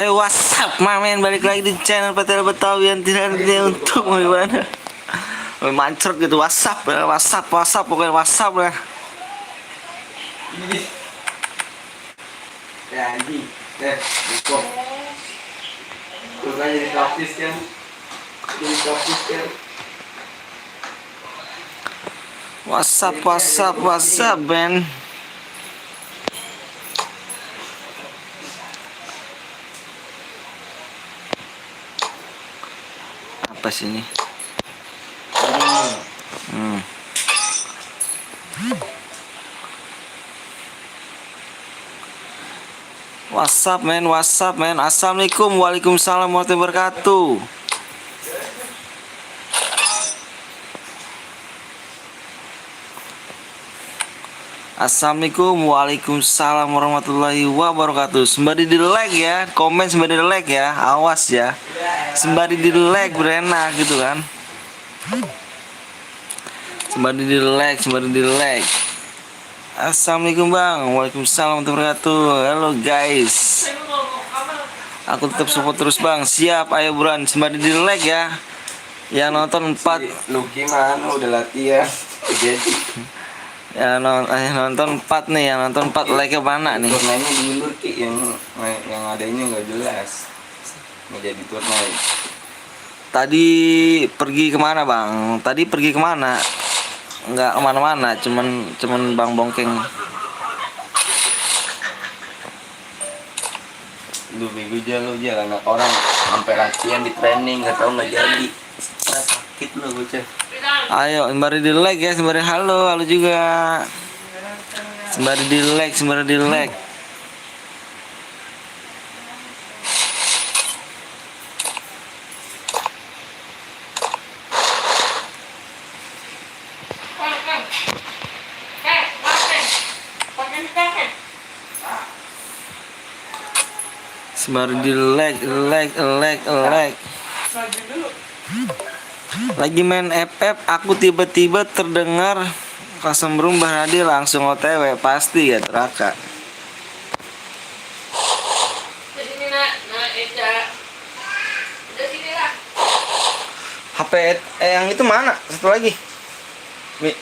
WhatsApp mamen, balik lagi di channel Petel Betawi yang tidak ada untuk mau gimana mancret gitu. WhatsApp pokoknya WhatsApp ya. Ya anjing, buka. Terus aja jadi topis kan. WhatsApp Ben. Apa sih ini? WhatsApp men. Assalamualaikum, waalaikumsalam warahmatullahi wabarakatuh. Assalamualaikum, waalaikumsalam warahmatullahi wabarakatuh. Sembari di like ya, komen sembari di like ya, awas ya. Sembari di like berenak gitu kan. Sembari di like. Assalamualaikum bang, waalaikumsalam warahmatullahi wabarakatuh. Halo guys, aku tetap support terus bang. Siap, ayo buruan sembari di like ya. Yang nonton 4 Lu gimana udah latihan? Jadi ya nonton 4 nih, yang nonton 4 like-nya mana nih? turnanya dulu Ki, yang adanya nggak jelas. Nggak jadi turnamen. Tadi pergi kemana bang? Nggak kemana-mana, cuman bang bongkeng. Lu bego aja anak orang sampai latihan di training nggak tahu nggak jadi. Sakit lu bocah. Ayo sembari di like ya, sembari halo juga. Sembari di like. Sembari di like. Lagi main FF, aku tiba-tiba terdengar Kasembrum Bahadi langsung OTW, pasti ya Teraka. HP yang itu mana? Satu lagi. Mi.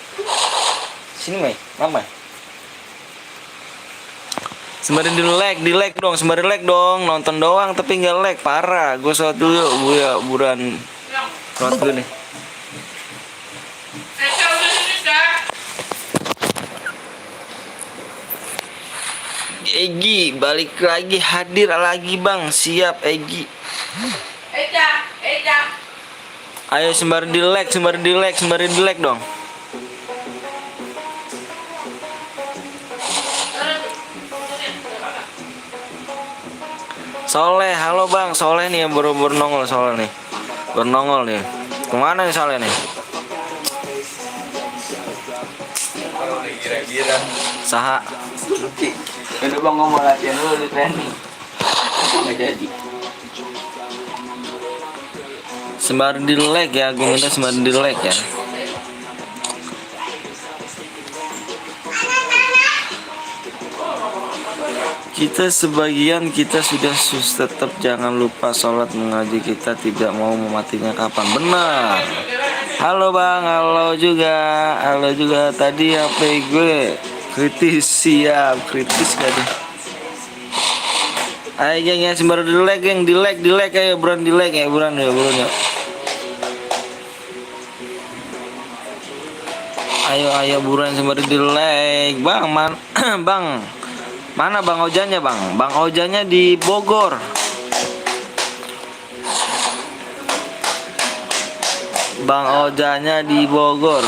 Sini Mei, Mama. Sembari di like dong, nonton doang tapi nggak like, parah. Gue sholat dulu, gue ya buruan sholat dulu nih. Egi balik lagi, hadir lagi bang, siap Egi. Ayo sembari di like dong. Soleh, halo bang, Soleh nih yang baru nongol, Soleh nih. Bernongol nih. Kemana nih Soleh nih? Kira-kira Saha. udah bang ngomong latihan dulu di training nggak jadi. Sembari di like ya, gue minta sembari di like ya. Kita sebagian kita sudah tetap jangan lupa sholat mengaji, kita tidak mau mematinya kapan. Benar. Halo bang, halo juga tadi HP gue kritis, siap kritis gak deh. Ayo geng ya, sembari di like ayo buruan di like ya, buruan ya. Ayo buruan sembari di like bang. Bang mana bang Ojannya bang? Bang Ojannya di Bogor. Bang Ojannya di Bogor.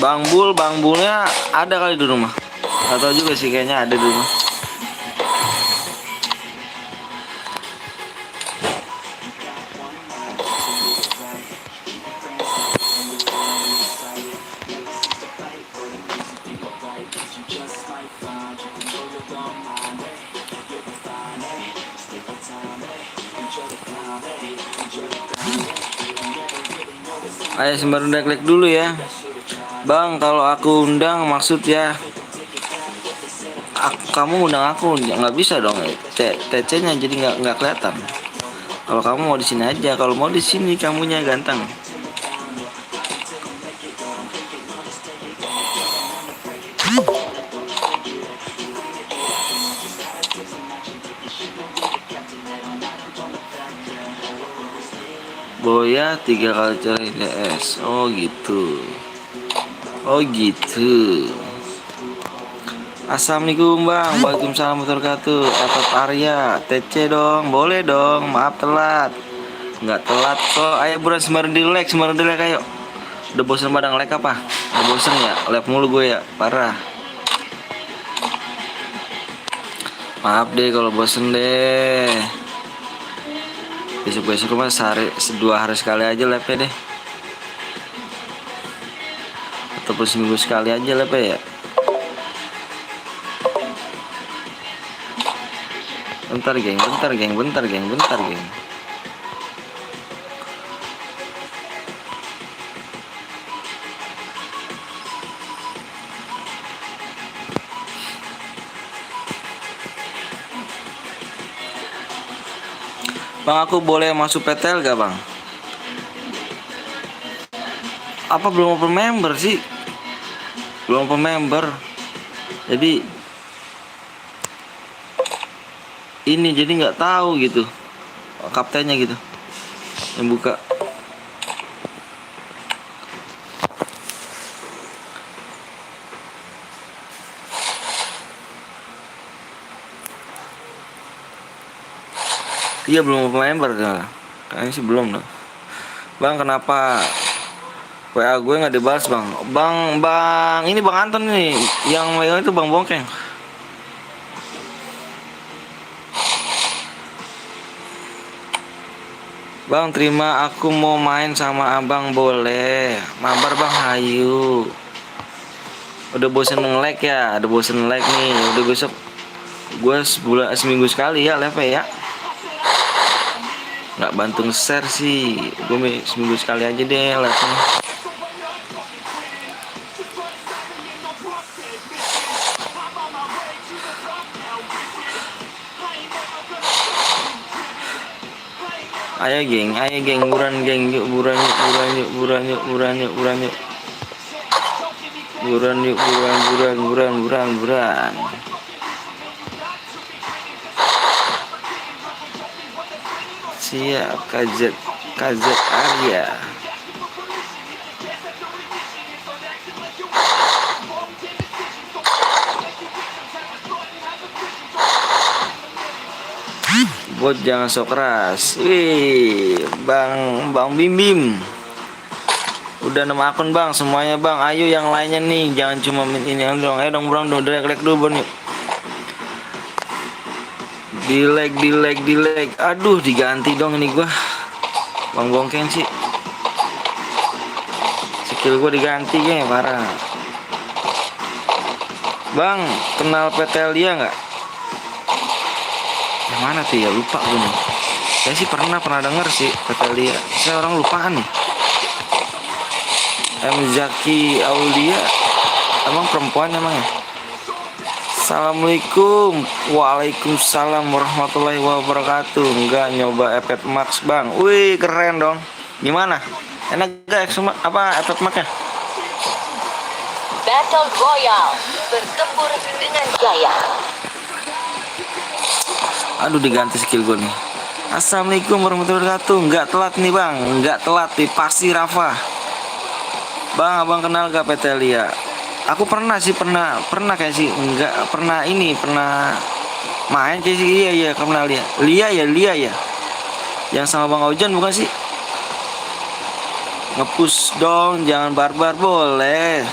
Bang Bulnya ada kali di rumah. Gak tau juga sih, kayaknya ada di rumah. Ayo sembari klik dulu ya. Bang, kalau aku undang maksud ya kamu undang aku nggak bisa dong. TC-nya jadi nggak kelihatan. Kalau kamu mau di sini aja, kalau mau di sini kamunya ganteng. Boya 3 kali cari DS. Oh gitu. Oh gitu. Assalamualaikum bang. Waalaikumsalam warahmatullahi wabarakatuh. Etot Arya TC dong. Boleh dong. Maaf telat. Nggak telat kok. Ayo buruan sembari di like ayo. Udah bosan badang like apa? Udah bosan ya? Live mulu gue ya. Parah. Maaf deh kalau bosen deh. Besok mah sehari 2 hari sekali aja live deh. Ataupun seminggu sekali aja live ya. Bentar geng. Bang, aku boleh masuk PTL gak bang? Apa belum open member sih? Belum open member. Jadi ini jadi nggak tahu gitu kaptennya gitu yang buka. Iya belum open member kan? Kayaknya sih belum dong. Bang, kenapa WA gue nggak dibalas bang? Bang ini bang Anton nih yang megang itu bang Bongkeng. Bang, terima aku mau main sama abang boleh. Mabar bang, hayu. Udah bosen nge-like ya? Udah bosen nge-like nih. Udah besok gue seminggu sekali ya live ya. Nggak bantu nge-share sih. Gue seminggu sekali aja deh live-nya. Ayo geng, buruan geng, yuk buruan yuk. Buruan. Siap, KZ Arya. Bot jangan sok keras. Wih, Bang Bim. Udah 6 akun bang, semuanya bang. Ayo yang lainnya nih, jangan cuma ini dong. Ayo dong buruan dong, like dulu bang. Di like. Aduh, diganti dong ini gua. Bang Bongkeng sih. Skill gua diganti kayaknya parah. Bang, kenal PTL dia nggak? Yang mana tuh ya, lupa gue nih. Saya sih pernah denger sih PTL dia. Saya orang lupaan nih. Zaki Aulia, emang perempuan emang ya? Assalamualaikum. Waalaikumsalam warahmatullahi wabarakatuh. Enggak nyoba efek max bang. Wih keren dong. Gimana? Enak gak apa efek maxnya? Battle Royale, bertempur dengan gaya. Aduh, diganti skill gue nih. Assalamualaikum warahmatullahi wabarakatuh. Enggak telat nih bang, enggak telat nih, pasti Rafa. Bang, abang kenal gak PT Lia? Aku pernah kayak sih, enggak pernah main kayak sih. Iya kenal Lia ya. Yang sama Bang Ojan bukan sih? Ngepush dong, jangan barbar boleh.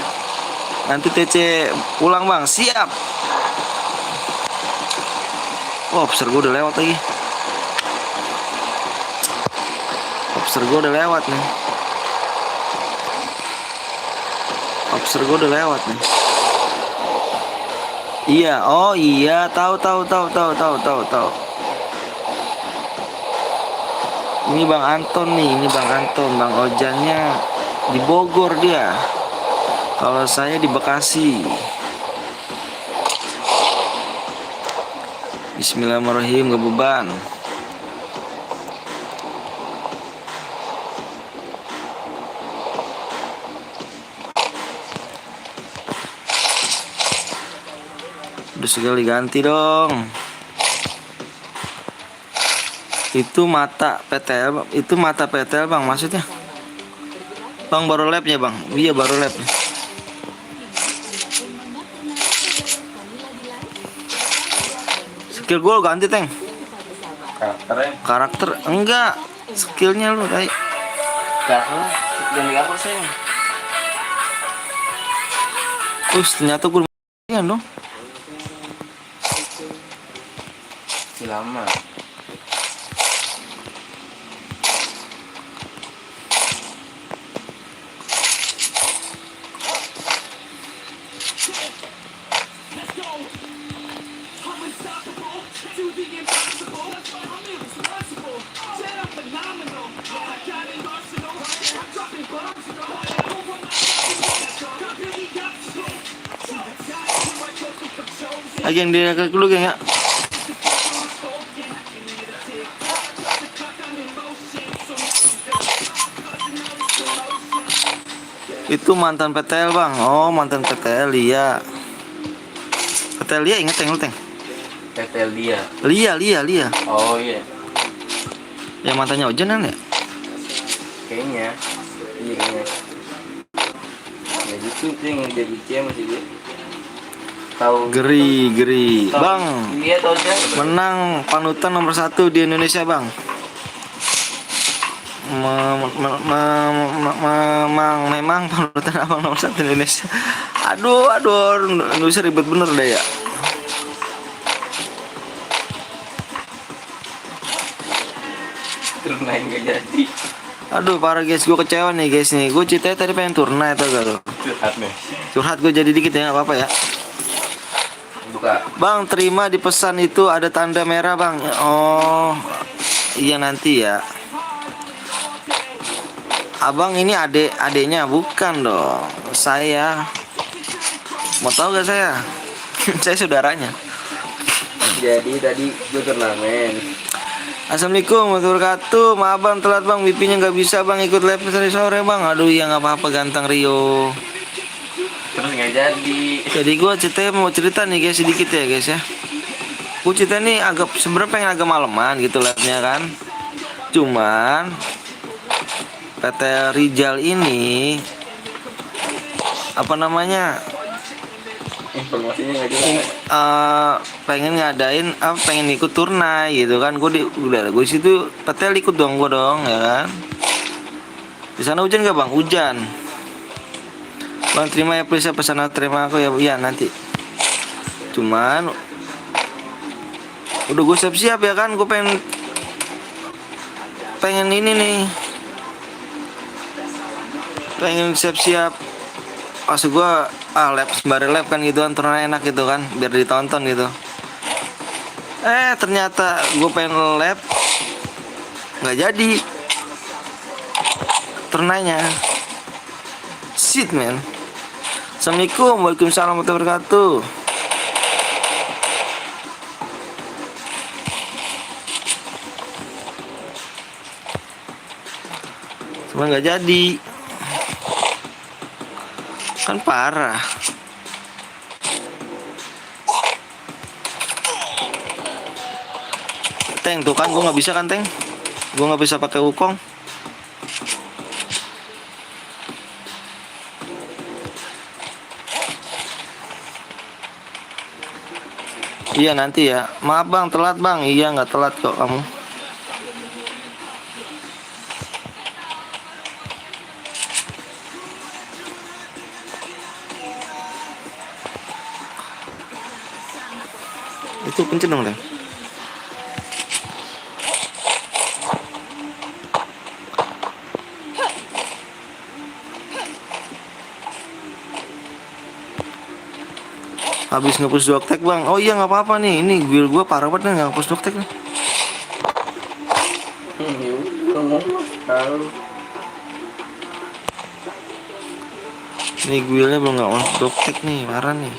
Nanti TC pulang bang, siap. Oh, obser gue udah lewat lagi. Obser gue udah lewat nih. Iya, oh iya, tahu. Ini Bang Anton nih, ini Bang Anton, Bang Ojannya di Bogor dia. Kalau saya di Bekasi. Bismillahirrahmanirrahim, gak beban. Udah sekali ganti dong. Itu mata PTL, itu mata PTL Bang maksudnya. Bang baru labnya Bang. Iya baru lab. Skill gue ganti Teng. Karakternya Karakter enggak. Skillnya lu Dai. karakter ganti apa sih? Ternyata gue dong. Si lama. Lagi yang dia dulu geng ya. Itu mantan PTL Bang. Oh mantan PTL iya. PTL Lia inget Teng lu Teng. PTL dia. Lia. Oh iya. Yang mantannya Ojan kan ya? Kayaknya. Iya kayaknya. Ya gitu tuh yang jadi cewek masih dia. Tahu. Geri. Tahu. Bang, Iya tahu aja. menang panutan nomor 1 di Indonesia Bang. Memang panutan abang nomor 1 di Indonesia. Aduh, Indonesia ribet bener deh ya. Turnain gak jadi. Aduh, parah guys, gue kecewa nih guys nih. Gue ceritanya tadi pengen turna itu gak tuh. Curhat nih. Curhat gue jadi dikit ya, gak apa-apa ya. Buka. Bang, terima di pesan itu ada tanda merah Bang. Oh, iya nanti ya. Abang ini adeknya bukan dong. Saya. Mau tahu gak saya? Saya saudaranya. Jadi tadi gue turnamen. Assalamualaikum warahmatullahi wabarakatuh. Maaf Bang telat Bang, VIP-nya nggak bisa Bang ikut live tadi sore Bang. Aduh ya nggak apa-apa ganteng Rio. Terus nggak jadi. Jadi gue mau cerita nih guys sedikit ya guys ya. Gue cerita nih sebenarnya pengen agak maleman gitu live-nya kan. Cuman PT Rijal ini apa namanya Informasinya nggak jelas. pengen ngadain pengen ikut turna gitu kan. Gue situ PT ikut dong gue dong ya kan. Di sana hujan gak Bang? Hujan. Bang terima ya please ya pesan terima aku ya. Iya nanti. Cuman udah gue siap-siap ya kan. Gue pengen ini nih. Pengen siap-siap. Maksud gue lab sembari lab kan gitu kan, turna enak gitu kan, biar ditonton gitu. Ternyata gue pengen lab nggak jadi turnanya. Shit man. Assalamualaikum, waalaikumsalam warahmatullahi wabarakatuh. Cuma nggak jadi. Kan parah. Teng tuh kan gue nggak bisa kan Teng. Gue nggak bisa pakai Wukong. Iya nanti ya. Maaf Bang telat Bang. Iya nggak telat kok kamu. Itu pencet dong Teng. Habis ngepush doktek Bang. Oh iya nggak apa-apa nih. Ini build gue parah banget nih nggak ngepush doktek nih. Tahu. Nih wheelnya belum nggak masuk doktek nih, parah nih.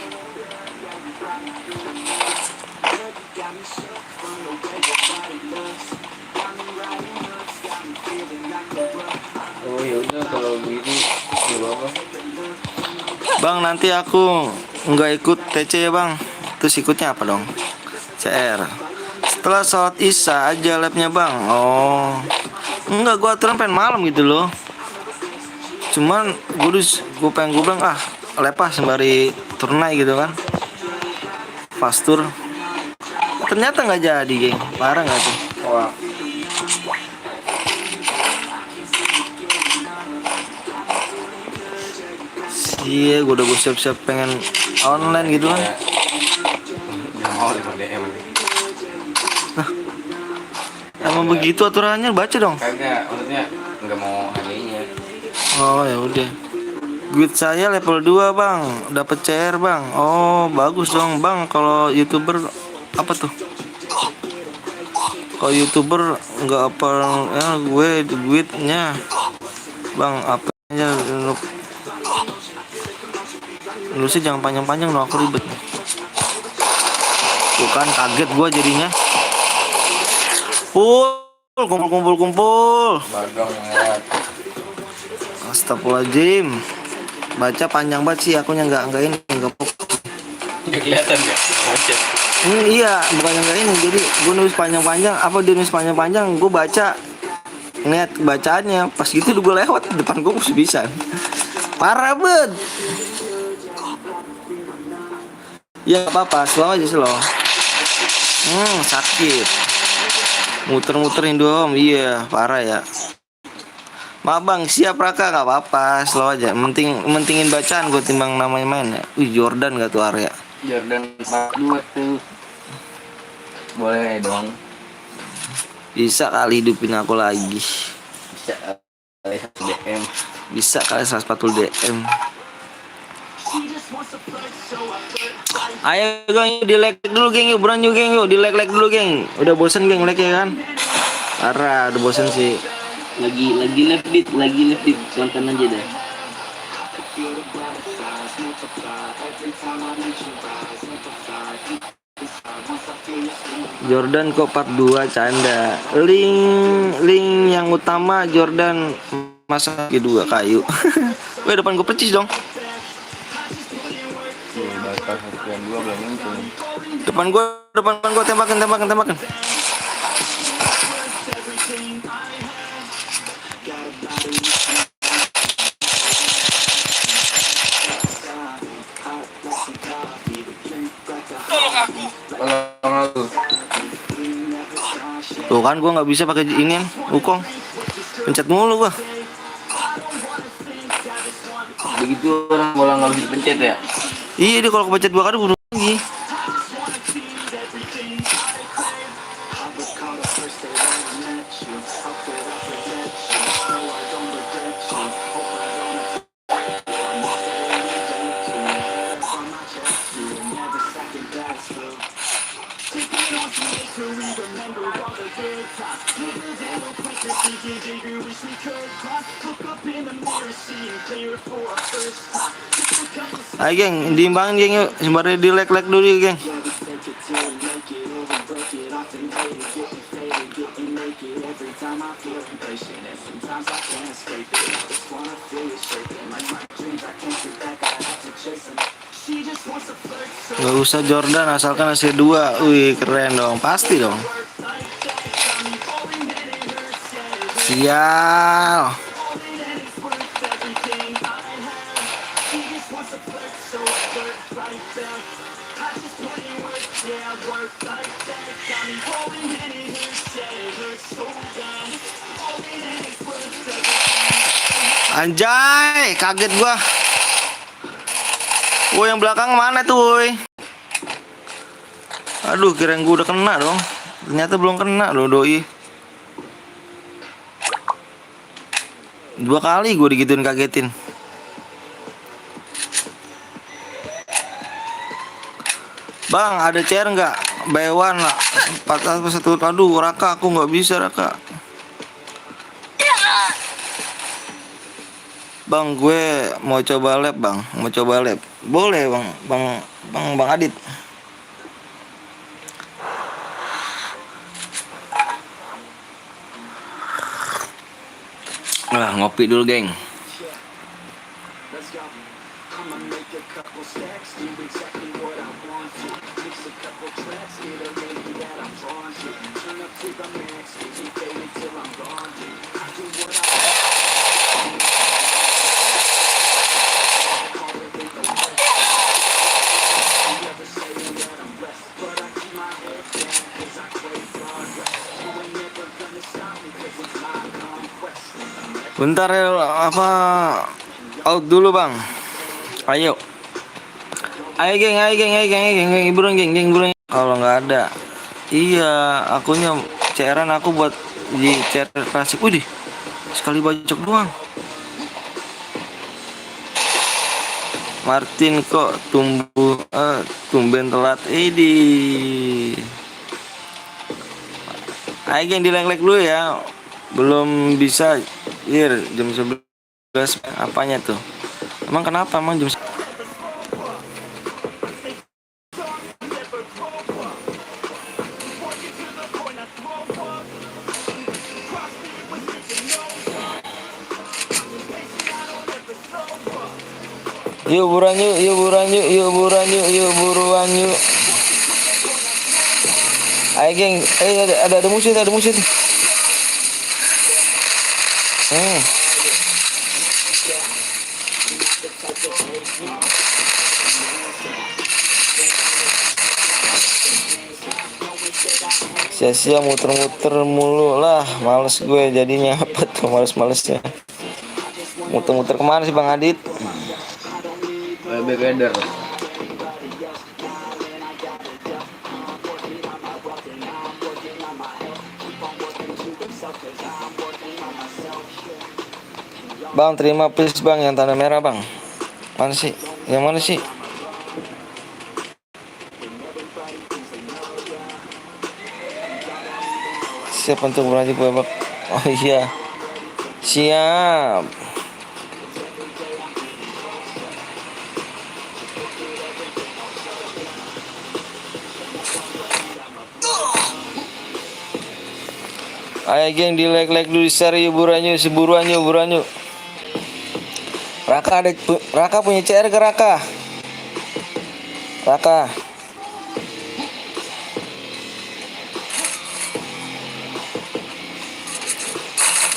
Oh ya udah kalau begini nggak apa. Bang, nanti aku nggak ikut TC ya bang. Terus ikutnya apa dong? CR. Setelah sholat isya aja labnya bang. Oh, enggak, gua aturan pengen malam gitu loh. Cuman gue pengen gue bilang lepas sembari turnai gitu kan, pastur. Ternyata nggak jadi, geng. Parah nggak tuh? Wah. Iya, gue udah siap-siap pengen online gitu kan. Nggak mau di DM. Emang begitu aturannya, baca dong. Kagak, maksudnya nggak mau hadiahnya. Oh ya udah. Guide saya level 2 bang, dapat CR bang. Oh bagus dong bang. Kalau youtuber apa tuh? Kalau youtuber nggak apa ya, gue duitnya bang apa aja lu sih jangan panjang-panjang dong, aku ribet. Tuh kan kaget gue jadinya. Kumpul. Bagong ngeliat. Astagfirullahaladzim. Baca panjang banget sih, akunya nggak ini nggak Nggak kelihatan ya? Macet. iya, bukan yang ini. Jadi gue nulis panjang-panjang, apa dia nulis panjang-panjang, gue baca ngeliat bacaannya, pas gitu gue lewat depan gue mesti bisa. Parah banget. Ya gak apa-apa, slow aja slow. Sakit. Muter-muterin dong, iya parah ya. Maaf bang, siap Raka, gak apa-apa, slow aja. Mentingin bacaan gue timbang namanya main ya. Jordan gak tuh area? Jordan 42 tuh. Boleh dong. Bisa kali hidupin aku lagi. Bisa kali 1 DM. Bisa kali 140 DM. Ayo geng, di like dulu geng, yuk buruan yuk geng, yuk di like dulu geng. Udah bosen geng like ya kan? Parah, udah bosen sih. Lagi left beat, tonton aja deh. Jordan kok part 2 canda. Link yang utama Jordan masa kedua kayu. Weh depan gue percis dong. Bakal 1 dan 2 belum muncul. Depan gue tembakan. Tolong aku. Tuh kan gue nggak bisa pakai inian Wukong. Pencet mulu gua. Begitu orang bola nggak bisa dipencet ya. Iya, dia kalau kepencet 2 kali bunuh lagi. Ayo geng, diimbangin geng yuk. Sembari di like dulu geng. Gak usah Jordan, asalkan hasil 2. Wih keren dong, pasti dong. Sial. Anjay, kaget gua. Woi yang belakang mana tuh woi? Aduh, kirain gua udah kena dong. Ternyata belum kena loh doi. 2 kali gua digituin kagetin. Bang, ada CR nggak? Buy one lah. 4 1. Aduh, Raka, aku nggak bisa Raka. Bang, gue mau coba lab bang, mau coba lab. Boleh bang Adit. Ngopi dulu geng. Bentar ya, apa out dulu bang. Ayo geng, buruan geng, buruan. Kalau nggak ada, iya, akunya cairan aku buat di cairan klasik. Widih, sekali bacok doang. Martin kok tumben telat. Idi. Ayo geng, dilek-lek dulu ya. Belum bisa, jam 11. Apanya tuh? Emang kenapa emang jam Yuk buruan yuk. Ayo geng, ada musuh. Sia-sia muter-muter mulu lah, males gue jadinya. Apa tuh males-malesnya? Muter-muter kemana sih Bang Adit? Begeder. Bang, terima please bang yang tanda merah bang. Mana sih? Yang mana sih? Siap untuk berlanjut babak. Oh iya, siap. Ayo geng, di like dulu, di share yuk, buruan yuk. Raka punya CR ke Raka?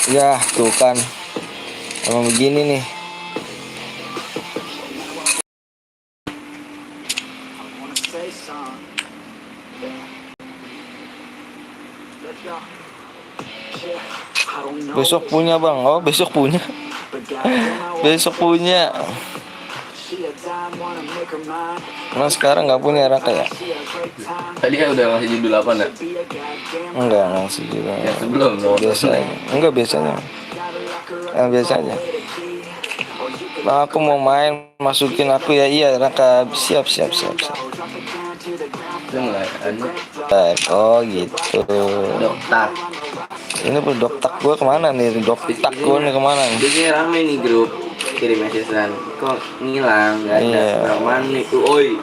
Ya tuh kan, emang begini nih. Besok punya bang. Oh besok punya. Nah sekarang nggak punya Raka ya? Tadi kan udah ngasih judul apa nak? Enggak ngasih juga. Ya sebelum biasanya. Yang biasanya. Bang aku mau main, masukin aku ya. Iya Raka, siap. Itu mulai anu Oh gitu. dokter. Ini doktak gue kemana nih? Doktak gue nih kemana nih? Biasanya rame nih grup kirim messagean. Kok ngilang? Gak ada. Iya. Mana nih? Oi.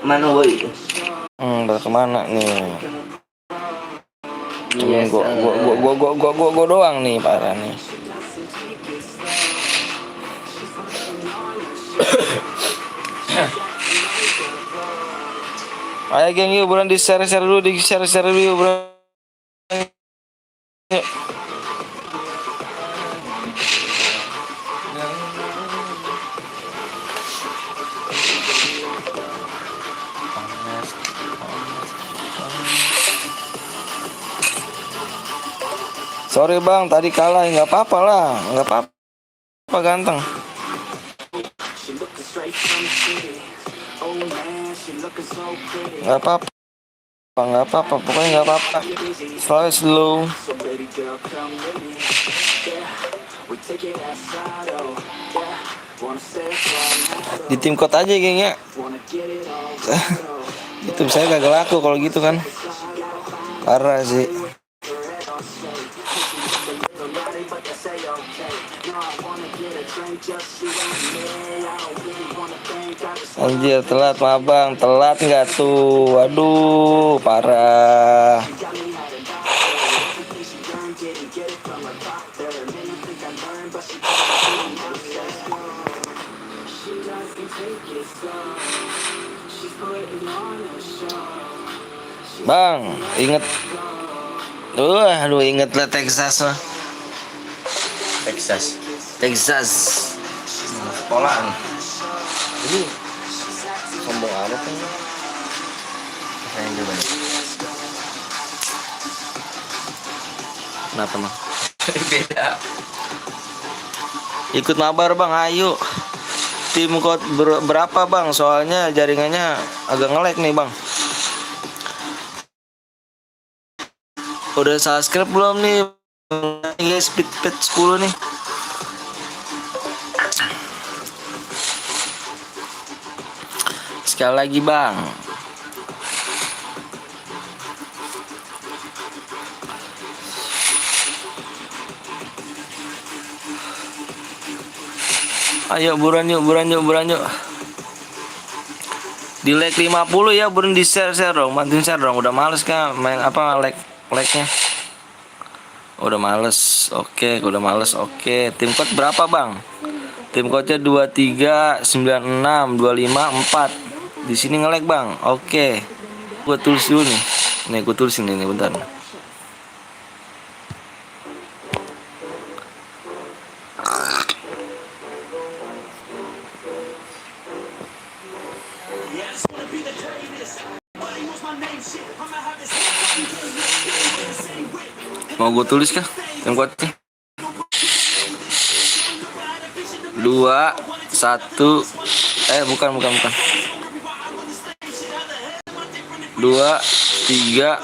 Mana woi? Udah kemana nih? Cuman Yes, gua doang nih parah nih. Ayo geng yuk buruan di share dulu, yuk buruan. Yuk. Sorry bang, tadi kalah, nggak apa-apa lah, nggak apa-apa ganteng. Nggak apa-apa, pokoknya nggak apa-apa. Selalu slow. Di tim kot aja geng ya. Itu saya kagak laku kalau gitu kan. Parah sih. Anjir, telat mah bang, telat nggak tuh? Waduh, parah. Bang, inget. Aduh, inget lah Texas mah. Texas. Texas. Sekolahan. Ini sombong amat kan? Saya coba nih. Kenapa mah? Beda. Ikut mabar bang, ayo. Tim kod berapa bang? Soalnya jaringannya agak nge-lag nih bang. Udah subscribe belum nih? Guys, speed 10 nih. Sekali lagi bang. Ayo buruan yuk. Di like 50 ya, buruan di share dong, bantuin share dong. Udah males kan main apa like-nya. Udah males. Oke, udah males. Oke, tim code berapa, Bang? Tim code-nya 23962554. Di sini nge-lag, Bang. Oke. Gua tulis dulu nih. Nih, gua tulisin ini bentar. Mau gue tulis kah yang kuatnya? 2 1 bukan 2 3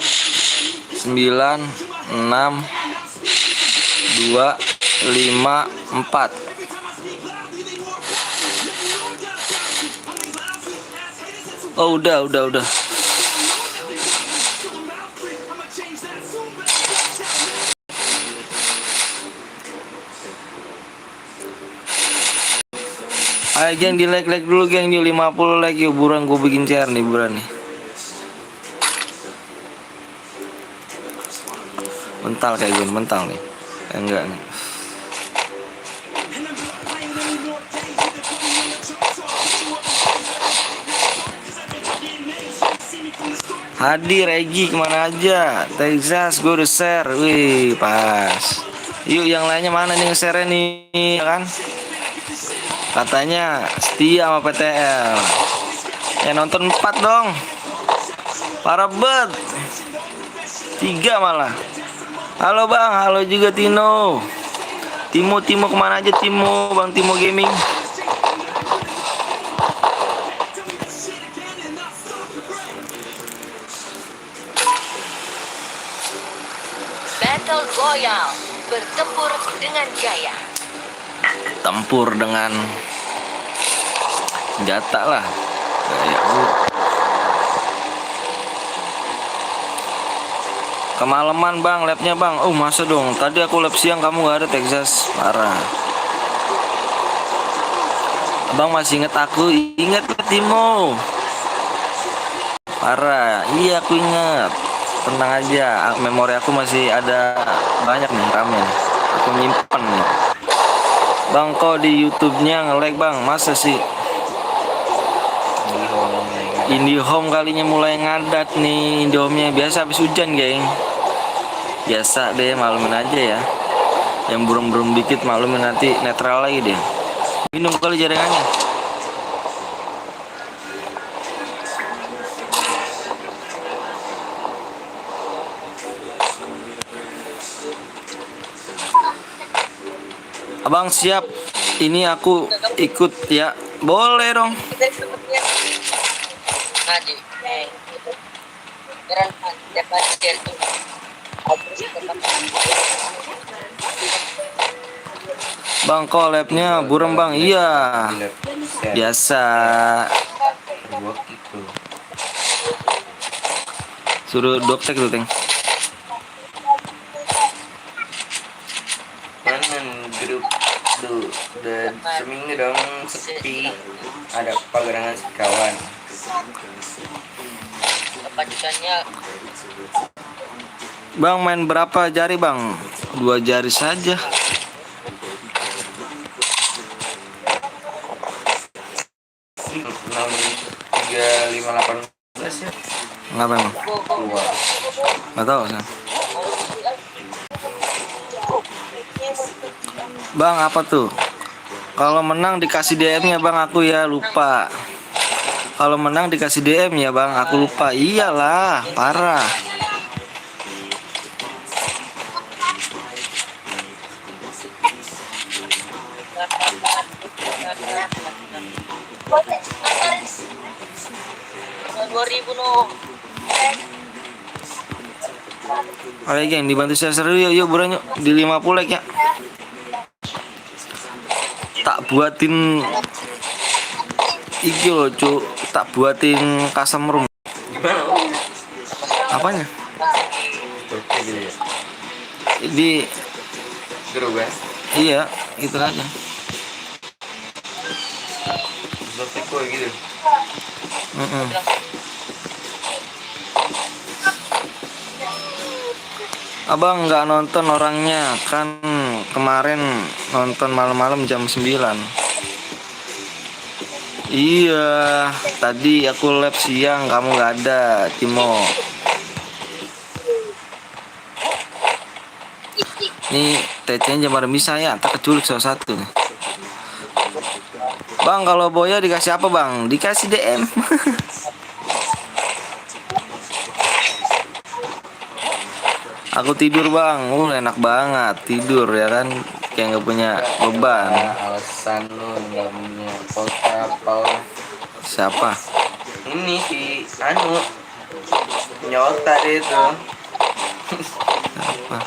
9 6 2 5 4. Oh udah. Ayo geng, di like dulu geng, di 50 like yuk, buruan gue bikin share nih, buruan nih. Mental kayak gini, mental nih. Enggak nih. Hadi, Regi kemana aja? Texas gue udah share, wih pas. Yuk yang lainnya mana nih nge-share nih, kan? Katanya setia sama PTL. Ya nonton 4 dong. Parah bet. 3 malah. Halo bang, halo juga Tino. Timo kemana aja Timo? Bang Timo Gaming. Battle Royale. Bertempur dengan gaya. Tempur dengan senjata lah. Kemalaman bang, labnya bang. Oh masa dong, tadi aku lab siang kamu gak ada Texas. Parah. Abang masih inget aku? Ingat Timo. Parah, iya aku ingat. Tenang aja, memori aku masih ada banyak nih, rame. Aku nyimpen nih. Bang kok di YouTube-nya nge-lag bang, masa sih? IndiHome kalinya mulai ngadat nih, IndiHome-nya biasa habis hujan geng. Biasa deh, malumin aja ya. Yang burung-burung dikit malumin, nanti netral lagi deh. Minum kali jaringannya. Abang siap, ini aku ikut ya. Boleh dong. Bang kok labnya burem bang? Iya. Biasa. Suruh dokter tuh Teng. hidup tuh udah seminggu dong sepi, ada pagerangan kawan. Kepanjangannya Bang main berapa jari bang? 2 jari saja. Enam tiga lima delapan belas ya Nggak bang? keluar. Nggak tahu saya. Bang apa tuh? Kalau menang dikasih DM-nya bang, aku ya lupa. Kalau menang dikasih DM ya bang, aku lupa. Iyalah, parah. dua ribu no. Ayo geng, dibantu saya seru yuk, yuk buruan yuk. Di 50 like ya. Tak buatin iki loh cu, tak buatin kasam rum. Gimana Om? Apanya? Oke gitu ya, Di grup ya, iya, itu aja. Zotico gitu. Mm-mm. Abang nggak nonton orangnya kan, kemarin nonton malam-malam jam 9. Iya, tadi aku lab siang kamu nggak ada, Timo. Nih TC-nya jam bisa ya, tak keculik salah satu. Bang kalau Boya dikasih apa bang? Dikasih DM. Aku tidur bang, enak banget tidur ya kan, kayak nggak punya beban. Alasan lu nggak punya kota apa? Siapa? Ini si Anu nyota deh itu. Siapa?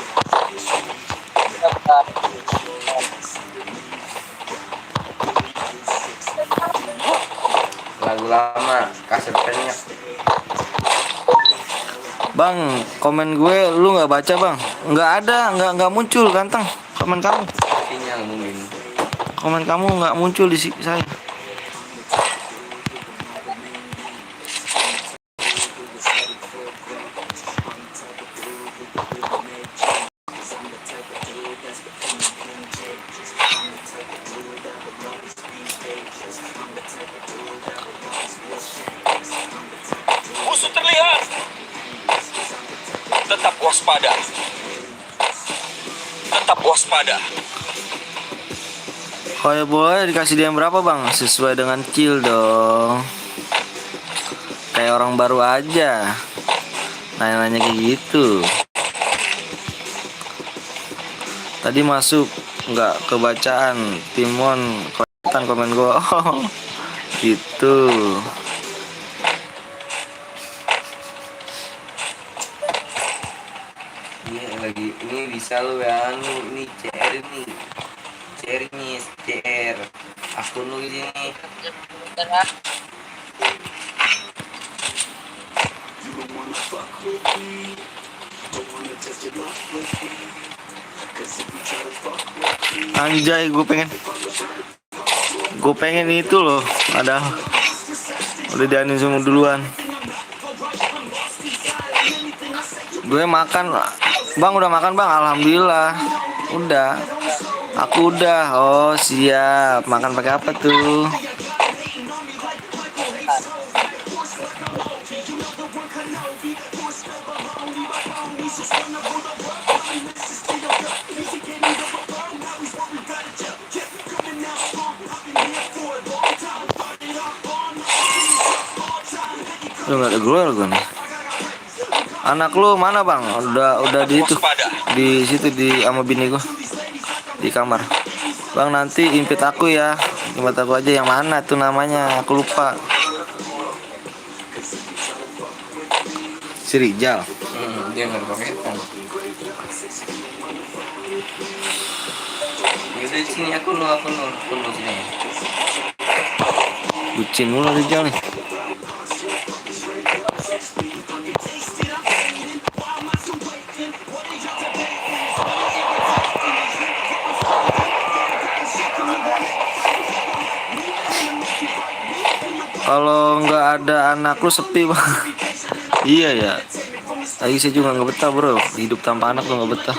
Lagu lama kaset banyak. Bang, komen gue lu nggak baca bang? Nggak ada, nggak muncul ganteng. Komen kamu, Sinyal mungkin. komen kamu nggak muncul di saya. Musuh terlihat. Tetap waspada. Tetap waspada. Kalau boleh dikasih DM berapa bang? Sesuai dengan kill dong. Kayak orang baru aja. Nanya-nanya kayak gitu. Tadi masuk nggak kebacaan. Timon kelihatan komen gue. Oh, gitu. Iya lagi ini bisa lu ya, ini CR ini. CR ini CR. Akun lu di sini. Anjay, gue pengen itu loh. Ada udah dianin semua duluan. Gue makan, bang udah makan bang, alhamdulillah. Udah, aku udah. Oh siap, makan pakai apa tuh? Lu nggak ada gue nih. Anak lu mana bang? Udah di itu, di situ di sama bini gua di kamar. Bang nanti impit aku ya, impit aku aja yang mana tuh namanya, aku lupa. Si Rijal. Dia nggak paketan. Yaudah sini aku lu sini. Bucin mulu Rijal nih. Kalau nggak ada anak lu sepi bang. Iya ya. Lagi saya juga nggak betah bro. Hidup tanpa anak tuh nggak betah.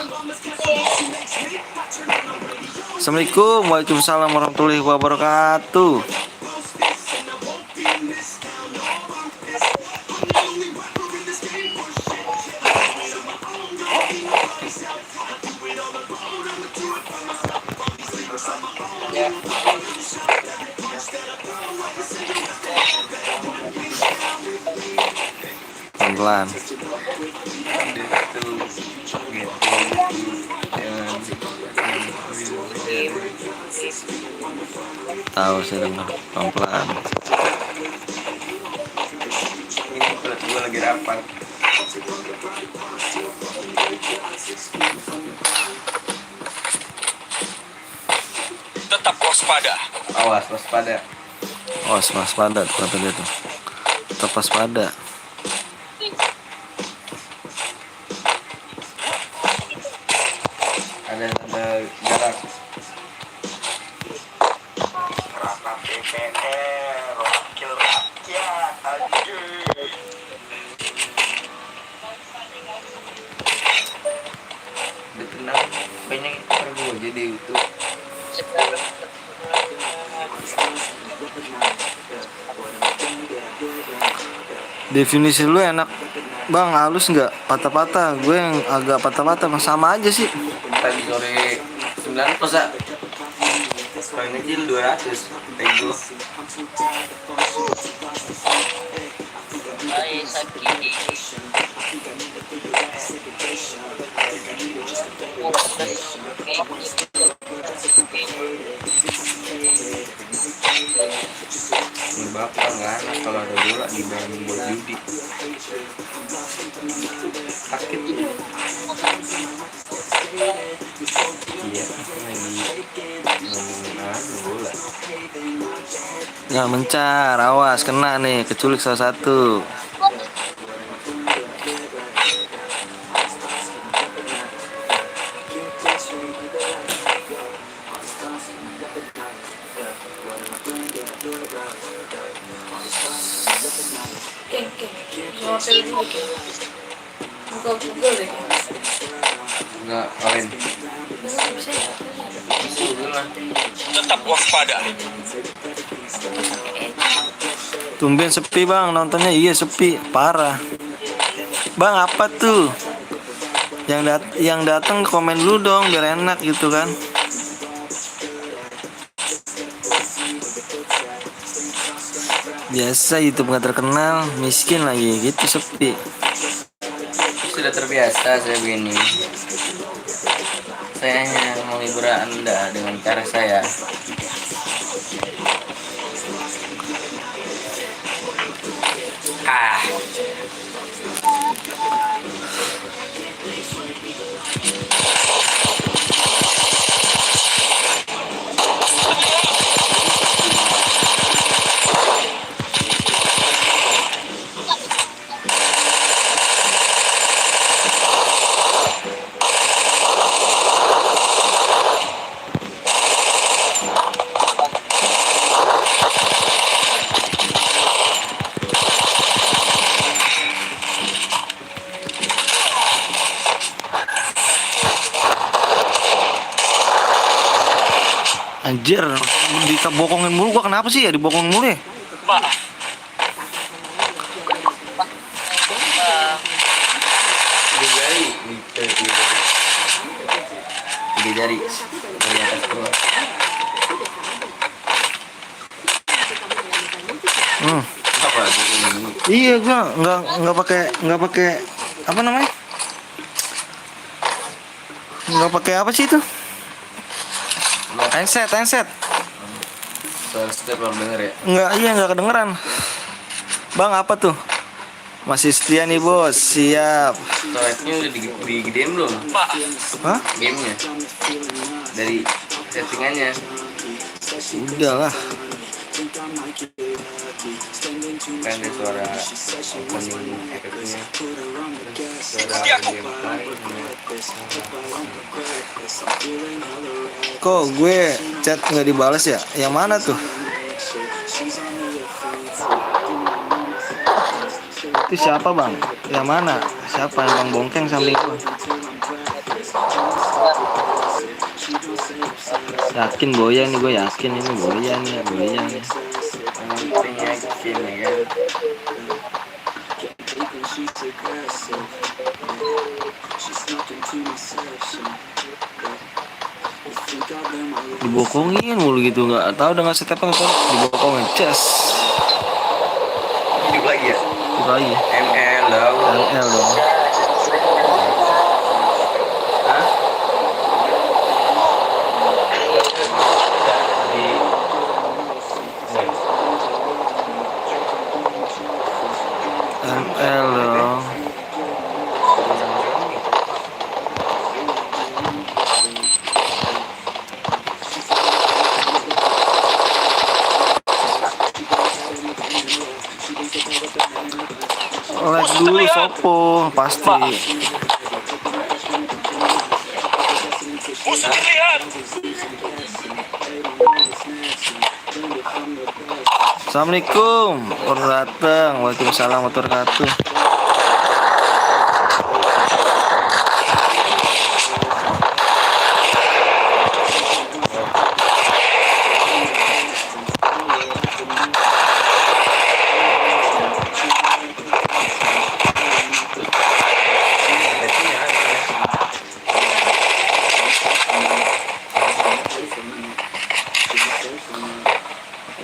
Assalamualaikum, waalaikumsalam warahmatullahi wabarakatuh. Pelan-pelan. Tahu saya dengar pelan-pelan. Ini pelat gue lagi rapat. Tetap waspada. Awas, waspada. Waspada tuh kata dia tuh. Tetap waspada. Ada jarak. Rata PPR, wakil rakyat, anjir. Udah tenang, banyak gue jadi itu. Definisi lu enak bang, halus nggak patah-patah. Gue yang agak patah-patah sama aja sih. Tadi sore 9 pesak. Paling kecil 200 tego. Ay, sakit. Ini bapak nggak enak kalau ada bola dibayangin buat judi. Sakit. Iya, lagi ngomongin bola. Nggak mencar, awas kena nih, keculik salah satu. Buka Google deh. Nggak, kalian. Tetap waspada. Tumben sepi bang, nontonnya iya sepi, parah. Bang apa tuh? Yang datang komen dulu dong biar enak gitu kan. Biasa YouTube nggak terkenal, miskin lagi gitu sepi. Sudah terbiasa saya begini. Saya hanya menghibur Anda dengan cara saya. Ah, Anjir, dibokongin mulu gua, kenapa sih ya dibokongin mulu ya? Maaf. tiga jari, tiga jari dari atas ke bawah. Apa ini? Iya, gua nggak pakai apa namanya? Nggak pakai apa sih itu? Handset. Suara step belum denger ya? Nggak kedengeran. Bang apa tuh? Masih setia nih bos, siap. Storage-nya udah digedein belum? Maaf. Hah? Game-nya dari settingannya. Udahlah. Kan ada suara opening efeknya, suara gameplay. Kok gue chat nggak dibalas ya? Yang mana tuh? Itu siapa bang? Yang mana? Siapa yang bang bongkeng samping gua? Yakin Boya nih, gue yakin ini Boya nih, Boya nih. Penting yakin ya kan. Dibokongin mulu gitu, nggak tahu dengan step apa dibokongin ces. Hidup lagi ya. Itu lagi ML dong. LL dong. Hah? ML dong. Like dulu sopo pasti. Musuh terlihat. Assalamualaikum warahmatullahi wabarakatuh. Waalaikumsalam warahmatullahi wabarakatuh.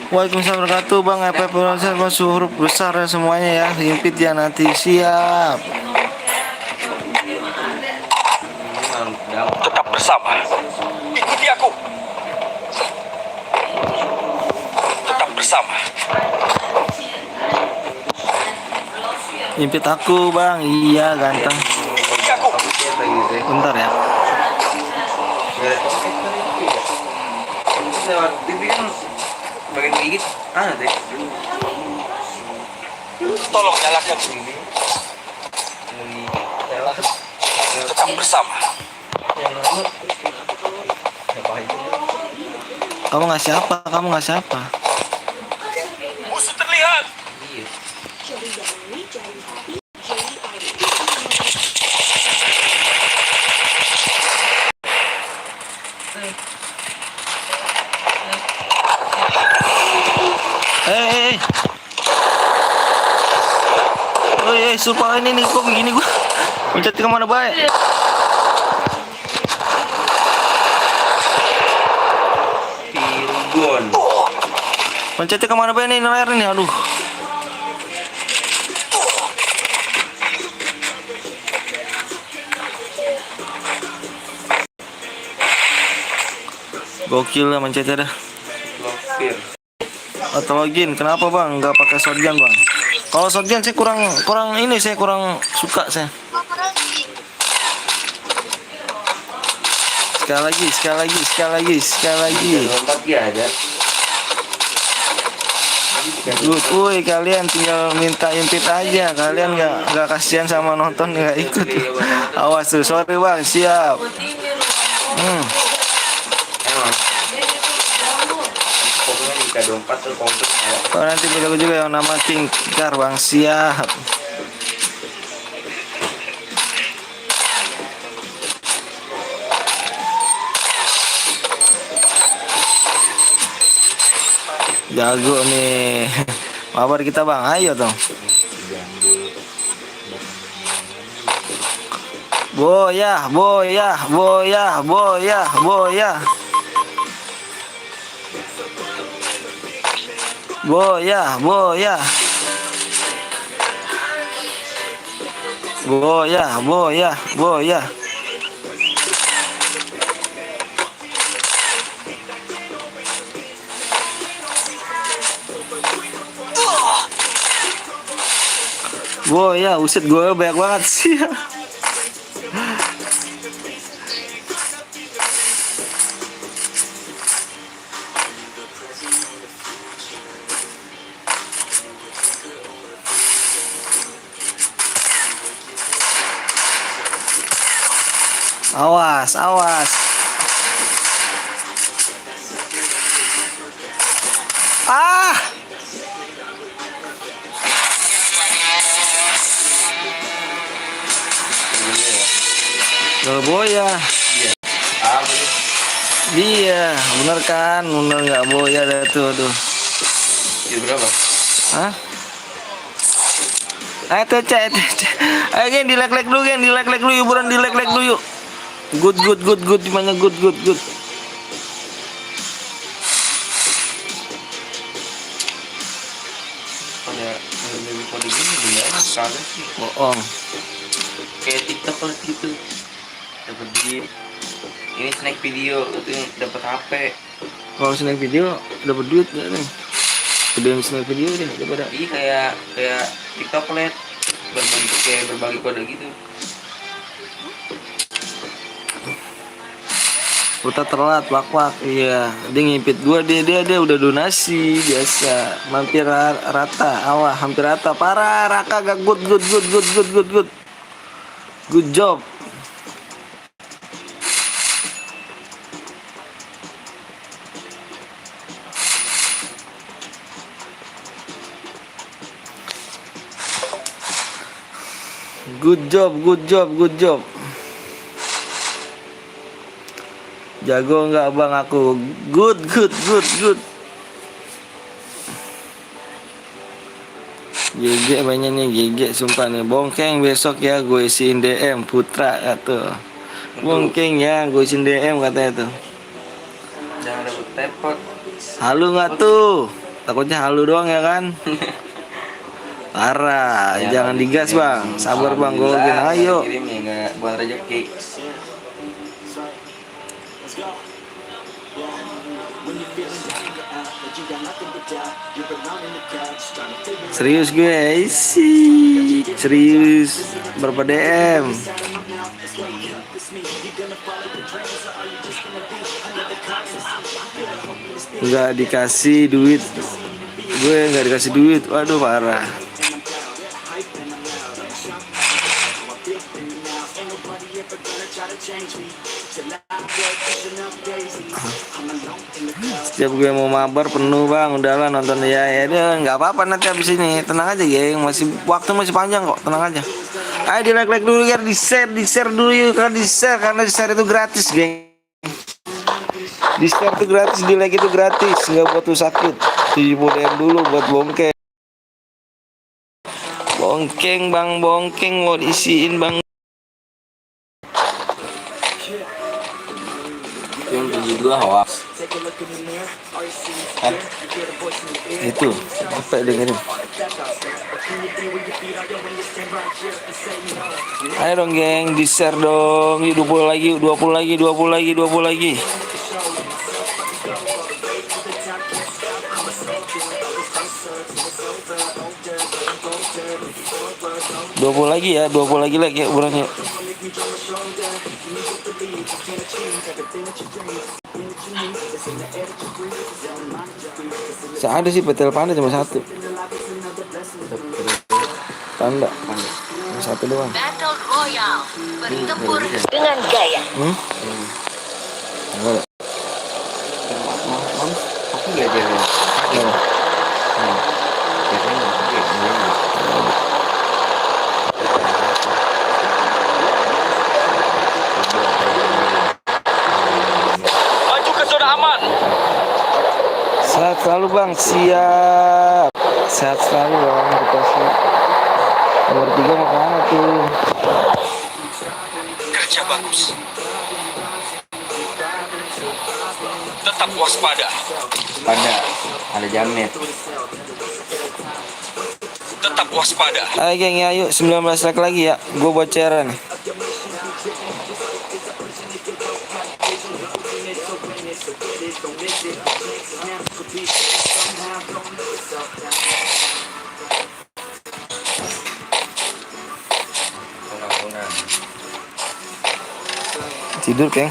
Waalaikumsalam warahmatullahi wabarakatuh. Bang FF masuk huruf besar ya semuanya ya. Himpit ya nanti siap. Tetap bersama. Ikuti aku. Tetap bersama. Himpit aku bang. Iya ganteng. Ikuti aku. Bentar ya. Lewat TV kan bagian gigit ada deh. Tolong nyalakan. Lewat. Tetap bersama. Kamu ngasih apa? Kamu ngasih apa? Musuh terlihat. Eh. Oh sumpah ini nih kok begini gua. Mencet kemana baik? Pilgon. Mencetnya kemana baik nih layar ini? Aduh. Gokil lah mencetnya dah. Blokir. Atau login, kenapa bang? Nggak pakai shotgun bang? Kalau shotgun saya kurang ini, saya kurang suka saya. Sekali lagi. Lompat ya ada. Woi kalian tinggal minta impit aja, kalian nggak kasihan sama nonton nggak ikut. Awas tuh, sorry bang, siap. Emang. Pokoknya jika dompat tuh komplit ya. Oh, nanti beda juga yang nama King Kar bang, siap. Jago nih. Mabar kita bang, ayo dong. Boya. Boya, uset gue banyak banget sih. Awas. Ah! boya. Iya. Apa nih? Iya, bener kan? Bener nggak boya dah tuh, tuh. Itu berapa? Hah? Ayo tuh cek, ayo gen dilek-lek dulu, gen dilek-lek dulu, yuk buruan dilek-lek dulu yuk. Good, good, good, good, gimana good, good, good. Kode gini beneran kagak sih? Bohong. Kayak TikTok lah gitu. Dapat duit. Ini snack video itu dapat HP. Kalau snack video dapat duit nggak nih? Gedein snack video deh daripada. Iya kayak TikTok LED berbagi kode gitu. Kita telat wak-wak, iya. Dia ngipit gua, dia udah donasi biasa. Hampir rata, awah hampir rata. Parah, Raka gak good. Good job. Good job. Jago nggak bang aku? Good. GG mainnya nih, GG sumpah nih. Bongkeng besok ya gue isiin DM Putra tuh. Bongkeng ya gue isiin DM katanya tuh. Jangan dapat tepot. Halu nggak tuh? Takutnya halu doang ya kan? Parah, Ya, jangan digas bang. Sabar bang, gue Alhamdulillah, ayo. kirim ya nggak buat rezeki. Serius gue sih, serius berapa DM? Nggak dikasih duit, gue nggak dikasih duit, waduh parah. Setiap gue mau mabar penuh bang, udahlah nonton ya deh, nggak apa-apa nanti habis ini, tenang aja geng, waktu masih panjang kok, tenang aja. Ayo di like dulu ya, di share dulu yuk, kan di share karena di share itu gratis geng. Di share itu gratis, di like itu gratis, nggak buat tuh sakit. 70 DM dulu buat bongkeng. Bongkeng bang, bongkeng mau diisiin bang. Yang 72 hoax. Itu apa dengerin? Ayo dong geng, di share dong. Yuk 20 lagi. 20 lagi ya, 20 lagi ya burannya. Ada sih petel panda cuma satu. Panda. Satu doang. Battle Royale. Bertempur dengan gaya. Enggak. Aku nggak jalan. Maju ke zona aman. Sehat selalu bang, siap. Sehat selalu bang, kita sih. Nomor 3 mau kemana tuh? Kerja bagus. Tetap waspada. Ada jamet. Tetap waspada. Ayo geng ya, yuk 19 like lagi ya. Gue bocoran nih. Tidur geng.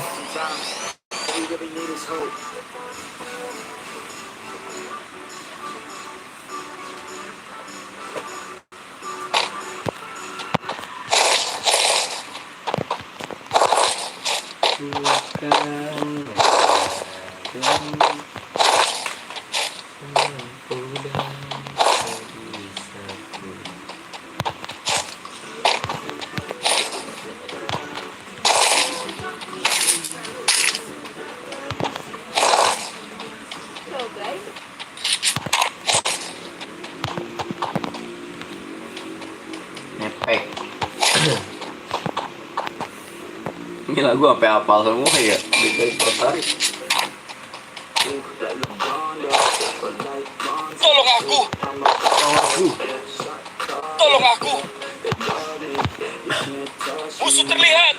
Ini lagu sampai hafal semua ya. Dari tertarik. Tolong aku. Tolong aku. Musuh terlihat.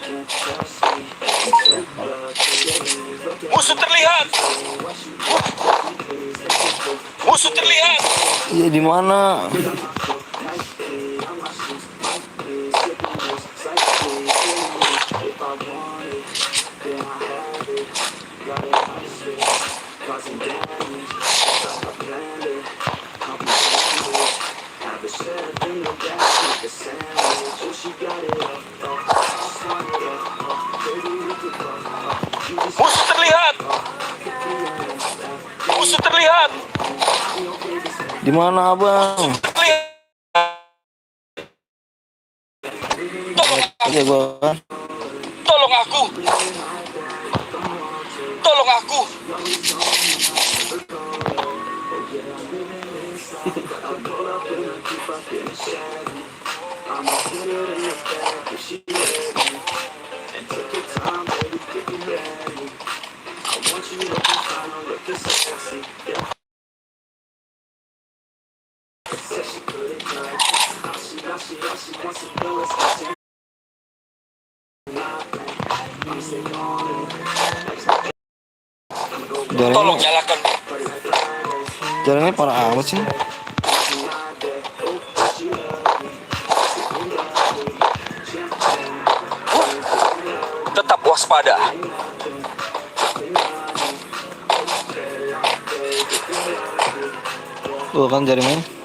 Musuh terlihat. Musuh terlihat. Iya di mana? Musuh terlihat. Musuh terlihat. Di mana abang? Terlihat. Tolong, Iya gua. tolong aku. Tolong aku. Tolong Jalannya, nyalakan. jalannya parah amat sih. Tetap waspada. Tuh kan jaringnya.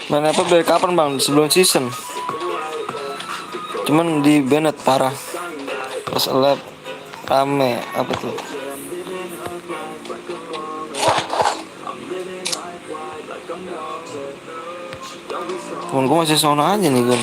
Main apa dari kapan bang? Sebelum season. Cuman di Bennett parah. Pas lab rame apa tuh? Temen gue masih sono aja nih gue.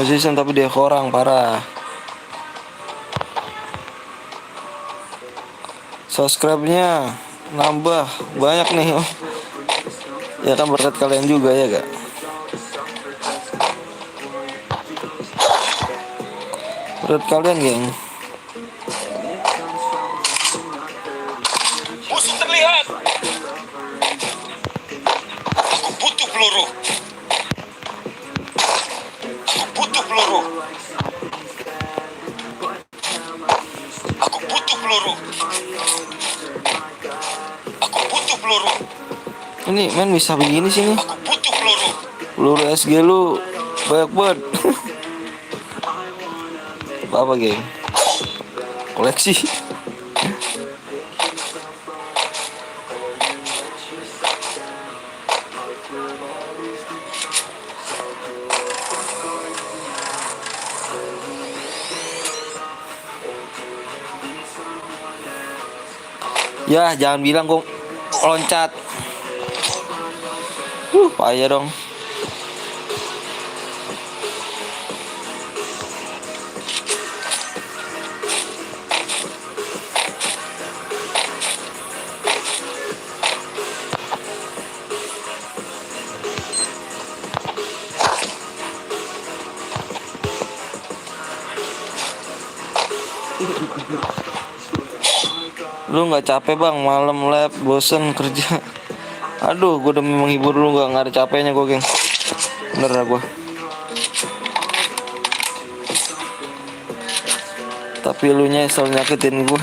Season tapi dia kurang parah. Subscribe-nya nambah banyak nih. Ya kan berkat kalian juga ya gak? Berkat kalian geng. Musuh terlihat. Aku butuh peluru. Aku butuh peluru. Aku butuh peluru. Aku butuh peluru. Ini men bisa begini sih nih. Aku butuh peluru. Peluru SG lu banyak banget. Apa geng? Koleksi. Ya jangan bilang gue loncat. Payah dong. Lu nggak capek bang malam lab bosen kerja? Aduh, gue demi menghibur lu nggak ada capeknya gue, geng. Bener lah gue. Tapi lu nya selalu nyakitin gue.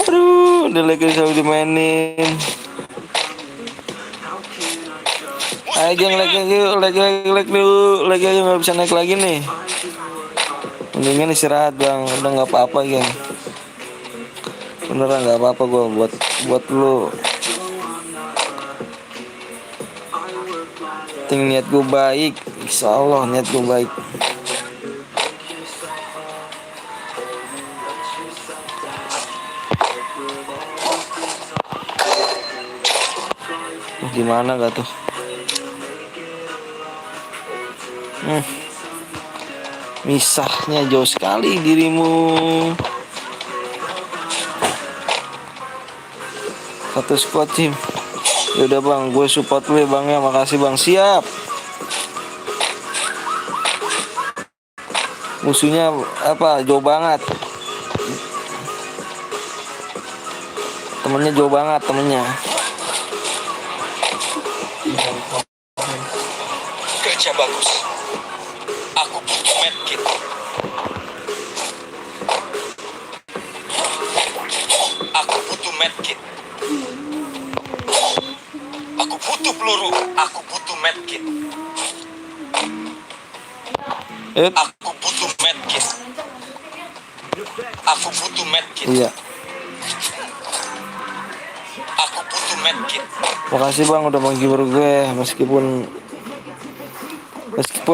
Aduh, udah lagi selalu dimainin. Ayo geng, lagi dulu, lagi aja nggak bisa naik lagi nih. Mendingan istirahat bang, udah nggak apa-apa geng. Beneran nggak apa-apa gue buat lu. Niat gue baik, insya Allah niat gue baik. Gimana gak tuh? Misahnya jauh sekali dirimu. Satu squad tim. Yaudah bang, gue support lu ya bang ya. Makasih bang, siap. Musuhnya apa? Jauh banget. Temennya jauh banget temennya. Kerja bagus. Aku butuh medkit. Aku butuh medkit. Aku butuh peluru. Aku butuh medkit. Aku butuh medkit. Aku butuh medkit. Iya. Aku butuh medkit. Makasih bang udah menghibur gue meskipun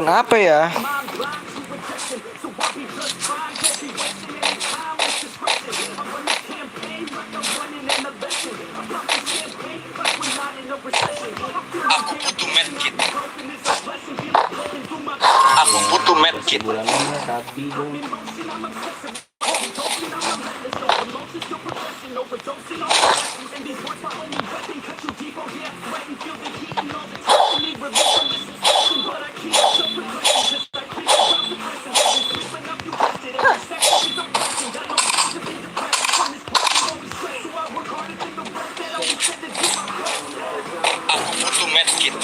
apa ya? Aku butuh medkit. Aku butuh medkit. Aku butuh medkit.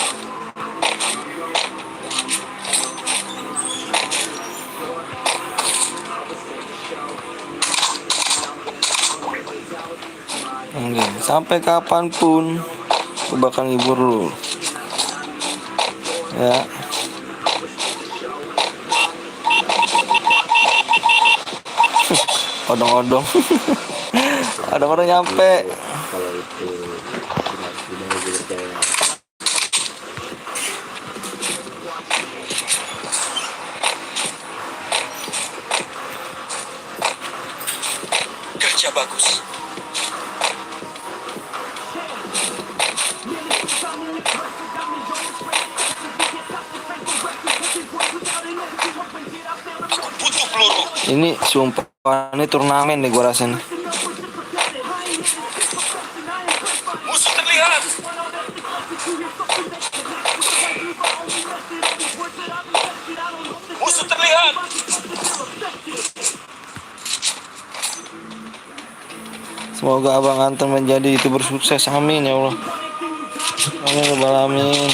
Enggak, sampai kapanpun gue bakal ngibur lu. Ya. Odong-odong. Odong-odong nyampe. Kerja bagus. Aku butuh peluru. Ini sumpah ini turnamen nih gue rasain. Musuh terlihat. Musuh terlihat. Semoga Abang Anton menjadi YouTuber sukses. Amin ya Allah. Amin ya Rabbal alamin.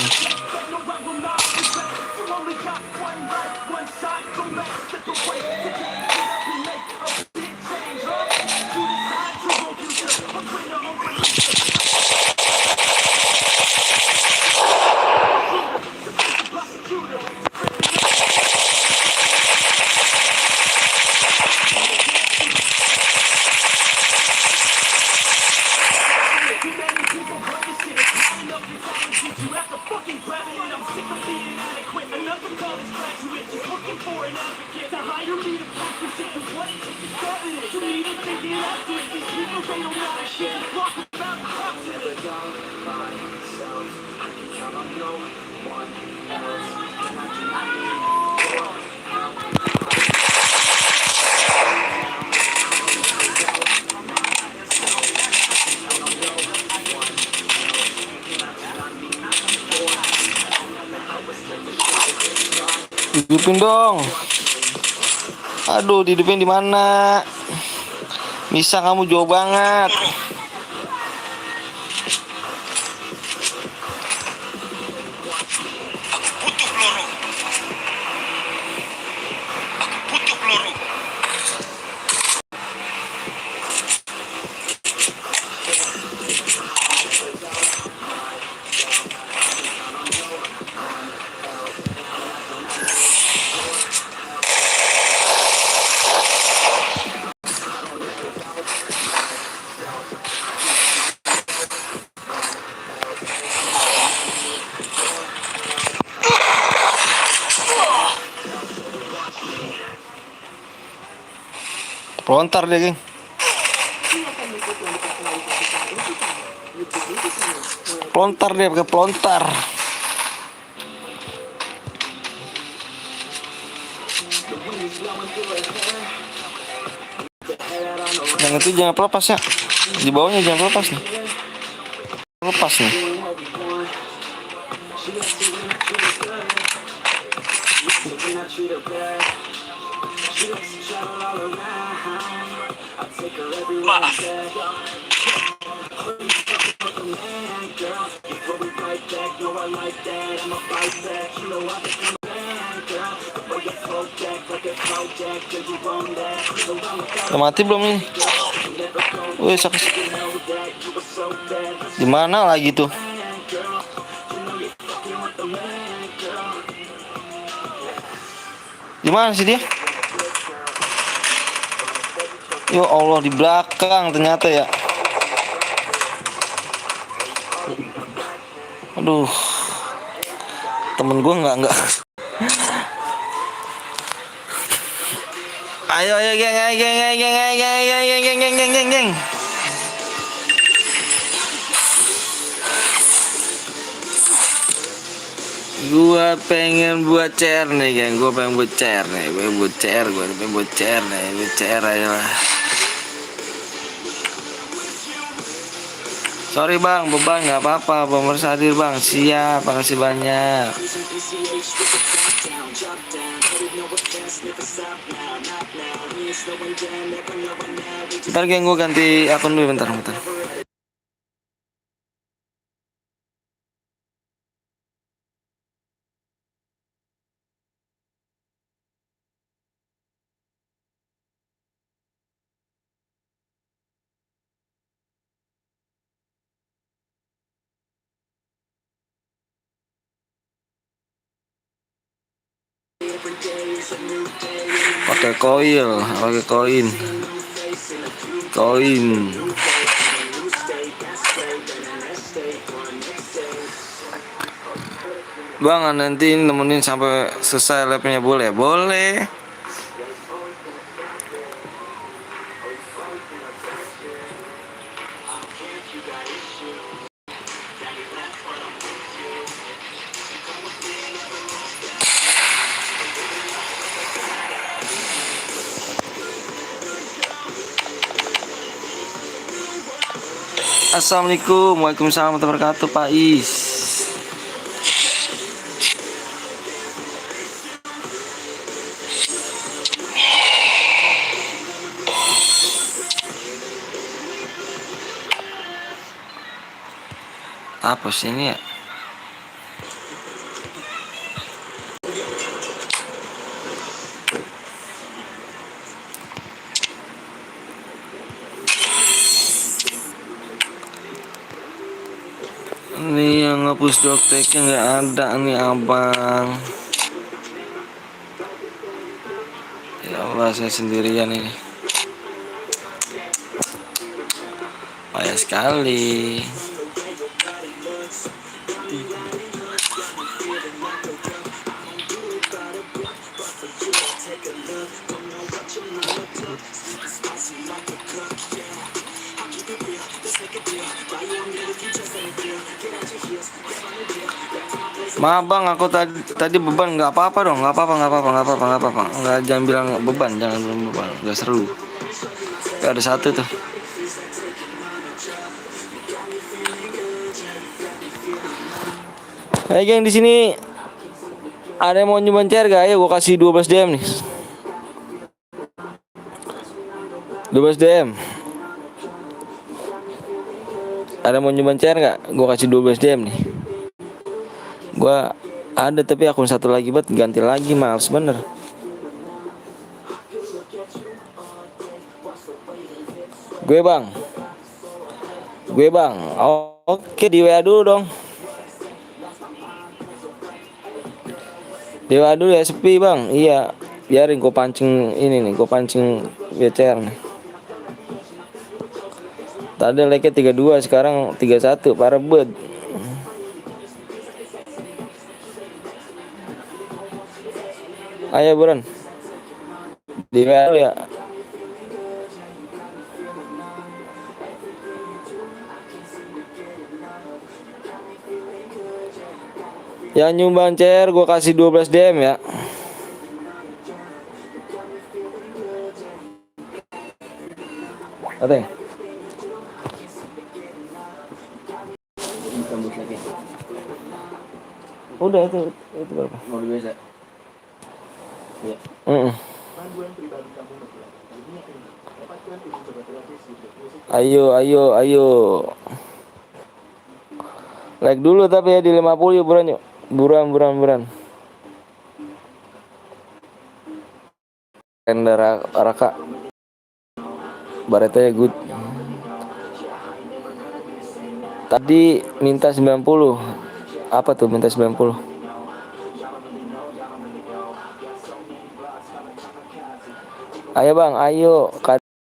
Hidupin dong. Aduh, hidupin di mana? Bisa kamu jauh banget. Pelontar dia, geng. Pelontar dia, pakai pelontar. Yang itu jangan pelepas ya. Di bawahnya jangan pelepas nih. Lepas nih. Maaf. Udah mati belum ini? Wih, sakit. Di mana lagi tuh? Di mana sih dia? Ya Allah, di belakang ternyata ya. Aduh, temen gue nggak. Ayo geng, ayo geng, ayo geng, ayo geng, ayo geng, geng, geng, geng, geng. Gua pengen buat CR nih, geng. Gua pengen buat CR nih, gua pengen buat CR nih, buat CR aja lah. Sorry bang, beban nggak apa-apa, pemirsa hadir bang, siap, makasih banyak. Bentar geng, gue ganti akun dulu, bentar. Pakai koin. Bang, nanti nemenin sampai selesai labnya, boleh? Boleh. Assalamualaikum, waalaikumsalam warahmatullahi wabarakatuh, Pak Is. Apa sih ini ya? Ini yang ngapus dokteknya nggak ada nih abang. Ya Allah, saya sendirian ini. Payah sekali. Maaf bang, aku tadi beban, nggak apa-apa dong, nggak apa-apa, nggak, jangan bilang beban, nggak seru. Gak ada satu tuh. Hey geng, di sini ada yang mau nyumbang CR gak? Ayo gua kasih 12 DM nih. 12 DM. Ada mau nyumbang CR gak? Gua kasih 12 DM nih. Gua ada tapi akun satu lagi buat ganti lagi, males bener. Gue bang. Oke, di WA dulu dong. Di WA dulu ya, sepi bang. Iya, biarin gue pancing ini nih, gue pancing BCR nih. Tadi like 32, sekarang 31, parah bet. Ayo buruan. Di WA ya. Yang nyumbang CR gue kasih 12 DM ya. Ateng. Tembus lagi. Udah itu berapa? Mau biasa. Iya. Ayo. Like dulu tapi ya di 50 yuk buran yuk. Buran. Renda Raka. Baretanya good. Tadi minta 90. Apa tuh minta 90? Ayo bang, ayo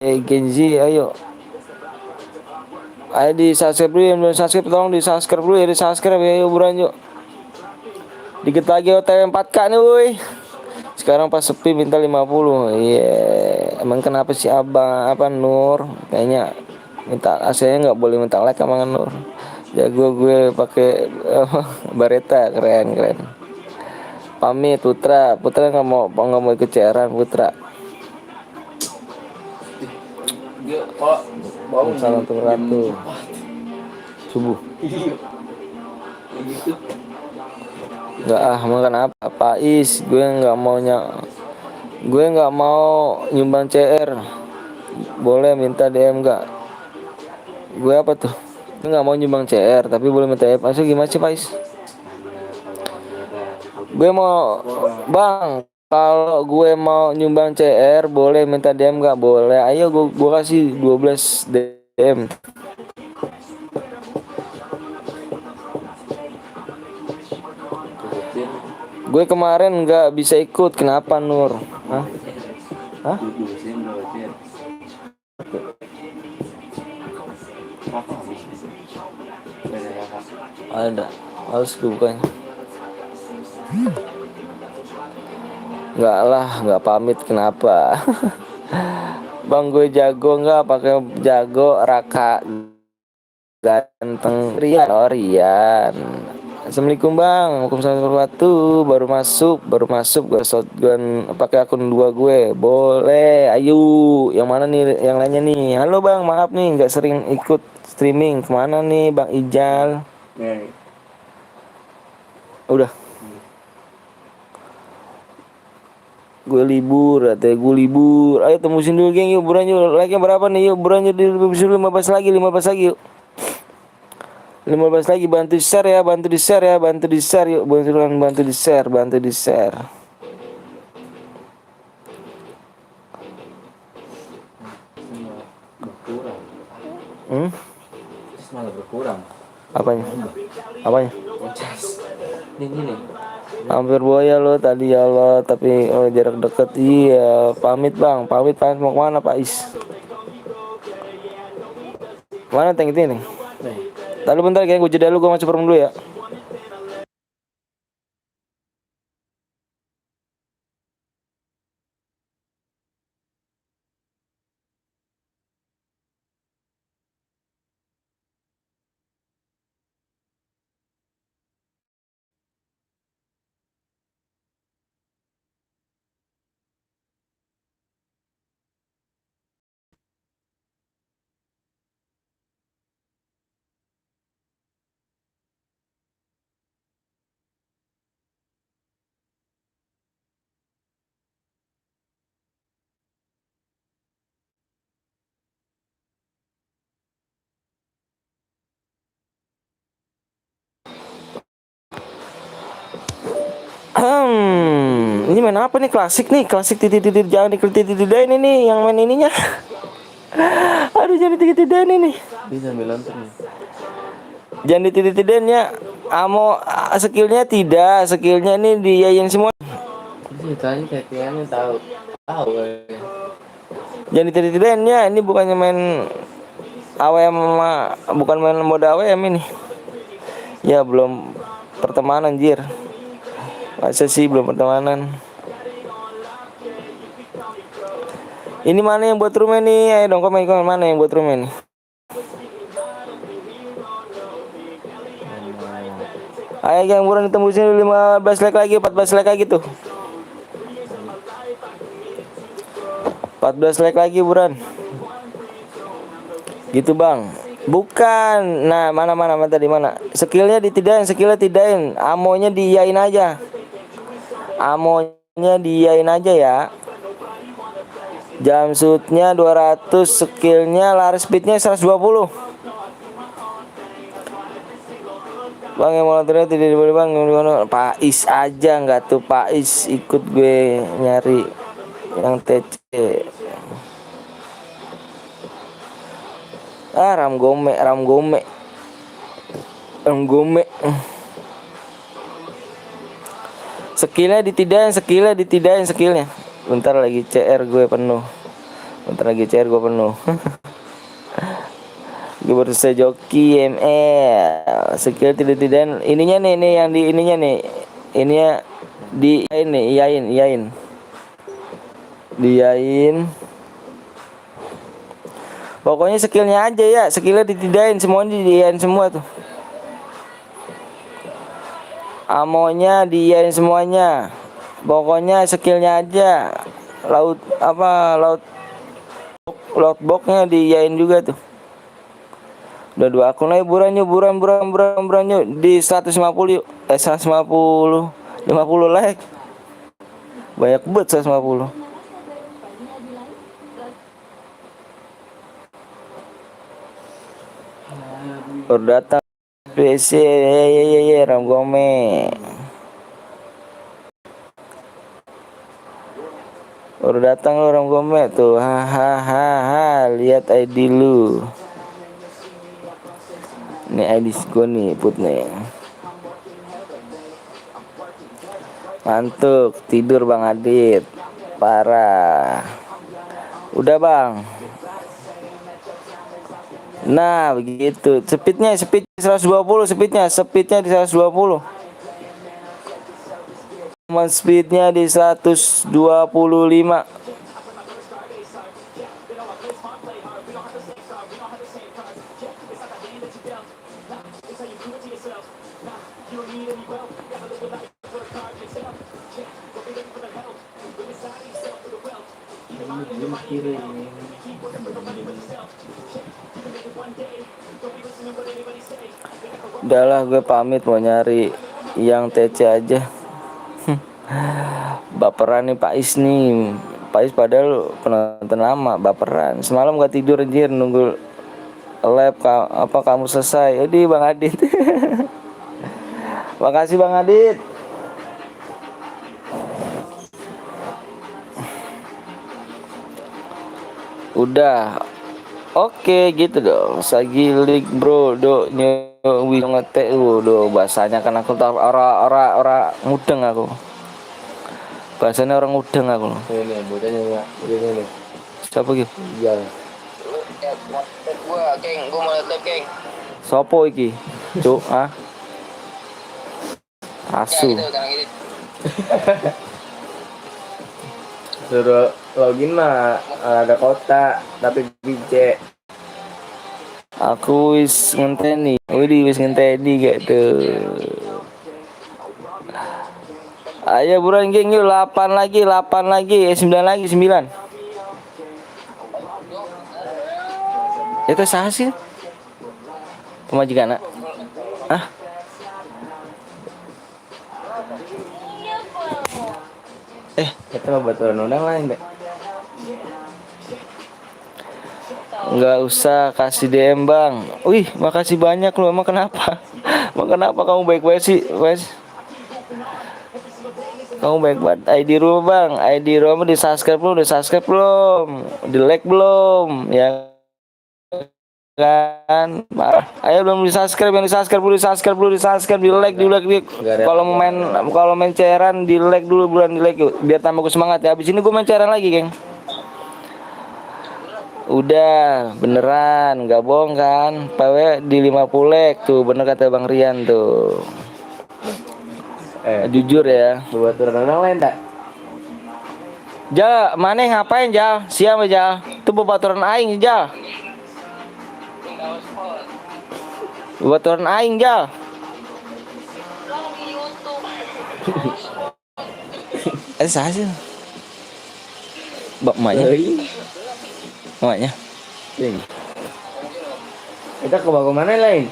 Genzi, ayo. Ayo di subscribe dulu, yang belum subscribe tolong di subscribe dulu ya, di subscribe ya, yuk buruan yuk. Dikit lagi OTW 4K nih woi. Sekarang pas sepi minta 50. Iya, emang kenapa sih abang apa Nur? Kayaknya minta AC-nya nggak boleh minta like sama Nur. Jago gue pakai Bareta, keren. Pamit Putra nggak mau ikut CR-an Putra. Dia kalau bangun Salam untuk Ratu. Subuh. Iya. Gitu. Enggak emang kenapa? Pais, gue nggak mau nyumbang CR. Boleh minta DM nggak? Gue apa tuh? Gue nggak mau nyumbang CR, tapi boleh minta DM. Maksudnya gimana sih Pais? Gue mau, bang, kalau gue mau nyumbang CR boleh minta DM nggak? Boleh. Ayo gue kasih 12 DM. Gue kemarin nggak bisa ikut, kenapa Nur? Hah? Ada, harus gue bukannya. Nggak pamit kenapa? Bang gue jago nggak pakai jago Raka ganteng Rian. Assalamualaikum bang, waalaikumsalam warahmatullahi wabarakatuh. Baru masuk gue shotgun pakai akun 2 gue. Boleh, ayo. Yang mana nih? Yang lainnya nih. Halo bang, maaf nih nggak sering ikut streaming. Kemana nih bang Ijal? Udah. Gue libur. Ayo tembusin dulu geng yuk, buruan yuk. Like-nya berapa nih? Yuk buruan yuk, 15 lagi yuk. 15 lagi, bantu di share yuk, bantu di share. Malah berkurang. Apanya? Ini. Hampir buaya lo tadi ya Allah, tapi jarak deket. Iya, pamit bang, pamit mau kemana Pak Is? Mana tank ini nih? Lalu bentar kayak gue jeda dulu, gue masuk room dulu ya. Ini main apa nih? Klasik titik-titik, jangan diketitik-titikin ini nih, yang main ininya. Aduh, jangan dititik-titikin ini. Bisa melontar nih. Jangan dititik-titikin ya. Skillnya ini dia yang semua. Tanya kayaknya tahu kayaknya. Jangan dititik-titikin ya, ini bukannya main AWM bukan main mode AWM ini. Ya belum pertemanan anjir. Masa sih belum pertemanan. Ini mana yang buat rumah nih? Ayo dong komen mana yang buat rumah nih. Ayo yang buruan ditembusin 15 like lagi, 14 like lagi tuh. 14 like lagi buruan. Gitu bang. Bukan. Nah mana tadi mana? Skillnya tidain. Amonya diiyain aja. Amonya diiyain aja ya. Jam shootnya 200, skillnya lari speednya 120. Bang yang volunteernya tidak boleh bang. Pak Is aja nggak tuh, Pak Is ikut gue nyari yang TC. Ram gome. Skillnya ditidain skillnya. Bentar lagi CR gue penuh. Gue baru selesai joki ML. Skill tidak ininya nih yang di ininya nih. Ininya iyain. Pokoknya skillnya aja ya, skillnya ditidain semuanya, diiyain semua tuh. Amonya diiyain semuanya. Pokoknya skillnya aja. Laut boxnya diiyain juga tuh. Udah 2 akun aja buran yuk di 150 yuk. 150 50 like. Banyak banget 150. Baru datang PC Ram Gome. Baru datang lu Ram Gome tuh. Hahaha, lihat ID lu. Nih ID gue nih, put nih. Mantuk, tidur Bang Adit. Parah. Udah Bang. Nah begitu. Speednya 120, speednya di 120. Speednya di 125. Udahlah gue pamit mau nyari yang TC aja. Baperan nih Pak Is nih. Pak Is padahal penonton lama, baperan. Semalam gak tidur anjir nunggu lab kamu selesai. Jadi Bang Adit. Makasih Bang Adit. Udah. Oke gitu dong. Sagilik bro do nyewi ngetek do bahasanya kan aku tahu ora mudeng aku. Bahasanya orang mudeng aku. Ini bocahnya ini. Siapa gitu? Iya. Gua mau lihat geng. Sopo iki? Cuk, ah. Asu. Suruh login mah ada kota tapi bije. Aku wis ngenteni. Wis ngenteni gitu. Ayo buruan geng yuk 8 lagi 9 lagi 9. Itu sah sih? Pemajikan nak? Ah? Kita mah baturan undang lain deh. Nggak usah kasih DM bang. Wih makasih banyak lu. Emang kenapa? Emang kenapa kamu baik-baik sih Wes? Kamu baik banget. ID rumah bang. ID rumah di subscribe belum? Di like belum? Ya kan? Ayo belum di subscribe, yang di subscribe dulu, di like. Kalau main cairan di like dulu, bulan di like yuk, biar tambah gue semangat ya. Abis ini gue main cairan lagi geng. Udah beneran nggak bohong kan? PW di 50 like tuh, bener kata Bang Rian tuh. Jujur ya. Buat orang lain tak? Ja, mana ngapain Ja? Siapa Ja? Itu bebaturan aing Ja. Bebaturan aing Ja. Sah sih. Bak maknya. Maknya. Kita ke bago mana lain?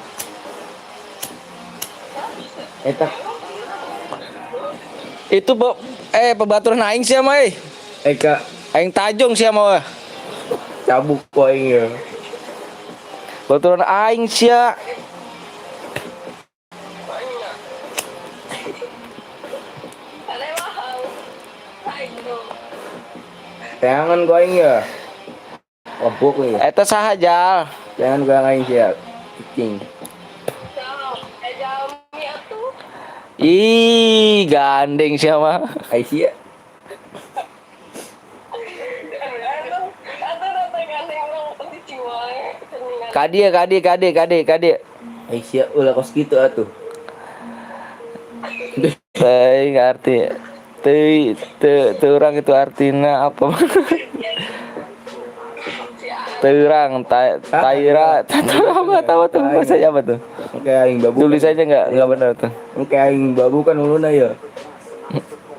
Kita Itu pebaturan aing sia mah Eka Aing tajung sia mah. cabuk koing ya. Baturan aing sia. Tangan koing ya. Lempuk nih. Eta saha Jal? Jangan gua ngain siap. Cicing. Ih, gandeng sia mah. Aisyah. Kadi. Aisyah ulah kos gitu atuh. Teu ngarti. Teu urang itu artinya apa? Terang, taira, tahu tuh bahasanya apa tuh? Kayak aing babu. Tulisannya nggak benar tuh. Kayak aing babu kan uluna ya.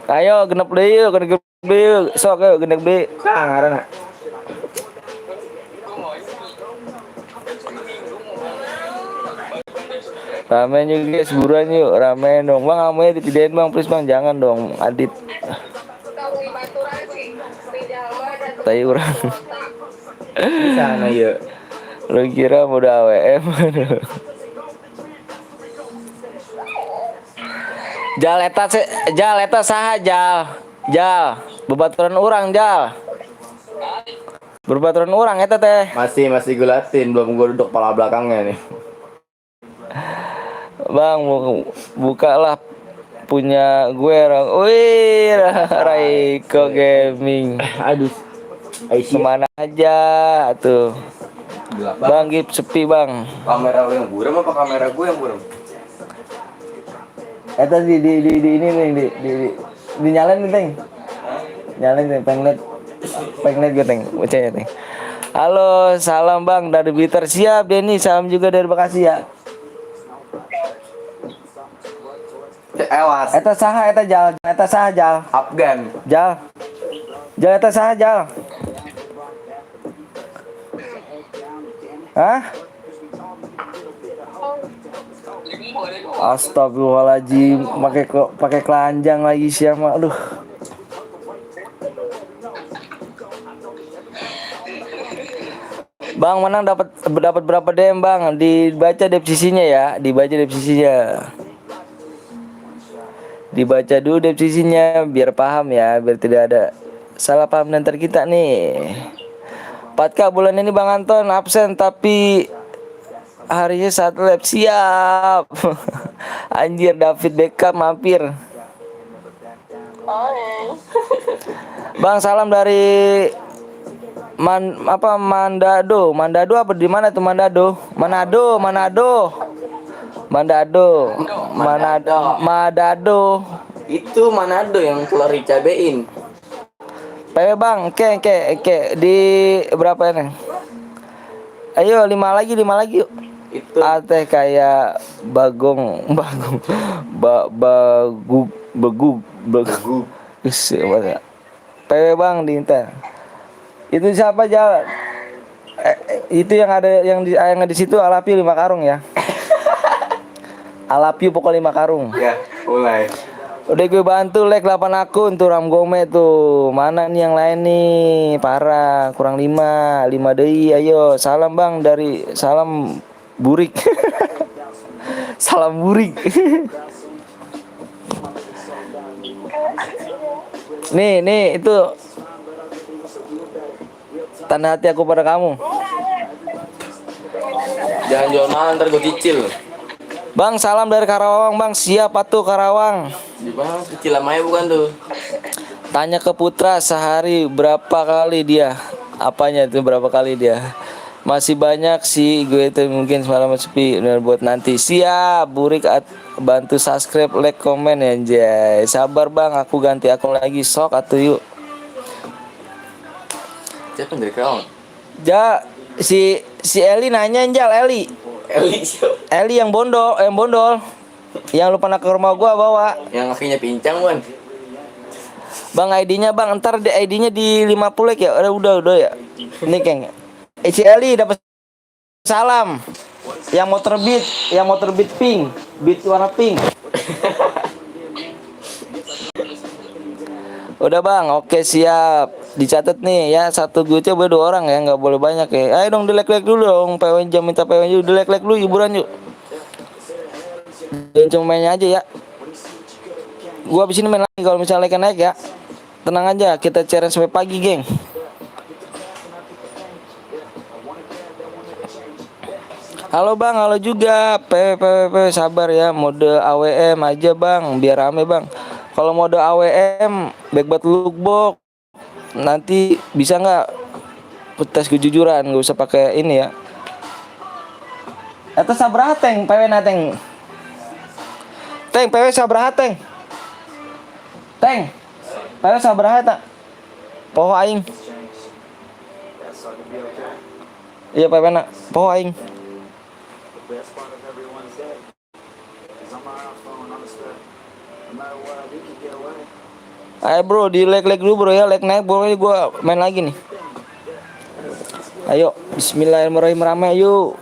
Ayo genep deui yuk, genep deui yuk. Sok yuk genep deui. Kang ngaranna. Ramen yuk guys, buruan yuk, ramen dong. Bang, amoy ditidain bang, please bang, jangan dong, Adit. Tai urang. Di sana ya. Lu kira udah AWM? Jal eta saha Jal. Bebaturan urang Jal. Berbaturan urang eta teh. Masih gulatin, belum gua duduk pala belakangnya nih. Bang, bukalah punya gue orang. Wih, Raiko Gaming. Aduh. Aisyah. Kemana aja tuh? Bang, Gip sepi bang. Kamera lu yang buram apa kamera gue yang buram? Eta di ini nih dinyalain nih teng. Nyalain teng, pengen gue teng, bacanya teng. Halo, salam bang dari Blitar. Siap Denny, salam juga dari Bekasi ya. Ewas. Eta saha Jal. Afgan. Jal eta saha Jal. Hah? Astagfirullahaladzim, pakai kelanjang lagi siapa? Aduh. Bang Menang dapat berapa DM bang? Dibaca deskripsinya ya, Dibaca dulu deskripsinya biar paham ya, biar tidak ada salah paham antar kita nih. 4K bulan ini Bang Anton absen tapi harinya saat lab siap. Anjir, David Beckham mampir. Bang salam dari Mandado apa di mana tuh Manado. Itu Manado yang telur dicabein. PW bang, ke di berapa ini? Ayo 5 lagi yuk. Itu Ateh kayak bagong. PW bang diinter. Itu siapa Jal? Itu yang ada yang di situ Alapi 5 karung ya. Alapi pokok 5 karung. ya, mulai. Udah gue bantu like 8 akun tuh Ram Gome tuh. Mana nih yang lain nih? Parah, kurang 5 deui. Ayo, salam Bang dari salam Burik. Salam Burik. nih itu tanda hati aku pada kamu. Jangan jual mahal ntar gue cicil. Bang, salam dari Karawang, Bang. Siap atuh Karawang. Di bang kecil lamanya bukan tuh. Tanya ke Putra sehari berapa kali dia? Apanya itu berapa kali dia? Masih banyak sih gue itu mungkin semalam sepi bener buat nanti. Siap, Burik bantu subscribe, like, komen ya anjay. Sabar Bang, aku ganti akun lagi sok atuh yuk. Siapa dari Karawang? Si Eli nanya Jal, Eli yang bondol. Yang lu pernah ke rumah gua bawa. Yang kakinya pincang, Wan. Bang ID-nya Bang, ntar di ID-nya di 50 like ya. Udah ya. Ini Keng. Si Eli dapat salam. Yang motor beat pink, beat warna pink. Udah Bang, oke siap. Dicatat nih ya, satu gucnya boleh 2 orang ya, nggak boleh banyak ya. Ayo dong dilek-lek dulu dong, PW jam minta PW yuk, dilek-lek dulu hiburan yuk. Jangan cuma mainnya aja ya. Gua abis ini main lagi kalau misalnya naik ya. Tenang aja, kita challenge sampai pagi, geng. Halo Bang, halo juga. Sabar ya, mode AWM aja Bang, biar rame Bang. Kalau mode AWM, backbat lookbox. Nanti bisa nggak tes kejujuran, nggak usah pakai ini ya. Itu sabar teng, PW nateng. Teng, PW sabar teng. Teng, PW sabar tak. Poho aing. Iya PW nak, poho aing. Ayo bro, di like dulu bro ya, like naik bro, gue main lagi nih. Ayo, Bismillahirrahmanirrahim, ramai yuk.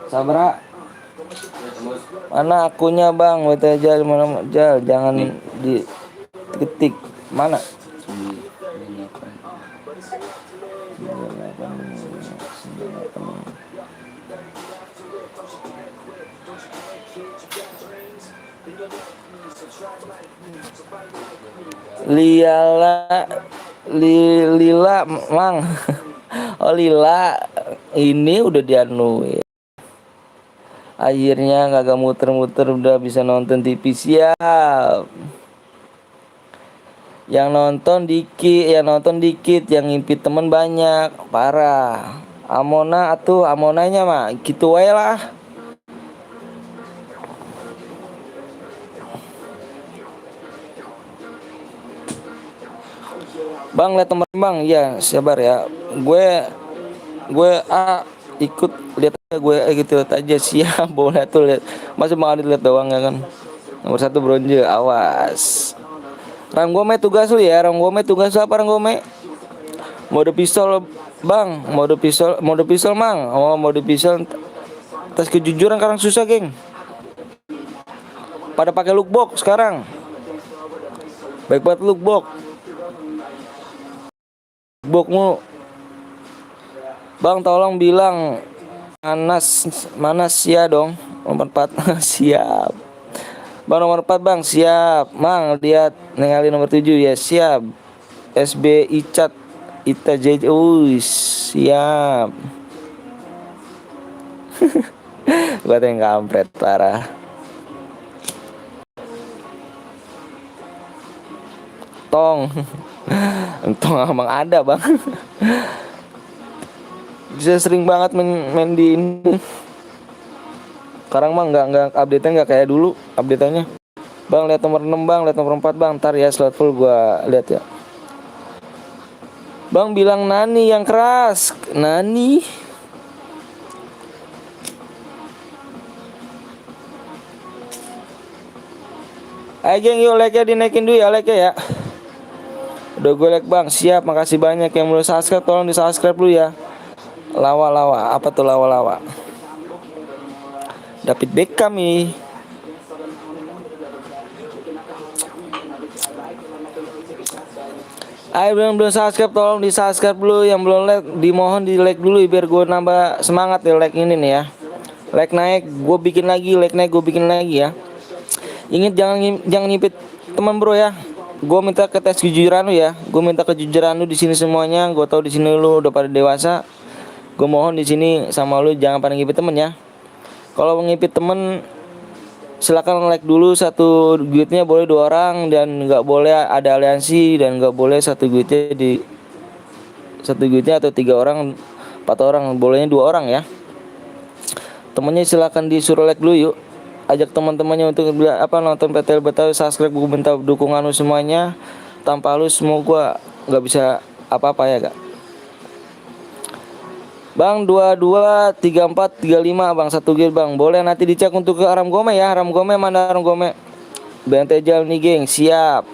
Sabra. Mana akunnya Bang? WT Jal, mana Jal? Jangan diketik. Mana? Lila Mang. Oh Lila ini udah dianuin. Akhirnya kagak muter-muter udah bisa nonton TV, siap. Yang nonton dikit, yang ngimpi temen banyak, parah. Amonanya mah gitu wae lah. Bang lihat nomor Bang, ya sabar ya. Gue ikut lihat aja, gue gitu lihat aja, siap. Boleh tuh lihat. Masa Bang Adit lihat doang ya kan. Nomor 1 bronze, awas. Ranggome tugas lu ya, Ranggome tugas lu apa Ranggome? Mode pistol Bang, mode pistol Mang. Oh, mode pistol. Tes kejujuran sekarang susah, geng. Pada pakai lookbox sekarang. Baik buat lookbox. Lookboxmu. Bang tolong bilang Manas ya dong. Nomor 4 siap. Bang nomor 4 Bang, siap. Mang lihat ningali nomor 7 ya, siap. SB Icat Ita JJ, siap. Gua tuh yang kampret parah. Tong emang ada Bang. Bisa sering banget main di ini. Sekarang mah nggak update-nya nggak kayak dulu update-nya. Bang lihat nomor 6 Bang, lihat nomor 4 Bang, ntar ya slot full gua lihat ya. Bang bilang Nani yang keras. Nani. Ayo geng yuk like-nya dinaikin dulu ya like-nya ya. Udah gue like Bang, siap, makasih banyak. Yang belum subscribe tolong di subscribe dulu ya. Lawa, apa tuh lawa? David Beckham nih. Ayo belum subscribe tolong di subscribe dulu, yang belum like dimohon di like dulu biar gue nambah semangat ya like ini nih ya. Like naik, gue bikin lagi, like naik, gue bikin lagi ya. Ingat jangan nyipit teman bro ya. Gue minta ke tes kejujuran lu ya. Gue minta kejujuran lu di sini semuanya. Gue tahu di sini lu udah pada dewasa. Gue mohon di sini sama lu jangan pada ngipit temen ya. Kalau ngipit temen silakan like dulu, satu guide-nya boleh 2 orang dan nggak boleh ada aliansi, dan nggak boleh satu guide-nya atau 3 orang, 4 orang, bolehnya 2 orang ya. Temennya silakan disuruh like dulu yuk. Ajak teman-temannya untuk nonton PTL Betawi, subscribe, gue minta dukungan lu semuanya. Tanpa lu semua gue nggak bisa apa-apa ya kak. Bang 22 34 35 Bang, satu gear Bang. Boleh nanti dicek untuk ke Aram Gome ya. Aram Gome mana Aram Gome? Bentejal nih geng, siap.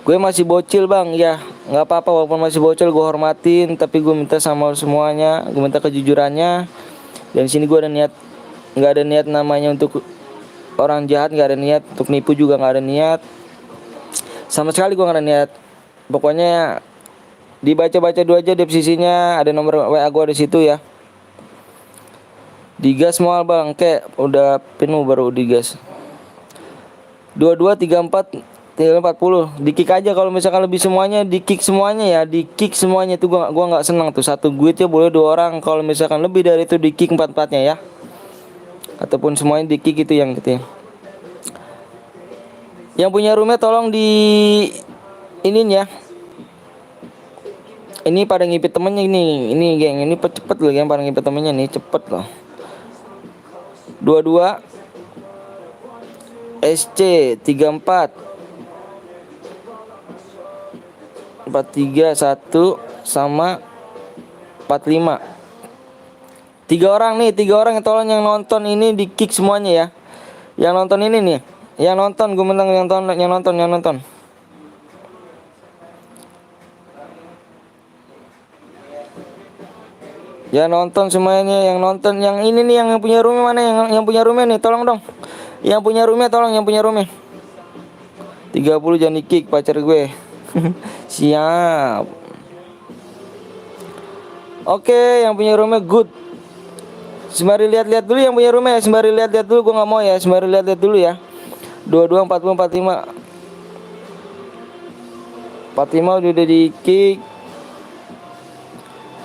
Gue masih bocil Bang, ya nggak apa-apa walaupun masih bocil gue hormatin. Tapi gue minta sama semuanya, gue minta kejujurannya. Dan sini gue ada niat, nggak ada niat namanya untuk orang jahat, nggak ada niat untuk nipu juga, nggak ada niat. Sama sekali gue nggak ada niat. Pokoknya dibaca-baca dulu aja deskripsinya, ada nomor WA gua di situ ya. Digas semua Bang, kayak udah penuh baru digas. 22 34 40. Di-kick aja kalau misalkan lebih semuanya, di-kick semuanya ya, di-kick semuanya itu gua nggak senang tuh. Satu guide ya boleh 2 orang, kalau misalkan lebih dari itu di-kick 4-4-nya ya. Ataupun semuanya di-kick itu yang gitu ya. Yang punya roomnya tolong di iniin ya. Ini pada ngipit temennya ini geng, ini cepet loh yang pada ngipit temennya nih, cepet loh. 22 SC 34 43 1 sama 45. 3 orang nih, 3 orang yang tolong yang nonton ini di kick semuanya ya. Yang nonton ini nih, yang nonton gue menang, yang nonton. Ya nonton semuanya, yang nonton, yang ini nih, yang punya roomnya mana, yang punya roomnya nih, tolong dong. Yang punya roomnya tolong, yang punya roomnya. 30 jangan di-kick pacar gue. Siap. Oke, yang punya roomnya good. Sembari lihat-lihat dulu yang punya roomnya, sembari lihat-lihat dulu, gue nggak mau ya, sembari lihat-lihat dulu ya. 22 40 45. 45 udah di-kick.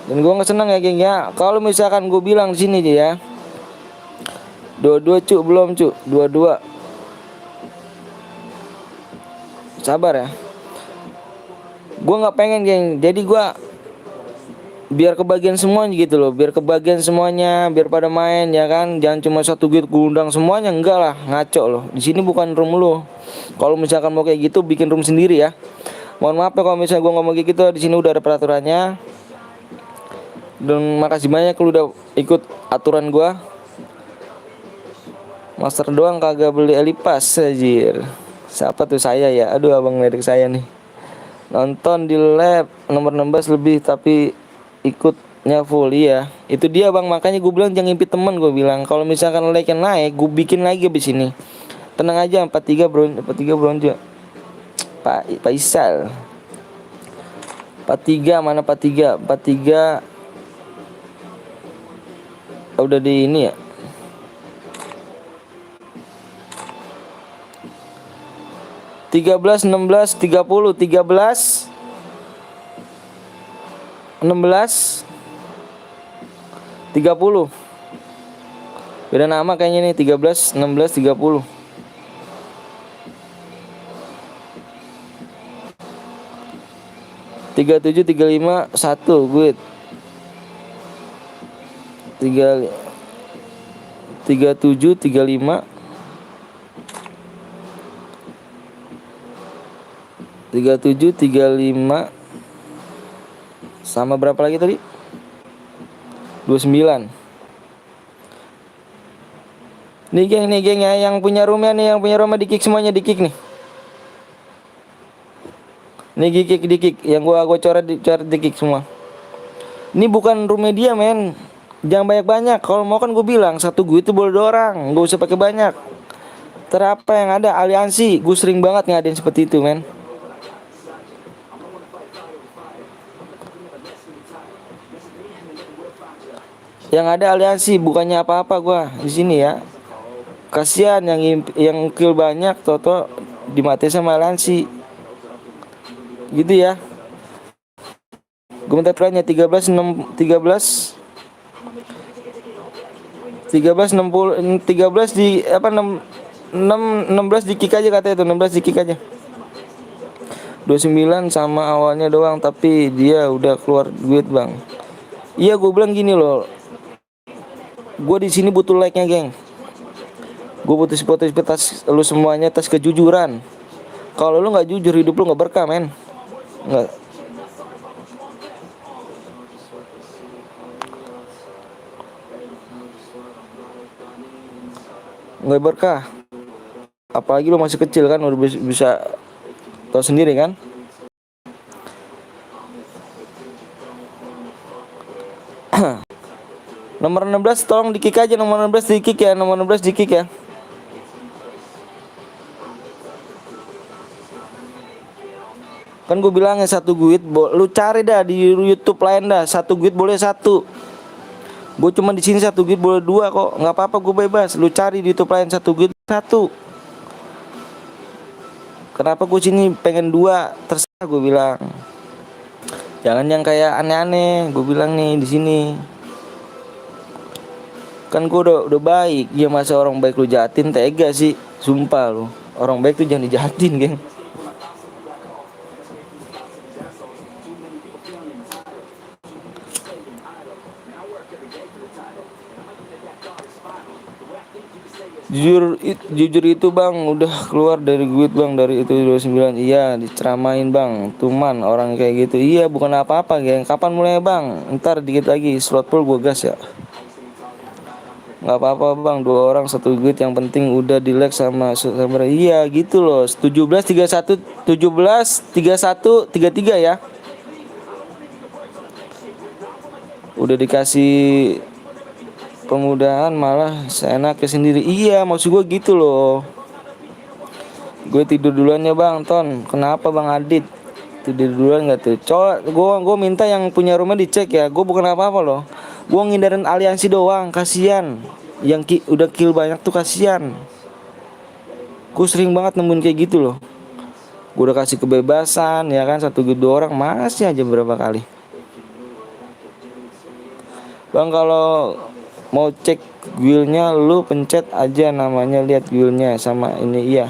Dan gue nggak senang ya geng ya. Kalau misalkan gue bilang di sini ya, 22 cuk, belum cuk, 22. Sabar ya. Gue nggak pengen geng. Jadi gue biar kebagian semuanya gitu loh, biar kebagian semuanya, biar pada main ya kan. Jangan cuma satu gitu gue undang semuanya, enggak lah, ngaco loh. Di sini bukan room lo. Kalau misalkan mau kayak gitu bikin room sendiri ya. Mohon maaf ya kalau misalnya gue ngomong kayak gitu, di sini udah ada peraturannya. Dan makasih banyak lu udah ikut aturan gua. Master doang kagak beli Elipas anjir. Siapa tuh saya ya? Aduh abang ledek saya nih. Nonton di lab nomor 16 lebih tapi ikutnya full ya. Itu dia bang, makanya gue bilang jangan impit temen, gue bilang. Kalau misalkan like naik, gue bikin lagi abis ini. Tenang aja, 43 bronze. Pak Isal. 43 mana 43? 43 udah di ini ya. Tiga belas 16 30 13 16 30. Beda nama kayaknya nih, 13 16 30. 37 35 1 good. 37 35 37 35 sama berapa lagi tadi? 29. Nih geng ya, yang punya roomnya nih, yang punya rumah di-kick semuanya, di-kick nih. Nih di-kick yang gua coret di-kick semua. Ini bukan roomnya dia men. Jangan banyak-banyak. Kalau mau kan gue bilang satu gue itu boleh 2 orang, gak usah pakai banyak. Terapa yang ada aliansi, gue sering banget ngadain seperti itu men. Yang ada aliansi, bukannya apa-apa gue di sini ya. Kasihan yang kill banyak, toto dimati sama aliansi. Gitu ya. Gue minta terakhirnya 13 di apa 16 di kick aja katanya itu, 16 di kick aja. 29 sama awalnya doang tapi dia udah keluar duit bang. Iya gue bilang gini loh, gue di sini butuh like-nya geng. Gue butuh tas lu semuanya, tas kejujuran. Kalau lu nggak jujur, hidup lu nggak berkah men. Nggak. nggak berkah. Apalagi lu masih kecil kan, udah bisa tahu sendiri kan. Nomor 16 tolong di-kick aja, nomor 16 di-kick ya, nomor 16 di-kick ya. Kan gue bilangnya satu guit, lu cari dah di YouTube lain dah, satu guit boleh satu. Gue cuma di sini satu guit boleh dua kok, nggak apa-apa, gue bebas. Lu cari di YouTube lain satu guit satu. Kenapa gue sini pengen dua, terserah gue bilang. Jangan yang kayak aneh-aneh, gue bilang nih di sini. Kan gue udah baik, ya masa orang baik lu jahatin, tega sih, sumpah lu. Orang baik tuh jangan dijahatin, geng. Jujur itu bang, udah keluar dari guit bang, dari itu 29. Iya diceramain bang, tuman orang kayak gitu. Iya bukan apa-apa geng. Kapan mulai bang? Ntar dikit lagi slot pool gue gas ya. Nggak apa-apa bang, 2 orang 1 guit, yang penting udah di like sama subscriber. Iya gitu loh. 17 31 17 31 33 ya. Udah dikasih kemudahan malah seenaknya sendiri. Iya maksud gue gitu loh. Gue tidur duluan ya bang Ton. Kenapa bang Adit? Tidur duluan gak tuh? Gue minta yang punya rumah dicek ya. Gue bukan apa-apa loh. Gue ngindarin aliansi doang. Kasian. Yang udah kill banyak tuh kasian. Gue sering banget nemuin kayak gitu loh. Gue udah kasih kebebasan ya kan, 1 guit 2 orang masih aja berapa kali. Bang kalau mau cek guildnya lu pencet aja namanya, lihat guildnya sama ini. Iya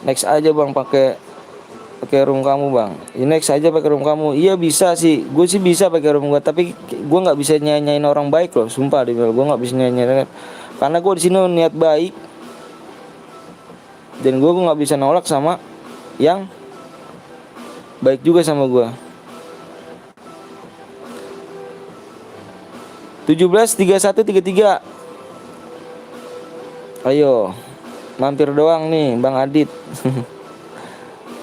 next aja bang, pakai room kamu bang. Next aja pakai room kamu. Iya bisa sih, gue sih bisa pakai room gue, tapi gue nggak bisa nyanyain orang baik loh, sumpah deh, gue nggak bisa nyanyain karena gue di sini niat baik, dan gue nggak bisa nolak sama yang baik juga sama gue. 17 31 33. Ayo mampir doang nih Bang Adit.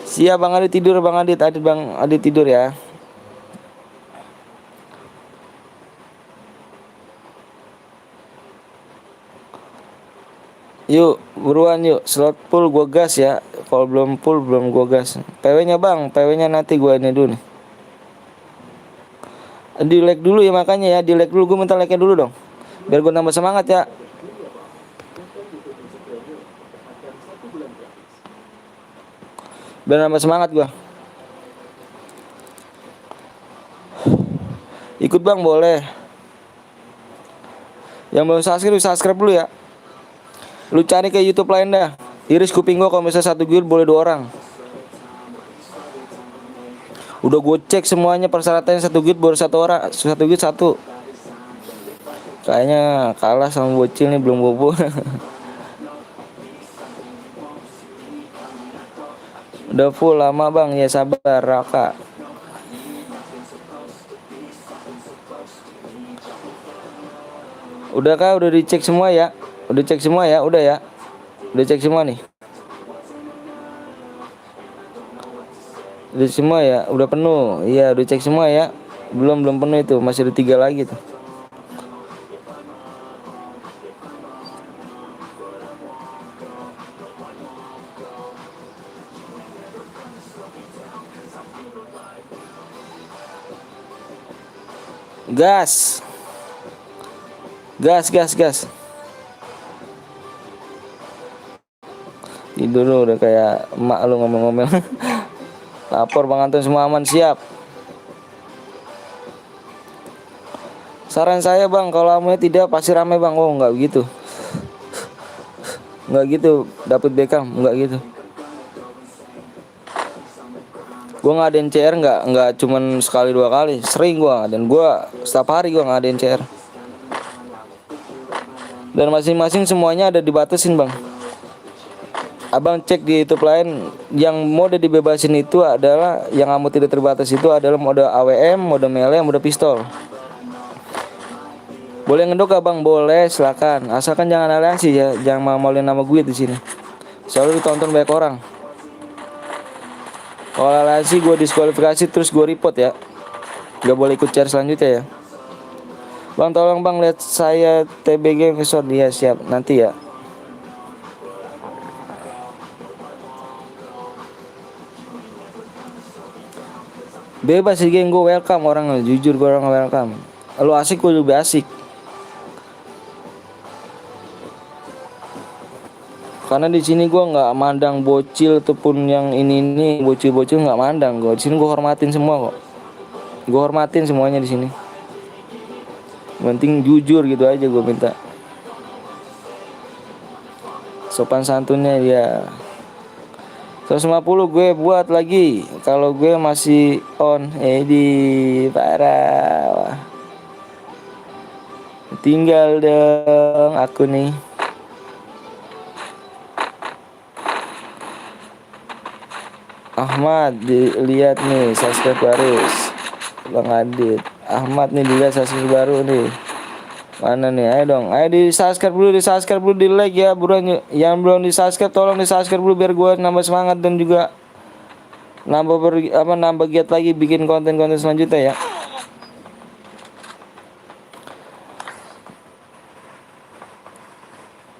Siap Bang Adit tidur, Bang Adit tidur ya. Yuk buruan yuk, slot full gua gas ya. Kalau belum full belum gua gas. PW-nya bang, PW-nya nanti gua ini dulu nih. Di like dulu ya, makanya ya di like dulu, gue minta like-nya dulu dong, biar gue nambah semangat ya. Biar nambah semangat gue. Ikut bang boleh. Yang belum subscribe dulu ya. Lu cari ke YouTube lain dah. Iris kuping gue, kalau misalnya 1 guild boleh 2 orang. Udah gue cek semuanya persyaratannya, 1 guild baru 1 orang, 1 guild 1. Kayaknya kalah sama bocil nih, belum bobo. Udah full lama bang, ya sabar Raka. Udah kah? Udah dicek semua ya? Udah cek semua ya? Udah ya? Udah cek semua nih? Udah semua ya? Udah penuh? Iya udah cek semua ya? Belum penuh itu, masih ada 3 lagi tuh. Gas. Tidur lu udah kayak emak lu ngomel-ngomel. Lapor Bang Anton, semua aman, siap. Saran saya bang, kalau amunya tidak pasti ramai bang. Oh nggak begitu. Nggak gitu, dapet Beckham nggak gitu. Gue ngadain CR nggak cuman sekali 2 kali, sering gue, dan gue setiap hari gue ngadain CR. Dan masing-masing semuanya ada dibatasin bang. Abang cek di YouTube lain, yang mode dibebasin itu adalah, yang kamu tidak terbatas itu adalah mode AWM, mode melee, mode pistol. Boleh ngedok gak bang? Boleh, silakan. Asalkan jangan aliansi ya, jangan maulin nama gue di sini. Soalnya ditonton banyak orang. Kalau aliansi gue diskualifikasi terus gue report ya. Gak boleh ikut chat selanjutnya ya. Bang tolong bang lihat saya TBG episode dia siap nanti ya. Bebas sih geng, gue welcome orang, jujur gue orang welcome. Lu asik gue lebih asik. Karena di sini gue nggak mandang bocil ataupun yang ini bocil-bocil nggak mandang gue. Di sini gue hormatin semua kok. Gue hormatin semuanya di sini. Penting jujur gitu aja gue minta. Sopan santunnya ya. 150 gue buat lagi. Kalau gue masih on, di parah. Tinggal dong aku nih. Ahmad dilihat nih subscribe baru. Bang Adit. Ahmad nih dilihat subscribe baru nih. Mana nih? Ayo dong. Ayo di subscribe dulu, di like ya, buruan. Yang belum di subscribe tolong di subscribe dulu biar gue nambah semangat dan juga nambah giat lagi bikin konten-konten selanjutnya ya.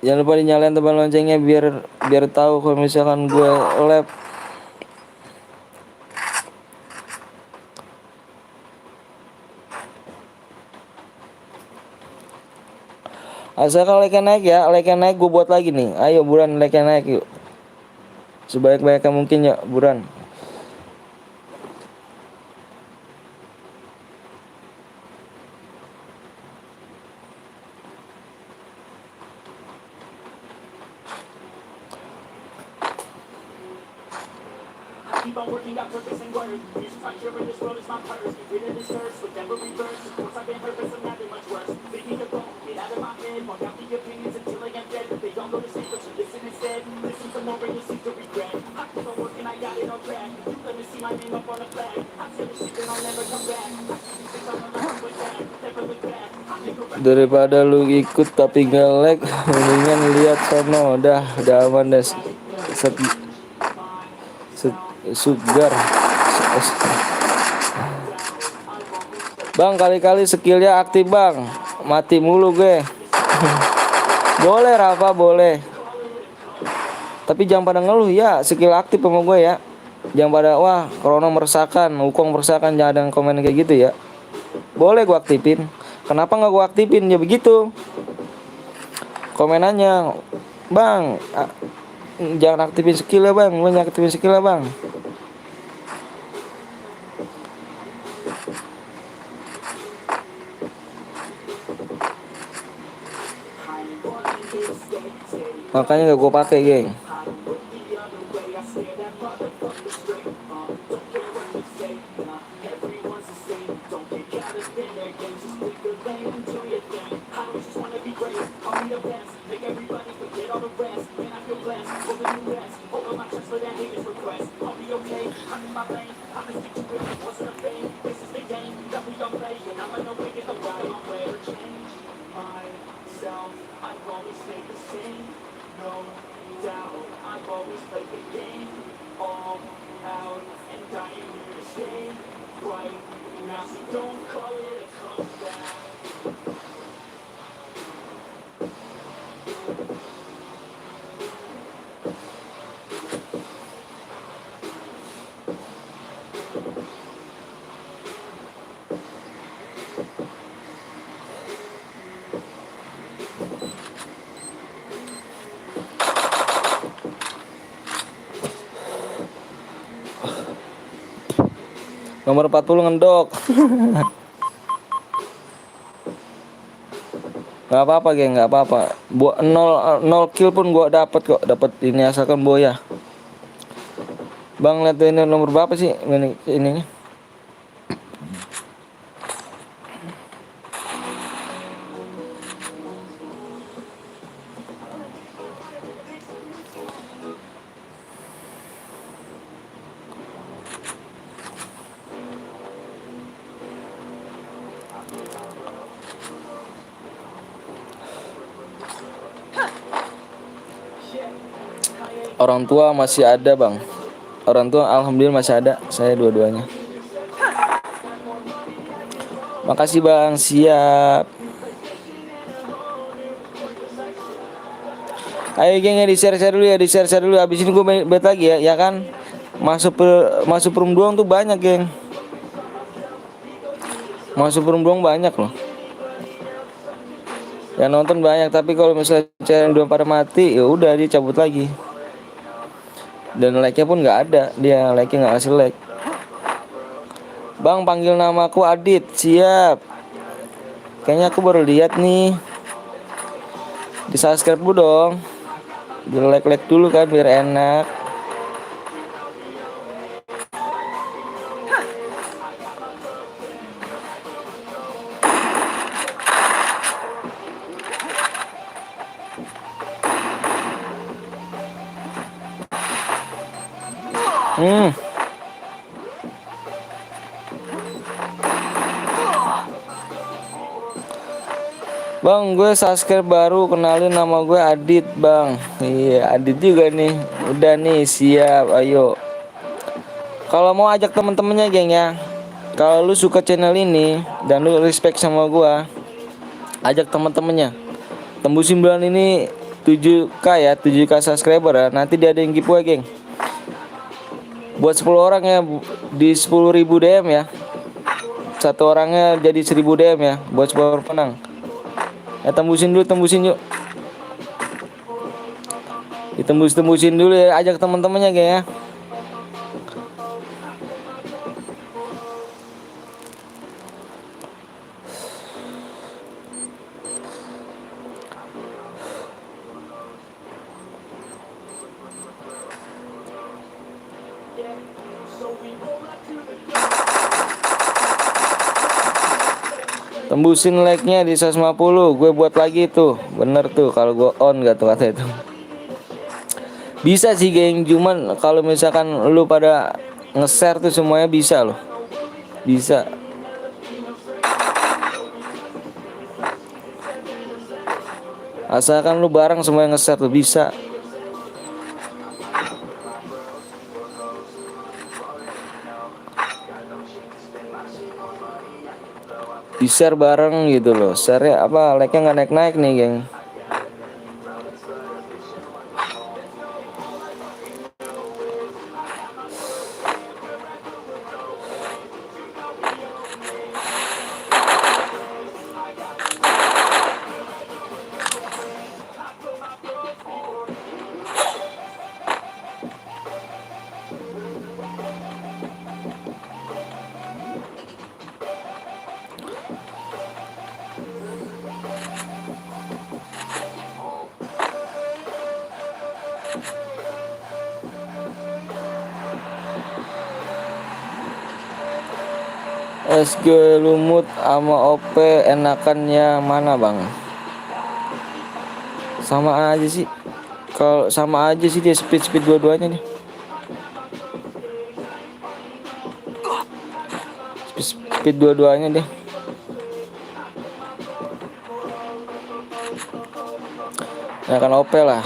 Jangan lupa dinyalain tombol loncengnya biar tahu kalau misalkan gue live. Asalkan like-nya naik ya, like-nya naik gue buat lagi nih. Ayo buruan like-nya naik yuk. Sebanyak-banyaknya mungkin ya, buruan. Daripada lu ikut tapi gak like, mendingan lihat sono, udah aman deh. Sugar. Bang kali-kali skillnya aktif bang, mati mulu gue. Boleh Rafa boleh. Tapi jangan pada ngeluh ya, skill aktif sama gue ya. Jangan pada wah corona meresahkan, Wukong meresahkan, jangan ada yang komen kayak gitu ya. Boleh gue aktifin. Kenapa nggak gue aktifin ya begitu? Komenannya, bang, jangan aktifin skill ya bang, lu jangan aktifin skill ya bang. Makanya gak gue pakai geng. Nomor 40 ngendok. Gak apa-apa geng, gak apa-apa. Buat 0 kill pun gua dapat kok, dapat ini asalkan boya. Bang lihat ini nomor berapa sih ini? Orang tua masih ada bang. Orang tua alhamdulillah masih ada. Saya dua-duanya. Makasih bang. Siap. Ayo geng ya, di-share dulu ya, di-share dulu. Habis ini gue bet lagi ya, ya kan? Masuk room doang tuh banyak geng. Masuk room doang banyak loh. Yang nonton banyak, tapi kalau misalnya channel dua pada mati, ya udah dia cabut lagi. Dan like-nya pun nggak ada, dia like-nya nggak ngasih like. Bang panggil namaku Adit, siap. Kayaknya aku baru lihat nih. Di subscribe dulu dong. Di like dulu kan biar enak. Bang, gue subscribe baru, kenalin nama gue Adit, bang. Iya, Adit juga nih. Udah nih, siap, ayo. Kalau mau ajak temen-temennya, geng ya. Kalau lu suka channel ini dan lu respect sama gue, ajak temen-temennya. Tembusin bulan ini 7K ya, 7K subscriber ya. Nanti dia ada yang giveaway, geng. Buat 10 orang ya, di 10.000 DM ya. Satu orangnya jadi 1000 DM ya, buat 10 penang. Ya tembusin dulu, tembusin yuk. Ditembus-tembusin dulu ya, ajak teman-temannya geng ya. Tembusin like-nya di 150. Gue buat lagi tuh. Bener tuh kalau gue on gak tuh kata itu. Bisa sih geng, cuman kalau misalkan lu pada nge-share tuh semuanya bisa loh. Bisa. Asalkan lu bareng semuanya nge-share tuh bisa. Di-share bareng gitu loh. Share-nya apa, like-nya nggak naik-naik nih geng. SG Lumut sama OP enakannya mana bang? Sama aja sih. Kalau sama aja sih dia speed dua-duanya nih. Speed dua-duanya deh. Enakan OP lah.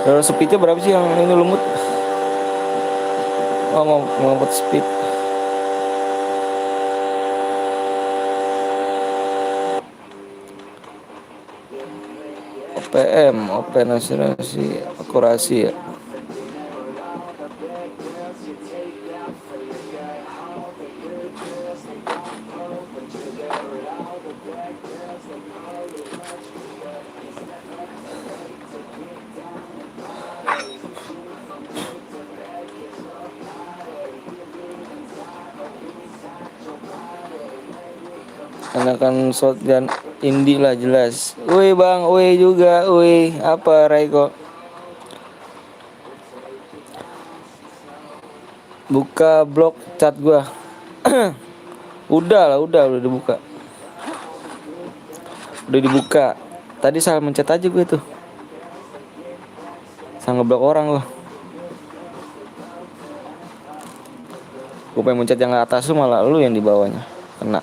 Kalau speednya berapa sih yang ini Lumut? Oh mau ngomong speed. OPM, operasi akurasi ya. Enakan shotgun indie lah jelas. Woi bang, woi juga, woi apa Raiko? Buka blog chat gua. udah dibuka. Udah dibuka. Tadi salah mencet aja gue tuh. Salah ngeblok orang loh. Gue pengen mencet yang atas tuh malah lu yang di bawahnya kena.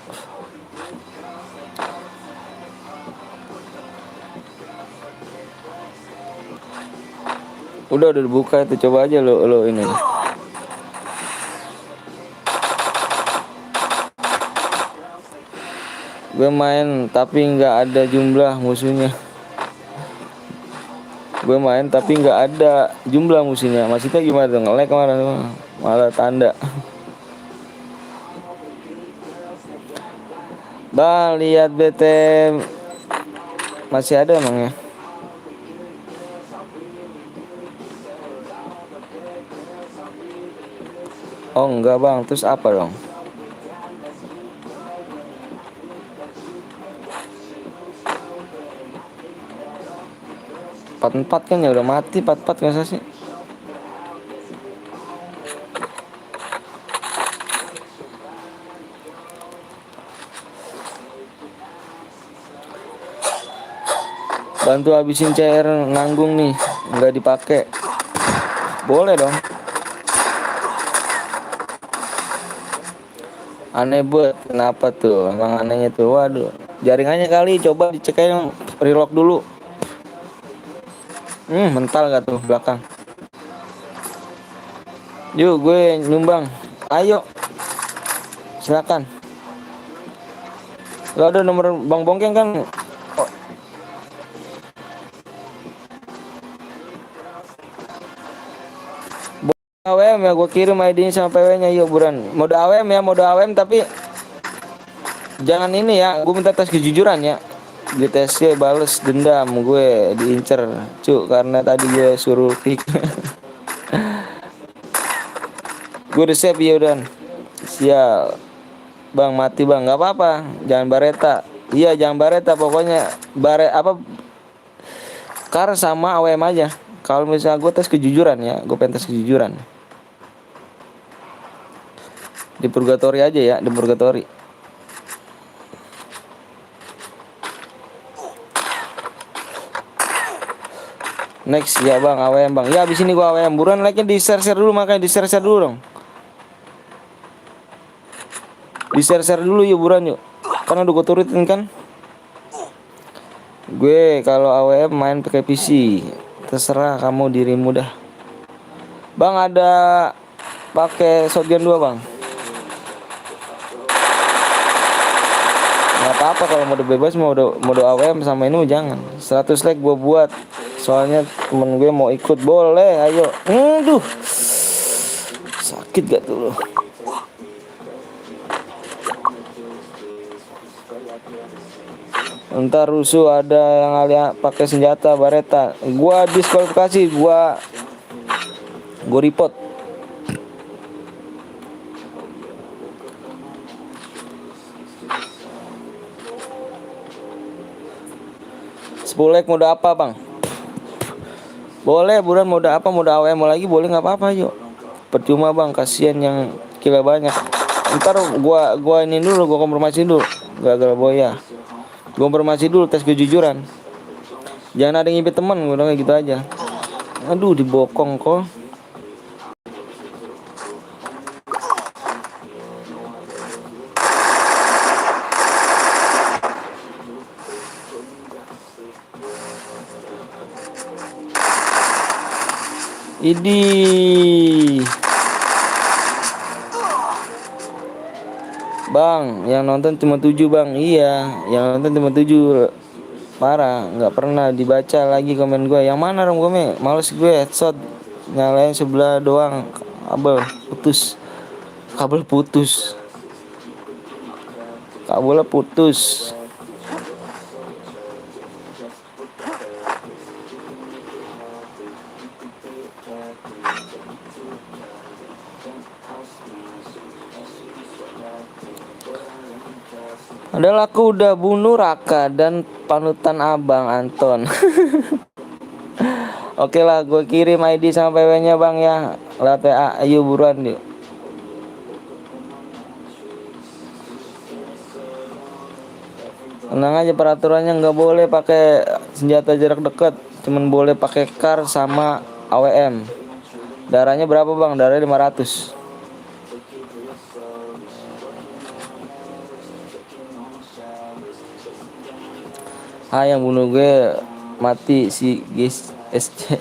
Udah dibuka itu, coba aja lo ini. Gue main tapi nggak ada jumlah musuhnya. Gue main tapi nggak ada jumlah musuhnya. Maksudnya gimana tuh? Nge-lag kemana tuh? Malah tanda. Bang, lihat BT masih ada emang ya? Oh enggak bang, terus apa dong? Empat kan ya udah mati, empat nggak sih? Bantu habisin CR nanggung nih, nggak dipakai. Boleh dong. Aneh buat, kenapa tuh? Emang anehnya tuh, waduh. Jaringannya kali, coba dicek aja, relock dulu. Mental gak tuh belakang? Yuk gue nyumbang. Ayo. Silakan. Lo ada nomor Bang Bongkeng kan? Oh. AWM ya, gue kirim ID-nya sama PW-nya. Yuk buruan. Mode AWM ya, mode AWM tapi jangan ini ya, gue minta tes kejujuran ya. Di tesnya bales dendam, gue diincer cuk karena tadi gue suruh pick. Gue udah siap ya udah. Siap. Bang mati bang, nggak apa-apa, jangan bareta. Iya jangan bareta, pokoknya kar sama AWM aja. Kalau misalnya gue tes kejujuran ya, gue pengen tes kejujuran. Di purgatory aja ya, di purgatory. Next ya bang, AWM bang. Ya abis ini gua AWM. Buruan like-nya di share dulu, makanya di share dulu dong. Di share dulu yuk buruan yuk. Karena udah gue turutin kan. Gue kalau AWM main pakai PC. Terserah kamu dirimu dah. Bang ada pakai shotgun 2 bang. Nggak apa-apa kalau mode bebas, mode AWM sama ini jangan. 100 like gue buat. Soalnya temen gue mau ikut, boleh, ayo. Aduh, sakit gak tuh lo? Ntar rusuh ada yang alia pakai senjata bareta. Gua diskualifikasi, gua report. Spulek mode apa bang? Boleh buruan, mode apa, mode AWM lagi boleh, nggak apa-apa yuk. Percuma bang, kasihan yang kila banyak. Ntar gua ini dulu, gua konfirmasi dulu. Gagal boya. Gua konfirmasi dulu tes kejujuran. Jangan ada yang ngibet teman, udah kayak gitu aja. Aduh dibokong kok. Idi bang, yang nonton cuma 7 bang. Iya, yang nonton cuma 7. Parah, nggak pernah dibaca lagi komen gue. Yang mana dong gue? Males gue headshot nyalain sebelah doang. Kabel putus. Padahal aku udah bunuh Raka dan panutan abang Anton. Oke lah, gue kirim ID sama PW-nya bang ya. Lewat WA, ayo buruan yuk. Tenang aja, peraturannya nggak boleh pakai senjata jarak dekat, cuman boleh pakai kar sama AWM. Darahnya berapa bang? Darahnya 500. Yang bunuh gue mati si guys SC.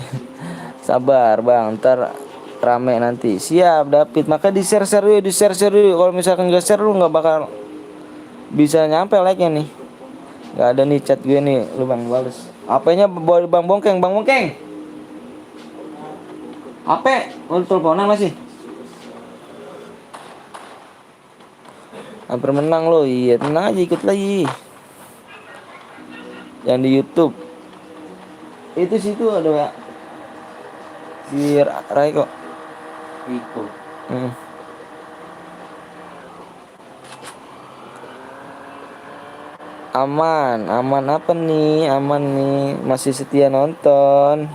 Sabar bang, ntar rame nanti. Siap David, maka di share yuk, di share yuk. Kalau misalkan gak share lu nggak bakal bisa nyampe like-nya nih. Gak ada nih chat gue nih, lu bang bales. HP-nya bawa bang Bongkeng, bang Bongkeng. HP, lu teleponan masih? Hampir menang lo, iya tenang aja ikut lagi. Yang di YouTube. Itu situ ada ya. Si Raiko. Itu. Hmm. Aman apa nih? Aman nih, masih setia nonton.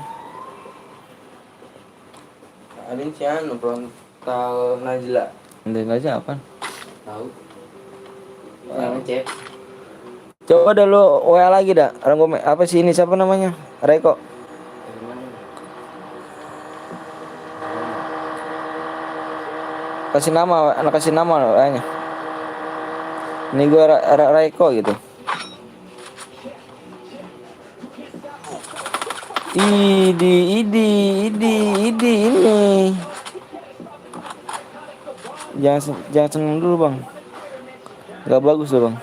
Ada yang cian frontal Najla. Nanti aja apa? Tahu? Yang ngecek. Coba dah lu WA lagi dah. Orang gue apa sih ini siapa namanya? Raiko. Kasih nama, anak kasih nama WA-nya. Ini gue Raiko gitu. Idi ini. Jangan seneng dulu bang. Gak bagus loh bang.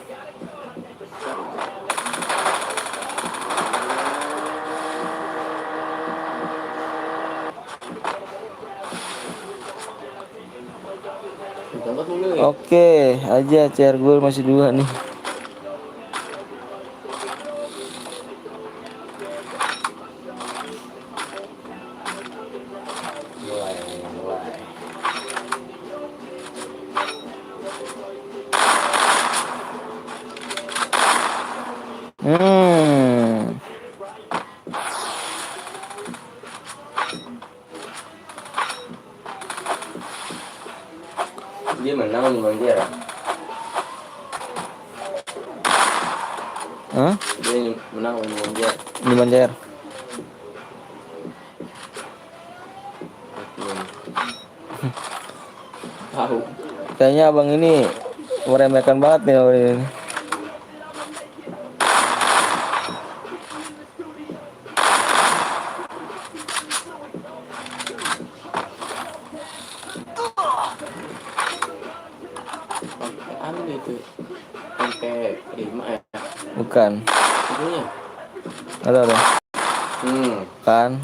Oke aja CR gue masih 2 nih. Mulai. Dia menang di Banjar. Hah? Dia menang di Banjar. Di Banjar. Tahu. Kayaknya abang ini meremehkan banget nih orang ini. Anu itu. Sampai 5 ya. Bukan. Itunya. Ada. Kan.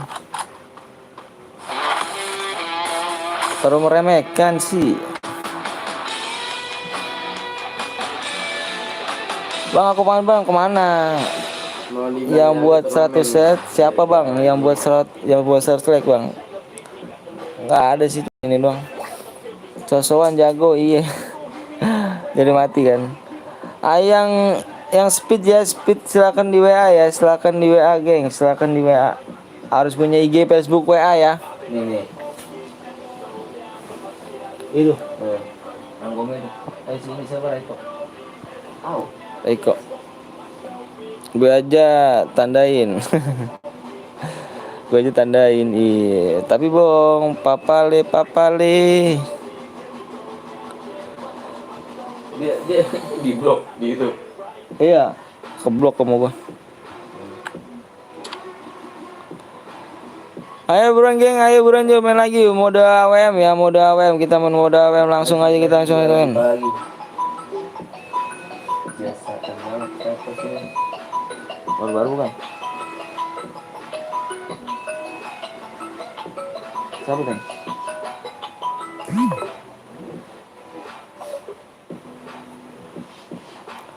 Terus meremehkan sih. Bang aku main bang kemana? Yang buat 100 set siapa bang? Yang buat 100 like bang? Nggak ada sih ini doang. Sosokan jago iya. Jadi mati kan. Yang speed ya speed silakan di WA ya, silakan di WA geng, silakan di WA. Harus punya IG, Facebook, WA ya. Nih. Itu. Anggome itu. Sini siapa Eko? Eko. Gue aja tandain. Gue aja tandain. Iya. Tapi bohong, papale. Dia di blok di itu. Iya, keblok kamu gua. Ayo buruan geng, ayo buruan yuk main lagi mode AWM ya, mode AWM kita main mode AWM langsung aja kita langsung main. Lagi. Biasa banget apa sih? Baru kan? Siapa kan?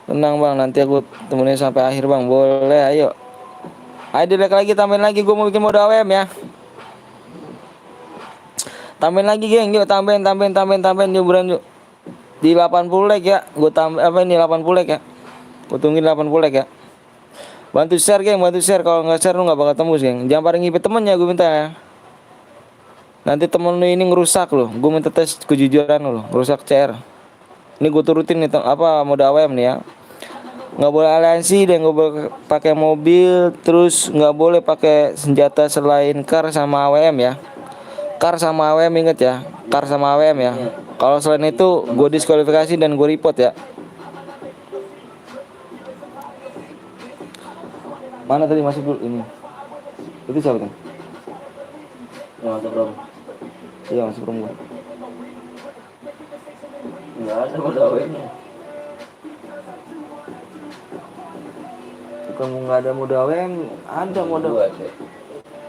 Tenang bang, nanti aku temenin sampai akhir bang, boleh ayo. Ayo delek lagi, tambahin lagi, gue mau bikin mode AWM ya. Tambahin lagi geng, yuk tambahin yuk buruan yuk. Di 80 like ya, gue tambah apa ini 80 like ya. Gue tungguin 80 like ya. Bantu share geng, bantu share, kalau nggak share lu nggak bakal tembus geng. Jangan pada ngipet temen ya, gue minta ya. Nanti temen lu ini ngerusak lo, gue minta tes kejujuran lo, ngerusak CR. Ini gue turutin nih apa mode AWM nih ya. Nggak boleh aliansi dan nggak boleh pakai mobil, terus nggak boleh pakai senjata selain kar sama AWM ya. Kar sama AWM inget ya, kar sama AWM ya. Kalau selain itu gue diskualifikasi dan gue report ya. Mana tadi masuk dulu ini? Itu siapa tuh? masuk rom. Iya masuk rom gua. Nggak ada modalnya. Bukan nggak ada modalnya, ada modal.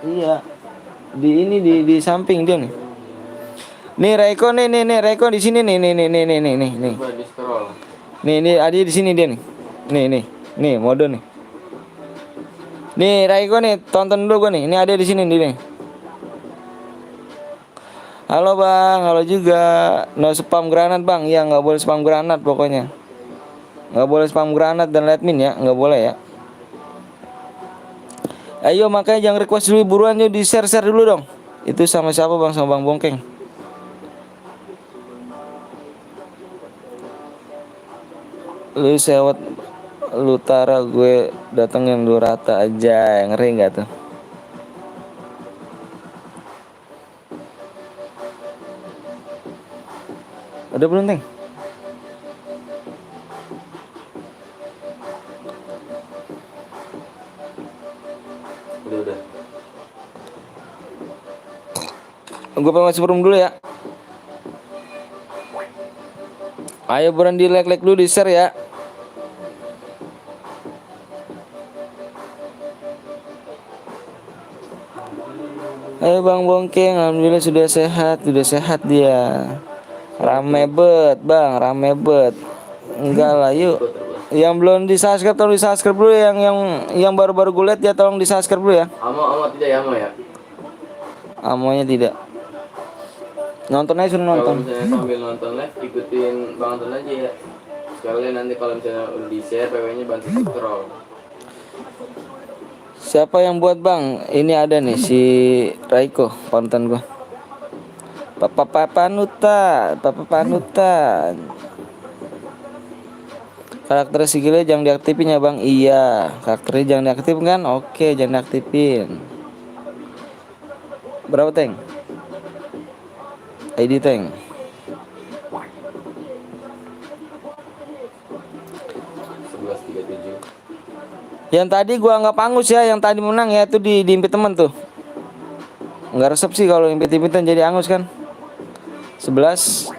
Iya. Di samping dia nih. Nih Raiko nih Raiko di sini nih. Coba di scroll. Nih Adi di sini dia nih. Nih mode nih. Nih Raiko nih, tonton dulu gua nih. Ini ada di sini nih. Halo bang, halo juga. No spam granat bang, ya nggak boleh spam granat pokoknya. Nggak boleh spam granat dan admin ya, nggak boleh ya. Ayo makanya jangan request dulu, buruan yuk di share dulu dong. Itu sama siapa bang? Sama bang Bongkeng. Lu sewot lu tara gue datengin lu rata aja, ngeri nggak tuh? Udah belum Teng? Udah. Gue pengen masuk room dulu ya. Ayo buruan di like dulu, di share ya. Ayo bang Bongkeng, alhamdulillah sudah sehat dia. Rame bet bang, rame bet. Enggak lah yuk. Yang belum di subscribe tolong di subscribe dulu, yang baru-baru gue lihat ya tolong di subscribe dulu ya. Amo tidak ya, Amo ya? Amonya tidak. Nonton aja suruh Kalau nonton. misalnya sambil nonton live, ikutin Bang Anton aja ya. Sekalian nanti kalau misalnya udah di share, PW-nya bantu scroll. Siapa yang buat bang? Ini ada nih si Raiko, panutan gua. Papa panutan. Karakter skillnya jangan diaktifin ya bang. Iya, karakternya jangan diaktifin kan? Oke, jangan diaktifin. Berapa Teng? ID Teng. Yang tadi gua nggak pangus ya, yang tadi menang ya itu diimpit temen tuh. Nggak resep sih kalau impit-impitan jadi angus kan. 11.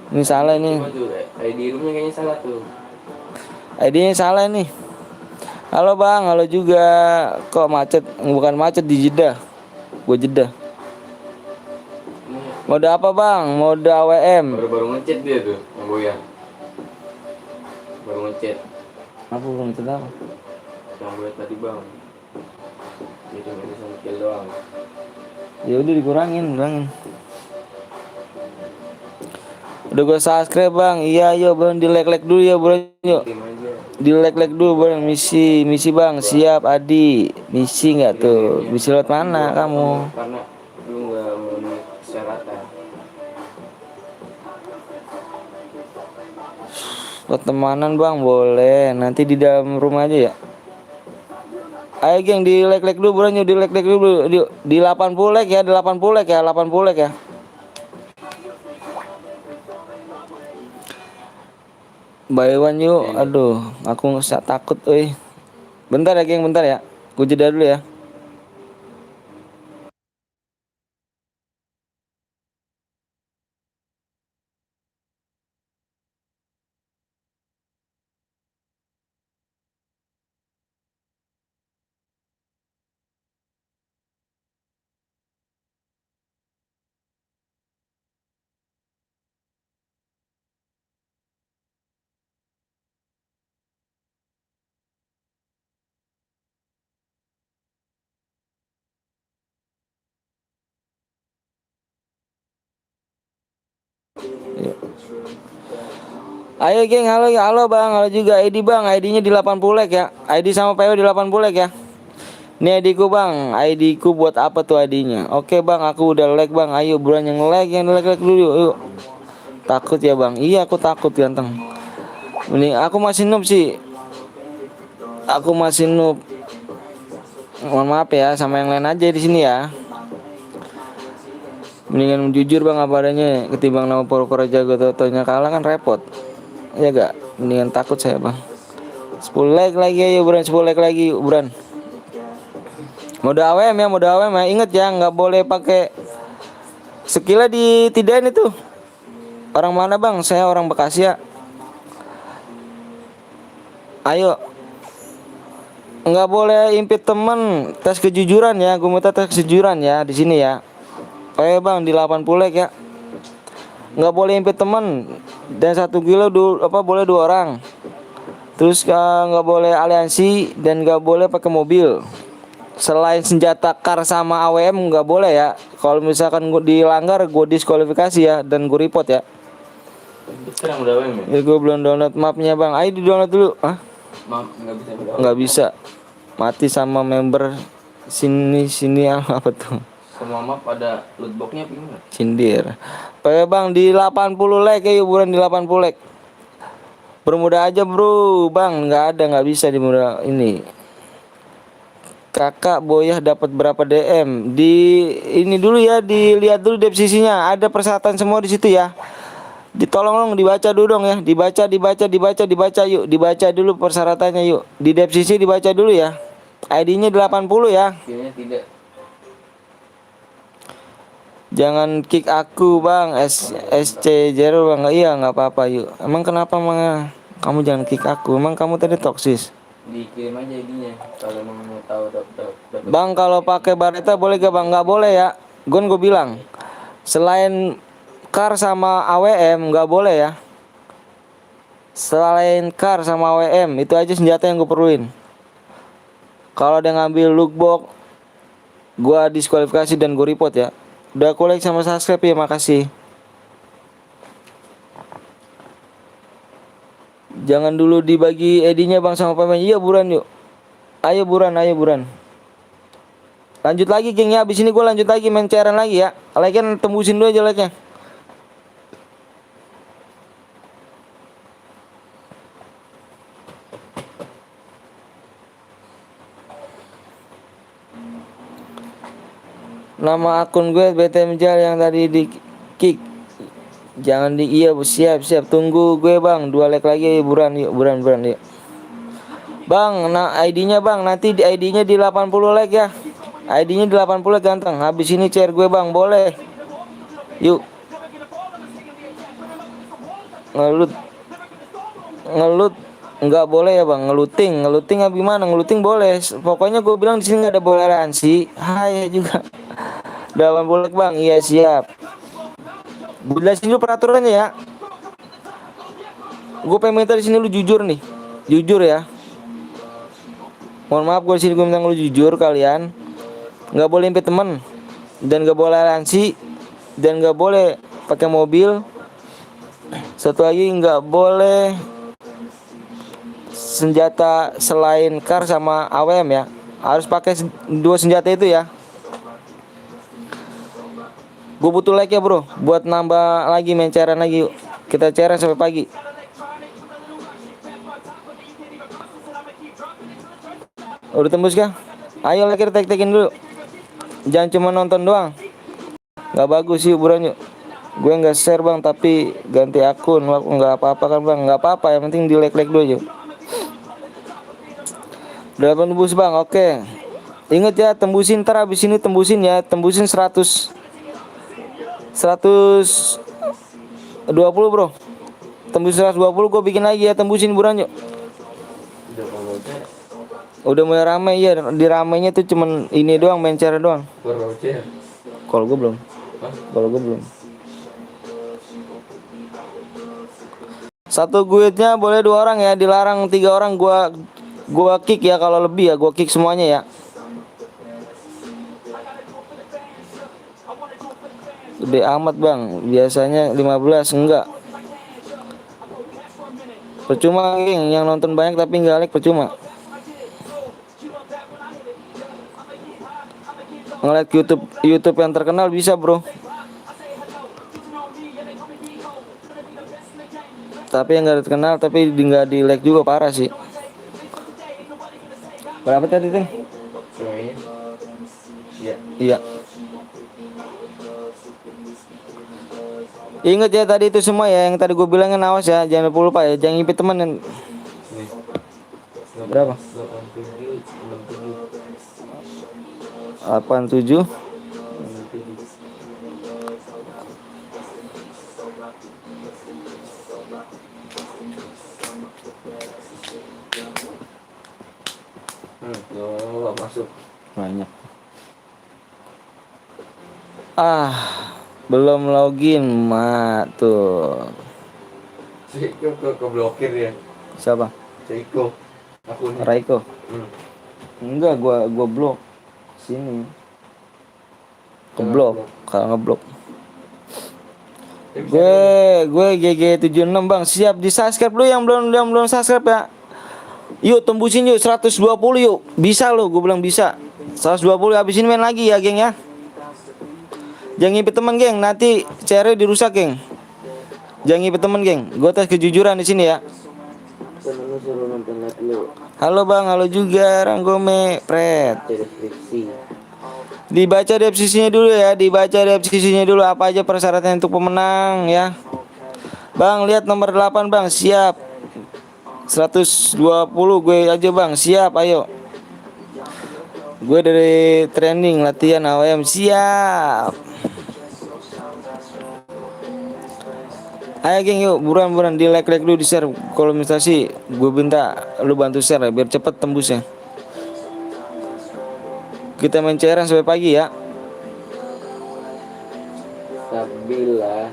Ini salah ini. ID roomnya kayaknya salah tuh. ID-nya salah nih. Halo bang, halo juga. Kok macet? Bukan macet di Jeddah. Gue Jeddah. Mode apa bang? Mode AWM. Baru ngechat dia tuh, Bang Boya. Baru ngechat. Apa belum ngechat apa? Bang Boya tadi bang. Jadi ini sama kill doang. Ya udah dikurangin. Udah gue subscribe bang. Iya yuk bang, di like dulu ya bro yuk. Di like dulu bang. Misi bang. Siap Adi. Misi nggak tuh? Misi lewat mana kamu? Karena lu nggak memenuhi persyaratan. Pertemanan bang boleh. Nanti di dalam rumah aja ya. Ayo geng di like dulu bro yuk. Di like dulu di 80 like ya. Di 80 like ya. 80 like ya. By one yuk. Aduh, aku nggak takut, Bentar ya, geng, bentar ya. Gue jeda dulu ya. Yuk. Ayo geng, halo halo bang, halo juga ID bang, ID-nya di 80 like ya. ID sama PO di 80 like ya. Ini ID ku bang, ID ku buat apa tuh ID-nya? Oke bang, aku udah like bang. Ayo buruan yang like dulu yuk. Yuk. Takut ya bang? Iya aku takut ganteng. Ini aku masih noob sih. Aku masih noob. Mohon maaf ya, sama yang lain aja di sini ya. Mendingan jujur bang apa adanya ketimbang nama pura-pura jago totonya kalah kan repot. Ya gak? Mendingan takut saya bang. 10 like lagi ayo buruan, 10 like lagi yuk, buruan. Mode AWM ya, mode AWM ya. Ingat ya, nggak boleh pakai skillnya di tidain itu. Orang mana bang? Saya orang Bekasi ya. Ayo, nggak boleh impit temen. Tes kejujuran ya, gue minta tes kejujuran ya di sini ya. Ayo bang di 80 like ya. Nggak boleh impit temen. Dan 1 kilo boleh 2 orang. Terus nggak boleh aliansi dan nggak boleh pakai mobil. Selain senjata kar sama AWM nggak boleh ya. Kalau misalkan gue dilanggar gue diskualifikasi ya dan gue report ya. Sekarang udah AWM ya? Ya gue belum download mapnya bang. Ayo di download dulu. Ah? Maaf, nggak bisa berdoa. Nggak bisa. Mati sama member sini apa tuh? Semua map ada lootboxnya apa gimana? Cindir. Oke bang di 80 like ya bulan di 80 like. Bermuda aja bro bang. Nggak bisa di muda ini. Kakak Boyah dapat berapa DM? Di ini dulu ya, dilihat dulu deskripsinya. Ada persyaratan semua di situ ya. Ditolong dong dibaca dulu dong ya. Dibaca yuk. Dibaca dulu persyaratannya yuk. Di deskripsi dibaca dulu ya. ID-nya 80 ya. Kayaknya tidak. Jangan kick aku bang. SC Zero bang. Iya nggak apa-apa yuk. Emang kenapa kamu jangan kick aku? Emang kamu tadi toksis. Dikirim aja ID-nya kalau mau tahu dapat. Bang kalau pakai bareta boleh gak bang? Nggak boleh ya. Gue bilang selain kar sama AWM nggak boleh ya. Selain kar sama AWM itu aja senjata yang gue perluin. Kalau dia ngambil lootbox gue diskualifikasi dan gue report ya. Udah like sama subscribe ya, makasih. Jangan dulu dibagi ID-nya bang sama pemain. Iya buruan yuk. Ayo buruan. Lanjut lagi geng ya. Abis ini gue lanjut lagi main cairan lagi ya. Like-nya tembusin dulu aja like-nya. Nama akun gue BTMJal yang tadi di kick. Jangan iya siap tunggu gue bang 2 like lagi buruan yuk. Bang nah ID-nya bang nanti di ID-nya di 80 like ya. ID-nya di 80 like ganteng. Habis ini share gue bang boleh. Yuk. Ngelut nggak boleh ya bang. Ngeluting apa gimana? Ngeluting boleh. Pokoknya gue bilang di sini nggak ada toleransi. Hai juga. 80 like bang. Iya siap. Gue jelasin dulu peraturannya ya. Gue pengen minta di sini lu jujur nih. Jujur ya. Mohon maaf gue di sini gue minta lu jujur kalian. Nggak boleh impet temen dan nggak boleh aliansi dan nggak boleh pakai mobil. Satu lagi nggak boleh senjata selain kar sama AWM ya. Harus pakai 2 senjata itu ya. Gue butuh like ya bro. Buat nambah lagi main cairan lagi yuk. Kita cairan sampai pagi. Udah tembus kah? Ayo like tek-tekin dulu. Jangan cuma nonton doang. Gak bagus yuk buruan yuk. Gue nggak share bang tapi ganti akun. Nggak apa-apa kan bang. Nggak apa-apa yang penting di like dulu yuk. Udah tembus bang. Oke. Ingat ya tembusin ntar abis ini tembusin ya. Tembusin 120 bro. Tembus 120 gue bikin lagi ya. Tembusin buruan yuk. Udah mulai ramai ya. Di ramainya tuh cuman ini doang main cara doang. Kalau gue belum. Satu guildnya boleh 2 orang ya. Dilarang 3 orang. Gua kick ya. Kalau lebih ya gua kick semuanya ya. Gede amat bang. Biasanya 15 enggak. Percuma geng, yang nonton banyak tapi nggak like percuma. Ngeliat YouTube YouTube yang terkenal bisa bro. Tapi yang nggak terkenal tapi nggak di like juga parah sih. Berapa tadi Ting? Semuanya. Iya. Iya. Ingat ya tadi itu semua ya, yang tadi gue bilangin awas ya, jangan lupa ya, jangan ngipit temen yang... Nih. Berapa? 87. 87. Tuh, masuk. Banyak. Belum login mak tuh. Ciko ke blokir ya. Siapa? Ciko. Akunnya. Raiko. Hmm. Enggak, gua blok sini. Keblok, kalau ngeblok. Gue GG76 Bang, siap di subscribe lu yang belum subscribe ya. Yuk tembusin yuk 120 yuk. Bisa lo, gue bilang bisa. 120 habisin main lagi ya, geng ya. Jangan ngipit temen, geng. Nanti CR dirusak, geng. Jangan ngipit temen, geng. Gue tes kejujuran di sini ya. Halo Bang, halo juga Ranggome, Pret. Dibaca deskripsinya dulu ya, dibaca deskripsinya dulu apa aja persyaratan untuk pemenang ya. Bang, lihat nomor 8 Bang, siap. 120 gue aja Bang, siap, ayo. Gue dari training latihan AWM, siap. Ayo geng yuk, buruan di like dulu, di share. Kalau misalnya sih gue minta lu bantu share ya, biar cepet tembusnya. Kita main cairan sampai pagi ya. Sabila.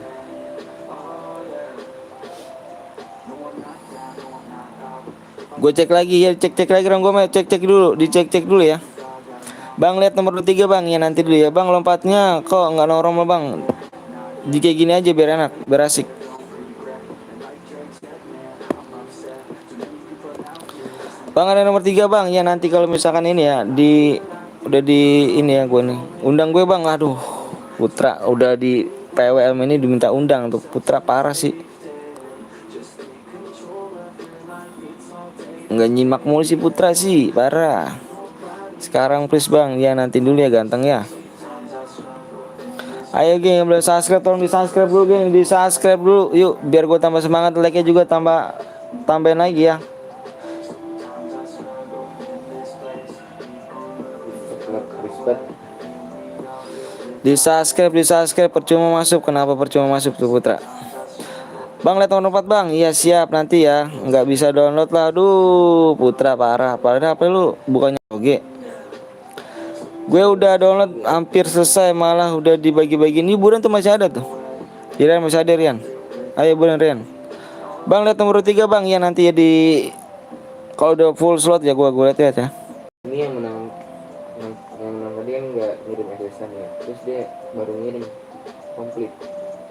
Gue cek lagi ya, cek lagi dong, gue mau cek dulu, dicek dulu ya. Bang lihat nomor 3 Bang, ya nanti dulu ya. Bang lompatnya kok nggak normal Bang. Di kayak gini aja biar enak, biar asik. Bang ada nomor 3 Bang, ya nanti kalau misalkan ini ya udah di ini ya gue nih. Undang gue Bang, aduh. Putra udah di PWM ini diminta undang untuk Putra, parah sih. Nggak nyimak mulu sih Putra sih, parah. Sekarang please Bang, ya nanti dulu ya ganteng ya. Ayo geng, yang belum subscribe tolong di subscribe dulu geng, di subscribe dulu yuk, biar gue tambah semangat, like nya juga tambahin lagi ya. Di subscribe percuma masuk. Kenapa percuma masuk tuh Putra? Bang lihat nomor 4 Bang, iya siap nanti ya. Nggak bisa download lah, aduh Putra parah. Padahal apa lu bukannya oke. Gue udah download hampir selesai, malah udah dibagi-bagi. Ini buruan tuh masih ada tuh. Rian masih ada Rian. Ayo buruan Rian. Bang lihat nomor 3 Bang, ya nanti ya di kalau udah full slot ya gue lihat ya. Ini yang menang tadi yang nggak ngirim SMS-an ya, terus dia baru ngirim komplit.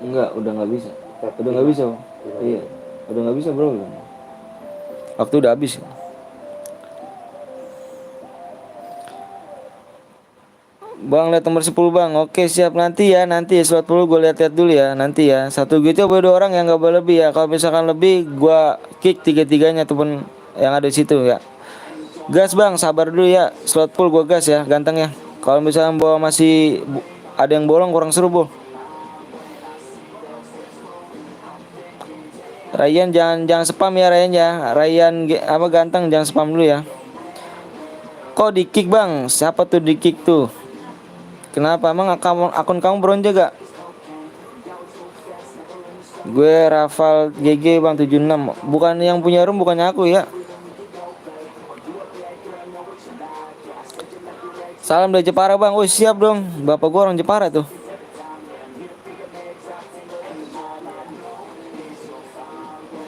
Enggak, udah nggak bisa. Udah nggak bisa. Iya, udah nggak bisa bro. Waktu udah habis. Bang lihat nomor 10 Bang. Oke siap, nanti ya slot 10 gue lihat dulu ya nanti ya. Satu gitu boleh 2 orang yang nggak boleh lebih ya. Kalau misalkan lebih gue kick 3-3-nya ataupun yang ada di situ ya. Gas Bang, sabar dulu ya. Slot full gue gas ya, ganteng ya. Kalau misalkan bawa masih ada yang bolong kurang seru Bol. Ryan jangan spam ya Ryan ya. Ryan apa ganteng jangan spam dulu ya. Kok di kick Bang? Siapa tuh di kick tuh? Kenapa emang akun kamu bronze gak? Gue Rafal GG Bang 76. Bukan yang punya room, bukannya aku ya. Salam dari Jepara Bang. Oh siap dong. Bapak gue orang Jepara tuh.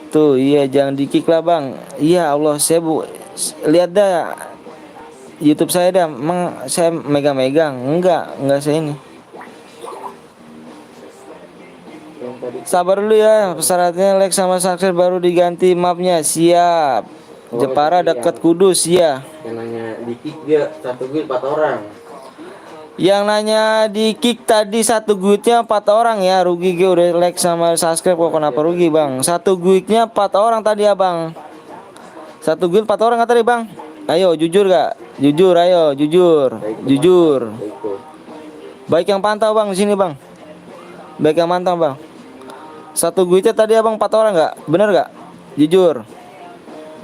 Tuh iya jangan di kick lah Bang. Iya Allah saya lihat dah YouTube saya dah, emang saya megang-megang. Enggak saya ini. Yang tadi Sabar dulu ya, syaratnya like sama subscribe baru diganti mapnya. Siap. Oh, Jepara tapi dekat Kudus ya. yang nanya di kick dia satu guild 4 orang. Yang nanya di kick tadi satu guildnya 4 orang ya. Rugi gue udah like sama subscribe kok, kenapa rugi bang? Satu guildnya 4 orang tadi ya bang. Satu guild 4 orang tadi bang. Ayo jujur gak? Jujur ayo jujur. Jujur. Itu. Baik yang pantau bang di sini bang. Baik yang mantap bang. Satu guitnya tadi abang 4 orang nggak? Bener nggak? Jujur.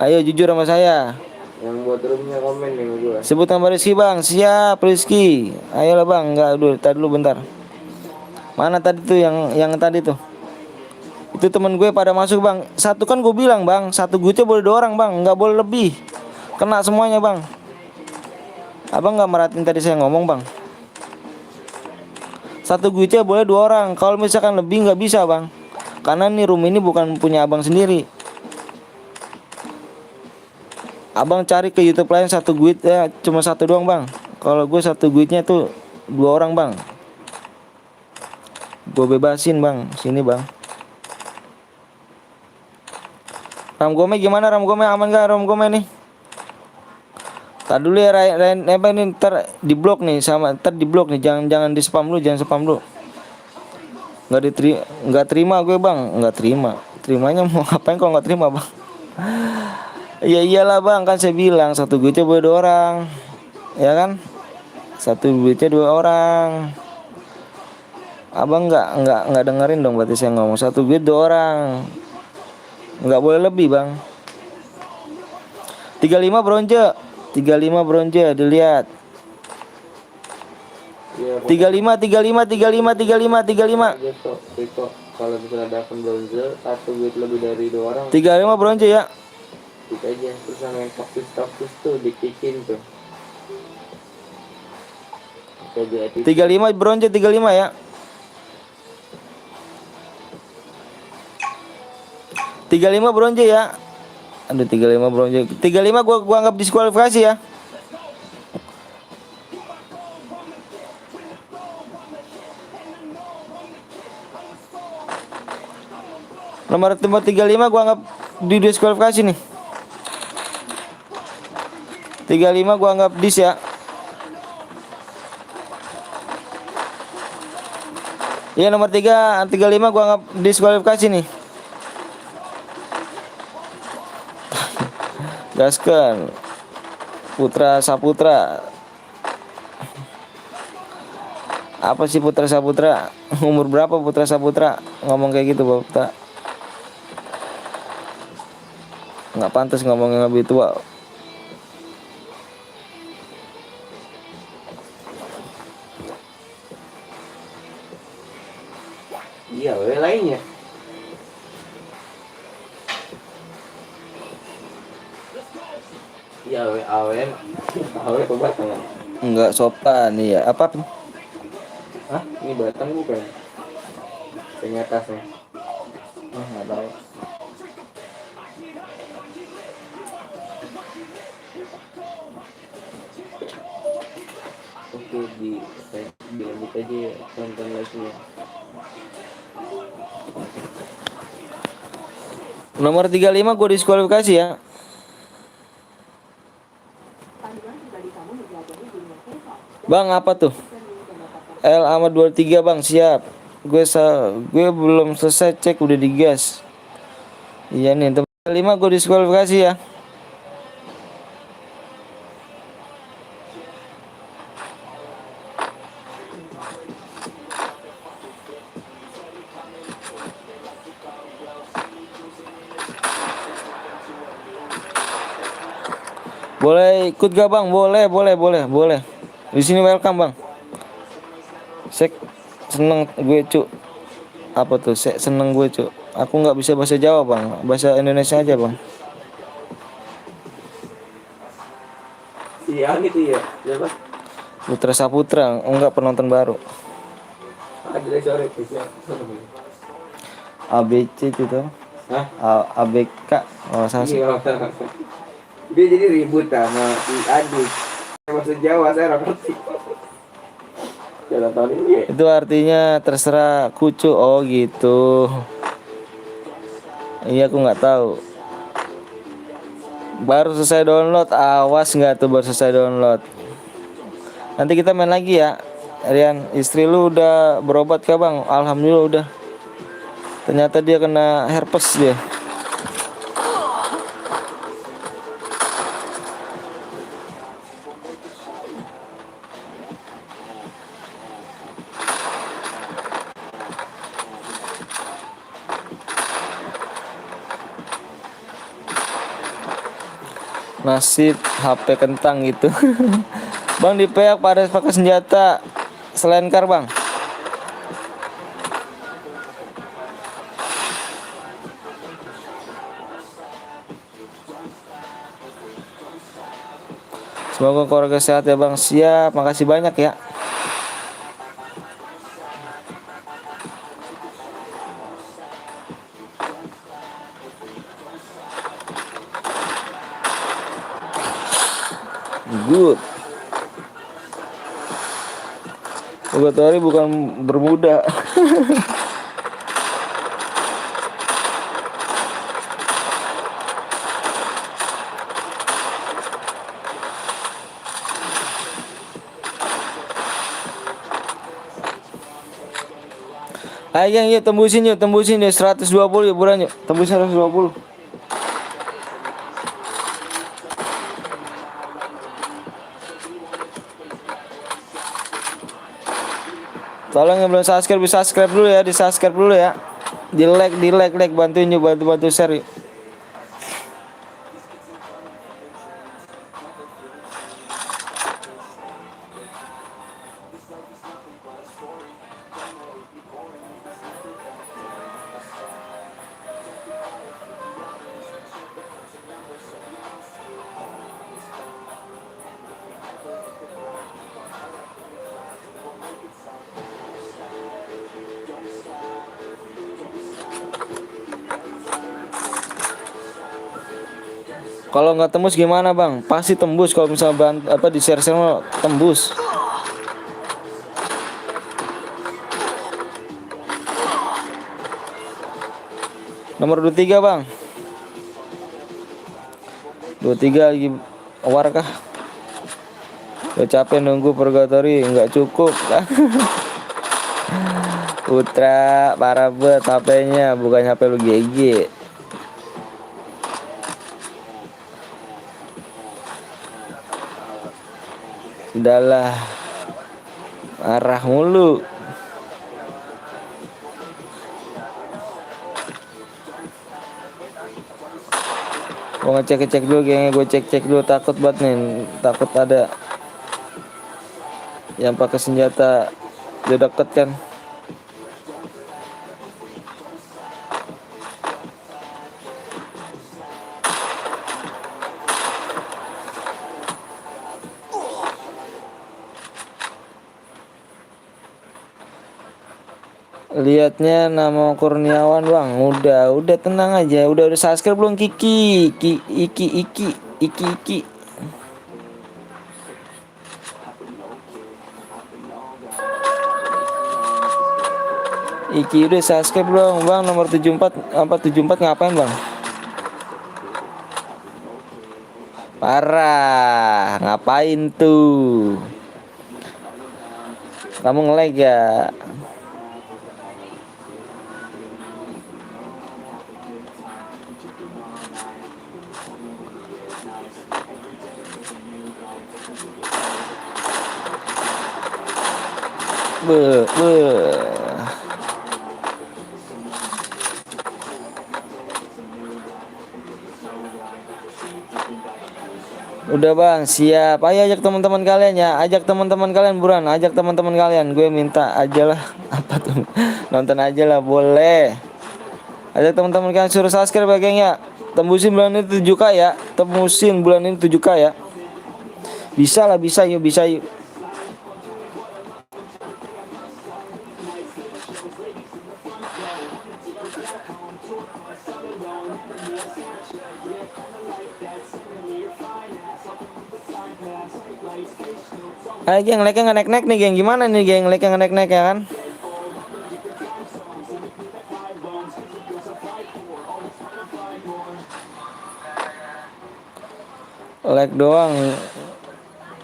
Ayo jujur sama saya. Yang buat roomnya komen nih sama gua. Sebut nama Rizky bang. Siap Rizky. Ayolah bang. Nggak dulu. Tadi dulu bentar. Mana tadi tuh yang tadi tuh? Itu temen gue pada masuk bang. Satu kan gue bilang bang. Satu guitnya boleh 2 orang bang. Nggak boleh lebih. Kena semuanya bang. Abang nggak merhatiin tadi saya ngomong bang. Satu guitnya boleh 2 orang. Kalau misalkan lebih nggak bisa bang. Karena nih room ini bukan punya abang sendiri. Abang cari ke YouTube lain satu guit ya cuma satu doang bang. Kalau gue satu guitnya tuh 2 orang bang. Gue bebasin bang. Sini bang. Ram Gome gimana Ram Gome, aman gak Ram Gome nih? Tadi dulu ya Ryan apa ini ntar di blok nih sama ntar di blok nih, jangan di spam dulu, jangan spam dulu. Nggak terima gue bang, nggak terima. Terimanya mau ngapain kalau nggak terima bang? Ya iyalah bang, kan saya bilang satu guitnya boleh 2 orang, ya kan? Satu guitnya 2 orang. Abang nggak dengerin dong berarti saya ngomong satu guit 2 orang, nggak boleh lebih bang. 35 bronze, 35 bronze dilihat. Iya, 35 Riko, kalau misalnya ada akun bronze satu guild lebih dari 2 orang 35 bronze ya. kita aja. Terus yang main taktis tuh dikikin tuh. Oke, 35 bronze 35 ya. 35 bronze ya. Aduh 35 bronze. 35 gua anggap diskualifikasi ya. Nomor 35 gua anggap di diskualifikasi nih. 35 gua anggap dis ya. Iya nomor 35 gua anggap diskualifikasi nih. Gaskan Putra Saputra. Apa sih Putra Saputra? Umur berapa Putra Saputra? Ngomong kayak gitu Bapak. Nggak pantas ngomong yang lebih tua. Iya, lainnya. Iya, awen kebatangan. Enggak sopan nih ya. Apa? Hah? Ini batang bukan? Yang atasnya. Nggak tahu. Oke, dilanjut aja ya, nonton lagi ya. Nomor 35 gue diskualifikasi ya. Bang apa tuh? L Ahmad 23 bang siap. Gue belum selesai cek udah digas. Iya nih tempat 5 gue diskualifikasi ya. Boleh ikut gak bang? Boleh. Di sini welcome bang. Sek seneng gue cuk. Apa tuh? Sek seneng gue cuk. Aku nggak bisa bahasa Jawa bang. Bahasa Indonesia aja bang. Iya gitu ya. Siapa? Putra Saputra. Enggak penonton baru. Ada sore siapa? ABC itu tuh. Hah? ABK. Oh saya sih. Iya. Dia jadi ribut sama si adik. Bahasa Jawa saya ngerti. Itu artinya terserah kucu. Oh gitu. Iya aku nggak tahu. Baru selesai download. Awas nggak tuh baru selesai download. Nanti kita main lagi ya. Rian, istri lu udah berobat kah bang? Alhamdulillah udah. Ternyata dia kena herpes dia. Nasib HP kentang gitu. Bang di PH pada pakai senjata selain kar bang. Semoga keluarga sehat ya bang. Siap, makasih banyak ya. Good. Purgatory bukan Bermuda. Ayo yuk tembusin yuk 120 yuk buran yuk. Tembusin 120. Tolong yang belum subscribe bisa subscribe dulu ya, di subscribe dulu ya. Di like, bantuin yuk, bantu share yuk. Kalau nggak tembus gimana bang? Pasti tembus kalau misalnya di share tembus. Nomor 23 bang. 23 lagi awar kah? Udah capek nunggu Purgatory nggak cukup. Putra parah banget HP-nya, bukan HP lu GG. Udahlah, marah mulu. Gue ngecek dulu kayaknya, gue cek dulu, takut banget nih, takut ada yang pakai senjata dia deket kan. Lihatnya nama Kurniawan bang. Udah tenang aja. Udah subscribe belum Kiki? Iki. Iki udah subscribe belum bang? Nomor 74 ngapain bang? Parah, ngapain tuh? Kamu nge-lag ya? Udah bang, siap. Ayo ajak teman-teman kalian ya. Ajak teman-teman kalian buruan. Ajak teman-teman kalian. Gue minta aja lah. Apa tuh? Nonton aja lah, boleh. Ajak teman-teman kalian, suruh subscribe ya geng ya. Tembusin bulan ini 7K ya. Tembusin bulan ini 7K ya. Bisa lah, bisa yuk. Geng, like-nya nggak naik-naik nih geng. Gimana nih geng, like-nya nggak naik-naik ya kan? Like doang.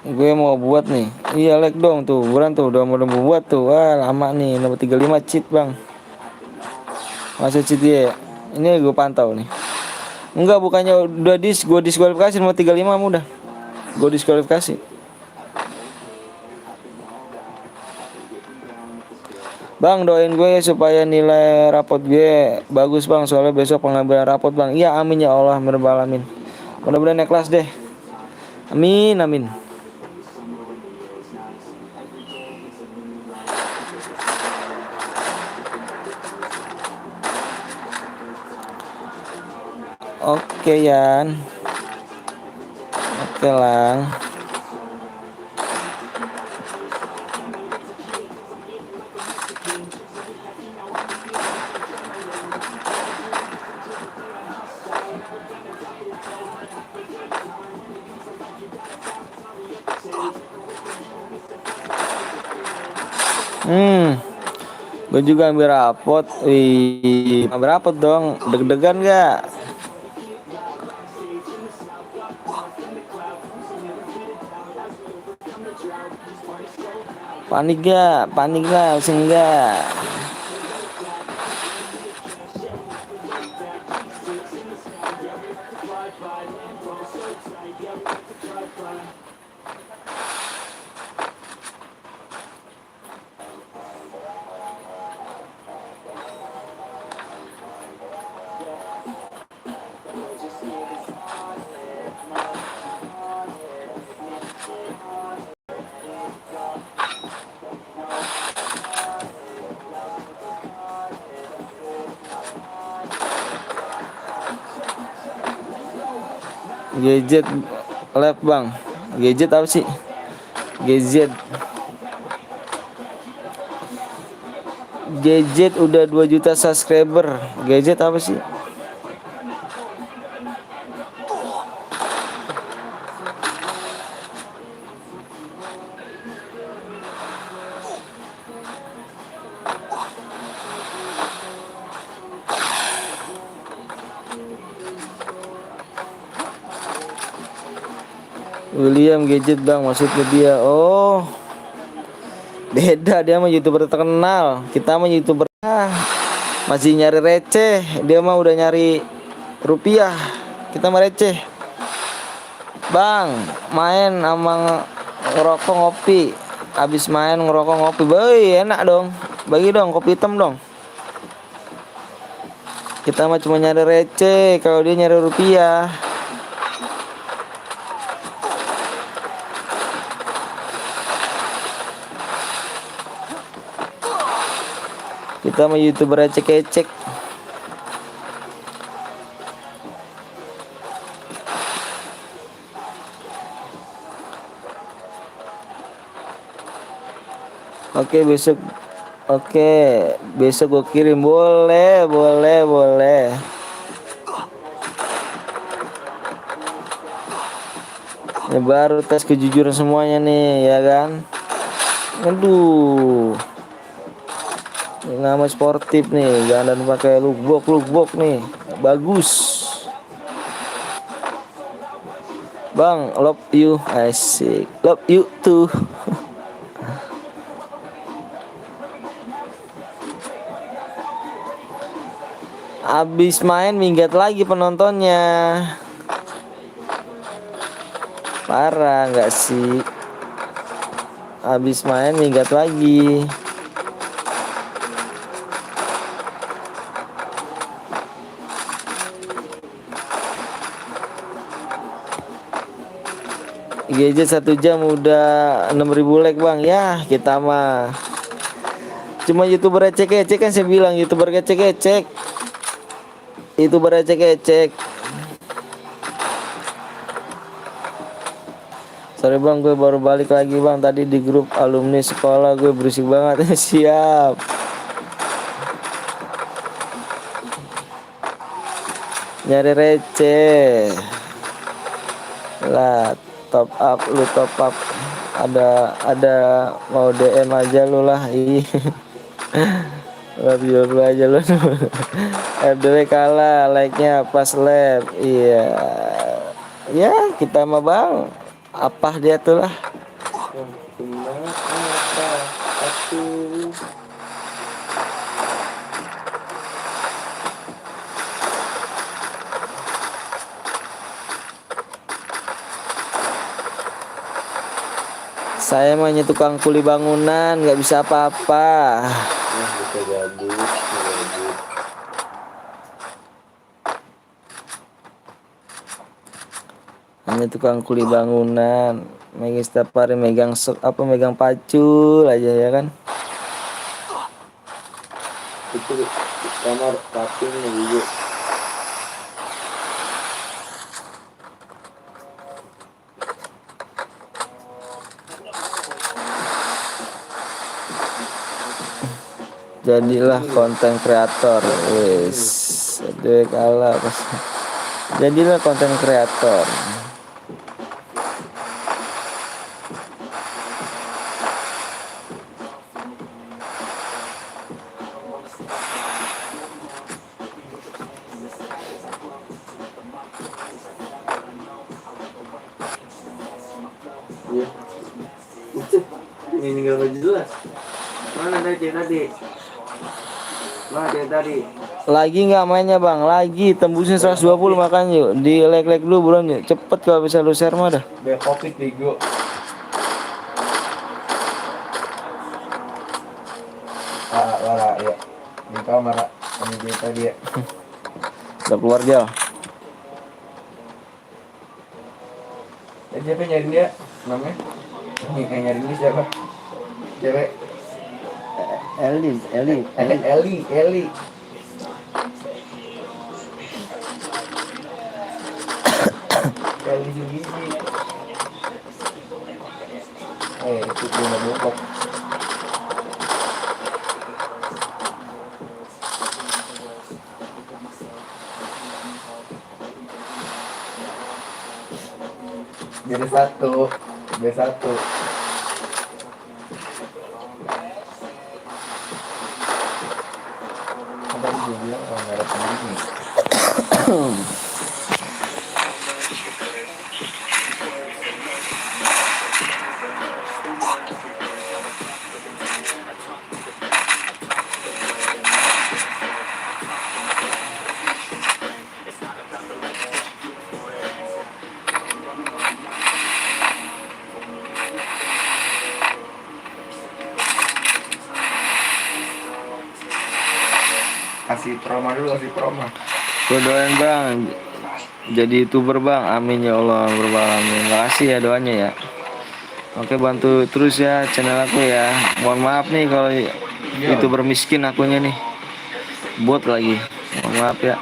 Gue mau buat nih. Iya like dong tuh. Buruan tuh udah mau buat tuh. Wah lama nih. Nomor 35 cheat bang. Masih cheat dia. Ini gue pantau nih. Enggak, bukannya udah gue diskualifikasi nomor 35 udah. Gue diskualifikasi. Bang doain gue supaya nilai rapot gue bagus bang. Soalnya besok pengambilan rapot bang. Iya amin ya Allah alamin. Mudah-mudahan naik kelas deh. Amin amin. Oke Yan. Oke lang. Gue juga ambil rapot. Wih, ambil rapot dong. Deg-degan gak? Panik gak? Panik gak? Enggak. Gadget lab bang. Gadget apa sih? Gadget. Gadget udah 2 juta subscriber. Gadget apa sih? William Gadget bang, maksudnya dia. Oh beda, dia mah YouTuber terkenal. Kita mah YouTuber masih nyari receh. Dia mah udah nyari rupiah. Kita mah receh bang. Main sama ngerokok ngopi. Abis main ngerokok ngopi, boy enak dong. Bagi dong kopi hitam dong. Kita mah cuma nyari receh. Kalau dia nyari rupiah. Kita mah YouTuber ecek-ecek. Oke besok. Oke besok gue kirim. Boleh. Ini baru tes kejujuran semuanya nih ya kan. Aduh, nama sportif nih, jangan pakai lookbook nih, bagus. Bang, love you, asik, love you too. Abis main minggat lagi penontonnya. Parah nggak sih? Abis main minggat lagi. Gadget 1 jam udah 6.000 like bang. Ya kita mah cuma YouTuber ecek-ecek kan, saya bilang YouTuber ecek-ecek. YouTuber ecek-ecek. Sorry bang, gue baru balik lagi bang. Tadi di grup alumni sekolah gue berisik banget. Siap. Nyari receh lah, top up. ada mau DM aja lu lah. Ih. Lab dulu aja lu. FDW kalah, like-nya pas lab. Iya. Ya, kita mah Bang. Apa dia tuh lah. Apa? Atuh. Saya mah hanya tukang kuli bangunan, nggak bisa apa-apa. Bisa gabut, gabut. Hanya tukang kuli bangunan, megang setiap hari megang megang pacul aja ya kan. Itu kamar kapingnya juga. Jadilah konten kreator, wis. Aduh kalah pas. Jadilah konten kreator. Iya. Ini nggak jelas. Mana tadi? Lagi nggak mainnya Bang? Lagi tembusin 120 makanya yuk. Di like dulu buruan yuk. Cepet kalau bisa lu share mah dah. Biar covid bego. Lara ya. Di kamar ini dia tadi ya. Udah keluar dia. Siapa yang nyari dia? Namanya? Yang nyari dia siapa? Cewek. Eli. Eli. Eli Sugisi. Itu punya bokap. Jadi satu. Tadi dia bilang kalau nggak ada pembeli. Kasih promo. Gue doain Bang jadi YouTuber Bang. Amin ya Allah, amin. Makasih ya doanya ya. Oke, bantu terus ya channel aku ya. Mohon maaf nih kalau YouTuber miskin akunya nih. Bot lagi. Mohon maaf ya.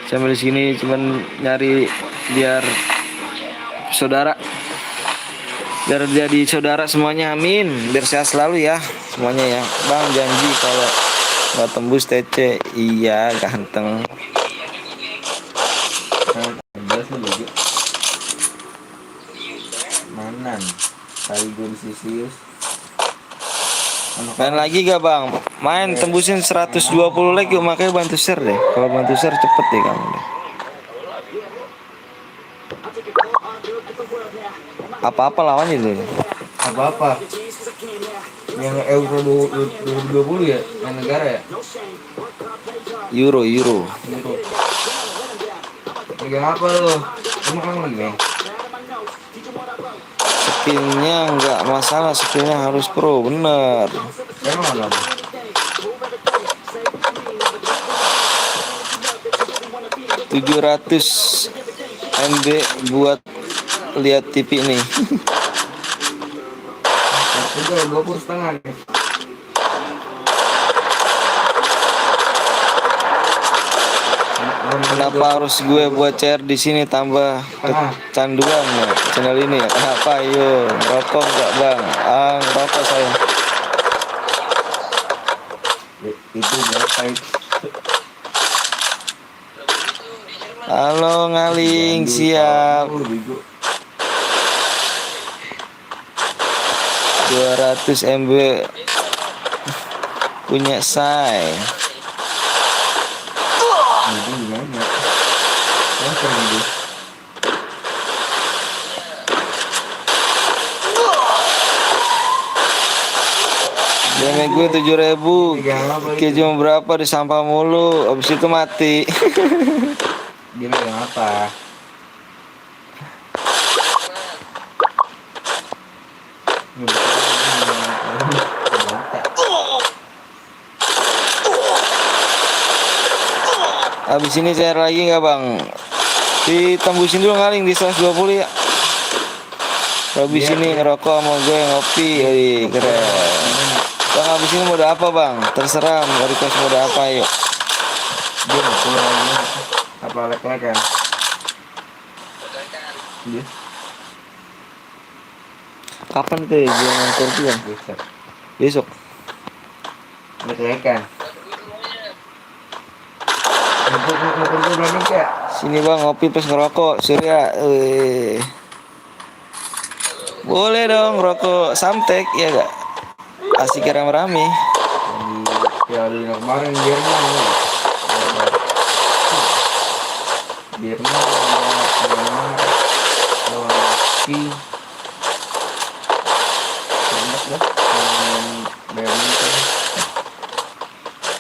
Sampai di sini cuman nyari biar saudara. Biar jadi saudara semuanya, amin. Biar sehat selalu ya semuanya ya. Bang janji kalau nggak tembus TC, iya ganteng. Jelas lu bego. Manan. Kali gue di Sisius. Main lagi gak Bang? Main tembusin 120 like yuk, makanya bantu share deh. Kalau bantu share cepet deh kamu deh. Apa-apa lawannya dulu. Apa-apa? Yang Euro 2020 ya? Yang negara ya? Euro. Pegang apa lo? Emang kan lagi nih? Skillnya nggak masalah, skillnya harus pro, bener. Emang mana? 700 MB buat lihat TV nih. Udah 20,5 nih. Kenapa harus gue buat share di sini tambah kecanduan ya channel ini ya? Kenapa? Yo, rokok enggak Bang? Rokok saya. Itu berapa itu? Halo Ngaling, siap. 200 MB punya saya. Ini gimana? Transfer gitu. Damage gue 7.000. Oke, cuma berapa di sampah mulu. Abis itu mati. Dia megang apa? Abis ini share lagi nggak bang? Ditembusin dulu ngaling di 120 ya. Abis ini ngerokok sama gue ngopi. Keren. Bang abis ini mode apa bang? Terserah mau request mode apa yuk. Dia nggak keluar lagi. Apa lek-lek kan? Dia Kapan itu ya dia ngantor tuh bang? besar. Besok. Lek-lek kan? Ngeper gue berani kak? Sini bang ngopi plus ngerokok Surya. Boleh dong ngerokok samtek ya gak? Asik rame-rame. Di Piala Dunia kemarin Jerman ya. Jerman lawan Meski. Enak dah. Bayern Munchen.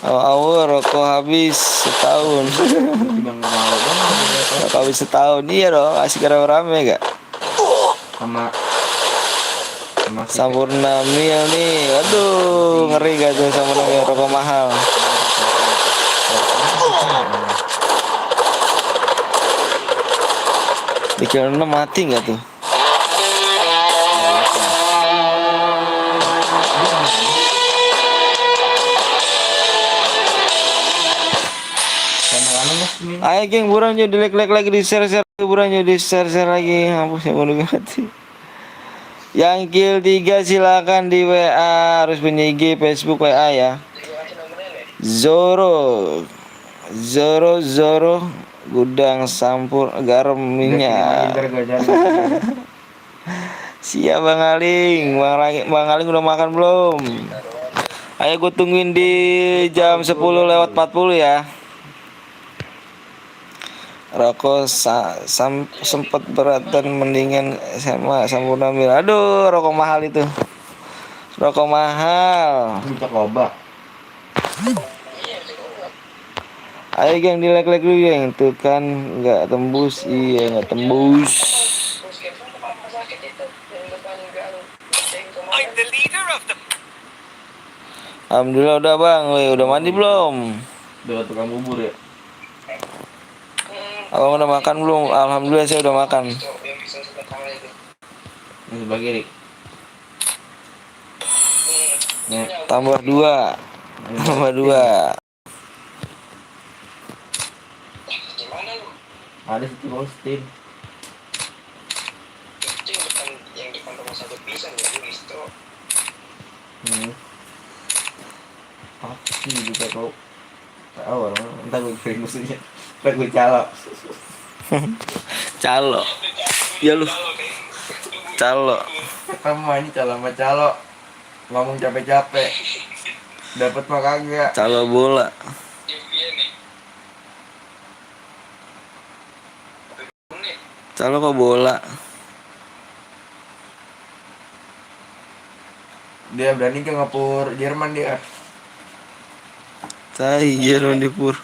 Awal rokok habis setahun. Bang mau banget. Rokok habis setahun. Iya dong asik rame-rame gak? Sama si Sampurna Mil nih. Aduh ngeri gak tuh Sampurna Mil rokok mahal. Di kilo 6 mati gak tuh? sama anu mas ini. Ayo geng buruan yuk di like lagi di share buruan yuk di share lagi. Hampus ya bodoh mati. Yang kill 3 silakan di WA, harus punya IG, Facebook, WA ya. Zoro gudang sampur garam minyak. Siap Bang Aling. Bang Aling udah makan belum? Ayo gue tungguin di jam 10:40 ya. Rokok sempet berat dan mendingan sama Sampurna Mil. Aduh rokok mahal itu. Rokok mahal. Minta kobak. Ayo geng di like dulu geng. Tuh kan nggak tembus. Iya nggak tembus. I'm the leader of the Alhamdulillah udah bang. Weh, udah mandi belum? Udah tukang bubur ya. Abang udah makan belum? Alhamdulillah saya udah makan. Ini sebagai Rik. Tambah 2. Tambah 2. Ada situ bang Steam. Pasti juga tau. Tahu orang. Entar gue kirim musuhnya. Entar gue calok. Calo. Ya lu. Calo. Ketemu ini calok sama calok. Ngomong capek-capek. Dapat mah kagak. Calo bola. Calo kok bola. Dia berani ke ngapur Jerman dia. Tai Jerman di Pur.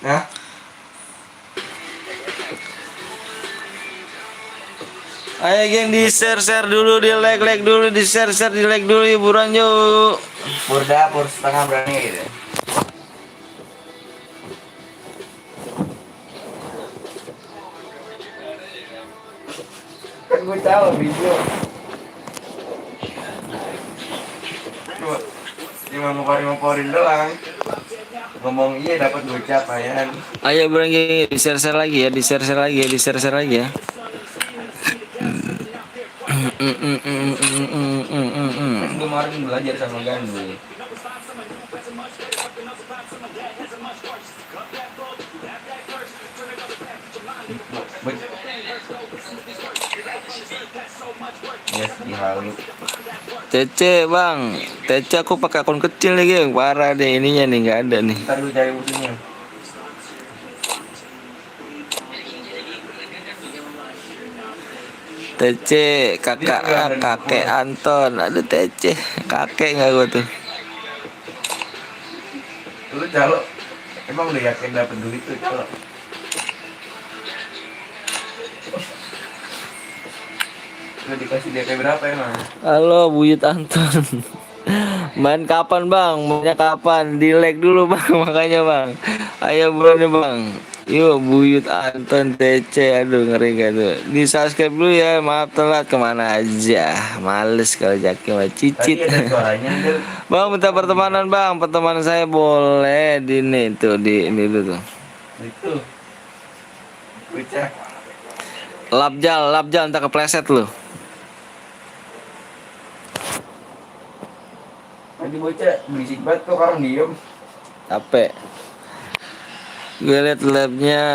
Nah, Ayo geng di share dulu, di like dulu, di share di like dulu hiburan yuk. pur setengah berani gitu. Kan gue tahu video. Cuma ngoporin doang. Ngomong iya dapat gocap ayan. Ayo bareng geng di share lagi ya, di share lagi ya, di share lagi ya. Kan kemarin belajar sama Gandhi. Yes, dihalu. TC bang, TC aku pakai akun kecil nih geng, parah deh ininya nih nggak ada nih. Ntar lu cari musuhnya. TC kakek Anton, ada TC kakek nggak gua tuh. Lu calo. Emang udah yakin dapet duit tuh calo? Lu dikasih DP berapa emang? Halo Buyut Anton. Main kapan bang? Mainnya kapan? Di lag dulu bang, makanya bang. Ayo buruan nih bang. Yuk Buyut Anton TC, aduh ngeri gak tuh. Di subscribe dulu ya, maaf telat kemana aja. Males kalau Jaki mah cicit. Tadi ada suaranya Del. Bang minta pertemanan bang, pertemanan saya boleh di ini tuh di ini dulu tuh. Itu. Bocah. Lapjal entar kepleset lu. Tadi bocah berisik banget kok orang diem. Capek. Gue liat labnya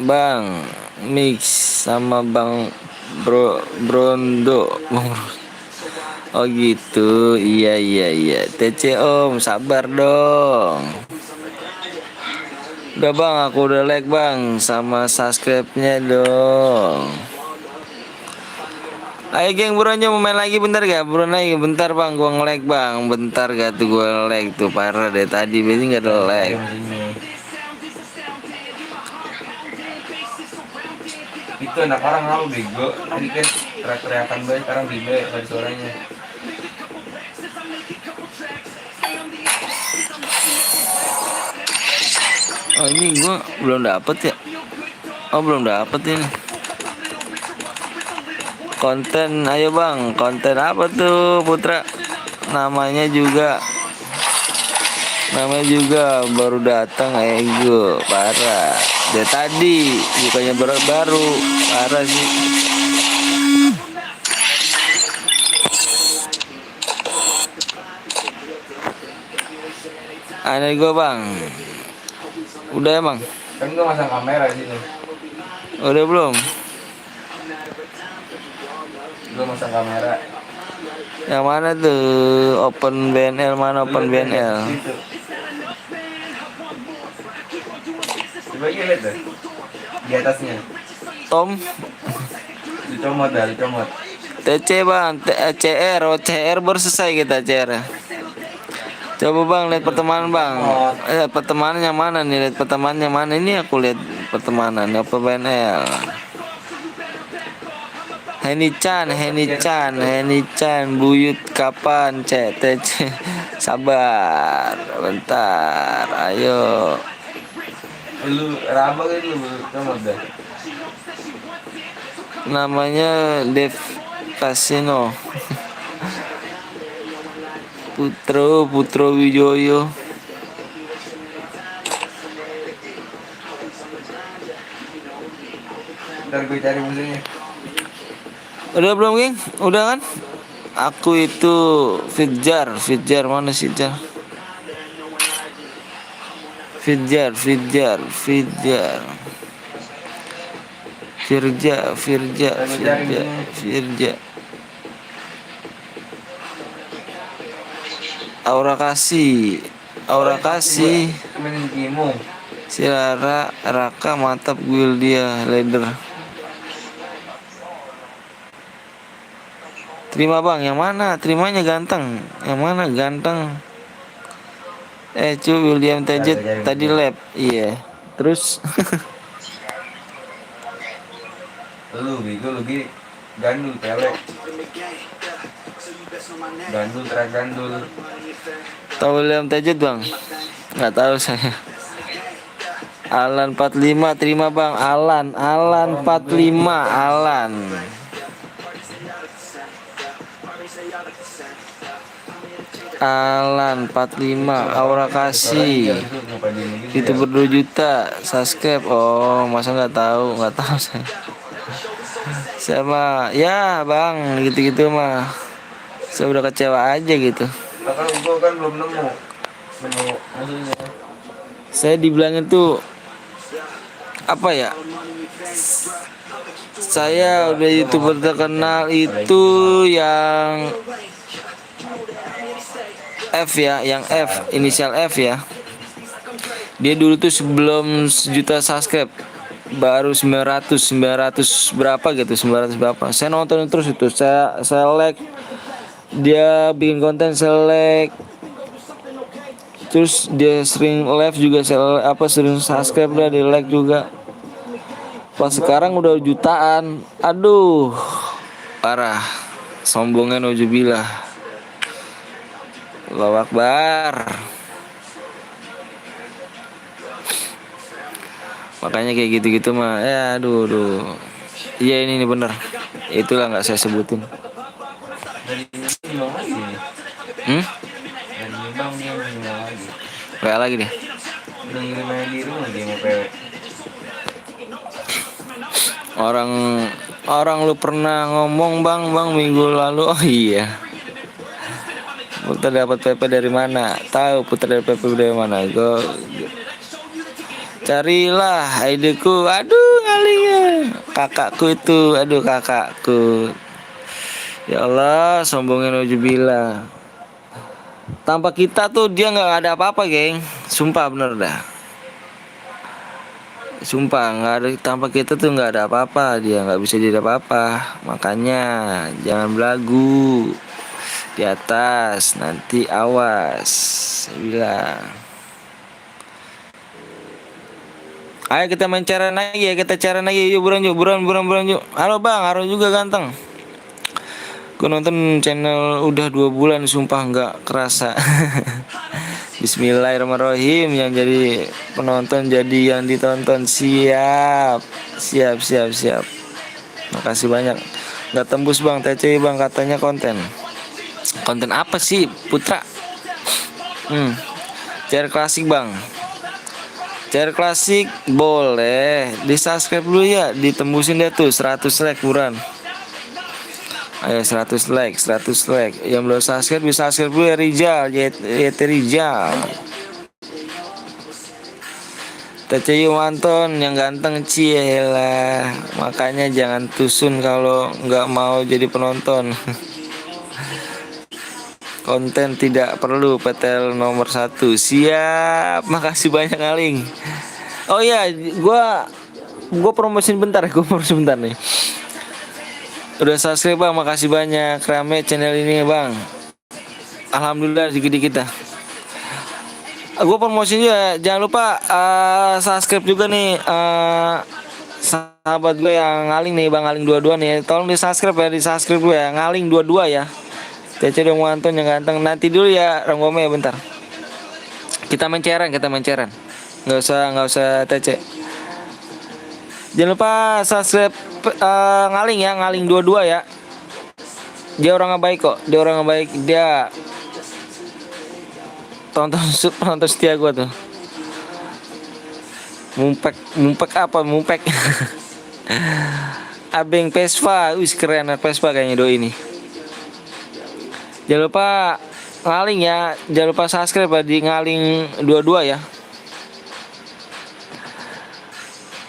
Bang Mix sama Bang Brondo. Oh gitu, iya. TC Om, sabar dong. Udah bang, aku udah like bang, sama subscribe-nya dong. Ayo geng buruannya mau main lagi bentar gak? Buruan lagi bentar bang, gua nge-lag bang. Bentar gak tuh gua lag tuh, parah deh tadi, berarti gak ada lag. Itu anak orang mau bego. Tadi kan teriak-teriakan banget, sekarang tiba ada suaranya. Oh ini gua belum dapet ya? Oh belum dapet ini. Konten, ayo bang, konten apa tuh Putra? Namanya juga baru datang ego, parah. Dia tadi bukannya baru, parah sih. Aneh gue bang. Udah emang? Kan gua masang kamera di sini. Udah belum? Gua masang kamera. Yang mana tuh? Open BNL mana? Open BNL. Situ. Coba lihat deh. Di atasnya. Tom Dicomot dah, dicomot. TC bang, CR baru selesai kita CR. Coba bang lihat pertemanan bang. Pertemanan yang mana nih? Lihat pertemanan yang mana ini? Aku lihat pertemanan apa BNL. Heni Chan, Buyut kapan? TC. Sabar, bentar, ayo. Lu raba kan lu comot dah. Namanya Dev Kasino. Putro Wijoyo. Ntar gue cari musuhnya. Udah belum geng? Udah kan? Aku itu Fitjar mana Fitjar? Firja. Aura kasih. Mainin Kimo. Si Raka mantap guil dia leader. Terima bang, yang mana? Terimanya ganteng. Yang mana ganteng? William Tejet tadi lab. Iya. Terus Lu bego lu gini. Gandul pelek. Gandul. tahu William Tejet bang? Nggak tahu saya. Alan 45 terima bang. Alan 45 Alan. Alan 45 Aura kasih. Itu 2 juta subscribe. Oh masa nggak tahu saya. Sama ya bang gitu mah. Saya udah kecewa aja gitu. Kan gua kan belum nemu musuhnya. Saya dibilangin tuh apa ya? Saya udah YouTuber terkenal itu yang F ya, yang F, inisial F ya. Dia dulu tuh sebelum 1 juta subscribe baru 900 berapa gitu, 900 berapa. Saya nonton terus itu, saya like dia bikin konten, saya like. Terus dia sering live juga, saya sering subscribe lah, di like juga. Pas sekarang udah jutaan, aduh parah, sombongnya nauzubillah. Allahu Akbar. Makanya kayak gitu-gitu mah ya aduh. Iya ini bener. Itulah nggak saya sebutin. Dari Nyumbang lagi nih. Dari Nyumbang dia Nyumbang lagi. Kayak lagi deh. Udah main di rumah dia mau PW. Orang lu pernah ngomong bang minggu lalu. Oh iya. Putra dapat PP dari mana? Tahu Putra dapat PP dari mana? Carilah ID-ku. Aduh ngaling ya. Kakakku itu. Aduh kakakku. Ya Allah, sombongin nauzubillah. Tanpa kita tuh dia nggak ada apa-apa, geng. Sumpah bener dah. Sumpah nggak ada, tanpa kita tuh nggak ada apa-apa, dia nggak bisa jadi apa-apa. Makanya jangan belagu di atas, nanti awas. Saya bilang. Ayo kita main cari lagi ya, kita cari lagi yuk, buruan yuk. Halo bang, halo juga ganteng. Gue nonton channel udah 2 bulan, sumpah nggak kerasa. Bismillahirrahmanirrahim, yang jadi penonton jadi yang ditonton. Siap. Makasih banyak. Nggak tembus bang, TC bang katanya konten apa sih Putra? Cari klasik bang. Cari klasik boleh di subscribe dulu ya, ditembusin deh tuh 100 like buran. Ayo 100 like. Yang belum subscribe bisa subscribe dulu ya, Rizal, YT Rizal. TCU Anton yang ganteng cielah. Makanya jangan tusun kalau nggak mau jadi penonton. Konten tidak perlu, PTL nomor 1. Siap, makasih banyak Aling. Oh iya, gua promosiin bentar nih. Udah subscribe bang, makasih banyak. Rame channel ini bang. Alhamdulillah dikit-dikit dah. Gue promosiin juga, jangan lupa subscribe juga nih sahabat gue yang Ngaling nih, Bang Ngaling 22 nih. Tolong di subscribe gue ya, Ngaling 22 ya. Cece dong Anton yang ganteng. Nanti dulu ya Ranggome ya, bentar. Kita main ceren. Nggak usah TC. Jangan lupa subscribe Ngaling ya, Ngaling 22 ya. Dia orang baik kok, dia tonton setia gue tuh. Mumpek Abeng Vespa, keren Vespa kayaknya doi ini. Jangan lupa Ngaling ya, jangan lupa subscribe di Ngaling 22 ya.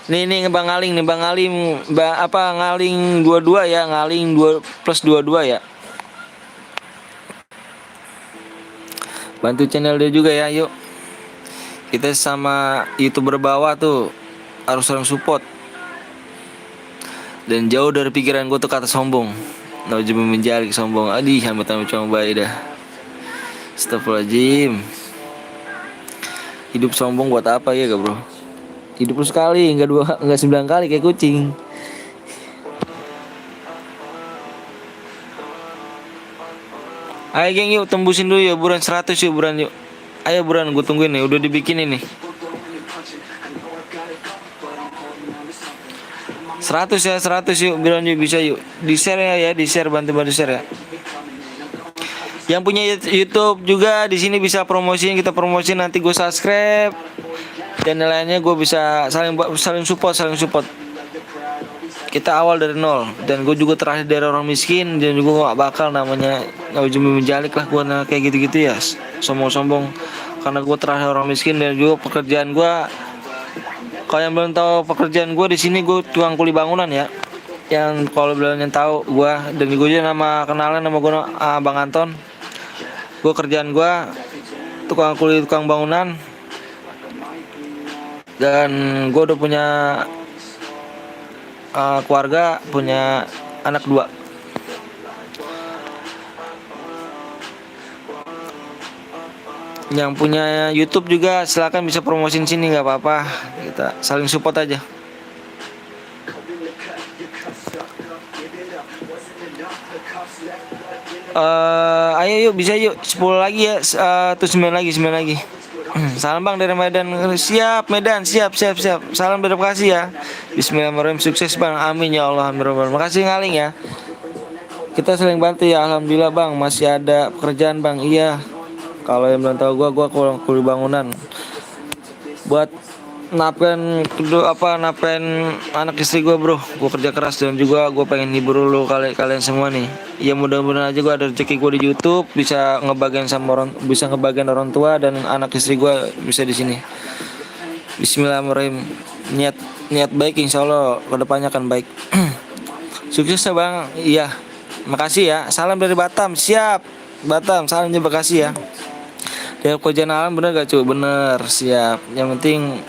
Nih Bang Ngaling, Ngaling 22 ya, Ngaling 2+22 ya. Bantu channel dia juga ya, yuk. Kita sama YouTuber bawah tuh harus saling support. Dan jauh dari pikiran gue tuh kata sombong. Nauzubillah menjalik sombong. Adih, amit-amit coba dah. Astagfirullahaladzim. Hidup sombong buat apa ya, bro? Hidup lu sekali, enggak 9 kali kayak kucing. Ayo geng yuk, tembusin dulu yuk, buruan 100 yuk, buruan yuk. Ayo buruan, gue tungguin nih, udah dibikin ini. 100 yuk, buruan yuk, bisa yuk. Di-share ya, di-share, bantu share ya. Yang punya YouTube juga di sini bisa promosiin, kita promosiin, nanti gue subscribe. Dan lainnya gue bisa saling support. Kita awal dari nol, dan gue juga terakhir dari orang miskin, dan juga gak bakal namanya nauzubillah menjalik lah gue kayak gitu-gitu ya, sombong karena gue terakhir orang miskin. Dan juga pekerjaan gue, kalau yang belum tahu pekerjaan gue di sini, gue tukang kuli bangunan ya. Yang kalau belum yang tahu gue, dan gue juga kenalan nama gue Bang Anton. Gue kerjaan gue tukang kuli, tukang bangunan, dan gue udah punya keluarga, punya anak 2. Yang punya YouTube juga silakan bisa promosin sini, nggak apa-apa. Kita saling support aja. Ayo yuk, bisa yuk 10 lagi ya, tuh 9 lagi, 9 lagi. Salam bang dari Medan. Siap Medan, siap. Salam dari Bekasi ya. Bismillahirrahmanirrahim, sukses bang, amin ya Allah, amin. Makasih ngaling ya. Kita saling bantu ya, alhamdulillah bang. Masih ada pekerjaan bang. Iya. Kalau yang belum tahu gua kuli bangunan. Buat napen anak istri gue bro. Gue kerja keras dan juga gue pengen hibur dulu kalian semua nih. Ya mudah-mudahan aja gue ada rezeki gue di YouTube, bisa ngebagian orang tua dan anak istri gue bisa di sini. Bismillahirrahmanirrahim. Niat baik, insya Allah kedepannya akan baik. Sukses ya bang. Iya. Makasih ya. Salam dari Batam. Siap. Batam. Salamnya Bekasi ya. Dari Kojan Alam, bener gak cuy? Bener. Siap. Yang penting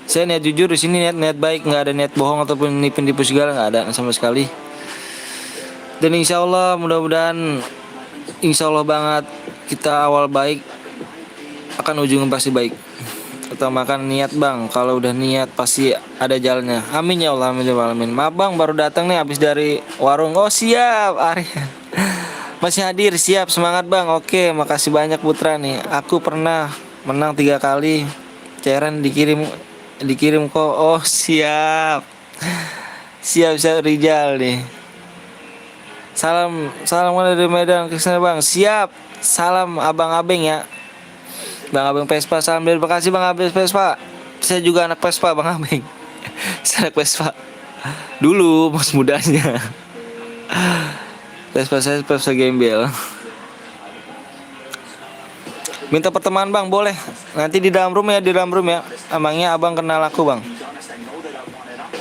saya niat jujur di sini, niat baik, nggak ada niat bohong ataupun nipu segala, nggak ada sama sekali. Dan insya Allah mudah-mudahan, insya Allah banget, kita awal baik akan ujungnya pasti baik. Utamakan niat bang, kalau udah niat pasti ada jalannya. Amin ya Allah, amin ya Allah, amin. Maaf bang, baru datang nih habis dari warung. Oh siap, Arya masih hadir, siap, semangat bang. Oke, makasih banyak Putra nih. Aku pernah menang 3 kali, cairan dikirim kok. Oh siap Rijal nih. Salam dari Medan ke sana bang. Siap. Salam abang Abeng ya, bang Abeng Vespa. Salam dari Bekasi bang Abeng Vespa. Saya juga anak Vespa bang Abeng. Saya anak Vespa dulu mas mudanya. Saya Vespa gembel. Minta pertemanan bang, boleh. Nanti di dalam room ya. Emangnya abang kenal aku bang?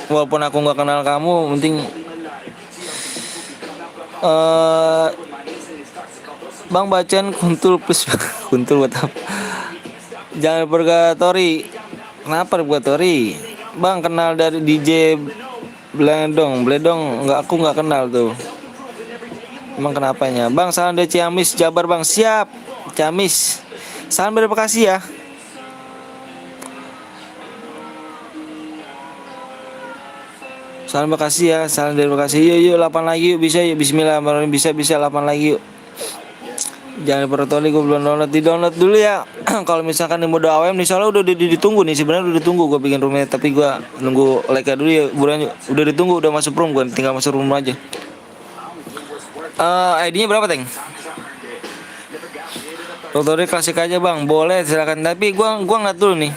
Walaupun aku nggak kenal kamu, penting bang bacain kuntul plus. Kuntul buat apa? Jangan purgatory. Kenapa purgatory? Bang kenal dari DJ Bledong. Aku nggak kenal tuh. Emang kenapanya? Bang salam dari Ciamis, Jabar bang. Siap. Ciamis. Salam dari Bekasi ya. Salam Bekasi ya. Salam dari Bekasi. Yuk 8 lagi yuk. Bisa yuk. Bismillahirrahmanirrahim. Bisa 8 lagi yuk. Jangan dipertoli, gue belum download. Di download dulu ya. Kalau misalkan di mode AWM nih, soalnya udah ditunggu nih. Sebenarnya udah ditunggu gue bikin roomnya, tapi gue nunggu like dulu ya. Buruan yuk. Udah ditunggu, udah masuk room, gue tinggal masuk room aja. ID-nya berapa Teng? Tutorial klasik aja bang, boleh silakan. Tapi gua ngeliat dulu nih,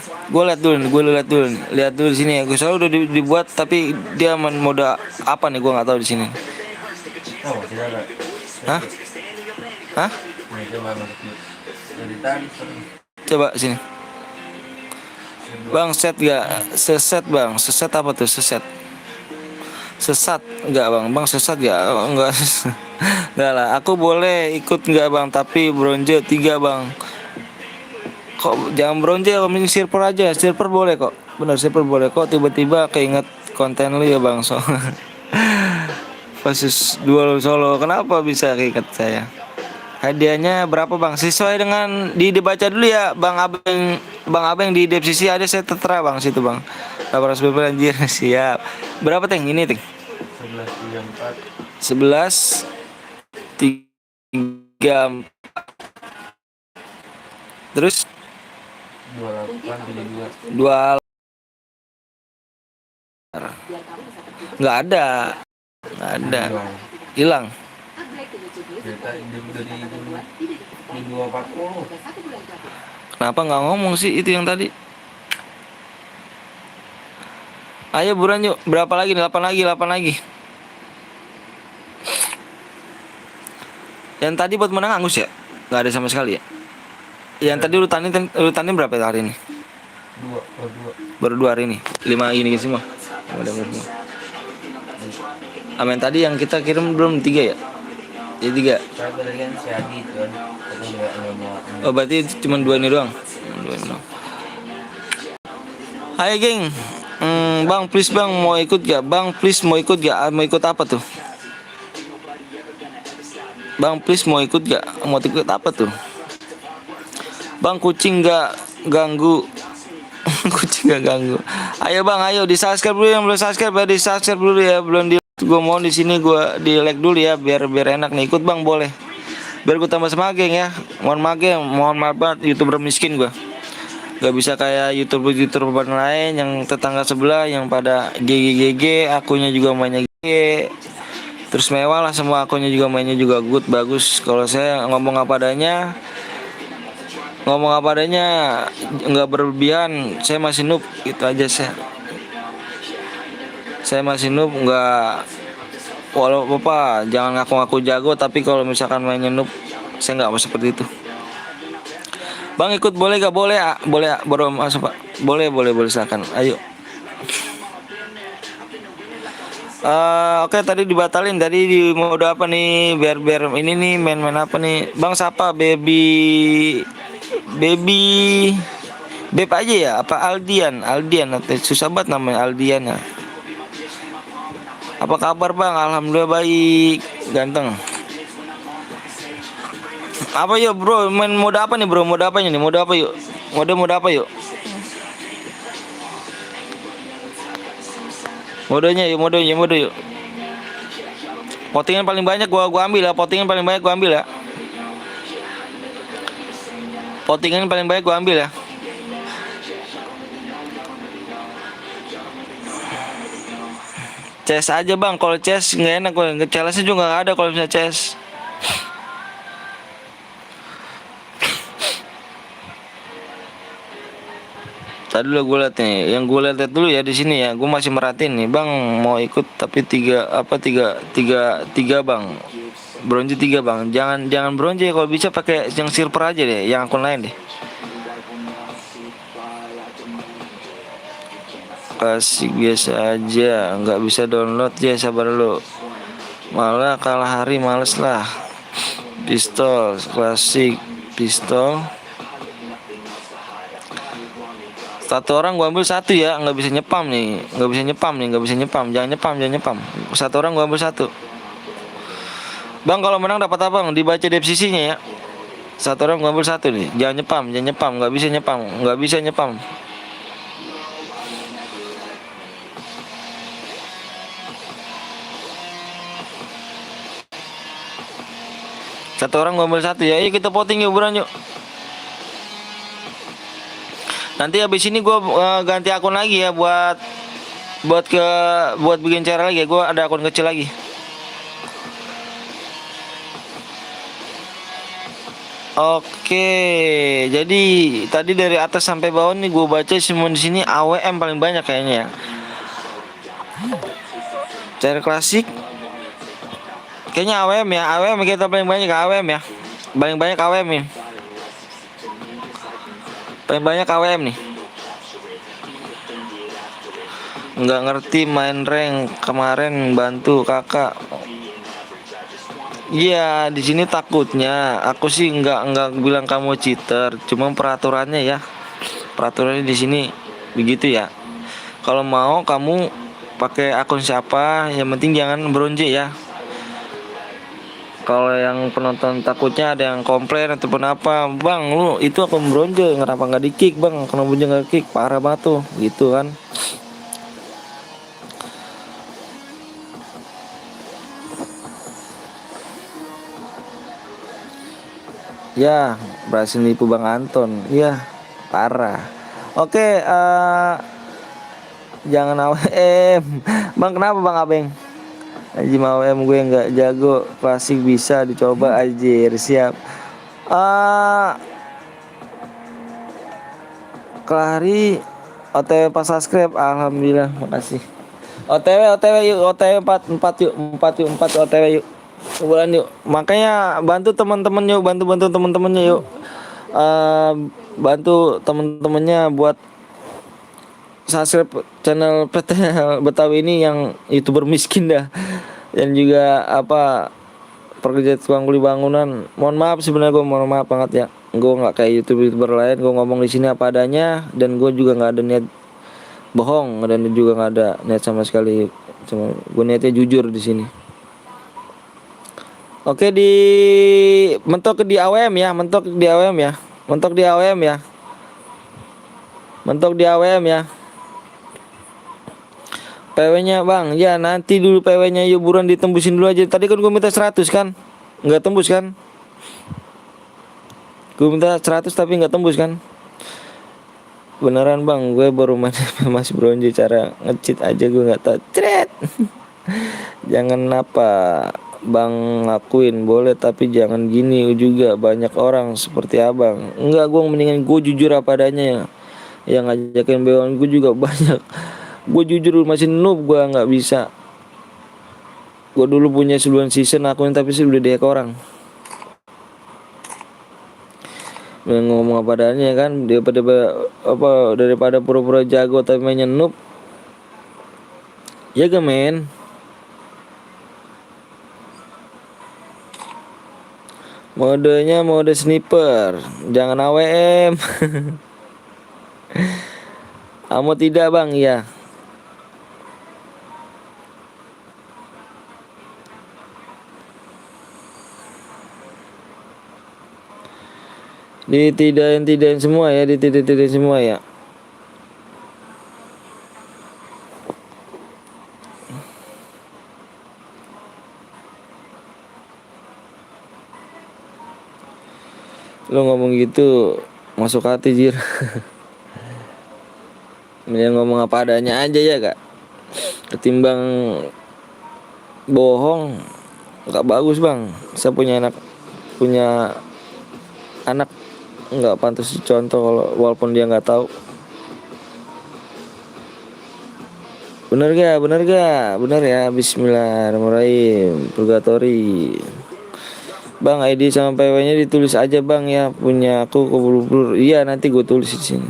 lihat dulu di sini ya. Gue selalu udah dibuat, tapi dia mode apa nih? Gua nggak tahu di sini. Oh, tidak ada. Hah? Coba sini. Bang set gak? Seset bang, seset apa tuh seset? Sesat enggak bang? Bang sesat gak? Oh, enggak. Enggak lah, aku boleh ikut enggak bang? Tapi bronze 3 bang. Kok jangan bronze, kalau mending silver aja. Silver boleh kok. Bener silver boleh kok. Tiba-tiba keinget konten lu ya bang. So Versus duel solo. Kenapa bisa keinget saya? Hadiahnya berapa bang? Sesuai dengan dibaca dulu ya bang Abeng di deskripsi ada, saya tertera bang situ bang. 800 anjir. Siap. Berapa Teng? Ini Teng 11 3 terus 2 nggak ada hilang. Kenapa nggak ngomong sih itu yang tadi? Ayo buruan yuk. Berapa lagi nih? 8 lagi. Yang tadi buat menang Angus ya? Nggak ada sama sekali ya? Yang tadi urutannya berapa hari ini? 2 baru 2 hari ini. 5 ini semua. Amin tadi yang kita kirim belum 3 ya? Jadi 3. Saya berikan si Adi kan. Tapi nggak mau. Oh berarti cuma 2 ini doang. 2 ini doang. Hai geng. Bang please bang mau ikut gak? Bang please mau ikut gak? Mau ikut apa tuh? Bang please mau ikut gak? Mau ikut apa tuh? Bang kucing gak ganggu. Kucing gak ganggu. Ayo bang, ayo di subscribe dulu yang belum subscribe ya, di subscribe dulu ya. Belum di gue mau di sini gue di like dulu ya biar enak nih. Ikut bang boleh. Biar gue tambah semangat geng ya. Mohon maaf banget YouTuber miskin gue. Gak bisa kayak YouTuber lain yang tetangga sebelah yang pada GG, akunnya juga mainnya GG. Terus mewah lah semua akunnya juga mainnya juga good bagus. Kalau saya ngomong apa adanya nggak berlebihan. Saya masih noob gitu aja saya masih noob nggak. Walau apa jangan ngaku-ngaku jago tapi kalau misalkan mainnya noob saya nggak mau seperti itu. Bang ikut boleh gak? Boleh boleh baru masuk pak. Boleh silakan. Ayo. Oke tadi dibatalin. Tadi di mode apa nih? Biar ini nih main apa nih? Bang siapa? Baby Beb aja ya? Apa Aldian atau susah banget namanya Aldian ya. Apa kabar bang? Alhamdulillah baik. Ganteng. Apa yuk bro, main mode apa nih bro? Mode apanya nih? Mode apa yuk? Mode apa yuk? Modenya yuk. Potingan paling banyak gua ambil ya. Potingan paling banyak gua ambil ya. Chess aja bang, kalau chess nggak enak, challenge juga nggak ada kalau misalnya chess. Tadi dulu gue liat nih, yang gue lihat dulu ya di sini ya, gue masih merhatiin nih, bang mau ikut tapi tiga bang, bronze 3 bang, jangan bronze kalau bisa pakai yang silver aja deh, yang akun lain deh. Klasik biasa aja, nggak bisa download ya, sabar dulu. Malah kalah hari males lah. Pistol klasik pistol. Satu orang gua ambil 1 ya, nggak bisa nyepam, jangan nyepam. Satu orang gua ambil 1. Bang kalau menang dapat apa bang? Dibaca deskripsinya ya. Satu orang gua ambil 1 nih, jangan nyepam, nggak bisa nyepam. Satu orang gua ambil 1 ya, ayo kita voting yuk buruan yuk. Nanti habis ini gue ganti akun lagi ya buat bikin cara lagi ya. Gue ada akun kecil lagi. Oke, jadi tadi dari atas sampai bawah nih gue baca semua di sini AWM paling banyak kayaknya ya. Cara klasik kayaknya AWM kita paling banyak AWM ya. Paling banyak AWM nih. Paling banyak AWM nih. Nggak ngerti main rank kemarin bantu kakak. Iya di sini takutnya aku sih nggak bilang kamu cheater, cuma peraturannya ya. Peraturannya di sini begitu ya. Kalau mau kamu pakai akun siapa, yang penting jangan bronze ya. Kalau yang penonton takutnya ada yang komplain ataupun apa, bang lu itu akun bronze kenapa nggak di kick bang, kenapa bronze nggak kick, parah banget tuh gitu kan. Ya berhasil nipu bang Anton, ya parah. Oke jangan AWM bang, kenapa bang Abeng? Aji mau gue nggak jago, klasik bisa dicoba aja, siap. Kelari OTW pas subscribe, alhamdulillah, makasih. OTW yuk, OTW 4 yuk, 4 OTW yuk. Bulan yuk. Makanya bantu teman-teman yuk, bantu teman-temannya yuk. Bantu teman-temannya buat subscribe channel PT Betawi ini yang YouTuber miskin dah. Dan juga pekerja tukang kuli bangunan. Mohon maaf sebenarnya, gue mohon maaf banget ya. Gue nggak kayak youtuber lain. Gue ngomong di sini apa adanya, dan gue juga nggak ada niat bohong, dan juga nggak ada niat sama sekali. Cuma gue niatnya jujur di sini. Oke, mentok di AWM ya, mentok di AWM ya, mentok di AWM ya, mentok di AWM ya. PW-nya bang, ya nanti dulu PW-nya yuk, buruan ditembusin dulu aja. Tadi kan gue minta 100 kan, nggak tembus kan? Gue minta 100 tapi nggak tembus kan? Beneran bang, gue baru main Mas Bronze, cara nge-cheat aja gue nggak tahu. Cret. Jangan apa bang, lakuin boleh tapi jangan gini juga, banyak orang seperti abang. Enggak, gue mendingan gue jujur apa adanya ya. Yang ngajakin bewan gue juga banyak. Gue jujur masih noob, gue nggak bisa. Gue dulu punya 9 season akuin tapi sih udah dihack orang. Ngomong apa adanya kan, daripada pura-pura jago tapi mainnya noob. Ya gak men. Modenya mode sniper, jangan AWM. Kamu tidak bang, ya. Ditidain semua ya, ditidain semua ya. Lo ngomong gitu masuk hati jir. Mending ngomong apa adanya aja ya kak, ketimbang bohong. Gak bagus bang. Saya punya anak nggak pantas dicontoh kalau walaupun dia nggak tahu. Bener ya. Bismillahirrahmanirrahim. Purgatory. Bang, ID sama PW-nya ditulis aja bang ya, punya aku keburu-buru. Iya nanti gue tulis di sini.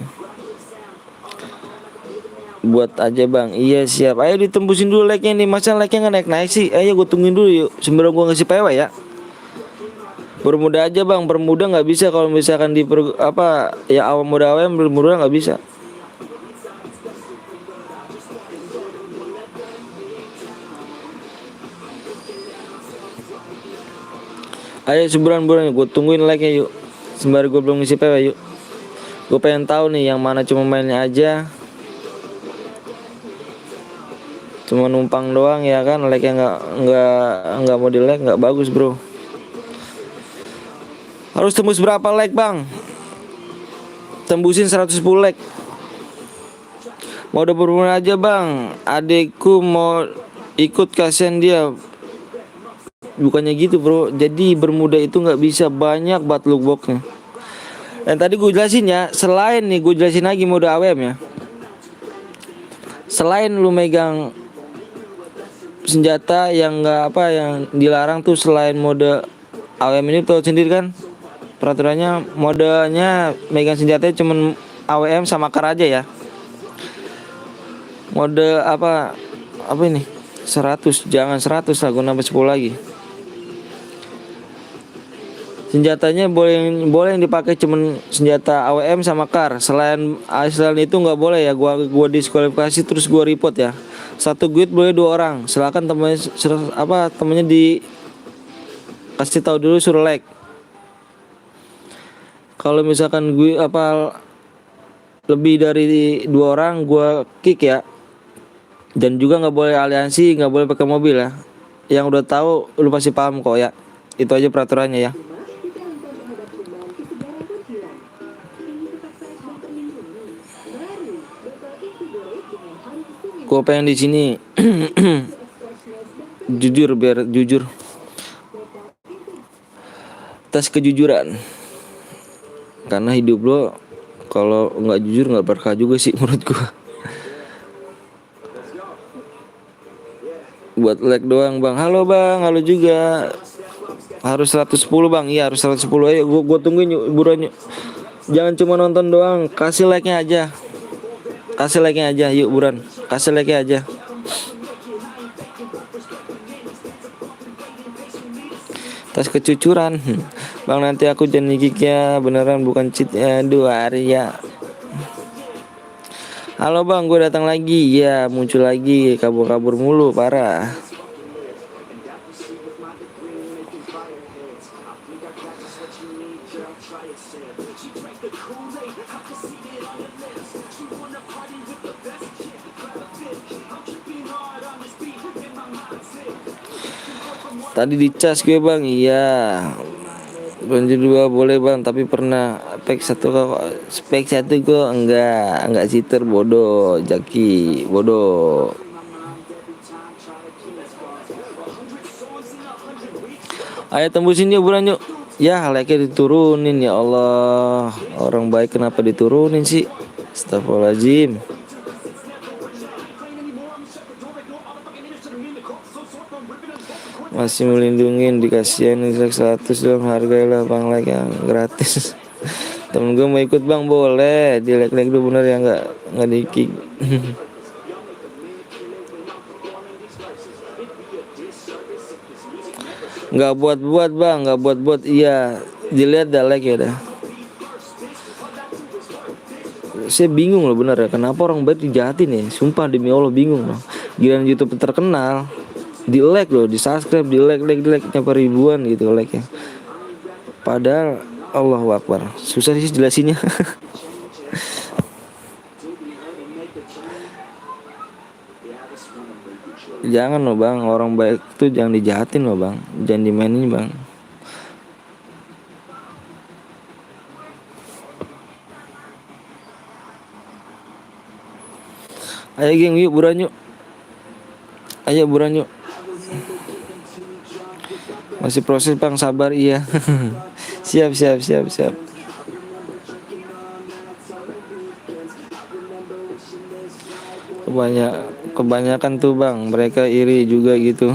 Buat aja bang. Iya siap. Ayo ditembusin dulu like-nya nih. Masa like-nya nggak naik sih? Ayo gue tungguin dulu yuk. Sebelum gue ngasih PW ya. Bermuda aja bang. Bermuda nggak bisa kalau misalkan awal muda awam bermuda nggak bisa. Ayo sebulan gue tungguin like-nya yuk. Sembari gue belum ngisi PW yuk. Gue pengen tahu nih yang mana cuma mainnya aja, cuma numpang doang ya kan. Like-nya nggak mau di like, nggak bagus bro. Harus tembus berapa like bang? Tembusin 110 like. Mau udah berhubungan aja bang. Adekku mau ikut, kasihan dia. Bukannya gitu bro. Jadi bermuda itu nggak bisa, banyak banget lootboxnya. Dan tadi gue jelasin ya. Selain nih gue jelasin lagi mode AWM ya. Selain lu megang senjata yang yang dilarang tuh, selain mode AWM ini tuh sendiri kan peraturannya, modenya megang senjatanya cuman AWM sama kar aja ya. Mode apa ini 100, jangan 100 lah, gue nambah 10 lagi. Senjatanya boleh yang dipakai cuman senjata AWM sama kar. Selain itu nggak boleh ya. Gua diskualifikasi terus gua report ya. Satu guild boleh 2 orang. Silakan temennya kasih tahu dulu, suruh like. Kalau misalkan gue lebih dari 2 orang gua kick ya. Dan juga nggak boleh aliansi, nggak boleh pakai mobil ya. Yang udah tahu lu pasti paham kok ya. Itu aja peraturannya ya. Gue pengen di sini jujur, biar jujur. Tes kejujuran. Karena hidup lo kalau nggak jujur nggak berkah juga sih menurut gue. Buat like doang bang. Halo bang, halo juga. Harus 110 bang. Iya harus 110. Ayo gue tungguin yuk, buruan yuk. Jangan cuma nonton doang, kasih like-nya aja. Kasih like-nya aja, yuk buruan. Kasih like-nya aja. tas kecucuran. Bang nanti aku janji gignya beneran bukan cheat ya. Aduh Arya. Halo bang, gue datang lagi. Ya muncul lagi, kabur-kabur mulu parah. Tadi dicas gue bang, iya. Banjir 2 boleh bang, tapi pernah spek satu gue enggak cheater bodoh, Jaki bodoh. Ayo tembusin yuk buran yuk. Ya like-nya diturunin ya Allah. Orang baik kenapa diturunin sih? Astagfirullahaladzim. Masih melindungin dikasihin 100 dong, hargailah bang like yang gratis. Temen gue mau ikut bang, boleh di like dulu bener ya, nggak di kick. Nggak buat bang, nggak buat iya, dilihat dah like ya dah. Saya bingung loh bener ya, kenapa orang baik dijahatin ya, sumpah demi Allah bingung loh. Giliran YouTube terkenal di like loh, di subscribe, di like nyampe ribuan gitu like ya. Padahal Allahu Akbar, susah sih jelasinnya. Jangan loh bang, orang baik tuh jangan dijahatin loh bang, jangan dimainin bang. Ayo geng, yuk buruan yuk. Ayo buruan yuk. Masih proses bang, sabar iya. Siap. Kebanyakan tuh bang, mereka iri juga gitu.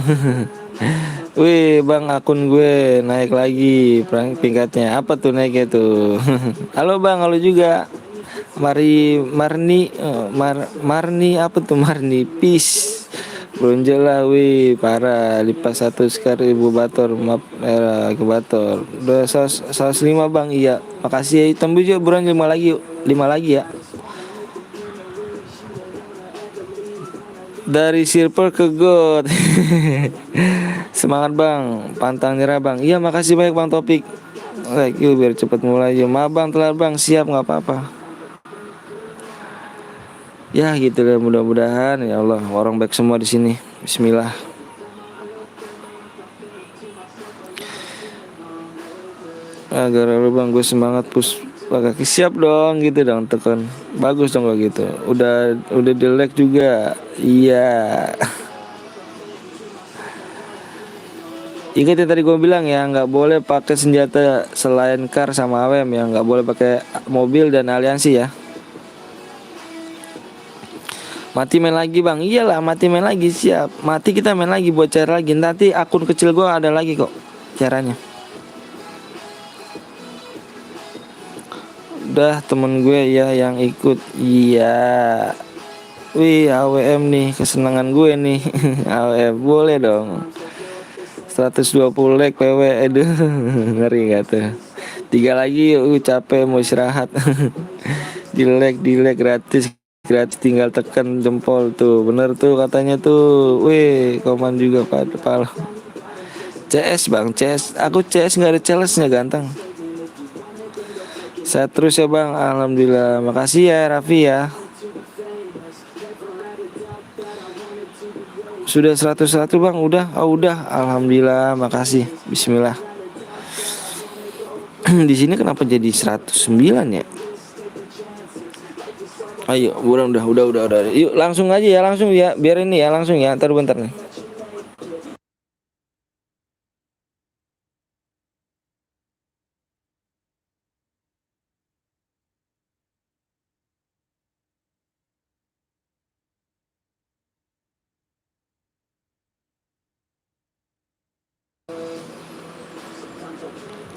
Wih bang, akun gue naik lagi tingkatnya. Apa tuh naiknya tuh? Halo bang, halo juga. Marni apa tuh Marni? Peace. Bronjol lah, wih parah. Lipat 1 sekali Ibu Bator, maaf ke Bator. Udah 105 bang, iya. Makasih ya. Tembus yuk buruan 5 lagi yuk. 5 lagi ya. Dari silver ke gold. Semangat bang, pantang nyerah bang. Iya makasih banyak bang Topik. Like yuk biar cepat mulai yuk. Maaf bang telat bang, siap nggak apa-apa. Ya gitu deh, mudah-mudahan ya Allah orang baik semua di sini. Bismillah. Agar lu bang gue semangat push kaki, siap dong gitu dong, tekan bagus dong kalau gitu. Udah di like juga. Iya. Ingat yang tadi gue bilang ya, nggak boleh pakai senjata selain car sama AWM ya, nggak boleh pakai mobil dan aliansi ya. Mati main lagi bang, iyalah mati main lagi, siap. Mati kita main lagi buat cari lagi. Nanti akun kecil gue ada lagi kok caranya. Udah temen gue ya yang ikut. Iya. Wih AWM nih, kesenangan gue nih. AWM boleh dong. 120 like PW. Aduh ngeri gak tuh. 3 lagi yuk, capek mau istirahat. Di like gratis tinggal tekan jempol tuh. Bener tuh katanya tuh. Wih koman juga pada pal. CS bang, CS. Aku CS gak ada challenge-nya ganteng. Saya terus ya bang, alhamdulillah. Makasih ya Raffi ya. Sudah 101 bang, udah. Oh udah, alhamdulillah, makasih. Bismillah. Di sini kenapa jadi 109 ya? Ayo, udah. Yuk langsung aja ya, langsung ya. Biar ini ya, langsung ya. Ntar bentar nih.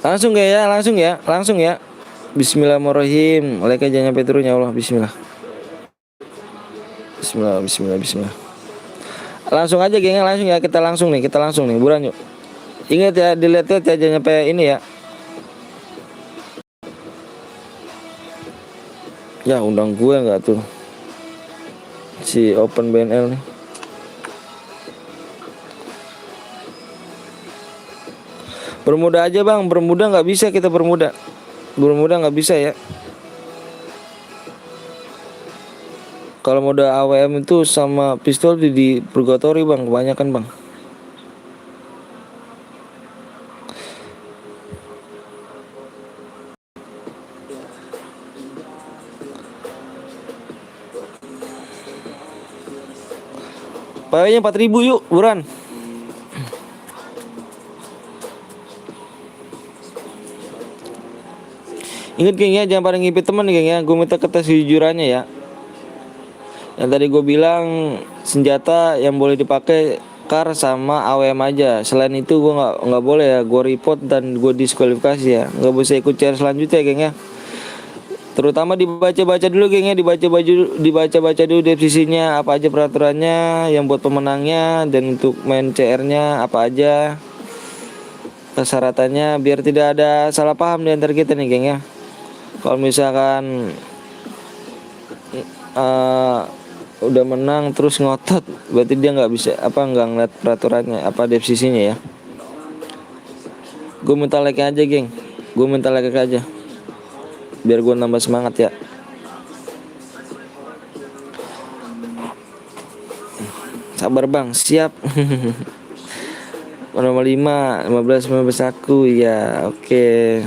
Langsung ya. Bismillahirrahmanirrahim. Like aja nyampe turun ya Allah. Bismillah. Langsung aja gengnya, langsung ya. Kita langsung nih buruan yuk. Ingat ya, dilihat-lihat ya, jangan nyampe ini ya. Ya undang gue nggak tuh si Open BNL nih. Bermuda aja bang, bermuda nggak bisa kita bermuda nggak bisa ya. Kalau mode AWM itu sama pistol di purgatory bang, kebanyakan bang. Payahnya 4.000 yuk, buruan. Ingat geng ya, jangan pada ngipit teman geng ya. Gue minta kertas kejujurannya ya. Yang tadi gue bilang senjata yang boleh dipakai kar sama AWM aja. Selain itu gue nggak boleh ya. Gue report dan gue diskualifikasi ya. Nggak bisa ikut CR selanjutnya geng ya. Terutama dibaca-baca dulu geng ya, dibaca-baca dulu definisinya apa aja peraturannya, yang buat pemenangnya dan untuk main CR-nya apa aja persyaratannya, biar tidak ada salah paham di antara kita nih geng ya. Kalau misalkan udah menang terus ngotot, berarti dia nggak bisa nggak ngeliat peraturannya apa definisinya ya. Gue minta like aja geng, gue minta like aja biar gue nambah semangat ya. Sabar bang, siap. Nomor 5, 15 aku ya, oke.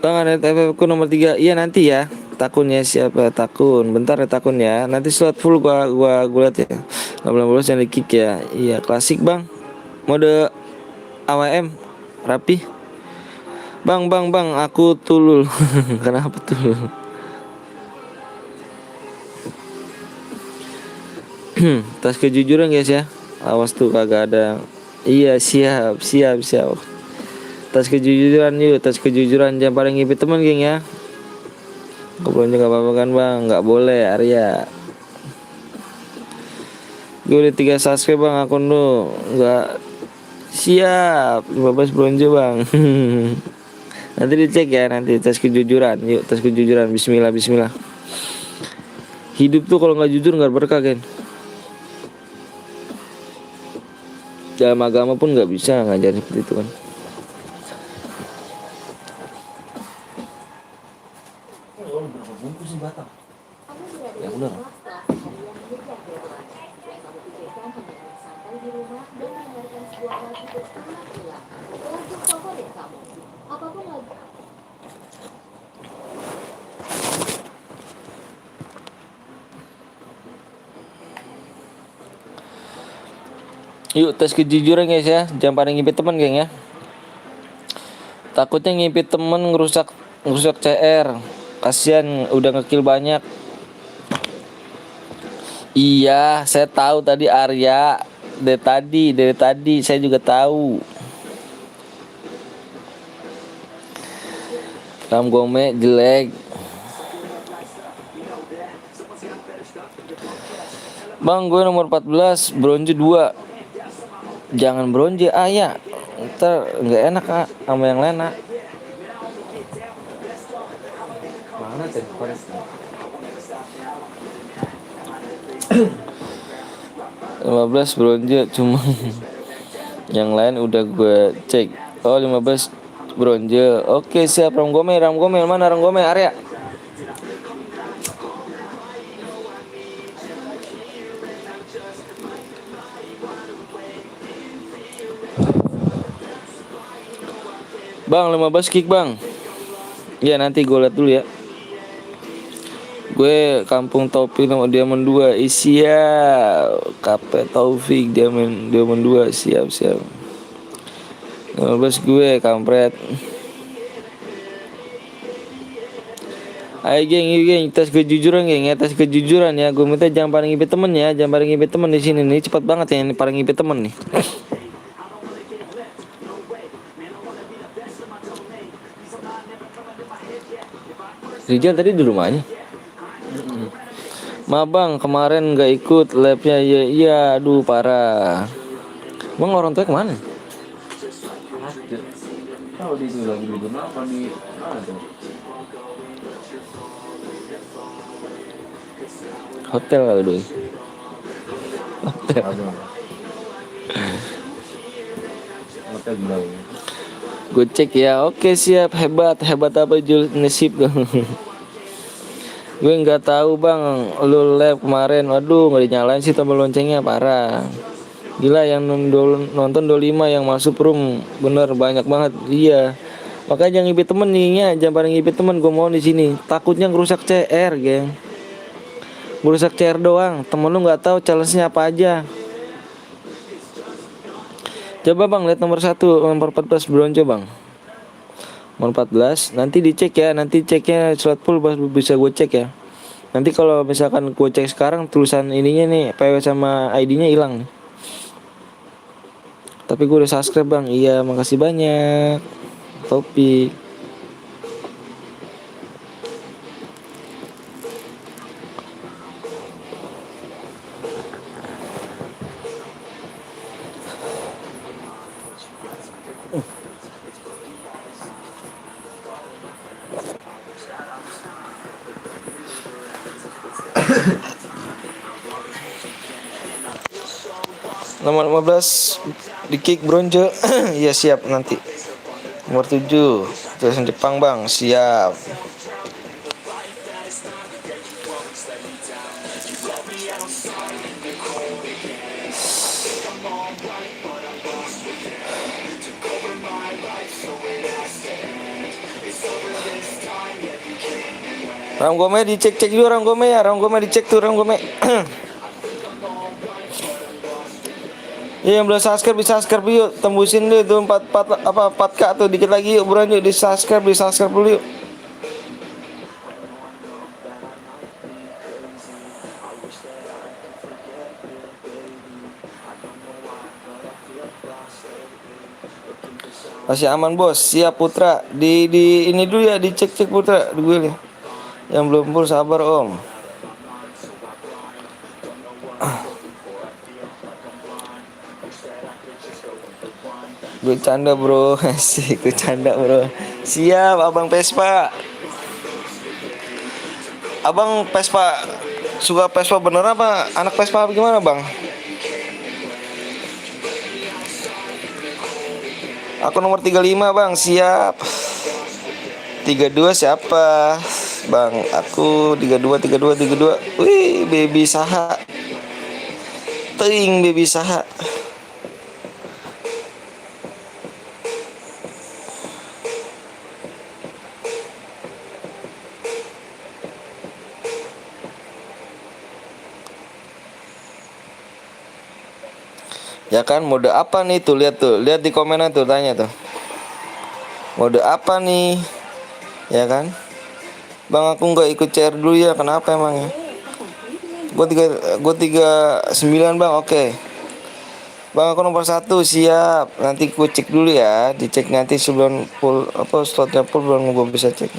Bang ada TFF ku nomor 3. Iya nanti ya. Takunnya siapa? Takun. Bentar ya takun ya. Nanti slot full gua lihat ya. 18 yang di kick ya. Iya, klasik, Bang. Mode AWM rapi. Bang, aku tulul. Kenapa tulul? Tas kejujuran guys ya. Awas tuh kagak ada. Iya, siap. Tas kejujuran yuk, tas kejujuran, jangan pada ngipit teman geng ya. Kebetulan juga apa-apa kan bang, nggak boleh Arya. Gue udah 3 subscribe bang akun lu, nggak siap 15 bronze bang. Nanti dicek ya, nanti tas kejujuran, yuk tas kejujuran, Bismillah. Hidup tuh kalau nggak jujur nggak berkah kan. Dalam agama pun nggak bisa ngajarin seperti itu kan. Ya udah. Yuk tes kejujuran guys ya, jangan pada ngipit teman geng ya. Takutnya ngipit temen ngerusak CR. Kasihan udah ngekill banyak. Iya, saya tahu tadi Arya. Dari tadi saya juga tahu. Ram Gome jelek. Bang, gue nomor 14, bronze 2. Jangan bronze ya. Ntar nggak enak sama yang lain. Mana tuh? 15 bronze cuma yang lain udah gue cek. Oh 15 bronze. Oke siap. Ram Gome mana Ram Gome Arya? Bang 15 kick bang. Ya nanti gue lihat dulu ya. Gue Kampung Topi nomor Diamond 2. Isia KP Taufik Diamond 2. Siap 15 gue kampret. Ayo geng, tas kejujuran geng ya, tas kejujuran ya. Gue minta jangan pada ngipit temen ya, jangan pada ngipit temen di sini nih, cepat banget ya ini pada ngipit temen nih. Rijal tadi di rumahnya. Ma bang kemarin gak ikut labnya ya, iya aduh parah. Bang orang tua kemana? Tahu di itu lagi di mana apa di mana tuh? Hotel kali doi. Hotel. Aduh. Hotel bilang. Gue cek ya, oke siap, hebat apa Jul nasib dong. Gue nggak tahu bang, lu live kemarin, waduh nggak dinyalain sih tombol loncengnya parah. Gila yang nonton 25 yang masuk room bener banyak banget, iya. Makanya jangan ngibit temen nih, jangan pada ngibit temen, gue mau di sini. Takutnya ngerusak CR, geng. Ngerusak CR doang, temen lu nggak tahu challenge-nya apa aja. Coba bang lihat nomor 1, nomor 14 bronze bang. Nomor 14 nanti dicek ya, nanti ceknya slot full bisa gue cek ya. Nanti kalau misalkan gue cek sekarang tulisan ininya nih PW sama ID-nya hilang nih. Tapi gue udah subscribe bang, iya makasih banyak. Topik. Nomor 15 di kick bronze. Iya siap nanti. Nomor 7 tulisan Jepang bang, siap. Ranggome dicek dulu Ranggome ya, Ranggome dicek tuh Ranggome. Iya yang belum subscribe bisa subscribe yuk, tembusin deh tuh 4K tuh dikit lagi yuk buruan yuk di subscribe dulu yuk. Masih aman bos, siap Putra. Di ini dulu ya, dicek Putra dulu ya. Yang belum full sabar om. Gue canda bro, asik gue canda bro. Siap abang Vespa. Abang Vespa suka Vespa bener apa? Anak Vespa apa gimana bang? Aku nomor 35 bang, siap. 32 siapa? Bang, aku 32. Wih, baby saha. Ting baby saha. Ya kan mode apa nih tuh, lihat di komenan tuh, tanya tuh mode apa nih ya kan bang. Aku nggak ikut CR dulu ya, kenapa emangnya? Gue 39 bang. Oke bang, aku nomor 1 siap. Nanti gue cek dulu ya, dicek nanti sebelum full apa slotnya full belum gue bisa cek.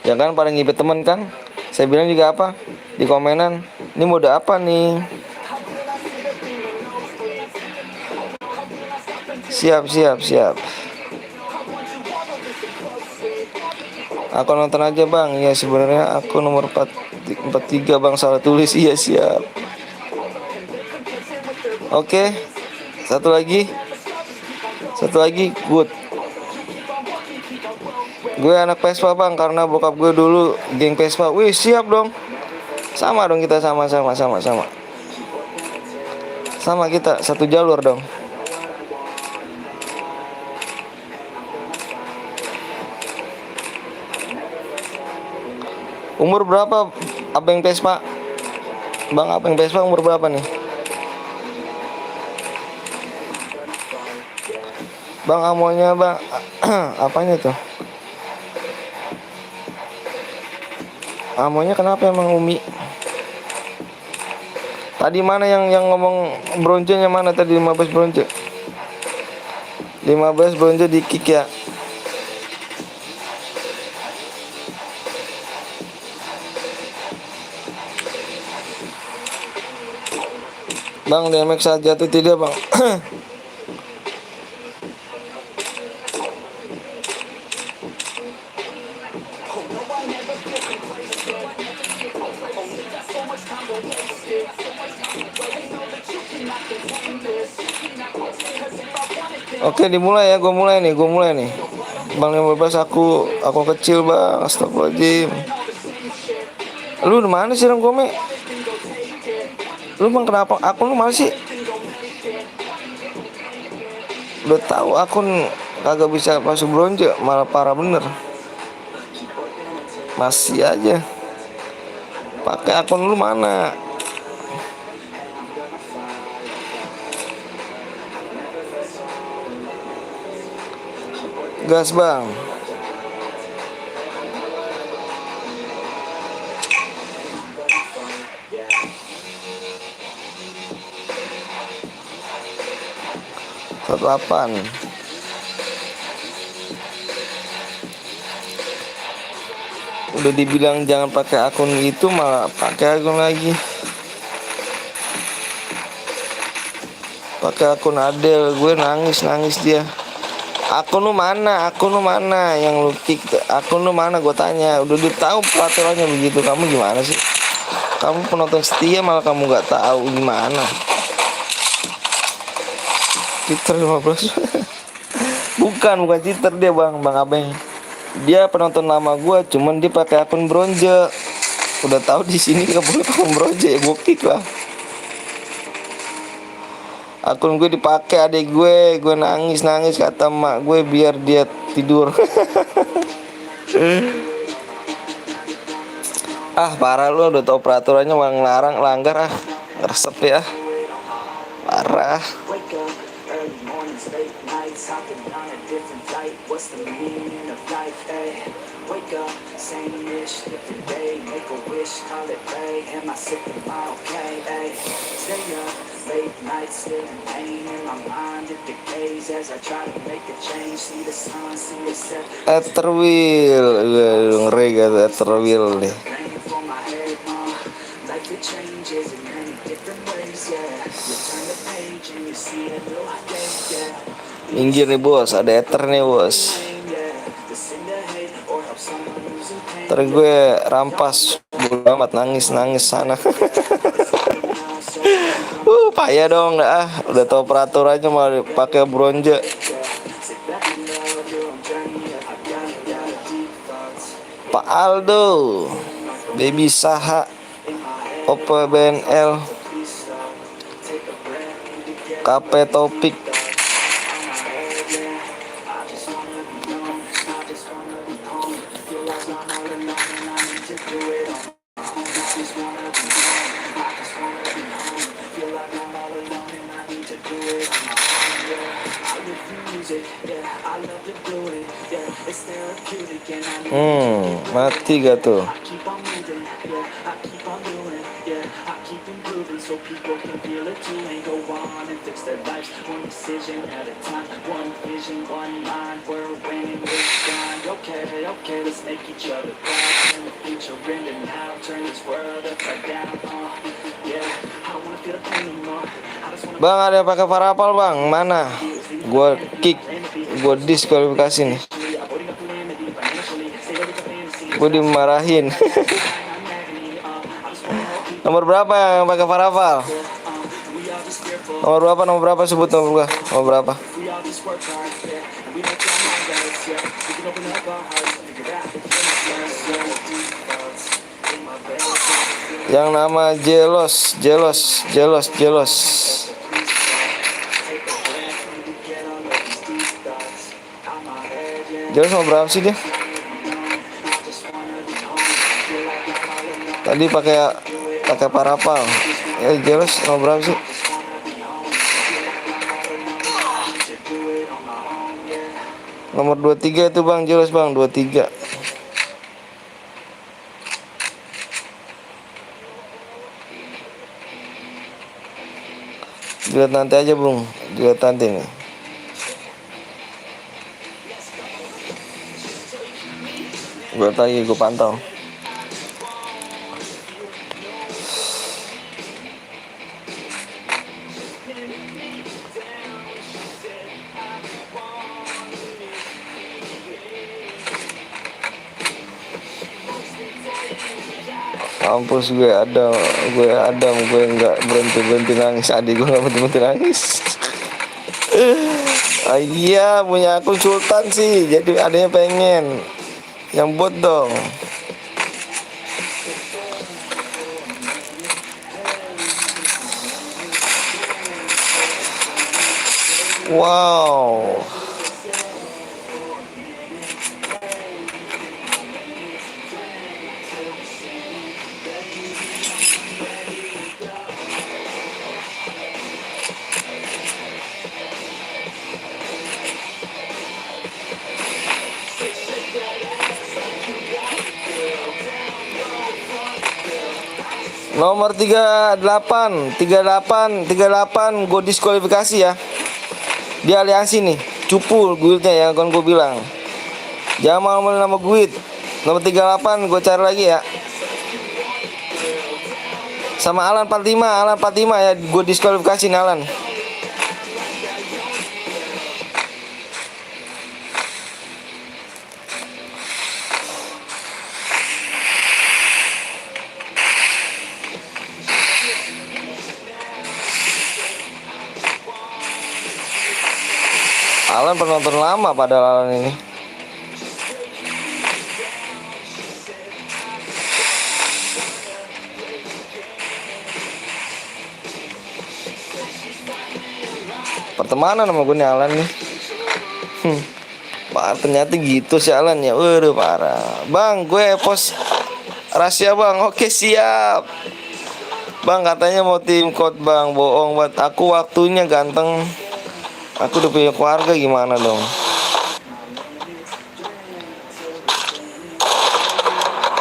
Ya kan pada ngibet temen kan, saya bilang juga apa di komenan, ini mode apa nih? Siap. Aku nonton aja bang. Ya sebenarnya aku nomor 43 bang, salah tulis. Iya siap. Oke. Satu lagi good. Gue anak Vespa bang, karena bokap gue dulu geng Vespa. Wih siap dong. Sama dong kita, sama kita satu jalur dong. Umur berapa abang Vespa? Bang abang Vespa umur berapa nih? Bang amonya bang. Apanya tuh? Amonya kenapa emang Umi? Tadi mana yang ngomong bronzenya mana tadi? 15 bronze. 15 bronze di kick ya. Bang, DMX saja tuh tidak bang. Oke, dimulai ya, gue mulai nih. Bang 15 aku kecil bang, astagfirullahaladzim. Lu di mana sih Ram Gome? Lu bang kenapa akun lu mana sih? Udah tahu akun kagak bisa masuk bronze, malah parah bener. Masih aja pakai akun lu mana? Gas bang. Satu delapan. Udah dibilang jangan pakai akun itu malah pakai akun lagi. Pakai akun Adel, gue nangis dia. Akun lu mana? Yang lu kick? Akun lu mana? Gue tanya. Udah tahu peraturannya begitu. Kamu gimana sih? Kamu penonton setia malah kamu nggak tahu gimana? Twitter 15. bukan Twitter dia bang Abeng. Dia penonton lama gue, cuman dia pakai akun bronze. Udah tahu di sini nggak boleh akun bronze, ya gue kick lah. Akun gue dipakai adik gue nangis kata emak gue biar dia tidur. Parah lu, udah tau peraturannya malah langgar resep ya. Parah. Etherwheel, ngeri gitu Etherwheel nih. Minggir nih bos, ada ether nih bos. Ntar gue rampas, bodo amat, nangis sana. Payah dong dah. Udah tahu peraturannya malah pakai bronze. Pak Aldo, Baby Saha, Opa BNL, KP Topik. Mati gak tuh? Bang, ada yang pakai parapal bang? Mana? Gua kick, gua diskualifikasi nih. Gue dimarahin. Nomor berapa yang pakai parapal? Nomor berapa sebut nomor gua? Nomor berapa? Yang nama Jelos. Jelos nomor berapa sih dia? Tadi pakai parapal. Ya Jelos nomor berapa sih? Nomor 23 itu bang, Jelos bang, 23. Dilihat nanti aja bung, dilihat nanti nih. Gue lagi gue pantau. Mampus gue Adam gue nggak berhenti nangis, adik gue nggak berhenti nangis. Ah, iya punya akun Sultan sih, jadi adanya pengen yang bot dong. Wow. Nomor 38 gue diskualifikasi ya. Dia aliansi nih, cupu guildnya ya kan gue bilang. Jangan mau nama guild. Nomor 38 gue cari lagi ya. Sama Alan 45 ya, gue diskualifikasi nih Alan. Alan penonton lama padahal Alan ini. Pertemanan sama gue nih Alan nih. Pak, ternyata gitu sih Alan ya. Waduh parah. Bang, gue post rahasia bang. Oke siap. Bang katanya mau tim code bang. Bohong buat aku waktunya ganteng. Aku udah punya keluarga, gimana dong?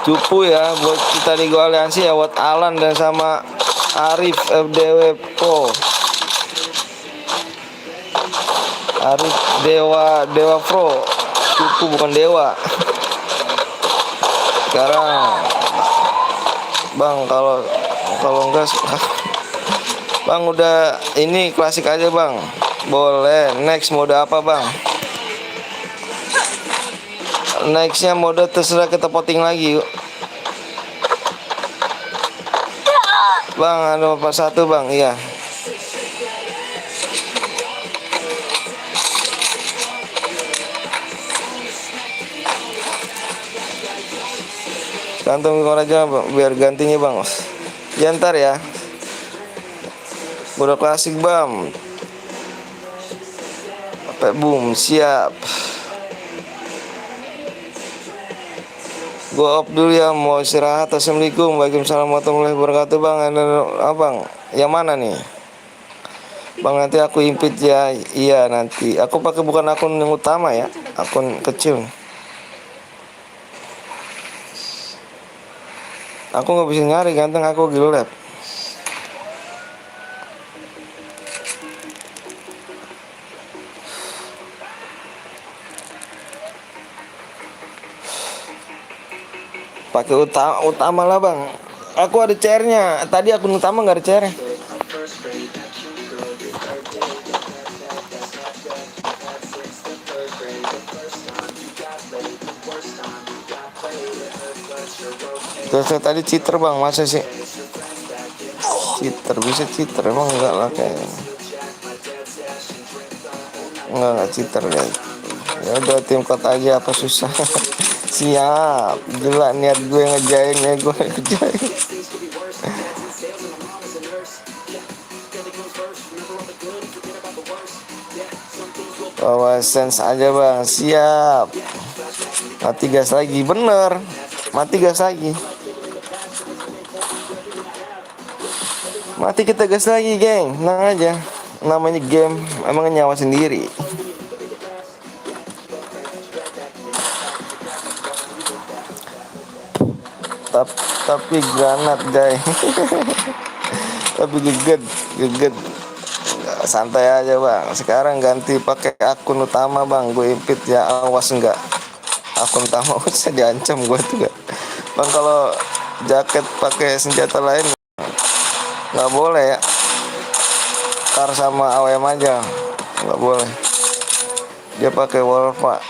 Cupu ya buat kita di Go Aliansi ya, buat Alan dan sama Arif FDW Pro. Arif Dewa Pro. Cupu bukan Dewa. Sekarang Bang kalau enggak Bang udah ini klasik aja Bang. Boleh. Next mode apa Bang? Nextnya mode terserah, kita voting lagi yuk. Bang ada apa satu Bang? Iya. Kantong aja biar gantinya Bang. Ya ntar ya. Udah klasik Bang. Apa boom siap. Gue off dulu ya, mau istirahat. Assalamualaikum. Waalaikumsalam warahmatullahi wabarakatuh Bang. Abang yang mana nih Bang? Nanti aku impit ya. Iya nanti aku pakai bukan akun yang utama ya, akun kecil. Aku nggak bisa nyari ganteng, aku gelap. Pakai utama lah Bang. Aku ada chairnya. Tadi akun utama nggak ada chair. Terus tadi cheater Bang, masa sih? Cheater bisa cheater emang enggak lah kayaknya. Enggak cheater ya. Ya udah tim code aja, apa susah. Siap. Gila niat gue ngejain ya, gue ngejain. Bawa sense aja Bang. Siap. Mati gas lagi, bener. Mati gas lagi. Mati kita gas lagi geng. Tenang aja. Namanya game, emang nyawa sendiri. Tapi granat guys. Tapi geget santai aja Bang. Sekarang ganti pakai akun utama Bang. Gue impit ya, awas enggak akun utama usah diancam gue tuh gak Bang. Kalau jaket pakai senjata lain nggak boleh ya, tar sama AWM aja nggak boleh. Dia pakai Wolfa.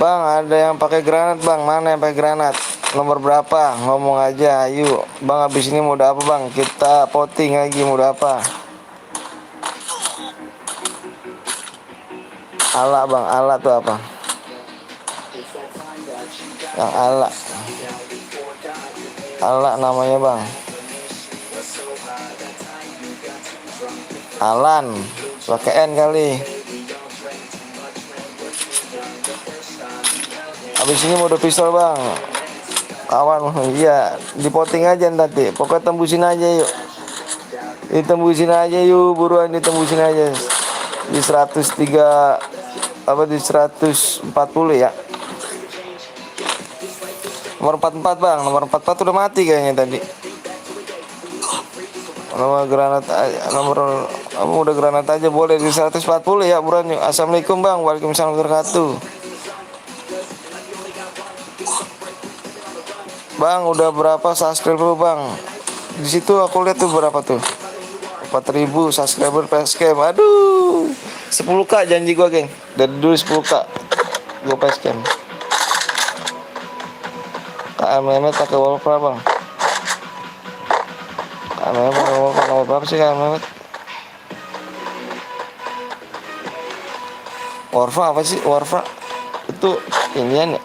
Bang, ada yang pakai granat bang. Mana yang pakai granat? Nomor berapa? Ngomong aja, yuk. Bang, habis ini mau apa bang? Kita voting lagi mau apa? Ala bang, ala tuh apa? Yang ala. Ala namanya bang. Alan, pakai N kali. Habis ini mode pistol bang. Kawan, iya, dipoting aja nanti. Pokoknya tembusin aja yuk. Ditembusin aja yuk, buruan ditembusin aja. Di 103 apa di 140 ya. Nomor 44 bang, nomor 44 udah mati kayaknya tadi. Nomor granat aja, nomor kamu udah granat aja boleh di 140 ya buruan yuk. Assalamualaikum bang, waalaikumsalam warahmatullahi wabarakatuh. Bang, udah berapa subscriber bang? Di situ aku lihat tuh berapa tuh? 4.000 subscriber facecam. Aduh, 10k janji gua geng. Dari dulu 10k gua facecam. KM Mehmet pakai wallpaper bang. KM Mehmet pakai wallpaper. Nomor berapa sih KM Mehmet? Warfa apa sih? Warfa itu inian ya?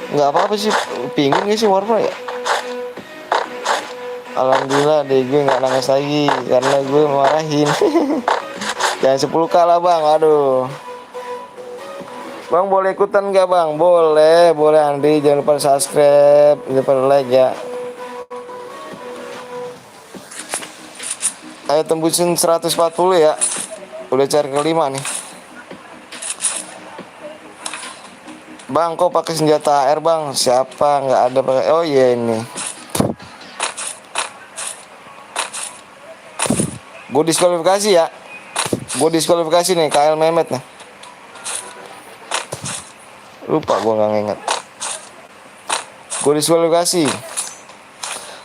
Nggak apa-apa sih, pingin gak sih Warfa ya? Alhamdulillah deh gue nggak nangis lagi karena gue marahin. Jangan 10k lah bang, aduh. Bang boleh ikutan nggak bang? Boleh, boleh Andi. Jangan lupa subscribe, jangan lupa like ya. Ayo tembusin 140 ya. Udah cari kelima nih. Bang, kok pakai senjata AR bang? Siapa nggak ada pakai? Oh iya ini. Gue diskualifikasi ya. Gue diskualifikasi nih KL Mehmet nih. Lupa gue nggak inget. Gue diskualifikasi.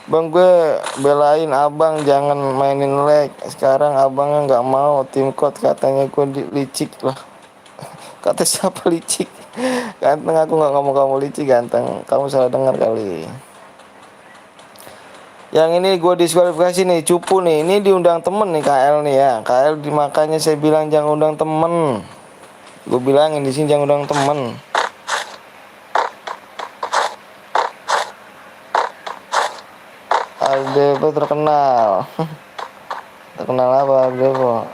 Bang, gue belain abang jangan mainin lag. Sekarang abangnya nggak mau tim code, katanya gue licik lah. Kata siapa licik? Ganteng, aku nggak ngomong kamu licik ganteng. Kamu salah dengar kali. Yang ini gue diskualifikasi nih, cupu nih. Ini diundang temen nih KL nih ya. KL makanya saya bilang jangan undang temen. Gue bilangin di sini jangan undang temen. Aldepo terkenal. Terkenal apa Aldepo?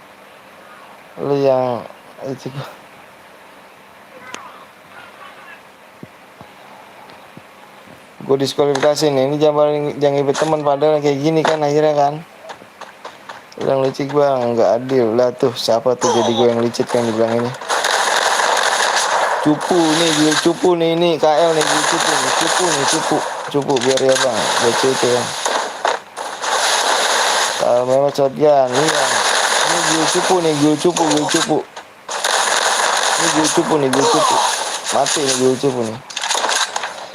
Lu yang itu. Gue diskualifikasi nih. Ini jangan ibet teman padahal kayak gini kan akhirnya kan. Yang licik bang, nggak adil lah tuh. Siapa tuh jadi gue yang licik yang dibilang ini? Cupu nih, gue cupu nih, ini KL nih, gue cupu nih, cupu biar ya bang, baca itu ya. Kalau memang shotgun, iya. Ini gue cupu nih, gue cupu. Ini gue cupu nih, mati nih gue cupu nih.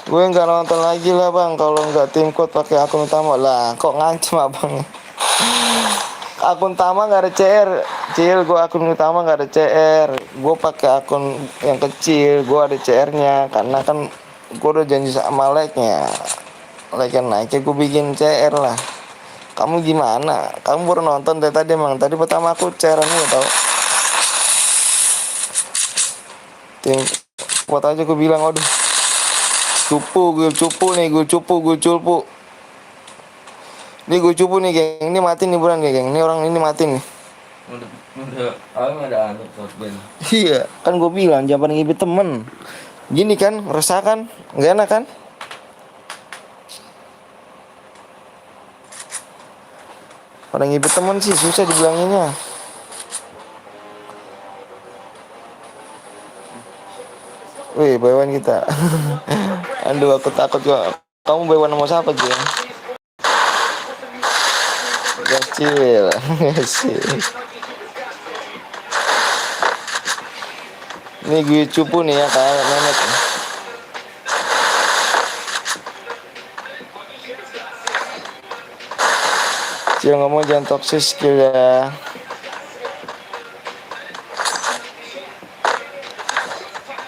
Gue nggak nonton lagi lah bang, kalau nggak tim code pakai akun utama lah. Kok ngancem abang? Akun utama nggak ada CR, gue akun utama nggak ada CR. Gue pakai akun yang kecil, gue ada CR-nya karena kan gue udah janji sama like-nya. Like-nya naiknya gue bikin CR lah. Kamu gimana? Kamu baru nonton dari tadi emang. Tadi pertama aku CR-an gue tau. Tim buat aja gue bilang, aduh. Gue cupu. Ini gue cupu nih geng. Ini mati nih bulan geng. Ini orang ini mati nih. Udah ada anu korban. Iya, kan gue bilang jangan ngibit temen. Gini kan, resah kan, nggak enak kan? Pada ngibit temen sih susah dibilanginnya. Wih, baywan kita. Aduh, aku takut gua. Kamu baywan sama siapa sih? Kecil. Ini gue cupu nih ya kayak Mehmet. Cil ngomong jangan toxic skill ya.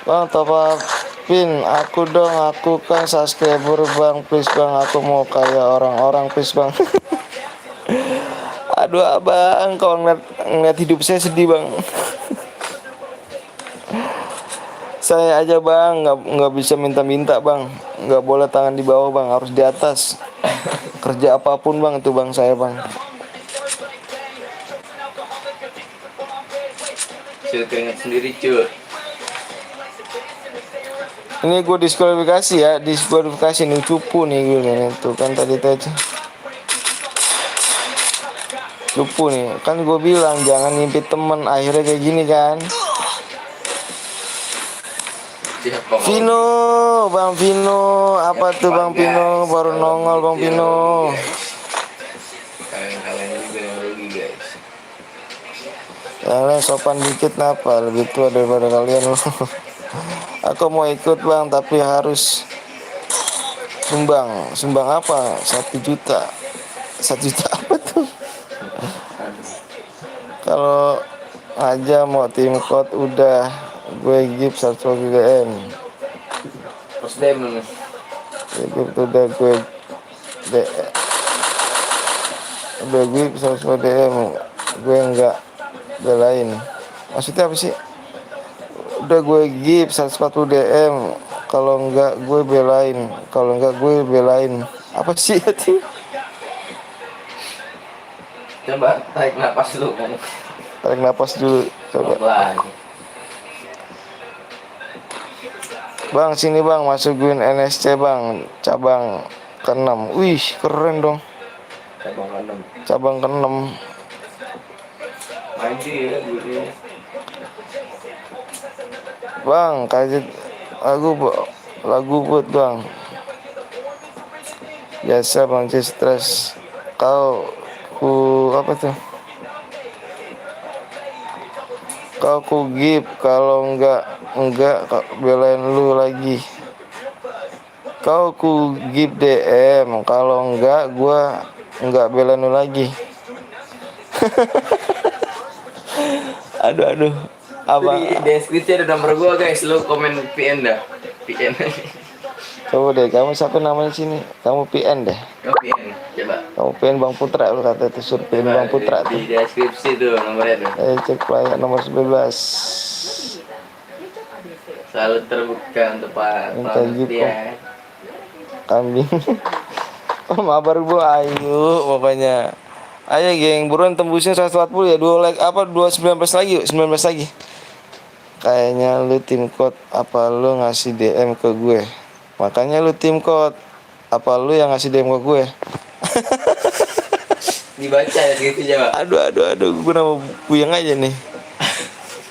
Bang, top upin aku dong, aku kan subscriber bang, please bang, aku mau kayak orang-orang, please bang. Aduh abang, kalau ngeliat hidup saya sedih bang. Saya aja bang, nggak bisa minta-minta bang, nggak boleh tangan di bawah bang, harus di atas. Kerja apapun bang, itu bang saya bang. Cuy, keringat sendiri cuy. Ini gue diskualifikasi ya, diskualifikasi nih cupu nih gue nih, tuh kan tadi cupu nih, kan gue bilang jangan ngimpi temen, akhirnya kayak gini kan. Siapa mau? Vino, Bang Vino, apa tuh Bang Vino, baru nongol Bang Vino. Kalian juga yang rugi guys. Kalian sopan dikit napa, lebih tua daripada kalian loh. Aku mau ikut bang, tapi harus sumbang apa? 1 juta. 1 juta apa tuh? Kalau aja mau tim code udah gue give 100 BBM. Terus demon. Itu udah gue udah gue 100 BBM. Gue nggak belain. Maksudnya apa sih? Udah gue give 140 DM, kalau enggak gue belain, kalau enggak gue belain. Apa sih itu? Coba tarik napas lu kan. Tarik napas dulu coba. Lagi. Bang sini bang, masukin NSC bang, cabang ke-6. Wih keren dong, Cabang kanan. cabang ke-6. Maju ya gue. Bang kasih lagu buat bang. Biasa bang C stres. Kau apa tuh? Kau ku give, kalau enggak belain lu lagi. Kau ku give DM, kalau enggak gua enggak belain lu lagi. aduh abang. Di deskripsi ada nomor gua guys, lu komen PN dah. PN. Coba deh, kamu siapa namanya sini? Kamu PN deh. Oh, PN. Coba. Kamu PN Bang Putra, lu kata itu suruh PN Bang Putra tuh. Di deskripsi tuh nomornya tuh. Cek player nomor 11. Selalu terbuka untuk Pak Minta gift, dia. Kambing. Oh, mabar bu, ayo pokoknya. Ayo geng, buruan tembusin 140 ya. 2 like apa 219 lagi yuk, 19 lagi. Kayaknya lu tim code, apa lu ngasih DM ke gue? Makanya lu tim code, apa lu yang ngasih DM ke gue? Dibaca ya gitu coba. Aduh, gue nama buyang aja nih.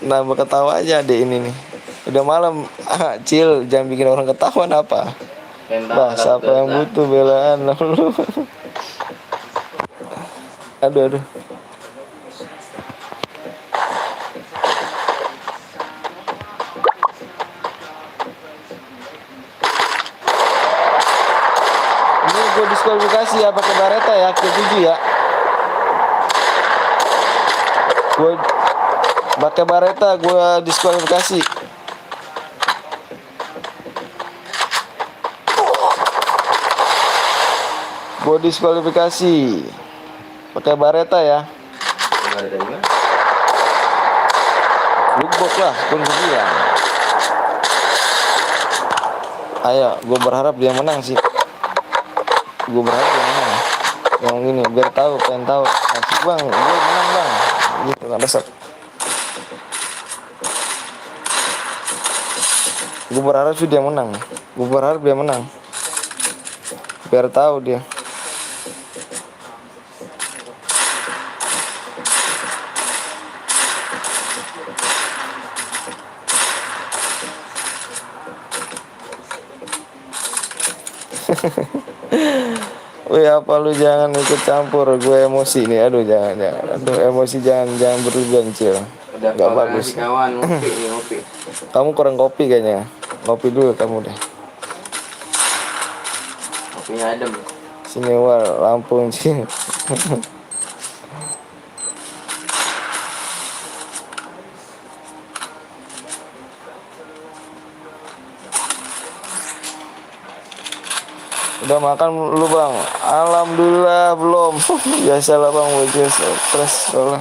Nambah ketawa aja deh ini nih. Udah malam, chill, jangan bikin orang ketawa apa. Bah, siapa yang butuh belaan lu? Aduh. Ini gue diskualifikasi ya pakai bareta ya, ke-7 ya. Gue pakai bareta, gue diskualifikasi. Gue diskualifikasi pakai bareta ya. Bukbok lah, pun bilang. Ayo, gue berharap dia menang sih. Gue berharap dia menang. Yang ini biar tahu, pengen tahu. Asik bang, gue menang bang. Gitu kan dasar. Gue berharap sih dia menang. Gue berharap dia menang. Biar tahu dia. Wih apa lu jangan ikut campur, gue emosi nih. Aduh jangan. Aduh emosi jangan berlebihan cil. Gak bagus. Kawan ngopi. Kamu kurang kopi kayaknya. Ngopi dulu kamu deh. Kopinya adem. Sini war Lampung sini. Udah makan lu bang? Alhamdulillah belum. Biasalah bang, bocil stres soalnya.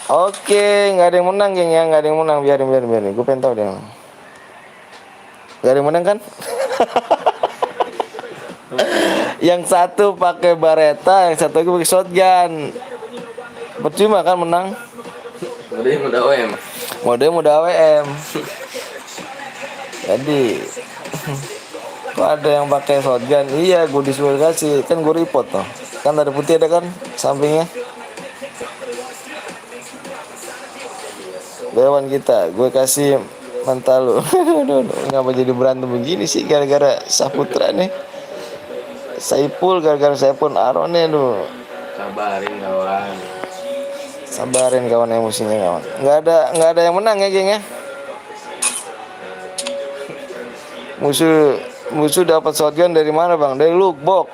Oke, nggak ada yang menang geng ya, nggak ada yang menang. Biarin. Gue pengen tahu deh. Nggak ada yang menang kan? Yang satu pakai bareta, yang satu lagi pakai shotgun. Percuma kan menang? Udah OM. Mode AWM. Jadi kok ada yang pakai shotgun? Iya, gue disuruh kasih, kan gue report tuh. Kan ada putih ada kan sampingnya. Lawan kita, gue kasih mental lu. Ngapa jadi berantem begini sih gara-gara Saputra nih? Saipul gara-gara Saipul Aron nih lu. Sabarin kawan emosinya kawan. Nggak ada yang menang ya geng ya. Musuh dapat shotgun dari mana bang? Dari lookbox.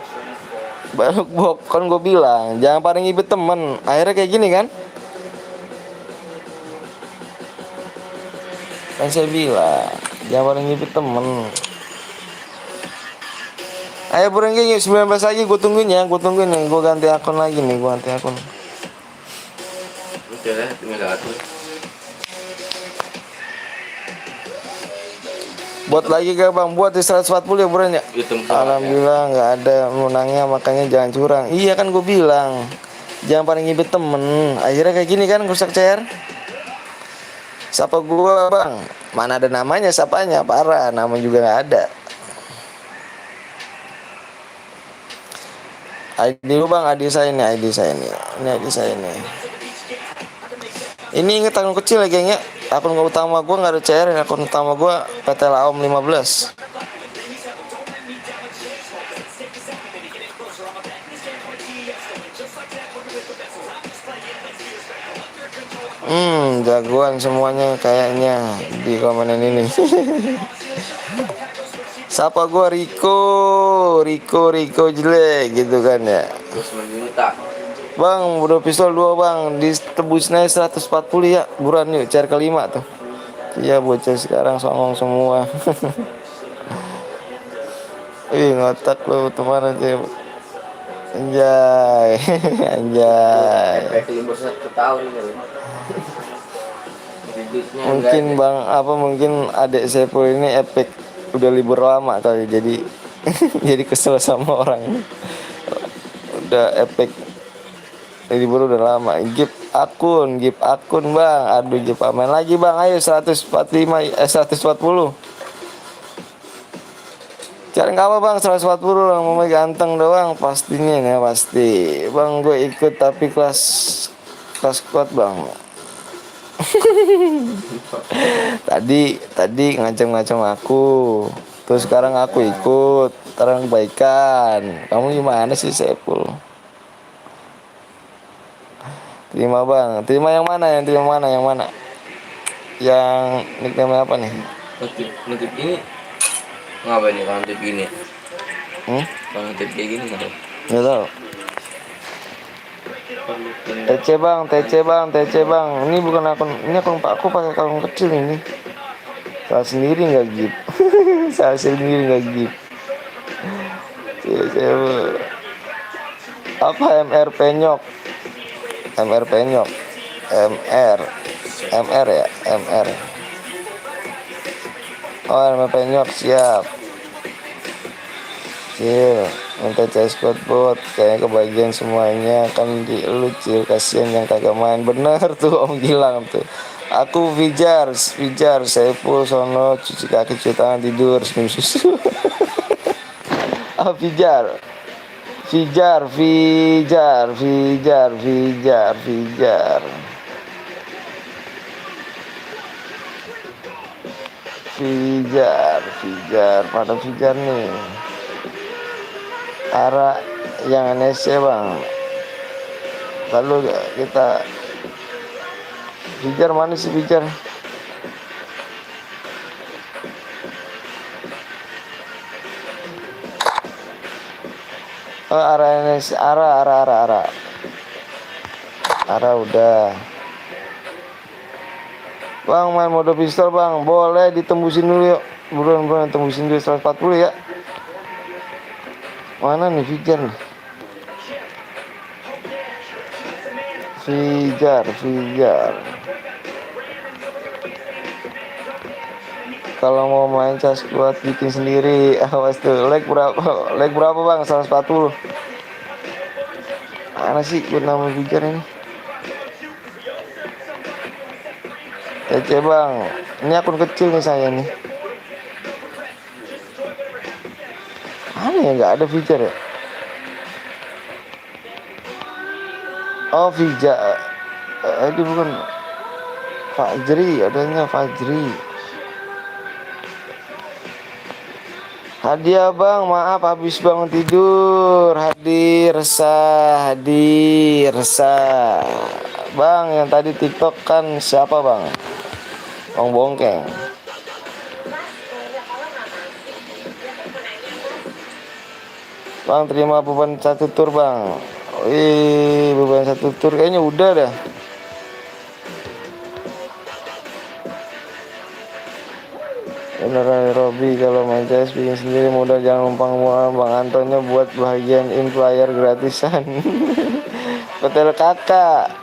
Kan gue bilang jangan pada ngibet temen. Akhirnya kayak gini kan? Kan saya bilang jangan pada ngibet temen. Ayo buruan geng, 19 lagi gue tungguin ya. Gue ganti akun lagi nih, Oke lah, tinggal satu. Buat lagi gak bang? Buat di 140 ya buruan ya. Alhamdulillah nggak ada menangnya, makanya jangan curang. Iya kan gue bilang jangan pada ngibet temen. Akhirnya kayak gini kan, rusak CR. Sapa gua bang, mana ada namanya sapanya, parah, nama juga nggak ada. ID lu bang, ID saya nih. Ini ID saya nih. Ini inget akun kecil ya geng ya. Akun utama gua nggak ada CR, akun utama gua PT Laom 15. Jagoan semuanya kayaknya di komenan ini. Sapa gua Riko jelek gitu kan ya. Bang, udah pistol 2 bang, ditebusnya 140 ya. Buruan yuk, cari kelima tuh. Iya bocah sekarang songong semua. Wih ngotak lu teman aja. Anjay. Mungkin bang mungkin adik Sepul ini epic udah libur lama kali jadi jadi kesel sama orang. Udah epic libur udah lama. Gip akun bang. Aduh gip aman lagi bang. Ayo 140. Cari nggak apa bang, 140 lah, mau ganteng doang pastinya ya pasti. Bang gue ikut tapi kelas kuat bang. tadi ngancam aku, terus sekarang aku ikut terang kebaikan. Kamu gimana sih Sepul? Terima bang, terima yang mana? Yang nickname apa nih? Notif ini ngapa nih kalau notif gini? Kalau notif kayak gini nggak tahu. Nggak tahu. TC bang. Ini bukan akun, ini akun Pak aku pakai akun kecil ini. Salah sendiri nggak gip. Apa MR penyok? MR ya, MR. Oh, MR penyok siap. Cil, minta CS code bot, kayaknya kebagian semuanya kan di lu Cil, kasihan yang kagak main. Bener tuh Om Gilang tuh. Aku Fijar, Saiful sono cuci kaki, cuci tangan, tidur, minum susu. Ah Fijar. Pada Fijar nih. Ara yang NSC bang. Lalu kita Fijar mana sih Fijar? Oh Ara NSC, Ara udah. Bang main mode pistol bang, boleh ditembusin dulu yuk. Buruan tembusin dulu 140 ya. Mana nih Fijar nih? Fijar. Kalau mau main cas kuat bikin sendiri. Awas tuh, lag berapa bang? 140. Mana sih gue nama Fijar ini? Cece bang, ini akun kecil nih saya nih. Mana ya, nggak ada Fijar ya? Oh Fijar, itu bukan Fajri, adanya Fajri. Hadiah bang, maaf habis bangun tidur. Hadir sah. Bang yang tadi TikTok kan siapa bang? Bang Bongkeng. Bang terima beban 1 tur bang. Wih, beban 1 tur kayaknya udah dah. Beneran Robi kalau main CS bikin sendiri modal jangan numpang bang Antonio buat bahagian in player gratisan. Betul kakak.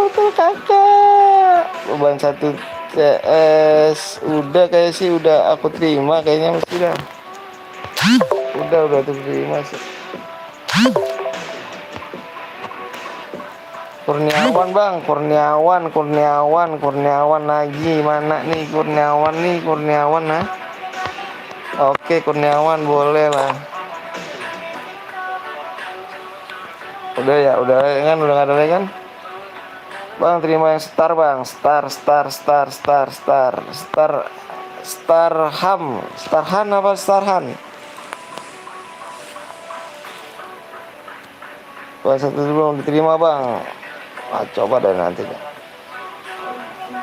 Betul kakak. Beban 1 CS udah kayak sih udah aku terima kayaknya mesti dah. Udah tuh terima sih. Kurniawan bang, Kurniawan lagi mana nih Kurniawan nah. Oke Kurniawan boleh lah. Udah kan, udah nggak ada lagi kan? Bang terima yang star bang, Starhan apa Starhan? Bang 1 belum diterima bang. Coba deh nanti.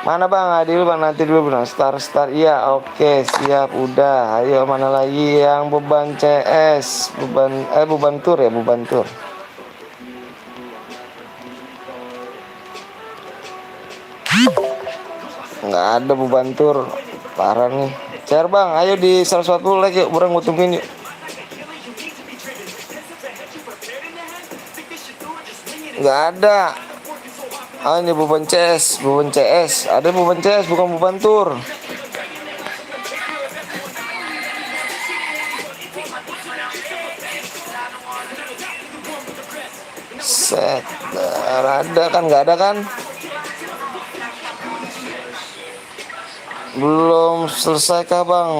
Mana bang? Adil bang nanti dulu bang. Star iya oke siap udah. Ayo mana lagi yang beban CS beban tur. Nggak ada beban tur. Parah nih. Share bang, ayo di 140 like yuk, burang tungguin yuk. Nggak ada. Ini beban CS. Ada beban CS bukan beban tur. Set. Ada kan? Nggak ada kan? Belum selesai kah bang?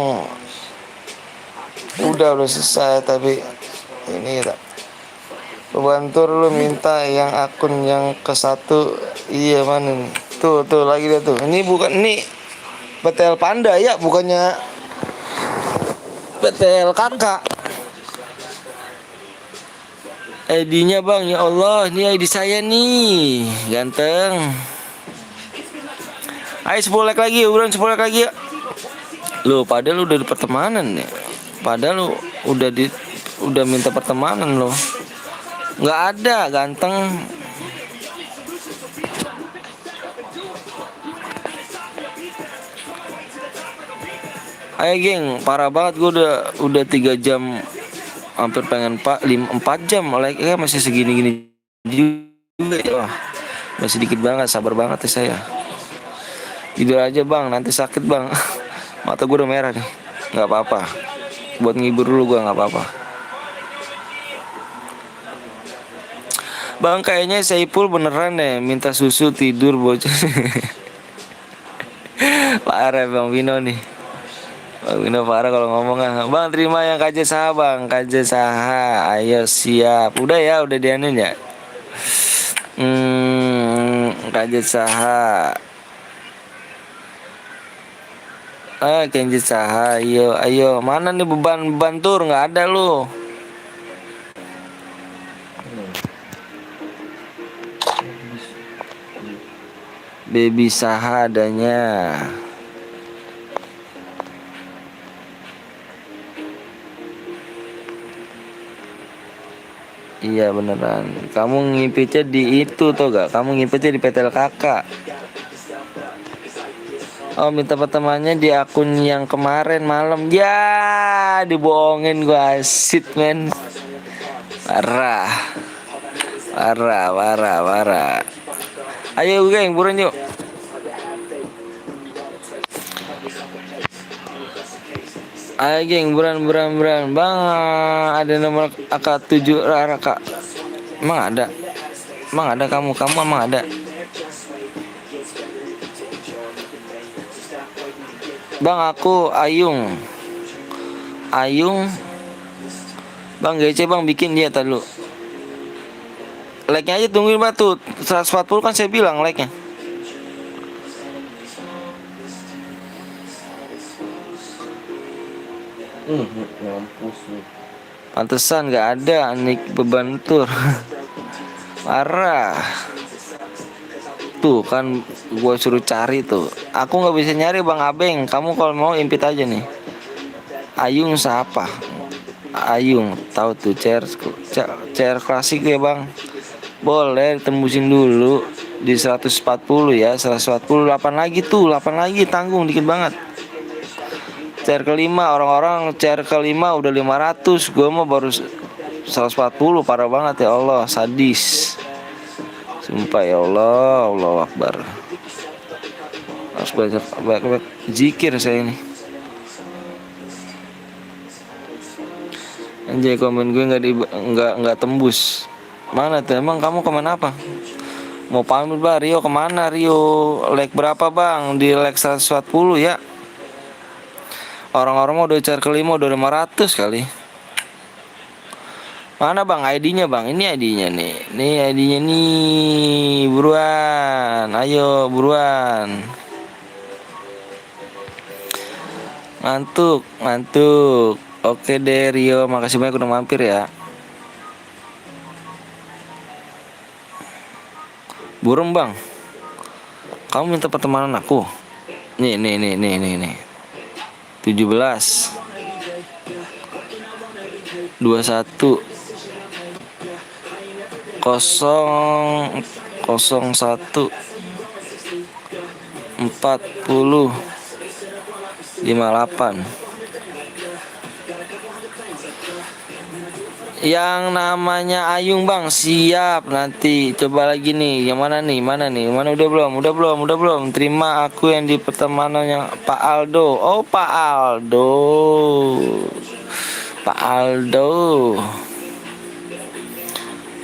Udah selesai tapi ini tak. Beban tur lu minta yang akun yang ke-1. Iya mana nih? Tuh lagi dia tuh. Ini bukan ini PTL Panda ya, bukannya PTL kakak. ID-nya bang, ya Allah, ini ID saya nih, ganteng. Ayo 10 like lagi, udah 10 like lagi ya. Lu padahal udah di pertemanan ya. Padahal lu udah minta pertemanan lo. Nggak ada, ganteng. Ayo geng, parah banget gue udah 3 jam, hampir pengen 4 jam, like masih segini-gini juga ya. Wah, masih dikit banget, sabar banget ya saya. Tidur aja bang, nanti sakit bang. Mata gue udah merah nih. Nggak apa-apa, buat ngibur dulu gue nggak apa-apa. Bang kayaknya Saipul beneran deh minta susu tidur bocah. Parah bang Vino nih. Bang Vino parah kalau ngomong ah. Bang terima yang KJ Saha bang, KJ Saha. Ayo siap. Udah ya, udah dianin ya. KJ Saha. KJ Saha. Ayo. Mana nih beban tur? Nggak ada lu. Baby Saha adanya. Iya beneran. Kamu ngipitnya di itu tuh gak? Kamu ngipitnya di PTL kakak. Oh, minta pertemanannya di akun yang kemarin malam. Ya, dibohongin gua, shit men. Parah. Parah, parah, parah. Ayo geng, buruan yuk. Ayo geng, buruan, buruan, buruan. Bang, ada nomor AK7 Rara kak. Emang ada? Emang ada kamu? Kamu emang ada? Bang, aku Ayung. Ayung. Bang GC bang bikin dia tadi dulu. Like-nya aja tungguin batu 140 kan saya bilang like-nya. Mampus lu. Pantesan gak ada Nick beban tur. Parah. Tuh kan gue suruh cari tuh. Aku nggak bisa nyari Bang Abeng. Kamu kalau mau impit aja nih. Ayung siapa? Ayung tahu tuh chair klasik ya Bang. Boleh tembusin dulu di 140 ya. 148 lagi tuh, 8 lagi tanggung dikit banget. Chair kelima, orang-orang chair kelima udah 500, gue mah baru 140, parah banget ya Allah, sadis. Sumpah ya Allah, Allah Akbar. Harus banyak zikir saya ini. Anjay, komen gue nggak tembus. Mana tuh emang kamu kemana apa? Mau pamit Bang, Rio kemana Rio? Like berapa Bang? Di like 140 ya. Orang-orang mau udah cari kelima udah 500 kali. Mana Bang ID-nya Bang? Ini ID-nya nih. Nih ID-nya nih. Buruan. Ayo buruan. Ngantuk, ngantuk. Oke deh Rio, makasih banyak udah mampir ya. Burung Bang. Kamu minta pertemanan aku. Nih. 17 21 001 40 58. Yang namanya Ayung Bang, siap nanti. Coba lagi nih, yang mana nih? Mana udah belum? Terima aku yang di pertemanan yang Pak Aldo. Oh, Pak Aldo.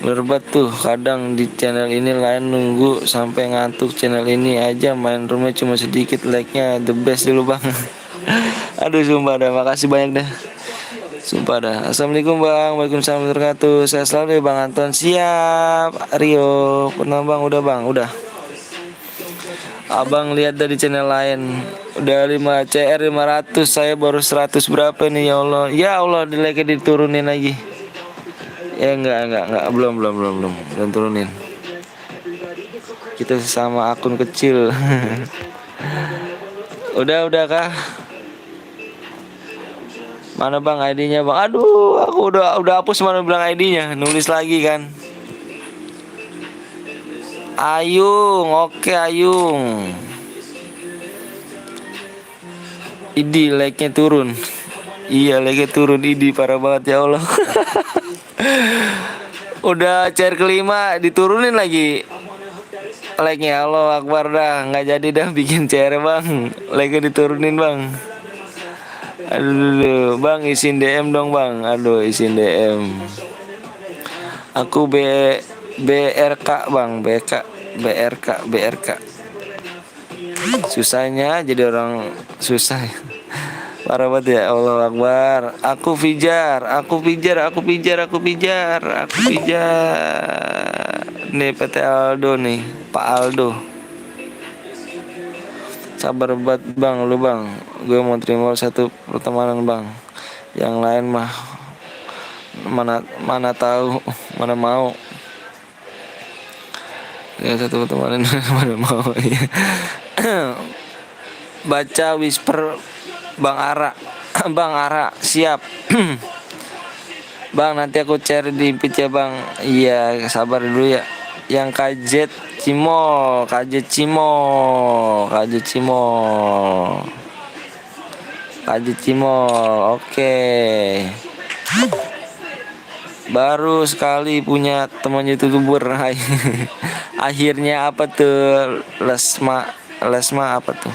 Bener banget tuh, kadang di channel ini lain nunggu sampai ngantuk. Channel ini aja main rumah cuma sedikit, like-nya the best dulu Bang. Aduh sumpah dah, makasih banyak dah. Sumpah dah. Assalamualaikum Bang. Waalaikumsalam warahmatullahi wabarakatuh. Saya selalu ya Bang Anton. Siap. Rio, pernah Bang? Udah Bang, udah. Abang lihat dari channel lain udah 5 CR 500, saya baru 100 berapa nih ya Allah. Ya Allah, di like diturunin lagi. Ya enggak, belum turunin. Kita sama akun kecil. Udah kah? Mana Bang ID-nya Bang? Aduh, aku udah hapus, mana bilang ID-nya. Nulis lagi kan. Ayung, oke Ayung. Idi like-nya turun. Iya, like-nya turun Idi, parah banget ya Allah. Udah chair kelima diturunin lagi. Like-nya Allah Akbar dah, nggak jadi dah bikin chair Bang. Like-nya diturunin Bang. Aduh, Bang isin DM dong Bang. Aduh, isin DM. Aku BRK Bang, BRK. Susahnya jadi orang susah. Parah banget ya Allah Akbar. Aku pijar. Nih PT Aldo nih, Pak Aldo. Sabar banget Bang, lu Bang. Gue mau terima satu pertemanan Bang. Yang lain mah mana tahu, mana mau. Ya satu pertemanan mana mau ya. Baca whisper Bang Ara siap. Bang nanti aku cari di pit ya Bang. Iya sabar dulu ya. Yang kajet Cimol, kajet Cimol, kajet Cimol, kajet Cimol. Oke. Baru sekali punya teman YouTuber. Akhirnya apa tuh? Lesma apa tuh?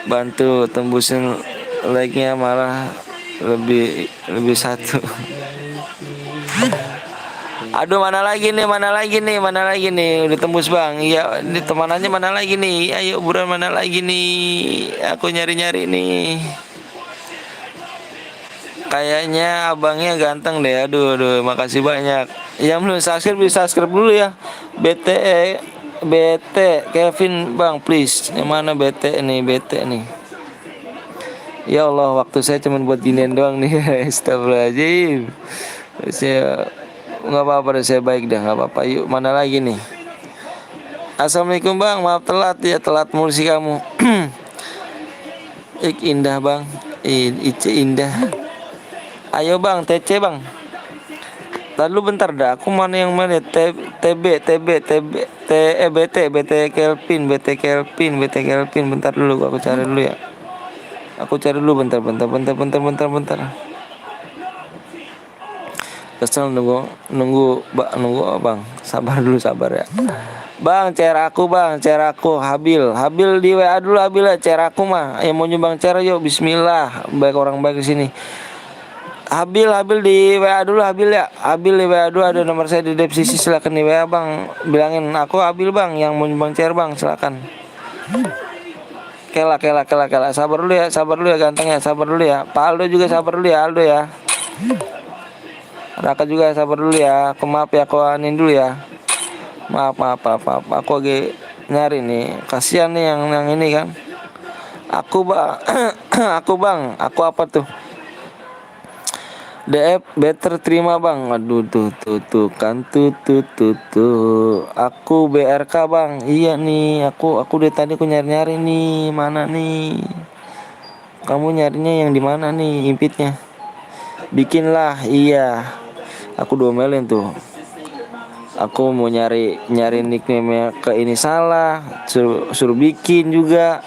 Bantu tembusin like-nya malah lebih satu. Aduh, mana lagi nih, udah tembus bang. Iya, ini temanannya mana lagi nih? Ayo buruan, mana lagi nih? Aku nyari nih. Kayaknya abangnya ganteng deh. Aduh, makasih banyak. Yang belum subscribe bisa subscribe dulu ya. BT Kevin bang, please. Yang mana BT nih? Ya Allah, waktu saya cuma buat ginian doang nih. Astagfirullahaladzim. Saya nggak apa-apa deh, saya baik dah, nggak apa-apa. Yuk, mana lagi nih? Assalamualaikum bang, maaf telat mulu sih kamu. Indah bang, Ice indah. Ayo bang, TC bang. Lalu bentar dah, aku mana yang mana? BT Kelvin. Bentar dulu, aku cari dulu ya. Bentar. Kesel nunggu bang. Sabar ya. Bang, share aku Habil di WA dulu, Habil ya, share aku mah. Yang mau nyumbang share yuk, bismillah. Baik orang baik di sini. Habil di WA dulu, Habil ya. Habil di WA dulu, ada nomor saya di deskripsi, silakan di WA bang. Bilangin aku Habil bang, yang mau nyumbang share bang, silakan. Kela. Sabar dulu ya gantengnya, sabar dulu ya. Pak Aldo juga sabar dulu ya, Aldo ya. Raka juga sabar dulu ya. Aku maaf ya, aku anin dulu ya. Maaf. Aku lagi nyari nih. Kasihan nih yang ini kan. Aku bang, aku apa tuh? DF better terima bang. Aduh tuh kan tuh. Aku BRK bang. Iya nih, aku dari tadi aku nyari nih. Mana nih? Kamu nyarinya yang di mana nih impitnya? Bikinlah, iya. Aku domelin tuh. Aku mau nyari nickname ke ini salah, suruh bikin juga.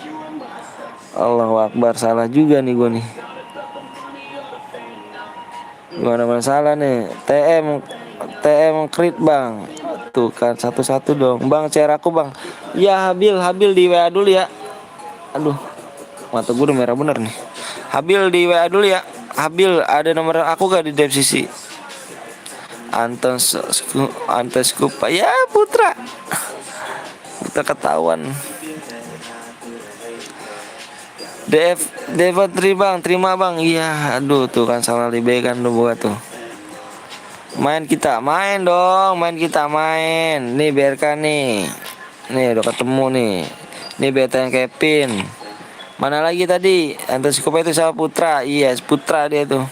Allahu Akbar, salah juga nih gue nih. Gimana masalah nih? TM Krit bang. Tuh kan satu-satu dong. Bang, share aku bang. Ya Habil di WA dulu ya. Aduh, mata gue udah merah bener nih. Habil di WA dulu ya. Habil, ada nomor aku gak di deskripsi? Antes Kupa. Ya Putra ketahuan. Deva terima bang. Iya, aduh tuh kan salah libé kan lu buat tuh. Main dong. Nih BRK nih. Nih udah ketemu nih. Nih beta yang Kevin. Mana lagi tadi? Antes Kupa itu sama Putra. Iya, Putra dia tuh.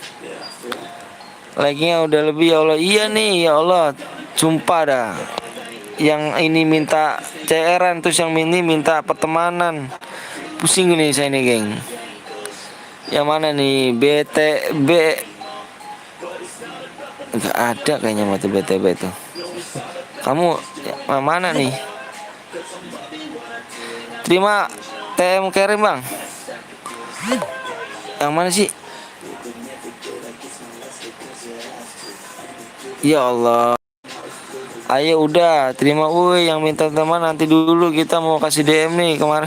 Like-nya udah lebih, ya Allah. Iya nih, ya Allah. Sumpah dah. Yang ini minta CR-an, terus yang ini minta pertemanan. Pusing nih saya nih, geng. Yang mana nih? BTB. Enggak ada kayaknya mati BTB itu. Kamu mana nih? Terima TM Kerim bang. Yang mana sih? Ya Allah. Ayo udah, terima yang minta teman nanti dulu, kita mau kasih DM nih kemarin.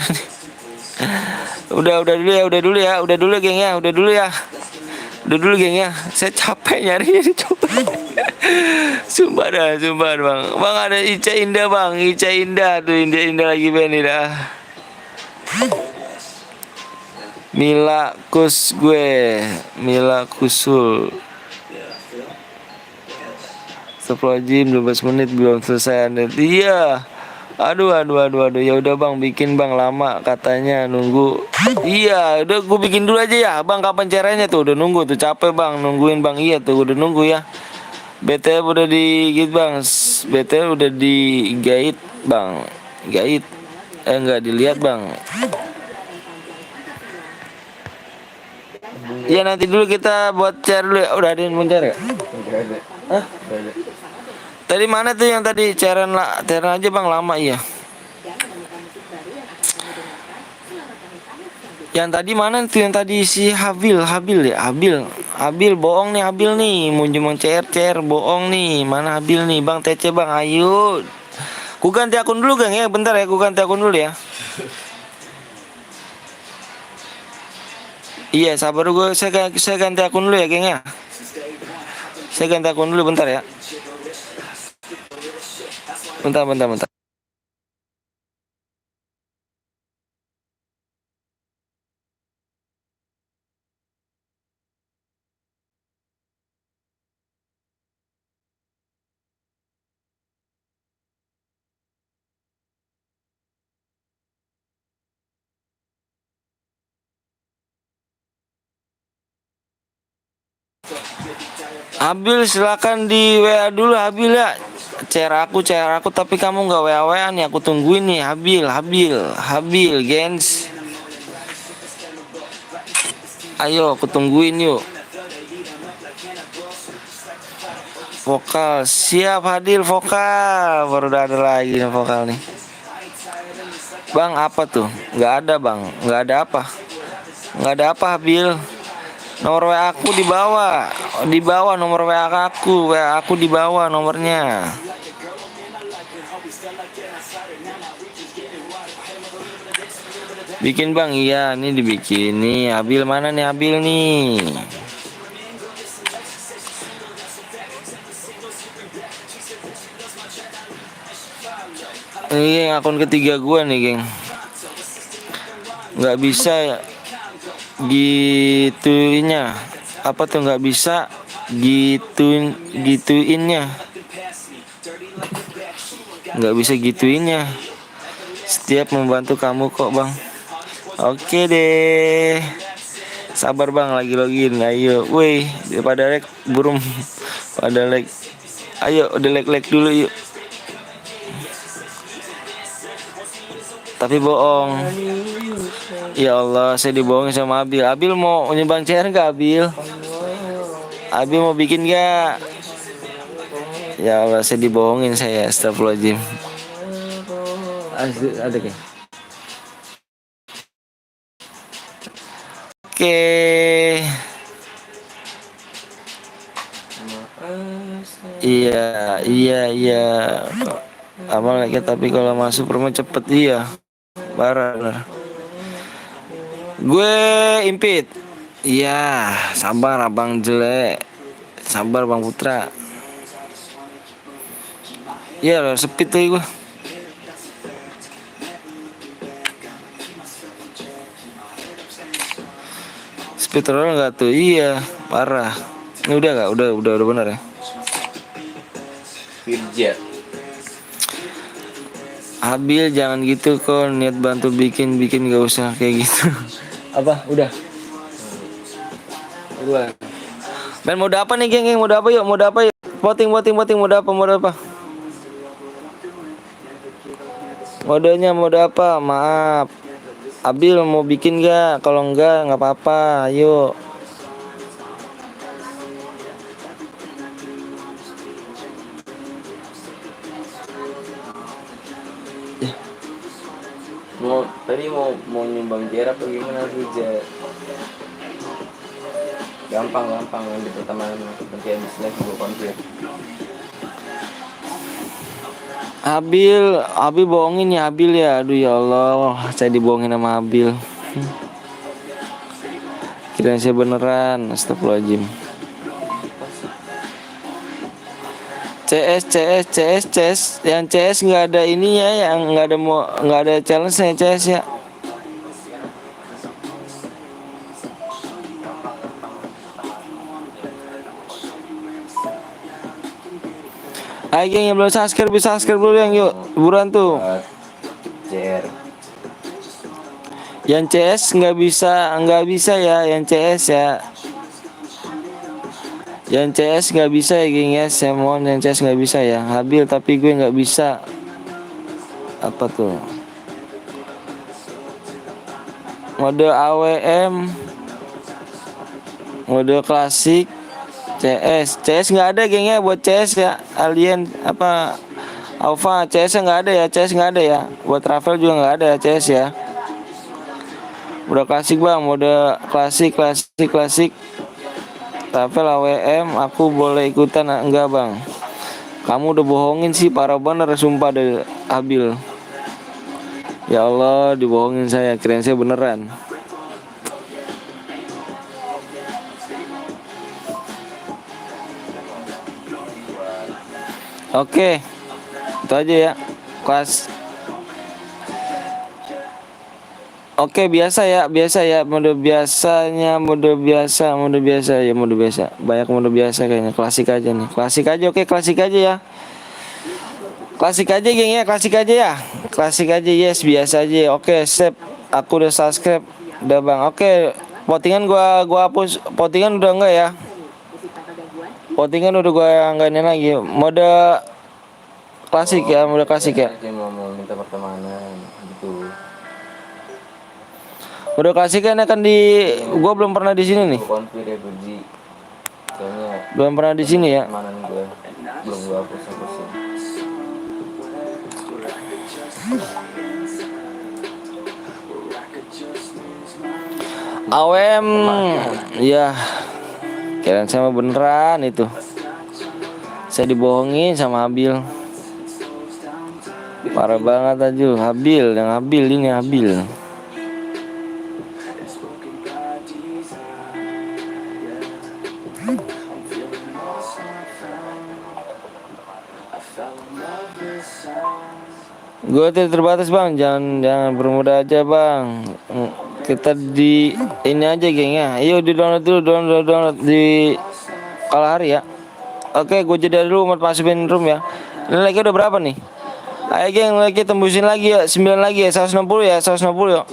Udah dulu geng ya. Udah dulu geng ya. Saya capek nyarinya coba. Sumpah bang. Bang ada Ica Indah bang. Tuh Indah lagi band dah. Mila Kusul. Astagfirullahaladzim, 12 menit belum selesai. Iya. Aduh. Ya udah bang, bikin bang, lama katanya nunggu. Iya, udah gue bikin dulu aja ya. Bang, kapan caranya tuh? Udah nunggu tuh, capek bang nungguin bang. Iya tuh, udah nunggu ya. BTL udah digit bang. BTL udah digait bang. Gait. Enggak dilihat bang. Iya, nanti dulu kita buat share dulu ya. Udah ada yang mau share ya? Hah? Tadi mana tuh yang tadi cairan lah, cairan aja bang lama iya. Yang tadi mana tuh yang tadi si Habil ya Habil bohong nih Habil nih mau cuma CR bohong nih mana Habil nih bang TC bang ayo. Ku ganti akun dulu Gang ya bentar ya ku ganti akun dulu ya. Iya sabar gue saya ganti akun dulu ya Geng ya. Saya ganti akun dulu bentar ya. Bentar. Habil silakan di WA dulu Habil ya. Share aku tapi kamu nggak WA nih aku tungguin nih Habil gens. Ayo aku tungguin yuk. Vokal siap hadir vokal baru udah ada lagi nih vokal nih. Bang apa tuh? Nggak ada bang, nggak ada apa? Nggak ada apa Habil? Nomor WA aku di bawah nomor WA aku di bawah nomornya. Bikin bang, iya ini dibikin nih. Habil mana nih Habil nih? Ini geng, akun ketiga gua nih geng. Nggak bisa gituinnya. Apa tuh nggak bisa gituinnya? Nggak bisa gituinnya. Setiap membantu kamu kok bang. Oke deh. Sabar bang lagi login. Ayo, woi, pada like burung pada like. Ayo udah like dulu yuk. Tapi bohong. Ya Allah, saya dibohongin sama Abil. Abil mau nyumbang CR nggak Abil? Abil mau bikin nggak? Ya Allah, saya dibohongin saya. Astagfirullahaladzim. Ada kan? Oke. Iya. Amal lagi tapi kalau masuk rumah cepet iya. Parah bener. Gue impit. Iya, sabar abang jelek. Sabar bang Putra. Iya, sepit tuh gue. Speedrun nggak tuh? Iya, parah. Ini udah nggak? Udah benar ya. Firjet. Habil jangan gitu kok niat bantu bikin gak usah kayak gitu. Apa? Udah. Men mode apa nih geng? Mode apa yuk? Voting mode apa? Modenya mode apa? Maaf. Abil mau bikin gak? Kalau enggak nggak apa-apa. Ayo. Mau nyumbang jarak apa gimana sih gampang yang di pertama kepentingan bisnis gue konflik. Abil bohongin ya Abil ya. Aduh ya Allah, saya dibohongin sama Abil. Kirain saya beneran. Astagfirullahaladzim. CS yang CS nggak ada ininya, yang nggak ada challenge-nya CS ya. Ayo geng yang belum subscribe bisa subscribe dulu yang yuk buruan tuh. CR. Yang CS nggak bisa ya yang CS ya. Yang CS nggak bisa ya geng ya. Saya mohon yang CS nggak bisa ya. Habil tapi gue nggak bisa. Apa tuh? Mode AWM, mode klasik, CS nggak ada gengnya buat CS ya. Alien apa Alpha CS nggak ada ya. CS nggak ada ya. Buat travel juga nggak ada ya CS ya. Udah klasik bang, mode klasik. Travel AWM, aku boleh ikutan enggak bang? Kamu udah bohongin sih, parah bener sumpah deh Abil. Ya Allah, dibohongin saya, kirain saya beneran. Oke, itu aja ya. Kelas. Oke, biasa ya, mode biasa. Banyak mode biasa kayaknya. Klasik aja nih. Klasik aja, oke, klasik aja ya. Klasik aja geng ya, klasik aja ya. Klasik aja, yes, biasa aja. Oke, sip. Aku udah subscribe. Udah bang, oke. Postingan gua hapus. Postingan udah enggak ya? Postingan udah gua enggak ini lagi. Mode klasik ya, mode klasik ya. Dia mau minta pertemanan gitu. Udah klasik kan akan di gua belum pernah di sini nih. Konflik ya Guji. Soalnya Belum pernah di sini ya. pertemanan gue belum gue hapus-hapusin. AWM ya. Kirain sama beneran itu. Saya dibohongin sama Habil. Parah banget aja Habil, ini Habil. Gue tidak terbatas bang, jangan bermuda aja bang. Kita di ini aja geng ya. Ayo di download dulu, download di Kalahari ya. Oke, gue jeda dulu mau masukin room ya. Ini lagi udah berapa nih? Ayo geng, lagi tembusin lagi ya, 9 lagi ya, 160 ya, 160 ya.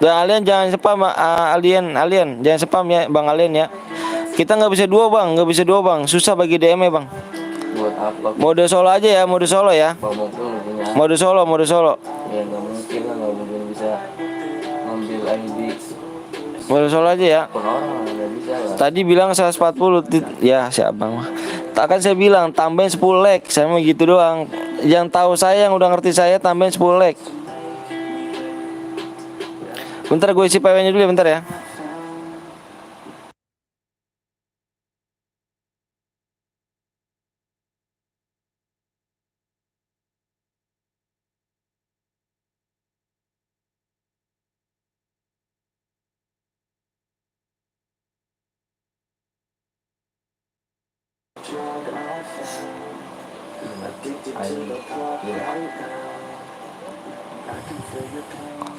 Dan alien jangan spam, alien jangan spam ya bang alien ya. Kita nggak bisa dua bang, susah bagi DM ya bang. Buat apa? Mode solo aja ya, mode solo ya. Mau punya. Mode solo. Ya nggak mungkin lah, nggak mungkin bisa ngambil ID. Mode solo aja ya. Pun orang nggak bisa lah. Tadi bilang 140 ya siapa bang? Takkan saya bilang tambahin 10 like, saya mau gitu doang. Yang tahu saya, yang udah ngerti saya tambahin 10 like. Bentar gue isi PW-nya dulu ya, bentar ya.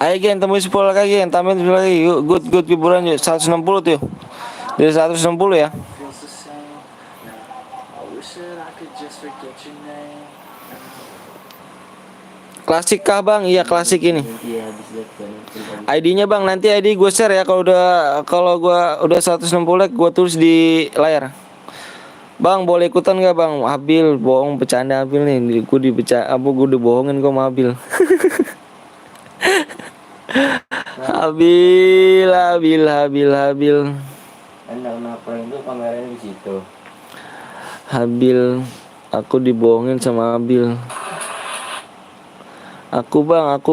Ayo gen, tembus 10 lagi gen, tambahin 10 lagi. Yuk, good hiburan yuk. 160 tuh. Dari 160 ya. Klasik kah bang? Iya klasik ini. ID-nya bang, nanti ID gue share ya kalau udah 160 like gue tulis di layar. Bang boleh ikutan gak bang? Habil, bohong, bercanda Habil nih. Gue dibohongin kok sama Habil. Habil. Anda kenapa itu kameranya di situ? Habil, aku dibohongin sama Habil. Aku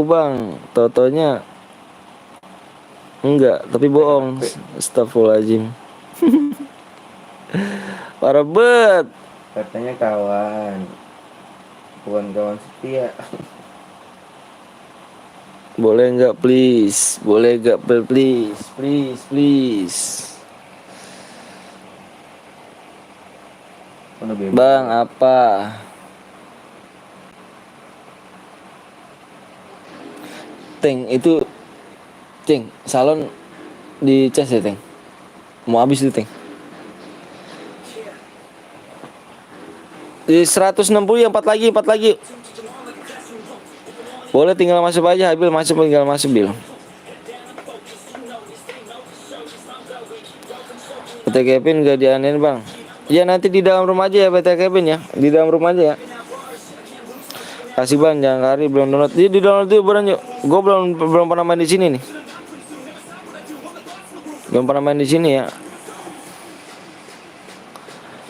bang, totonya enggak, tapi bohong. Astagfirullahaladzim. Parah bet. Katanya kawan, bukan kawan setia. Boleh nggak please? Please. Bang apa? Teng itu, salon di cas ya Teng. Mau habis itu Teng. Di 160 ya 4 lagi. Boleh tinggal masuk aja Habil, tinggal masuk Bil. PT Kevin gak dianein bang. Ya nanti di dalam rumah aja ya PT Kevin ya. Di dalam rumah aja ya. Kasih bang, jangan kari belum download. Di download dulu bareng yuk. Gue belum pernah main di sini nih.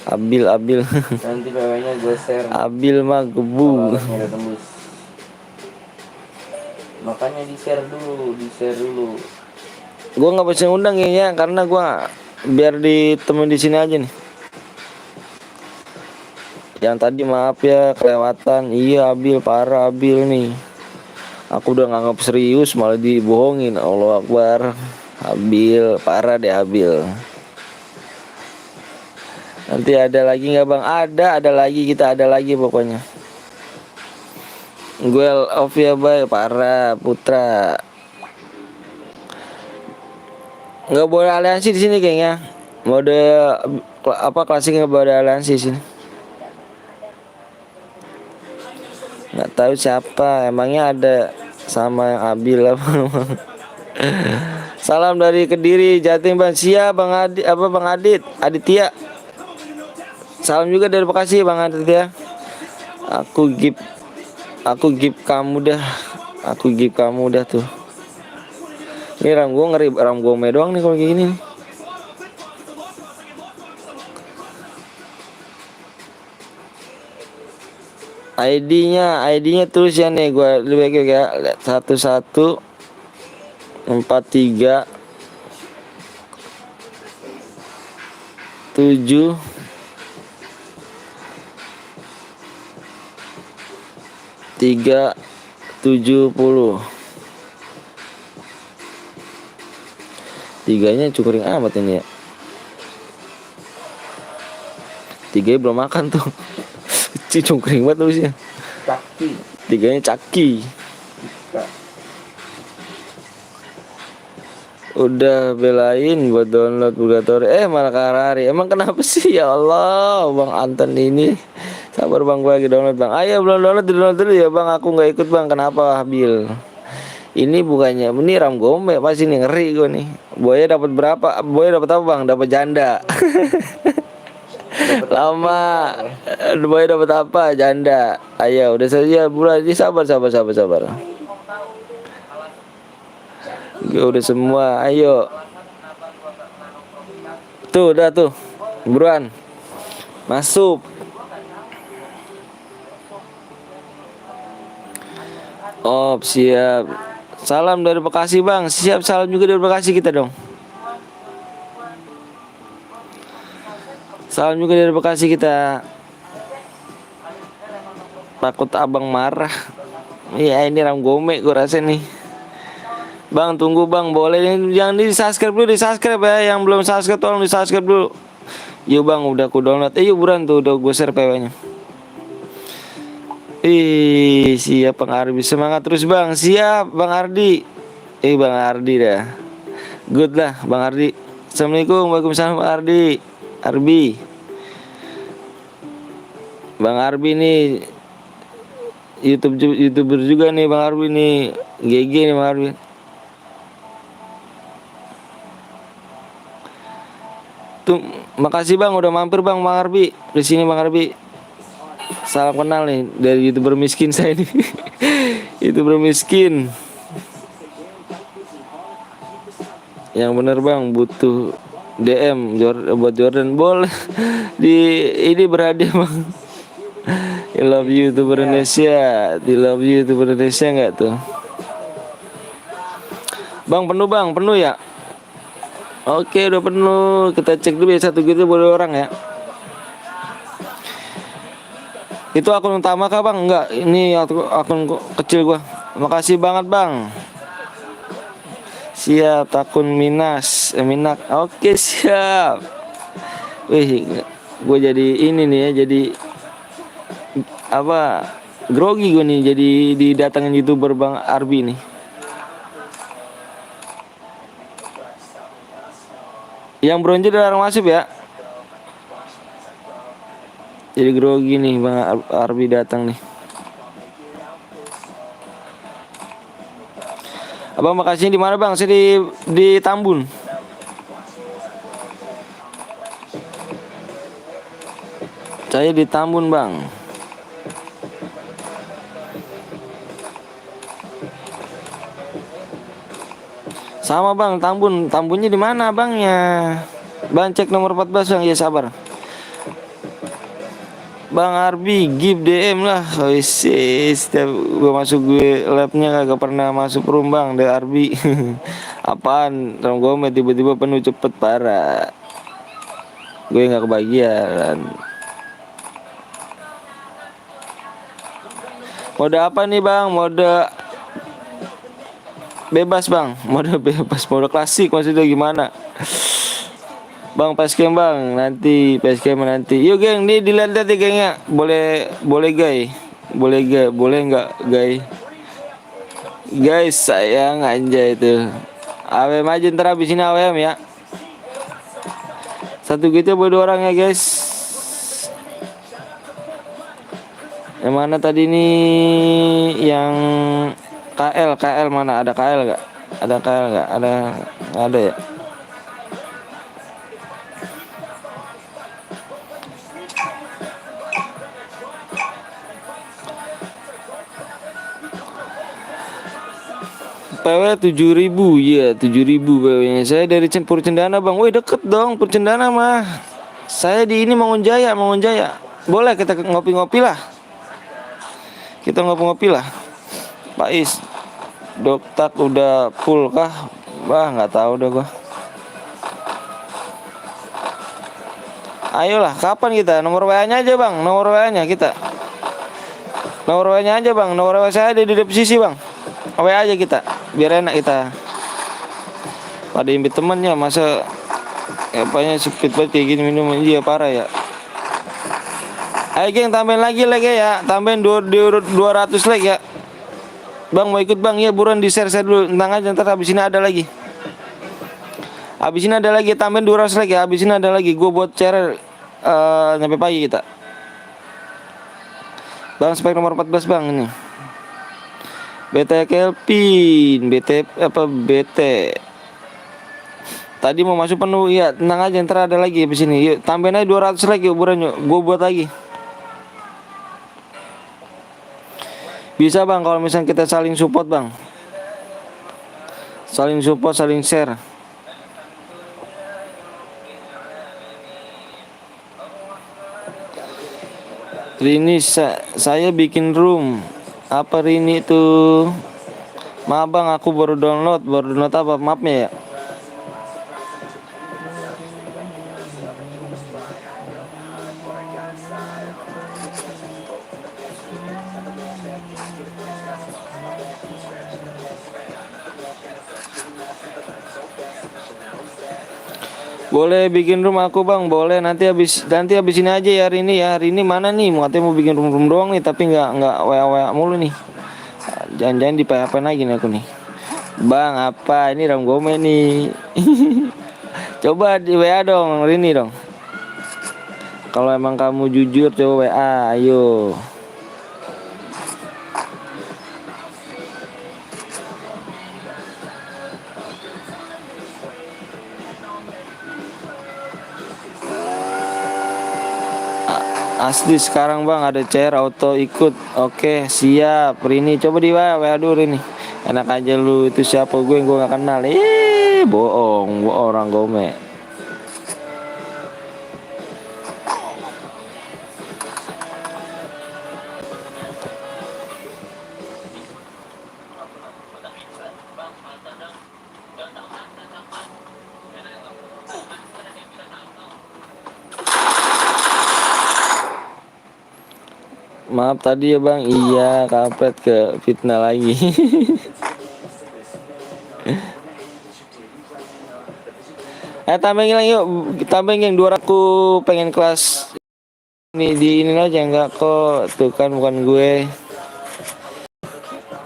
Abil. Nanti PW-nya gue share. Abil mah Kalau gebu. alatnya udah tembus. Makanya di-share dulu. Gua nggak bisa undang ya karena gua biar ditemuin di sini aja nih. Yang tadi maaf ya kelewatan. Iya Abil, parah Abil nih. Aku udah nganggap serius malah dibohongin. Allah Akbar. Abil, parah deh Abil. Nanti ada lagi nggak bang? Ada lagi, kita ada lagi pokoknya. Gue off ya bay, parah Putra. Nggak boleh aliansi di sini kayaknya. Mode apa klasik nggak boleh aliansi di sini. Nggak tahu siapa, emangnya ada sama yang Abil apa? Salam dari Kediri, Jatim bang. Siap bang Adit, apa bang Aditya. Salam juga dari Bekasi bang Aditya. Aku give kamu dah. Aku give kamu dah tuh. Ini ram gue ngeri, ram gue doang nih kalau kayak gini nih. ID-nya tulis ya nih, gue lebih kayak 1143 7 370. Tiganya cukuring amat ini ya. Tiganya belum makan tuh. Cungkring banget tulisnya. Caki. Tiganya caki. Udah belain buat download Purgatory, malah Karari. Emang kenapa sih ya Allah, Bang Anton ini. Sabar bang, gue lagi download bang. Ayo belum download dulu ya bang. Aku nggak ikut bang. Kenapa Bil? Ini bukannya ini ram gome pasti nih, ngeri gue nih. Boya dapat berapa? Boya dapat apa bang? Dapat janda. Lama. Boy dapat apa? Janda. Ayo udah saja bulan ini, sabar. Udah semua. Ayo. Tuh udah tuh. Buruan. Masuk. Oh siap. Salam dari Bekasi bang. Siap, salam juga dari Bekasi kita dong. Salam juga dari Bekasi kita. Takut abang marah. Iya ini ram gome gue rasa nih. Bang tunggu bang, boleh yang di subscribe dulu, di subscribe ya. Yang belum subscribe tolong di subscribe dulu. Yuk bang, udah aku download. Yuk buruan tuh, udah gue share PW-nya. Siap Bang Ardi, semangat terus bang. Siap Bang Ardi. Bang Ardi dah. Good lah Bang Ardi. Assalamualaikum, waalaikumsalam Bang Ardi. Bang Arbi nih YouTuber juga nih Bang Arbi nih. GG nih Bang Arbi. Tuh, makasih Bang udah mampir Bang Arbi. Di sini Bang Arbi. Salam kenal nih dari YouTuber miskin saya nih. YouTuber miskin. Yang bener Bang, butuh DM buat Jordan boleh. Ini berhadiah Bang. I love you YouTuber Indonesia. I love you YouTuber Indonesia enggak tuh? Bang penuh ya? Oke udah penuh. Kita cek dulu ya, satu gitu boleh orang ya. Itu akun utama kah bang? Enggak, ini akun kecil gua. Makasih banget bang. Siap, akun Minas Minak. Oke siap. Wih, gue jadi ini nih ya, jadi apa, grogi gue nih jadi didatangin YouTuber Bang Arbi nih. Yang bronze dilarang masuk ya. Jadi grogi nih Bang Arbi datang nih. Abang makasihnya di mana bang? Saya di Tambun. Saya di Tambun bang. Sama bang, Tambunnya di mana bangnya? Bang cek nomor 14 bang, ya sabar. Bang Arbi give DM lah. Wis, setiap gue masuk gue labnya kagak pernah masuk room bang dari Arbi. Apaan? Rom Gome tiba-tiba penuh cepet parah. Gue nggak kebagian. Mode apa nih bang? Mode bebas bang. Mode bebas. Mode klasik maksudnya gimana? Bang Pascam bang, nanti Pascam nanti. Yuk geng, nih dilihat ya gengnya. Boleh gay, boleh nggak gay? Guys sayang anjay itu. AWM aja ntar abis ini AWM ya. Satu gitu buat 2 orang ya guys. Yang mana tadi nih yang KL mana? Ada KL nggak? Ada KL nggak? Nggak ada ya. PW 7.000 ya 7.000 PW-nya. Saya dari Purcendana bang. Woi deket dong Purcendana mah. Saya di ini Mangunjaya. Boleh kita ngopi-ngopi lah. Kita ngopi-ngopi lah. Pak Is, Doktak udah full kah? Wah nggak tahu dah gua. Ayolah kapan kita? Nomor WA-nya aja bang. Nomor WA-nya kita. Nomor WA-nya aja bang. Nomor WA saya ada di sisi bang. WA aja kita. Biar enak kita. Pada invite temannya masa apanya speed banget kayak gini minum iya parah ya. Ayo geng tambahin lagi ya. Tambahin 200 like ya. Bang mau ikut bang ya buruan di share dulu. Tentang aja ntar habis ini ada lagi. Habis ini ada lagi tambahin 200 like ya. Habis ini ada lagi. Gue buat share sampai pagi kita. Bang spek nomor 14 bang ini. BT Kelvin, BT. Tadi mau masuk penuh ya, tenang aja ntar ada lagi di sini. Yuk tambahin aja 200 lagi buruan yuk. Gue buat lagi. Bisa bang kalau misalnya kita saling support bang. Saling support, saling share. Rini saya bikin room. Apa Rini tuh? Maaf bang aku baru download apa mapnya ya. Boleh bikin room aku bang, boleh nanti habis ini aja ya hari ini ya. Hari ini mana nih? Mau bikin room doang nih tapi nggak wa mulu nih. Jangan-jangan di PHP lagi nih aku nih. Bang apa ini Ram Gome nih? Coba di WA dong, Rini dong. Kalau emang kamu jujur coba WA, ayo. Asli sekarang bang ada cair auto ikut. Oke siap Rini. Coba di WA dulu Rini. Enak aja lu itu siapa gue gak kenal. Bohong orang Gome. Maaf tadi ya bang. Iya kampret ke fitnah lagi. Tambahin lagi yuk. Tambahin yang 200 aku pengen kelas ini di ini aja enggak kok. Tuh kan bukan gue.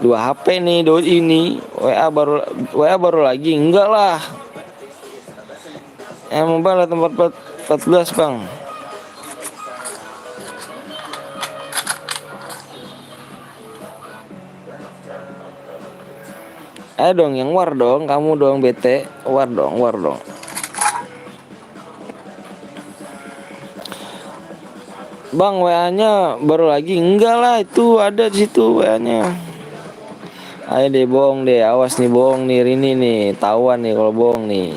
2 HP nih ini. WA baru lagi. Enggak lah. Mobile tempat 14 bang. Ayo dong yang war dong, kamu dong BT, war dong. Bang WA-nya baru lagi, enggak lah itu ada di situ WA-nya. Ayo deh bohong deh, awas nih bohong nih Rini nih, tahuan nih kalau bohong nih.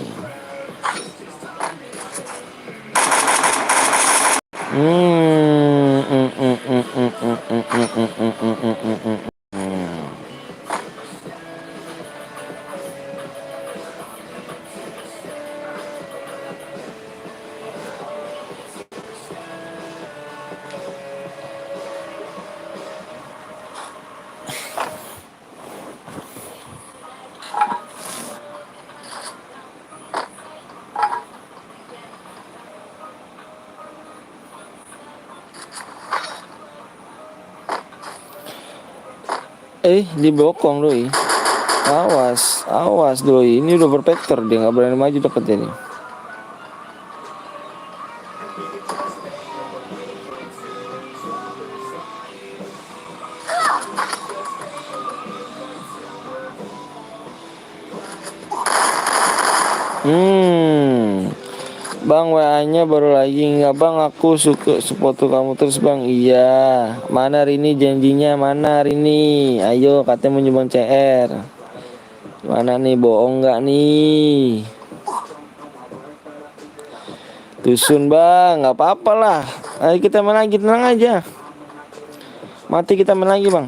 Di bokong doi. Awas doi. Ini udah bervektor, dia nggak berani maju deket ini. Bang, WA-nya baru lagi nggak bang? Aku suka foto kamu terus bang. Iya. Mana Rini janjinya? Mana Rini? Ayo katanya mau nyumbang CR. Mana nih, bohong nggak nih? Dusun bang, nggak apa-apa lah. Ayo kita main lagi, tenang aja. Mati kita main lagi bang.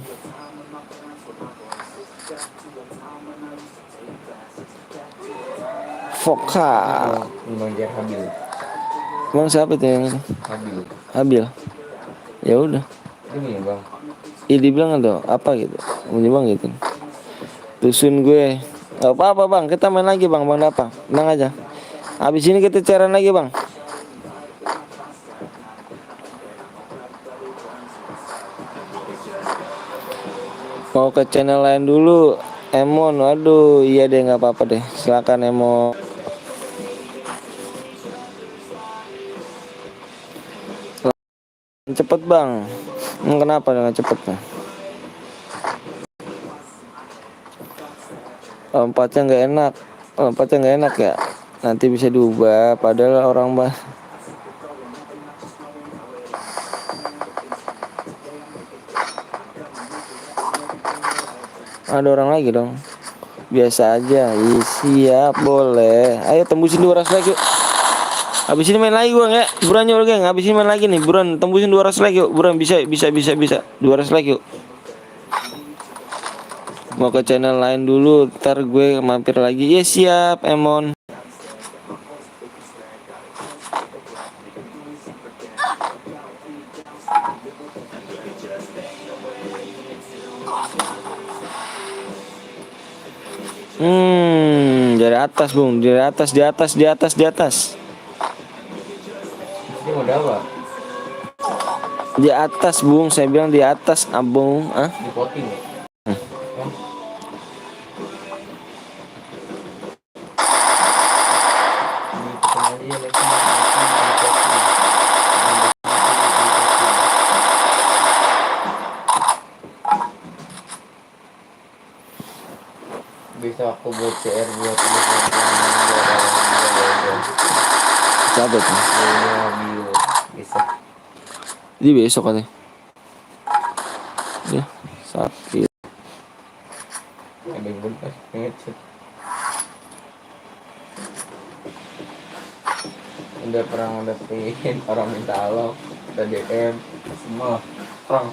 Foka. Mengejar Habil. Bang siapa itu yang Habil. Abil? Ya udah. Ini ya bang. Dibilang tuh apa gitu? Bang gitu. Dusun gue. Gak apa-apa bang, kita main lagi bang. Bang apa? Tenang aja. Habis ini kita cairan lagi bang. Mau ke channel lain dulu. Emon, waduh, iya deh nggak apa-apa deh. Silakan Emon. Cepet bang. Kenapa dengan cepet bang? Lompatnya nggak enak ya. Nanti bisa diubah. Padahal orang bah. Ada orang lagi dong. Biasa aja. Iya, siap, boleh. Ayo tembusin 200 like yuk. Habis ini main lagi bang ya. Buruan yuk geng. Habis ini main lagi nih. Buruan tembusin 200 like yuk. Buruan bisa. 200 like yuk. Mau ke channel lain dulu, ntar gue mampir lagi. Ya siap, Emon. Dari atas bung, di atas. Ini mau apa? Di atas bung, saya bilang di atas, abung. Di poting ya? Bisa aku buat CR buat Siapa tuh? Bisa. Di besok katanya. Ya, sakit. Ada yang bener, ngecek. Udah pernah ngadepin orang minta halo, kita DM, semua orang.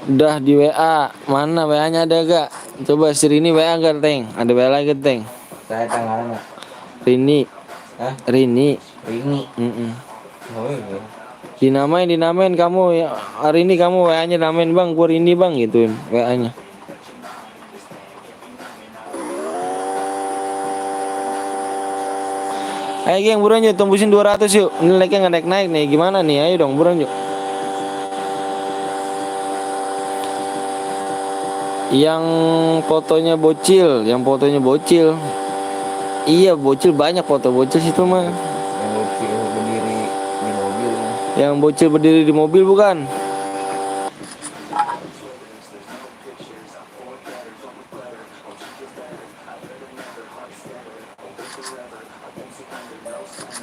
Udah di WA, mana WA-nya ada gak? Coba si Rini WA gak, Teng? Ada WA lagi, Teng? Saya tanggalan nggak? Rini. Hah? Rini. Oh iya. Dinamain kamu ya. Hari ini kamu WA-nya namain bang, gua Rini bang gituin WA-nya. Ayo geng, buruan yuk, tembusin 200 yuk. Ini like-nya nggak naik nih, gimana nih? Ayo dong, buruan yuk. Yang fotonya bocil. Iya, bocil banyak foto bocil situ mah. Yang bocil berdiri di mobil bukan?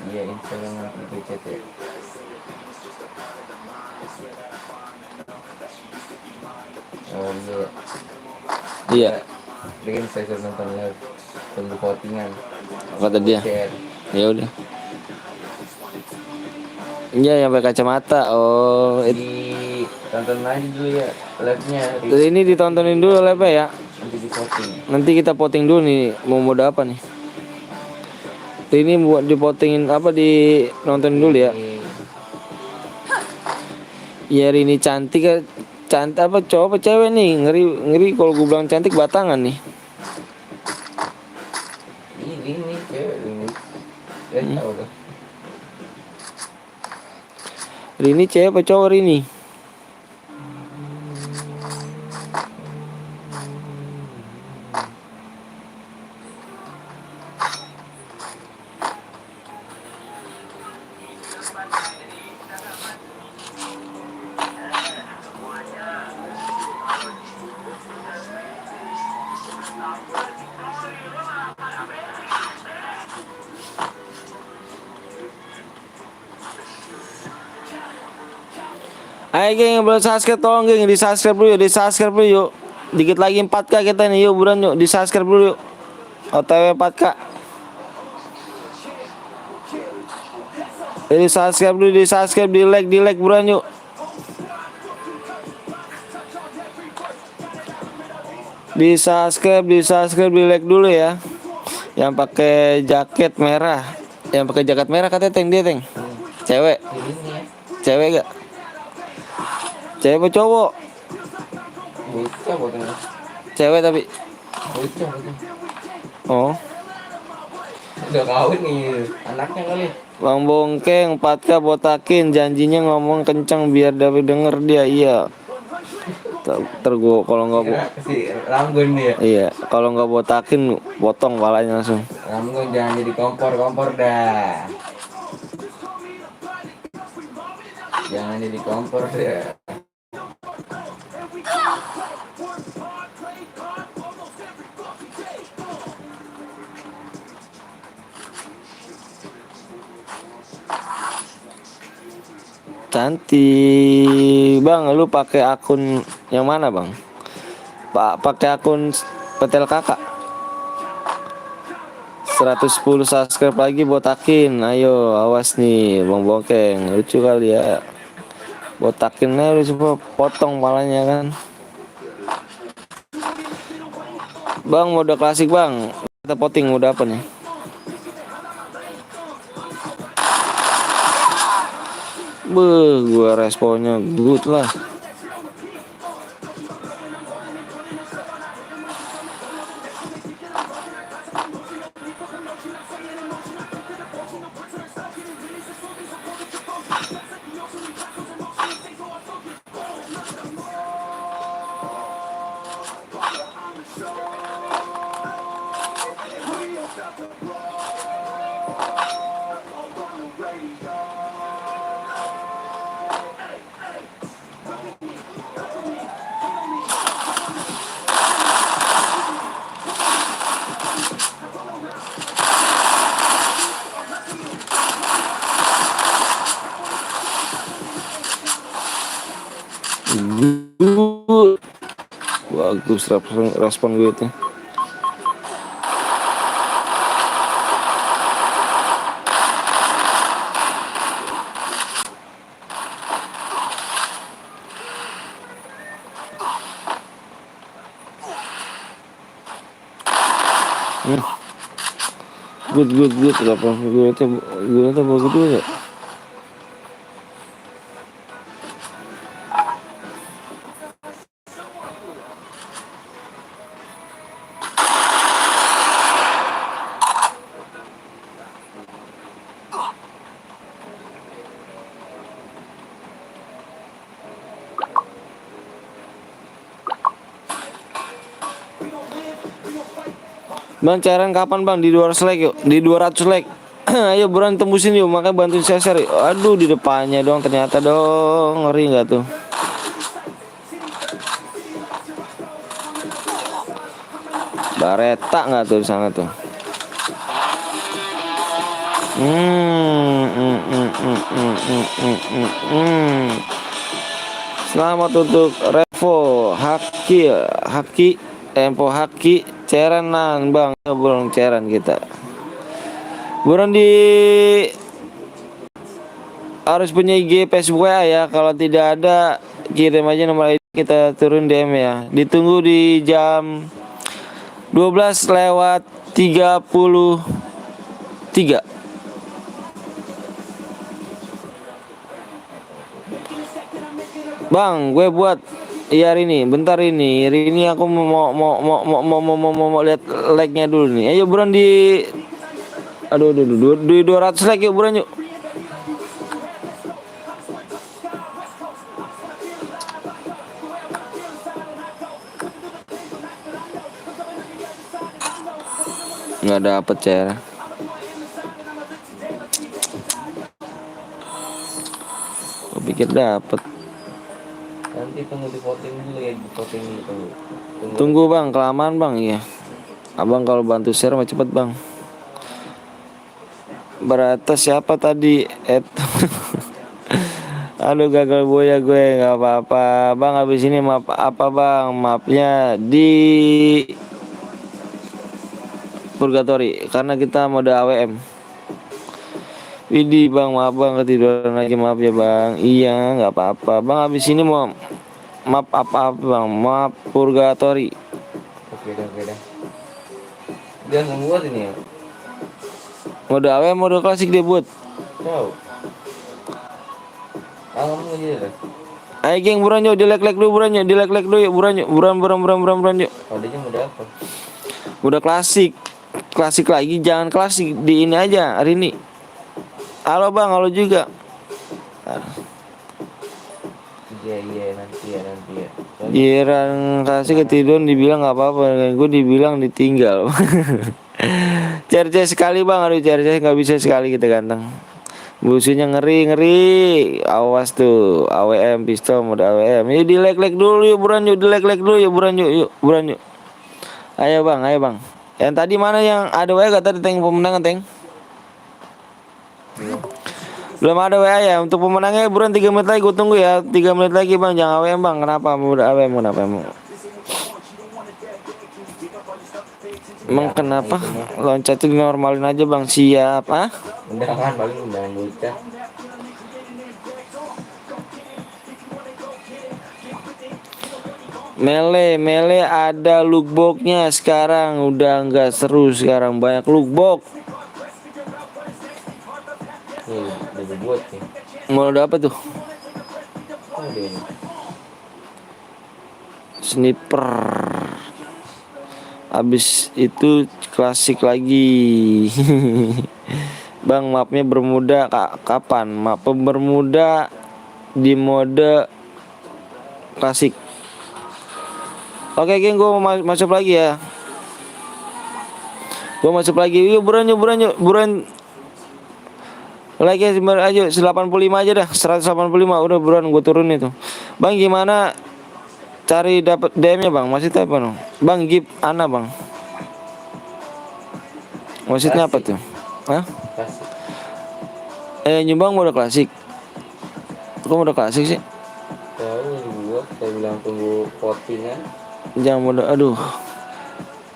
Iya, Instagram nanti chat ya. Iya. Bikin saya nonton live, tunggu votingan. Kata dia. Ya udah. Iya yang pakai kacamata. Oh, Ditonton lagi dulu ya live-nya. Ini ditontonin dulu live ya. Nanti di voting. Nanti kita voting dulu nih mau mode apa nih. Ini buat dipotingin apa di nonton dulu ya. Iya ini cantik apa cowok apa cewek nih? Ngeri kalau gue bilang cantik batangan nih. Ini cewek ini. Tahu tuh. Rini cewek apa cowok Rini? Ayo geng, belum subscribe tolong geng, di subscribe dulu yuk, di subscribe dulu yuk. Dikit lagi 4K kita nih, yuk buruan yuk, di subscribe dulu yuk. OTW 4K. Di subscribe dulu, di subscribe, di like buruan yuk. Di subscribe, di like dulu ya. Yang pakai jaket merah, katanya Teng, dia Teng. Cewek, Ini ya. cewek gak? Cewek apa cowok? Bocah bocah. Cewek tapi. Bocah bocah. Oh, Udah kawin nih anaknya kali. Bang Bongkeng 4K botakin, janjinya ngomong kenceng biar David denger dia. Iya. Tergua kalau nggak Si Ranggun nih ya. iya, kalau nggak botakin potong palanya langsung. Ranggun jangan jadi kompor dah. Jangan jadi kompor dah. Cantik, Bang. Lu pakai akun yang mana, Bang? Pakai akun Petel Kakak. 110 subscribe lagi botakin. Ayo, awas nih, Bang Bongkeng. Lucu kali ya. Botakin aja lu coba potong palanya kan. Bang, mode klasik, Bang. Kita voting mode apa nih? Gua responnya good lah. Good. Bagus respon gue itu. Good apa gue tuh bagus juga. Bang, cairan kapan Bang? Di 200 like yuk. Di 200 like. Ayo buruan tembusin yuk. Makanya bantuin share yuk. Aduh, di depannya dong ternyata dong. Ngeri nggak tuh? Bareta nggak tuh di sana tuh? Selamat untuk Revo Haki Tempo Haki Cerenan Bang, burung ceran kita. Burung di harus punya IG Facebook ya. Kalau tidak ada kirim aja nomor ID, kita turun DM ya. Ditunggu di jam 12:33. Bang, gue buat iya Rini, bentar ini aku mau lihat like-nya dulu nih. Ayo buruan di di 200 like yuk buruan yuk. Nggak dapet share. Gue pikir dapet. Nanti tunggu di voting dulu ya, di voting dulu. Tunggu Bang, kelamaan Bang, iya. Abang kalau bantu share mah cepet Bang. Beratas siapa tadi? Aduh gagal boya gue, nggak apa-apa bang. Habis ini map apa bang? Mapnya di Purgatory karena kita mode AWM. Widih bang, maaf bang ketiduran lagi, maaf ya bang. Iya nggak apa-apa bang. Habis ini mau map apa bang? Map Purgatory. Oke dah. Dia nggak buat ini ya? Mode AWM, mode klasik dia buat. Tahu. Kamu aja deh. Ayo geng, buruan yuk, dilek-lek dulu buruan yuk, dilek-lek dulu yuk, buruan yuk, buruan yuk. Kodenya udah apa? Udah klasik. Klasik lagi, jangan klasik di ini aja hari ini. Halo bang, halo juga. Iya nanti ya. Jiran kasih ketiduran dibilang nggak apa-apa, gue dibilang ditinggal. Cerce sekali bang, aduh cerce nggak bisa sekali kita ganteng. Busunya ngeri, awas tuh, AWM pistol mode AWM. Yuk dilek-lek dulu yuk, buruan yuk, dilek-lek dulu yuk, buruan yuk, buruan yuk. Ayo bang. Yang tadi mana yang ada WA gak tadi tank pemenangan tank? Belum ada WA ya untuk pemenangnya, buruan 3 menit lagi gue tunggu ya. 3 menit lagi bang, jangan AWM bang. Kenapa mode AWM kenapa emang? Emang kenapa? Loncat itu normalin aja bang, siap ah? Udah kan paling undangan bocah. Mele ada lootboxnya sekarang, udah nggak seru sekarang, banyak lootbox. Nih, udah dibuat nih. Mau ada apa tuh? Oh, deh. Sniper. Abis itu klasik lagi. Bang, mapnya Bermuda kapan? Map Bermuda di mode klasik. Oke geng, gue masuk lagi ya. Gue masuk lagi. Yuk buruan. Lagi aja 85 aja dah. 185 udah buruan gue turun itu. Bang gimana cari dapat DM-nya bang? Masih apa no? Bang Gip Ana bang. Maksudnya apa tuh? Hah? Nyumbang mode klasik. Kok mode klasik sih? Tahu dibuat, saya bilang tunggu votingnya. Jangan mode, aduh.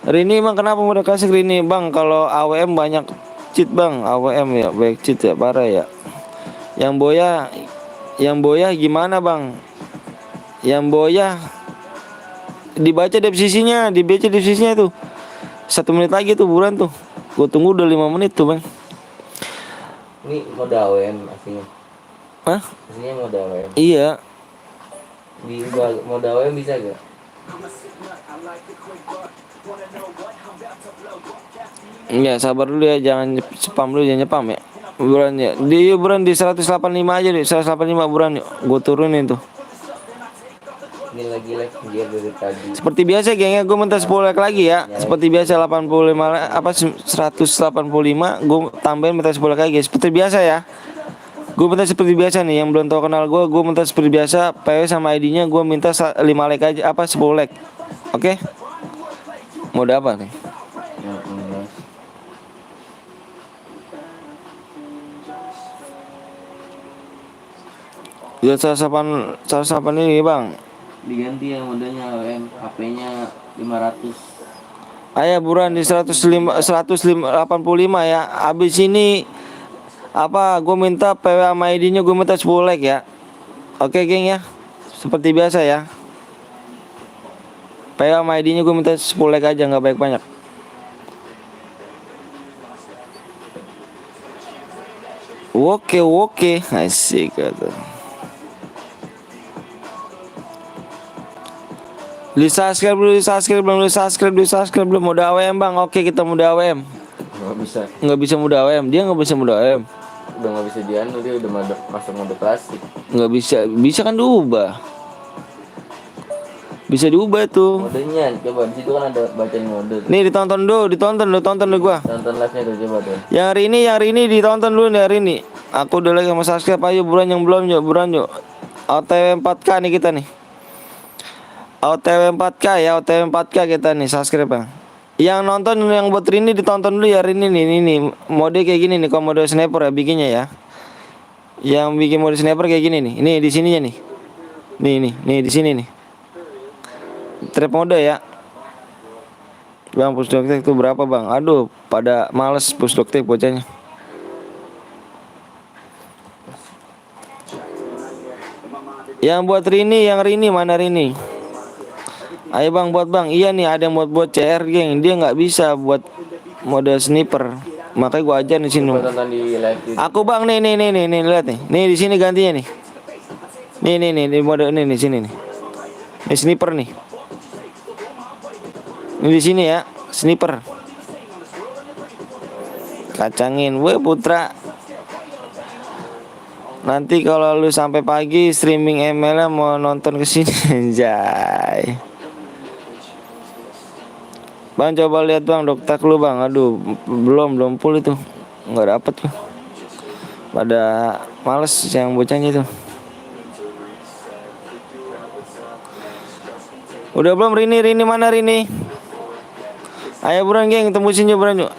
Rini bang, kenapa mode klasik Rini bang? Kalau AWM banyak cheat bang, AWM ya baik cheat ya, parah ya. Yang boya gimana bang? Yang boya dibaca definisinya, tuh. 1 menit lagi tuh buruan tuh. Gue tunggu udah 5 menit tuh bang. Ini mode AWM aslinya. Hah? Aslinya mode AWM. Iya. Di mode AWM bisa gak? Ya sabar dulu ya, jangan spam dulu, jangan nyepam ya. Buruan ya. Buruan di 185 aja deh, 185 buruan yuk. Gue turunin tuh. Ini lagi live dia dari tadi. Seperti biasa gengnya, gue minta 10 like lagi ya. Seperti biasa 185 gue tambahin minta 10 like lagi. Seperti biasa ya. Gue minta seperti biasa nih, yang belum tahu kenal gue minta seperti biasa, PW sama ID-nya gue minta 5 like aja, 10 like. Oke? Mode apa nih? Ya 108 ini bang. Diganti yang modenya AWM, HP-nya 500. Ayo buruan di 185 ya. Abis ini gue minta PW sama ID-nya gue minta 10 like ya. Oke geng ya. Seperti biasa ya. PW sama ID-nya gue minta 10 like aja, nggak banyak. Oke, asik kata. Di subscribe belum mode AWM bang. Oke kita mode AWM. Nggak bisa mode AWM, dia nggak bisa mode AWM. Udah nggak bisa dianu, dia udah masuk mode klasik. Nggak bisa kan diubah. Bisa diubah tuh. Modenya coba di situ kan ada bacaan mode. Nih ditonton dulu gua. Tonton live-nya tuh coba tuh. Yang hari ini ditonton dulu nih hari ini. Aku udah lagi sama subscribe, ayo buruan yang belum yuk, buruan yuk. OTW 4K nih kita nih. OTW 4K kita nih subscribe bang. Yang nonton yang buat Rini ditonton dulu ya Rini nih. Mode kayak gini nih, kalau mode sniper ya bikinnya ya. Yang bikin mode sniper kayak gini nih. Ini di sininya nih. Nih di sini nih. Trap mode ya. Bang push doktek itu berapa bang? Aduh, pada males push doktek bocahnya. Yang buat Rini, yang Rini mana Rini? Ayo bang buat bang. Iya nih ada yang buat CR geng. Dia nggak bisa buat mode sniper. Makanya gua ajar di sini. Tonton di live YouTube. Aku bang nih lihat nih. Nih di sini gantinya nih. Nih di mode ini nih sini nih. Ini sniper nih. Ini di sini ya, sniper. Kacangin, weh Putra. Nanti kalau lu sampai pagi streaming ML mau nonton kesini, anjay. Bang coba lihat bang dokter lu bang. Aduh belum full itu, nggak dapet tuh. Pada males yang bocahnya itu. Udah belum Rini mana Rini? Ayo buruan geng tembusin yuk buruan yuk.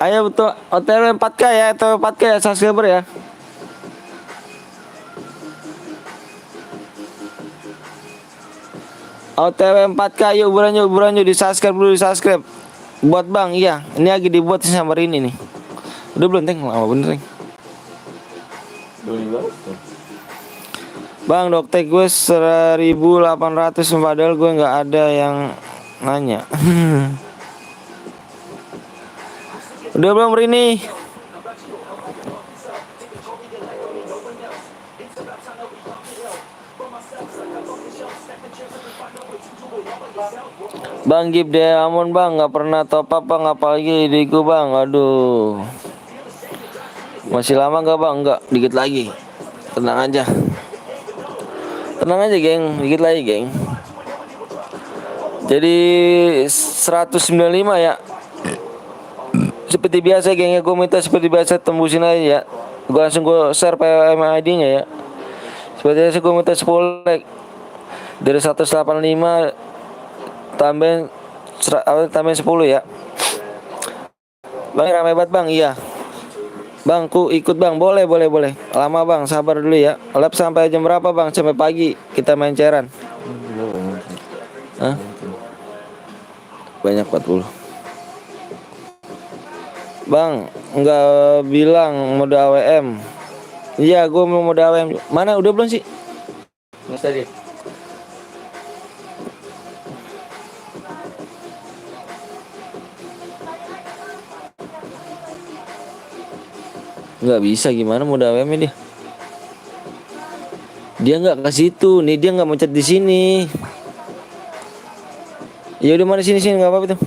Ayo betul OTW 4K ya, atau 4K ya subscriber ya. OTW 4K yuk buruan yuk di subscribe dulu, di subscribe. Buat bang, iya ini lagi dibuat sama ini nih. Udah belum teng, lama bener teng. Bang dokter gue 1.800 padahal gue nggak ada yang nanya. Udah belum Rini? Bang Gib Diamond bang nggak pernah top up bang, apalagi diku bang. Aduh, masih lama nggak bang? Nggak, dikit lagi. Tenang aja geng, dikit lagi geng. Jadi 195 ya. Seperti biasa geng ya, gue minta seperti biasa tembusin aja ya. Gue langsung gue share PMID nya ya. Seperti biasa gue minta 10 like. Dari 185 tambahin 10 ya. Bang ramai banget bang, iya. Bang ku ikut bang, boleh. Lama bang, sabar dulu ya. Lab sampai jam berapa bang? Sampai pagi kita main ceran. Hah? Banyak 40. Bang, enggak bilang mode AWM. Iya, gue mau mode AWM. Mana udah belum sih? Mas tadi. Nggak bisa, gimana mode AWM dia? Dia nggak ke situ, nih dia nggak mencet di sini. Ya udah mana sini nggak apa-apa itu.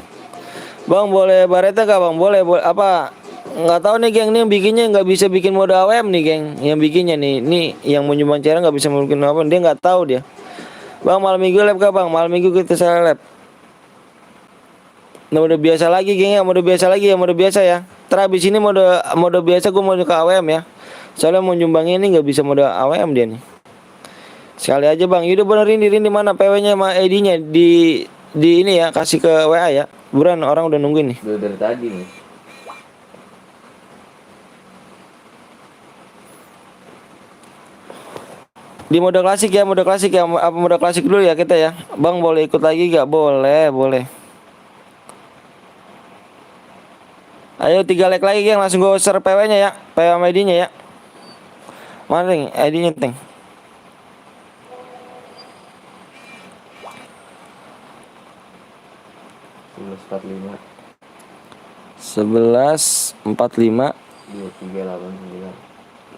Bang boleh bareta gak bang? Boleh apa? Nggak tahu nih geng, nih yang bikinnya nggak bisa bikin mode AWM nih geng. Yang bikinnya nih yang mau nyumbang cairan nggak bisa bikin apa? Dia nggak tahu dia. Bang malam minggu lab gak bang? Malam minggu kita saya lab. Nah mode biasa lagi geng ya, mode biasa lagi ya, mode biasa ya. Terhabis ini mode biasa gue mau ke AWM ya. Soalnya mau nyumbangin ini nggak bisa mode AWM dia nih. Sekali aja bang. Yaudah bener ini mana PW-nya sama ID-nya di ini ya, kasih ke WA ya. Buruan orang udah nungguin nih. Udah dari tadi nih. Di mode klasik ya, apa mode klasik dulu ya kita ya. Bang boleh ikut lagi gak? Boleh. Ayo 3 like lagi yang langsung gue share PW-nya ya, PW sama ID-nya ya. Mana nih ID-nya teng? Sebelas empat lima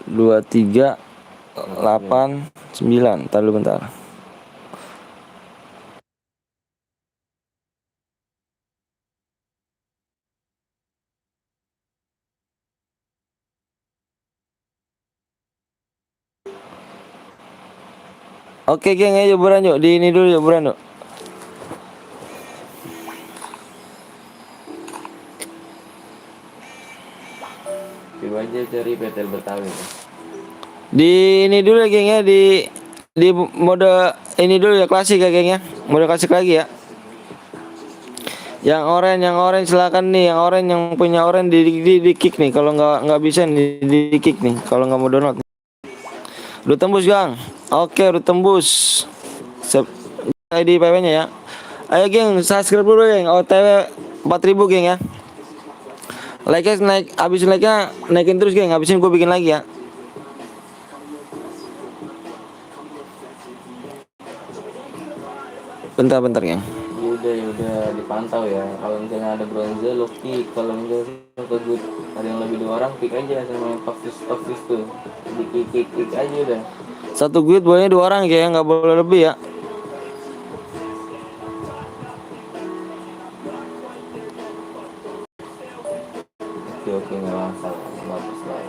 2389. Ntar dulu bentar. Oke geng, ayo buruan yuk. Di ini dulu yuk, buruan yuk. Coba aja cari petel Betawi. Di ini dulu ya geng ya, di mode ini dulu ya, klasik ya geng ya. Mode klasik lagi ya. Yang orange silakan nih, yang orange yang punya orange di kick nih. Kalau nggak bisa nih di kick nih. Kalau nggak mau download. Udah tembus Gang. Oke, udah tembus. ID PP-nya ya. Ayo geng, subscribe dulu geng. OTW 4.000 geng ya. Like-nya naik, habis like-nya naikin terus geng. Habisin gue bikin lagi ya. Bentar geng. Ya udah dipantau ya. Kalau misalnya ada bronze lo pick, kalau misalnya ke good ada yang lebih 2 orang pick aja sama yang top tuh. Di kick aja udah. Satu guild bolehnya 2 orang ya, nggak boleh lebih ya. Oke nggak masalah, bagus lah.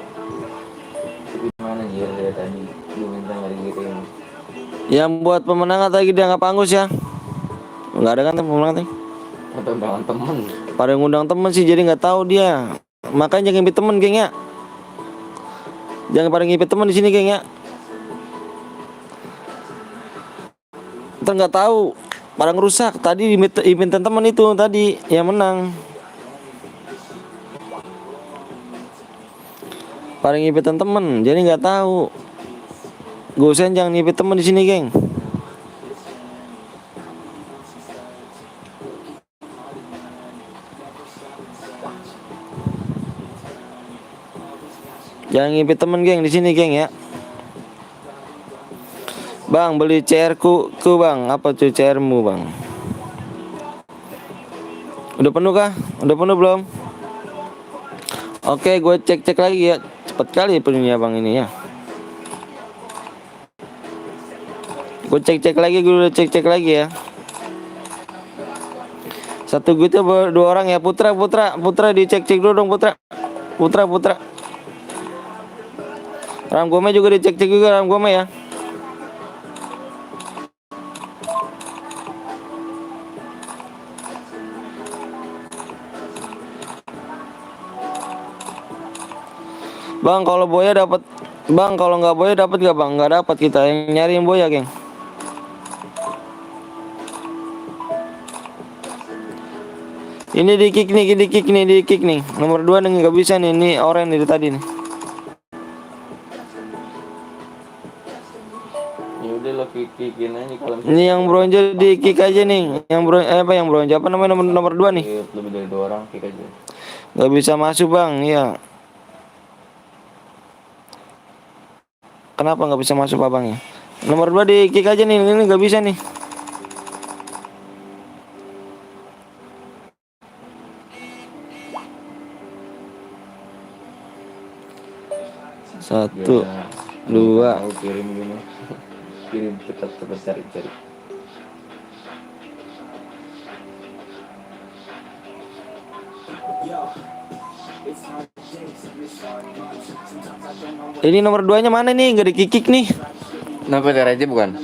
Tapi gimana dia tadi lu minta nggak dikirim? Yang buat pemenangan tadi dianggap Angus ya. Nggak ada kan pemenangan tadi. Atau undangan temen? Pada ngundang temen sih jadi nggak tahu dia. Makanya jangan ngipit temen geng ya. Jangan pada ngipit temen di sini geng ya. Ntar nggak tahu, pada ngerusak. Tadi event temen itu tadi yang menang. Pada ngipitin temen, jadi nggak tahu. Gosen jangan ngipit temen di sini geng. Jangan ngipit temen geng di sini geng ya. Bang beli CR ku bang, apa tuh CR mu bang? Udah penuh kah? Udah penuh belum? Oke, gue cek lagi ya. Cepet kali penuhnya bang ini ya. Gue cek lagi, gue udah cek lagi ya. Satu gue tuh 2 orang ya. Putra dicek dulu dong Putra. Putra. Ram Gome juga dicek juga Ram Gome ya. Bang kalau Boya dapat, bang kalau nggak Boya dapat nggak bang? Nggak dapat, kita yang nyariin Boya geng. Ini di kick nih. Nomor 2 nih nggak bisa nih, ini orange dari tadi nih. Ya udah lo kickin aja kalau misalnya. Ini yang bronze di kick aja nih. Yang bronze apa namanya nomor 2 nih? Lebih dari 2 orang kick aja. Nggak bisa masuk bang, ya. Kenapa nggak bisa masuk abangnya? Nomor 2 di kick aja nih, ini nggak bisa nih. Satu, Ya, 2. mau kirim gini. Kirim cepat cari. Ini nomor 2-nya mana nih? Nggak di kick nih. Kenapa aja bukan?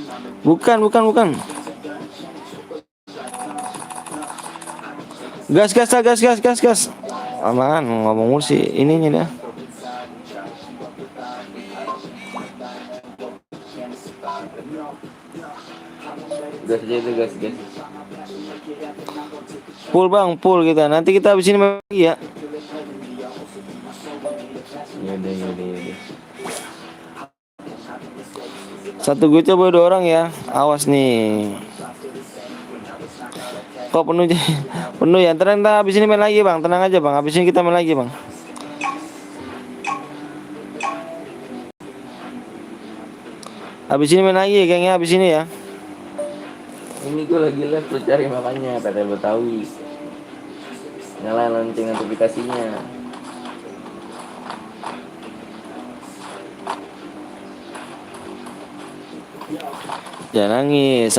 Bukan. Gas. Aman, ngomong mulu sih ininya dah. Gas aja itu gas. Full kita. Nanti kita habis ini lagi ya. Yaudah. Satu gue coba 2 orang ya. Awas nih. Kok penuh ya. Ntar habis ini main lagi bang. Tenang aja bang. Habis ini kita main lagi bang. Habis ini main lagi kayaknya habis ini ya. Ini gue lagi live lu cari makanya PT Betawi. Nyalain lonceng notifikasinya. Jangan nangis.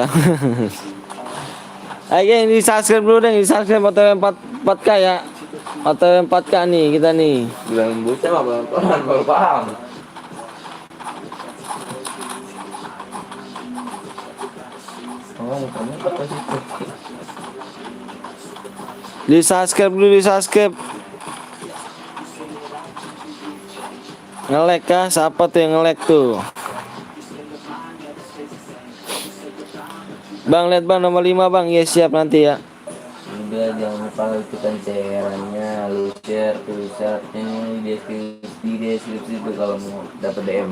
Ayo yang di subscribe dulu deh, di subscribe OTW 4K ya. OTW 4K nih kita nih. Bilang bocah mah pelan baru paham. Oh, kamu apa sih? Di subscribe dulu, di subscribe. Nge-lag kah? Siapa tuh yang nge-lag tuh? Bang lihat bang nomor 5 bang. Ya siap nanti ya. Udah jangan Kalau ikutan cairannya lu share tulisannya di deskripsi itu kalau mau dapat DM.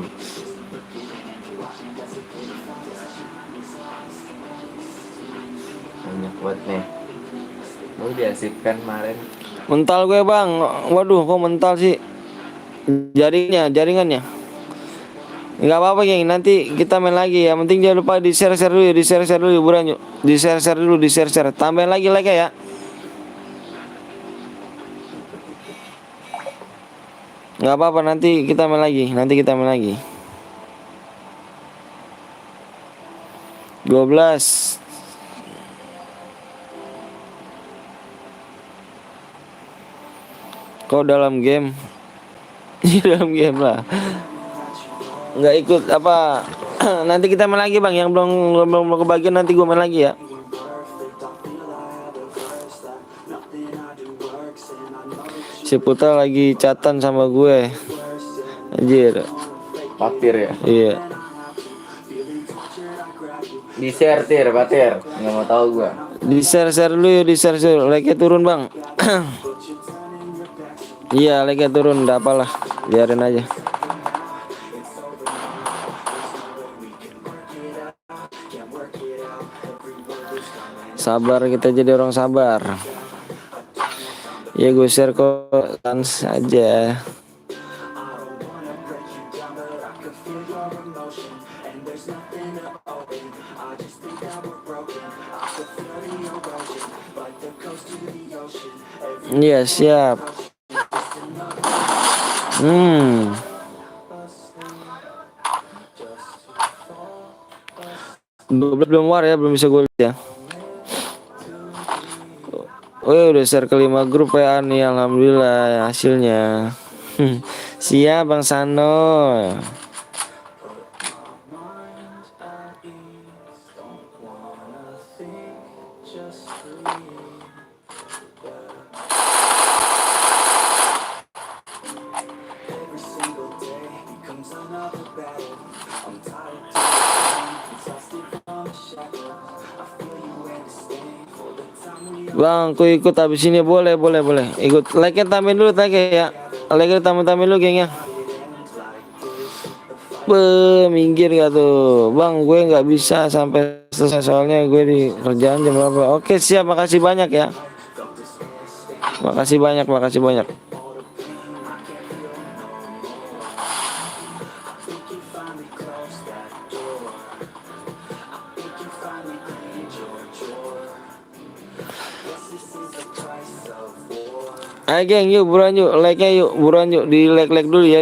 Banyak buat nih. Lu diasipkan kemarin. Mental gue bang. Waduh kok mental sih. Jaringannya. Nggak apa-apa geng, nanti kita main lagi ya. Penting jangan lupa di share dulu ya, di share dulu buran yuk. Di share dulu, di share. Tambahin lagi like ya. Nggak apa-apa, nanti kita main lagi. 12. Kok dalam game? Iya dalam game lah. Nggak ikut apa? Nanti kita main lagi bang. Yang belum kebagian nanti gue main lagi ya. Si Putra lagi chatan sama gue. Anjir. Patir ya. Iya. Di share patir. Nggak mau tahu gua. Di share dulu ya, di share. Like-nya turun bang. Iya, like-nya turun, enggak apalah. Biarin aja. Sabar, kita jadi orang sabar. Ya gue share kok saja. Iya siap. 12 belum war ya, belum bisa gue lihat ya. Oh udah share ke 5 grup ya nih, alhamdulillah hasilnya. Siap Bang Sano. Bang, aku ikut habis ini boleh. Ikut like-nya tambahin dulu ya. Like-nya tambahin dulu geng ya. Minggir gak tuh. Bang, gue nggak bisa sampai selesai soalnya gue di kerjaan jam berapa. Oke, siap, makasih banyak ya. Makasih banyak. Ayo geng, yuk buruan yuk, like-nya yuk, buruan yuk, di like dulu ya,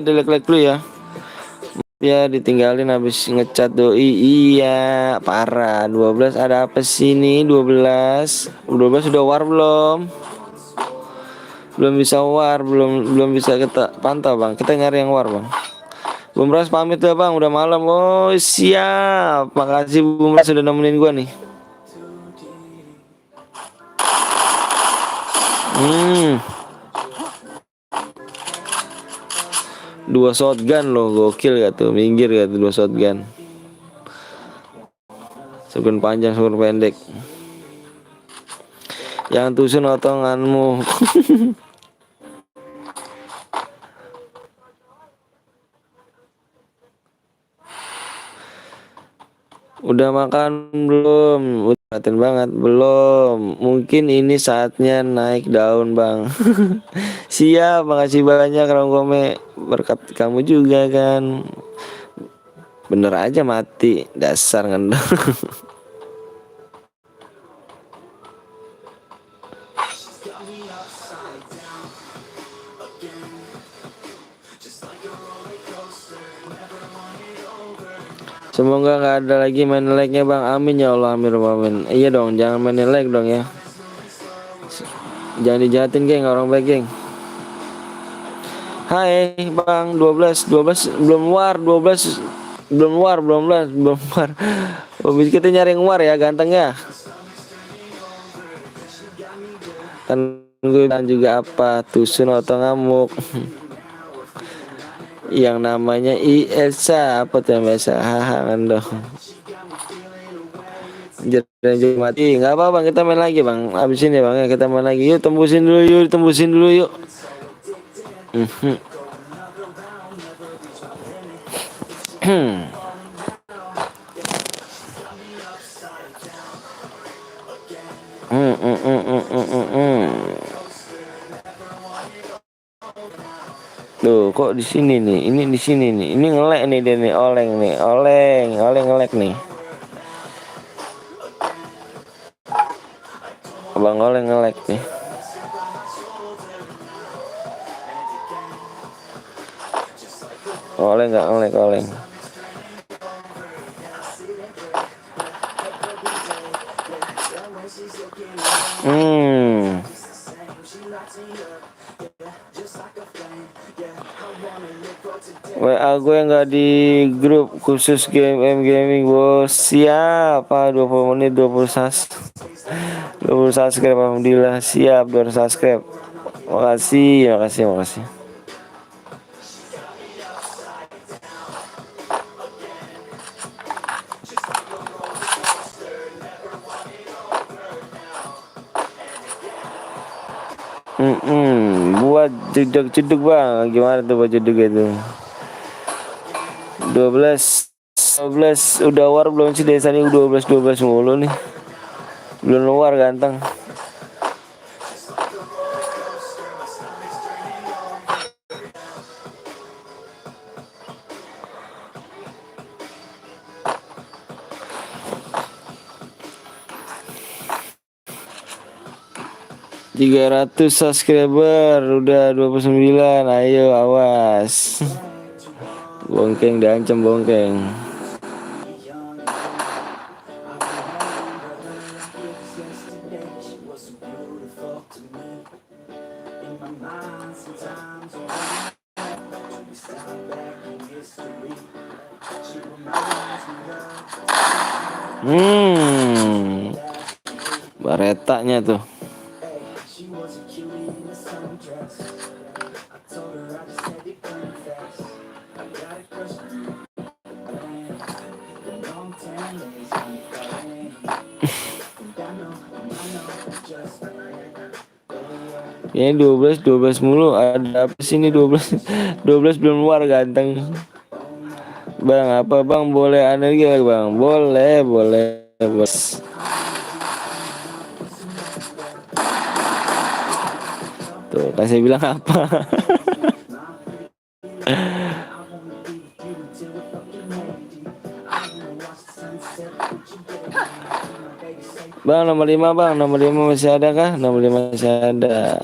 Ya ditinggalin habis ngecat doi. Iya, parah. 12 ada apa sih nih? 12 sudah war belum? Belum bisa war, belum bisa kita pantau, Bang. Kita nyari yang war, Bang. Bung Bras pamit ya, Bang, udah malam. Oh, siap. Makasih Bung Bras sudah nemenin gua nih. Dua shotgun loh, gokil gak tuh, minggir gak tuh 2 shotgun. Shotgun panjang, shotgun pendek. Jangan tusun otonganmu. Udah makan belum? Udah makan banget belum? Mungkin ini saatnya naik daun bang. Siap, makasih banyak Rong Gome. Berkat kamu juga kan. Bener aja mati, dasar ngendong. Semoga nggak ada lagi main like-nya bang. Amin ya Allah, amin. Iya dong, jangan main like dong ya. Jangan dijahatin geng, orang baik geng. Hai bang, 12 belum war. Habis kita nyari yang war ya, ganteng ya. Kan gue bilang juga apa, tusun atau ngamuk. Yang namanya Elsa apa tuh biasa haha dong. Jangan mati. Nggak apa bang, kita main lagi bang. Abis ini bang, ya kita main lagi. Yuk tembusin dulu, yuk tembusin dulu yuk. Mhm. Tuh, kok di sini nih? Ini di sini nih. Ini ngelek nih dia nih, oleng nih. Oleng ngelek nih. Abang oleng ngelek nih. Oleng nggak ngelek oleng. WA gue nggak di grup khusus gaming bos. Siapa 20 menit 20 subscribe alhamdulillah siap 200 subscribe. Makasih. Buat jeduk bang, gimana tuh buat jeduk itu? 12 udah war belum sih desa ini 12 mulu nih. Belum luar ganteng. .300 subscriber udah 29. Ayo awas. Bongkeng diancam bongkeng. Baretanya tuh. Ini 12 mulu. Ada apa sih ini 12 belum luar ganteng. Bang apa bang, boleh energi lagi bang? Boleh bos. Tuh kasih bilang apa? Bang nomor 5 bang, nomor 5 masih ada kah? Nomor 5 masih ada.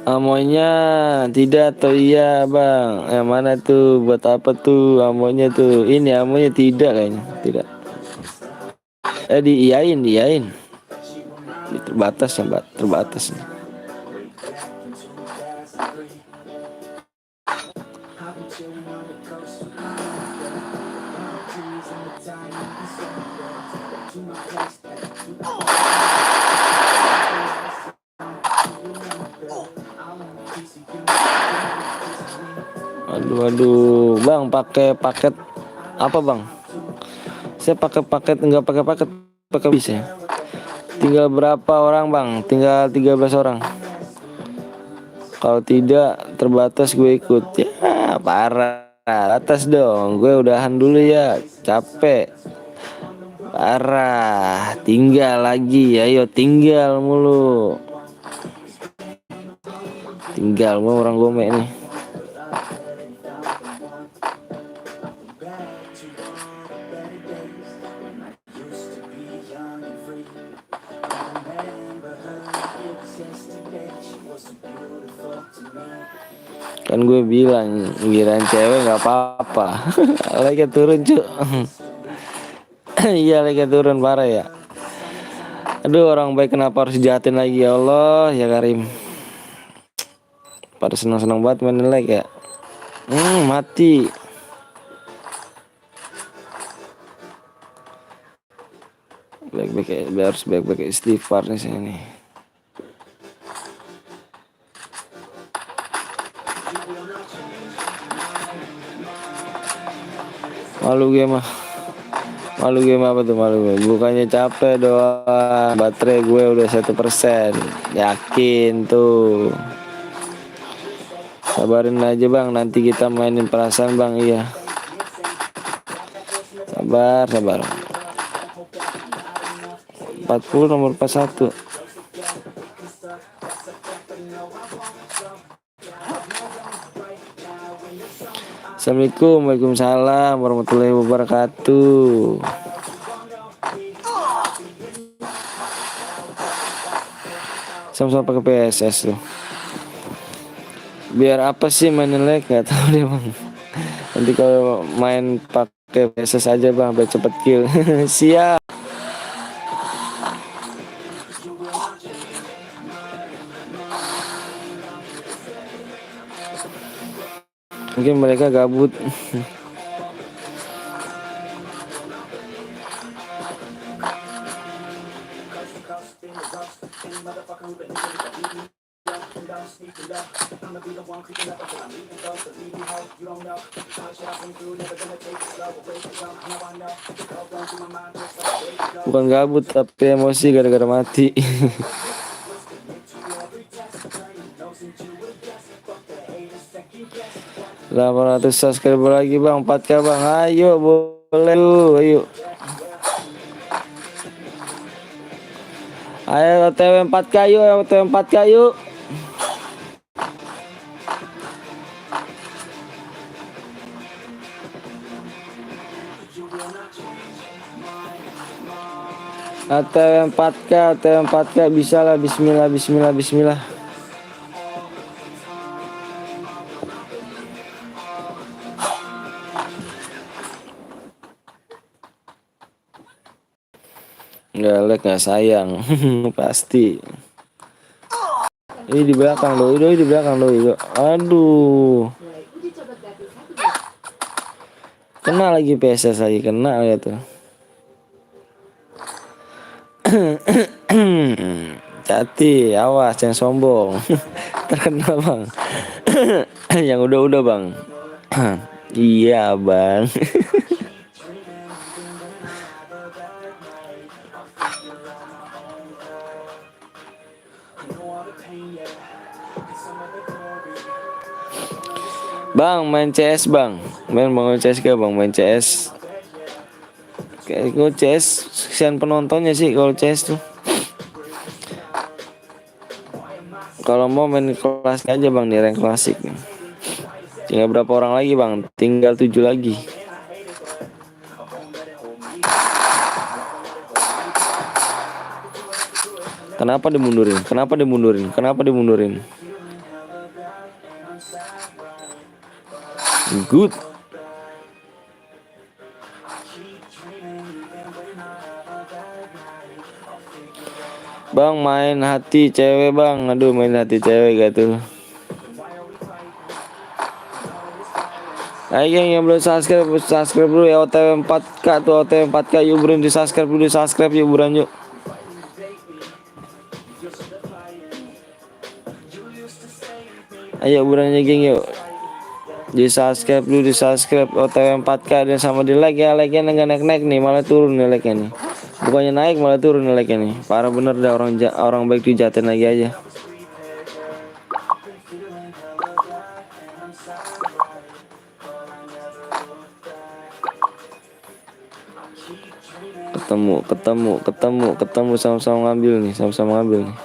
Amonya tidak atau iya bang? Yang mana tuh? Buat apa tuh amonya tuh? Ini amonya tidak kayaknya, tidak. Diiyain. Terbatas ya, terbatas. Aduh, bang pakai paket apa bang? Saya pakai paket nggak pakai pakai bisa. Tinggal berapa orang bang? Tinggal 13 orang. Kalau tidak terbatas gue ikut. Ya parah. Atas dong. Gue udahan dulu ya. Capek. Parah. Tinggal lagi. Ayo tinggal mulu. Tinggal mau orang gomek nih. Kan gue bilang giliran cewek nggak apa-apa. Lagi turun cu. Iya lagi turun parah ya. Aduh orang baik kenapa harus jahatin lagi ya Allah ya Karim. Pada senang-senang banget main like ya. Mati. Harus baik-baik istighfar nih saya nih. Malu gue mah. Malu gue mah apa tuh malu gue? Bukannya capek doang. Baterai gue udah 1%. Yakin tuh. Sabarin aja bang, nanti kita mainin perasaan bang. Iya. Sabar, sabar. 40 nomor 41. Assalamualaikum, waalaikumsalam warahmatullahi wabarakatuh. Sama-sama pakai PSS tuh. Biar apa sih main lag, nggak tahu deh bang. Nanti kalau main pakai PSS aja bang, biar cepet kill. Siap. Mungkin mereka gabut. Bukan gabut tapi emosi gara-gara mati. 800 subscriber lagi bang, 4K bang. Ayo boleh lu, ayo. Ayo OTW 4K yuk, OTW 4K yuk. OTW 4K, OTW 4K bisa lah. Bismillah, bismillah, bismillah. Nggak lag, nggak sayang. Pasti. Ini di belakang lo, ini di belakang lo, itu. Aduh. Kena lagi PSS lagi, kena ya tuh. Hati, awas jangan sombong. Terkenal bang. Yang udah bang. Iya bang. Bang main CS bang, main CS gak bang, main CS. Kayak gue CS kesian penontonnya sih kalau CS tuh. Kalau mau main klasik aja bang, di rank klasik. Tinggal berapa orang lagi bang? Tinggal 7 lagi. Kenapa dimundurin? Kenapa dimundurin? Kenapa dimundurin? Good. Bang main hati cewek bang. Aduh main hati cewek gak tuh. Ayo yang belum subscribe dulu ya. OTW 4K tuh, OTW 4K yuk buruan di subscribe dulu, subscribe yuk buruan yuk. Ayo buruan aja geng yuk. Di subscribe dulu, di subscribe OTW 4K dan sama di like ya. Like nya nggak naik nih, malah turun nih like nya nih. Bukannya naik malah turun nih like nya nih. Parah bener dah, orang baik dijatin lagi aja. Ketemu sama-sama ngambil nih, sama-sama ngambil nih.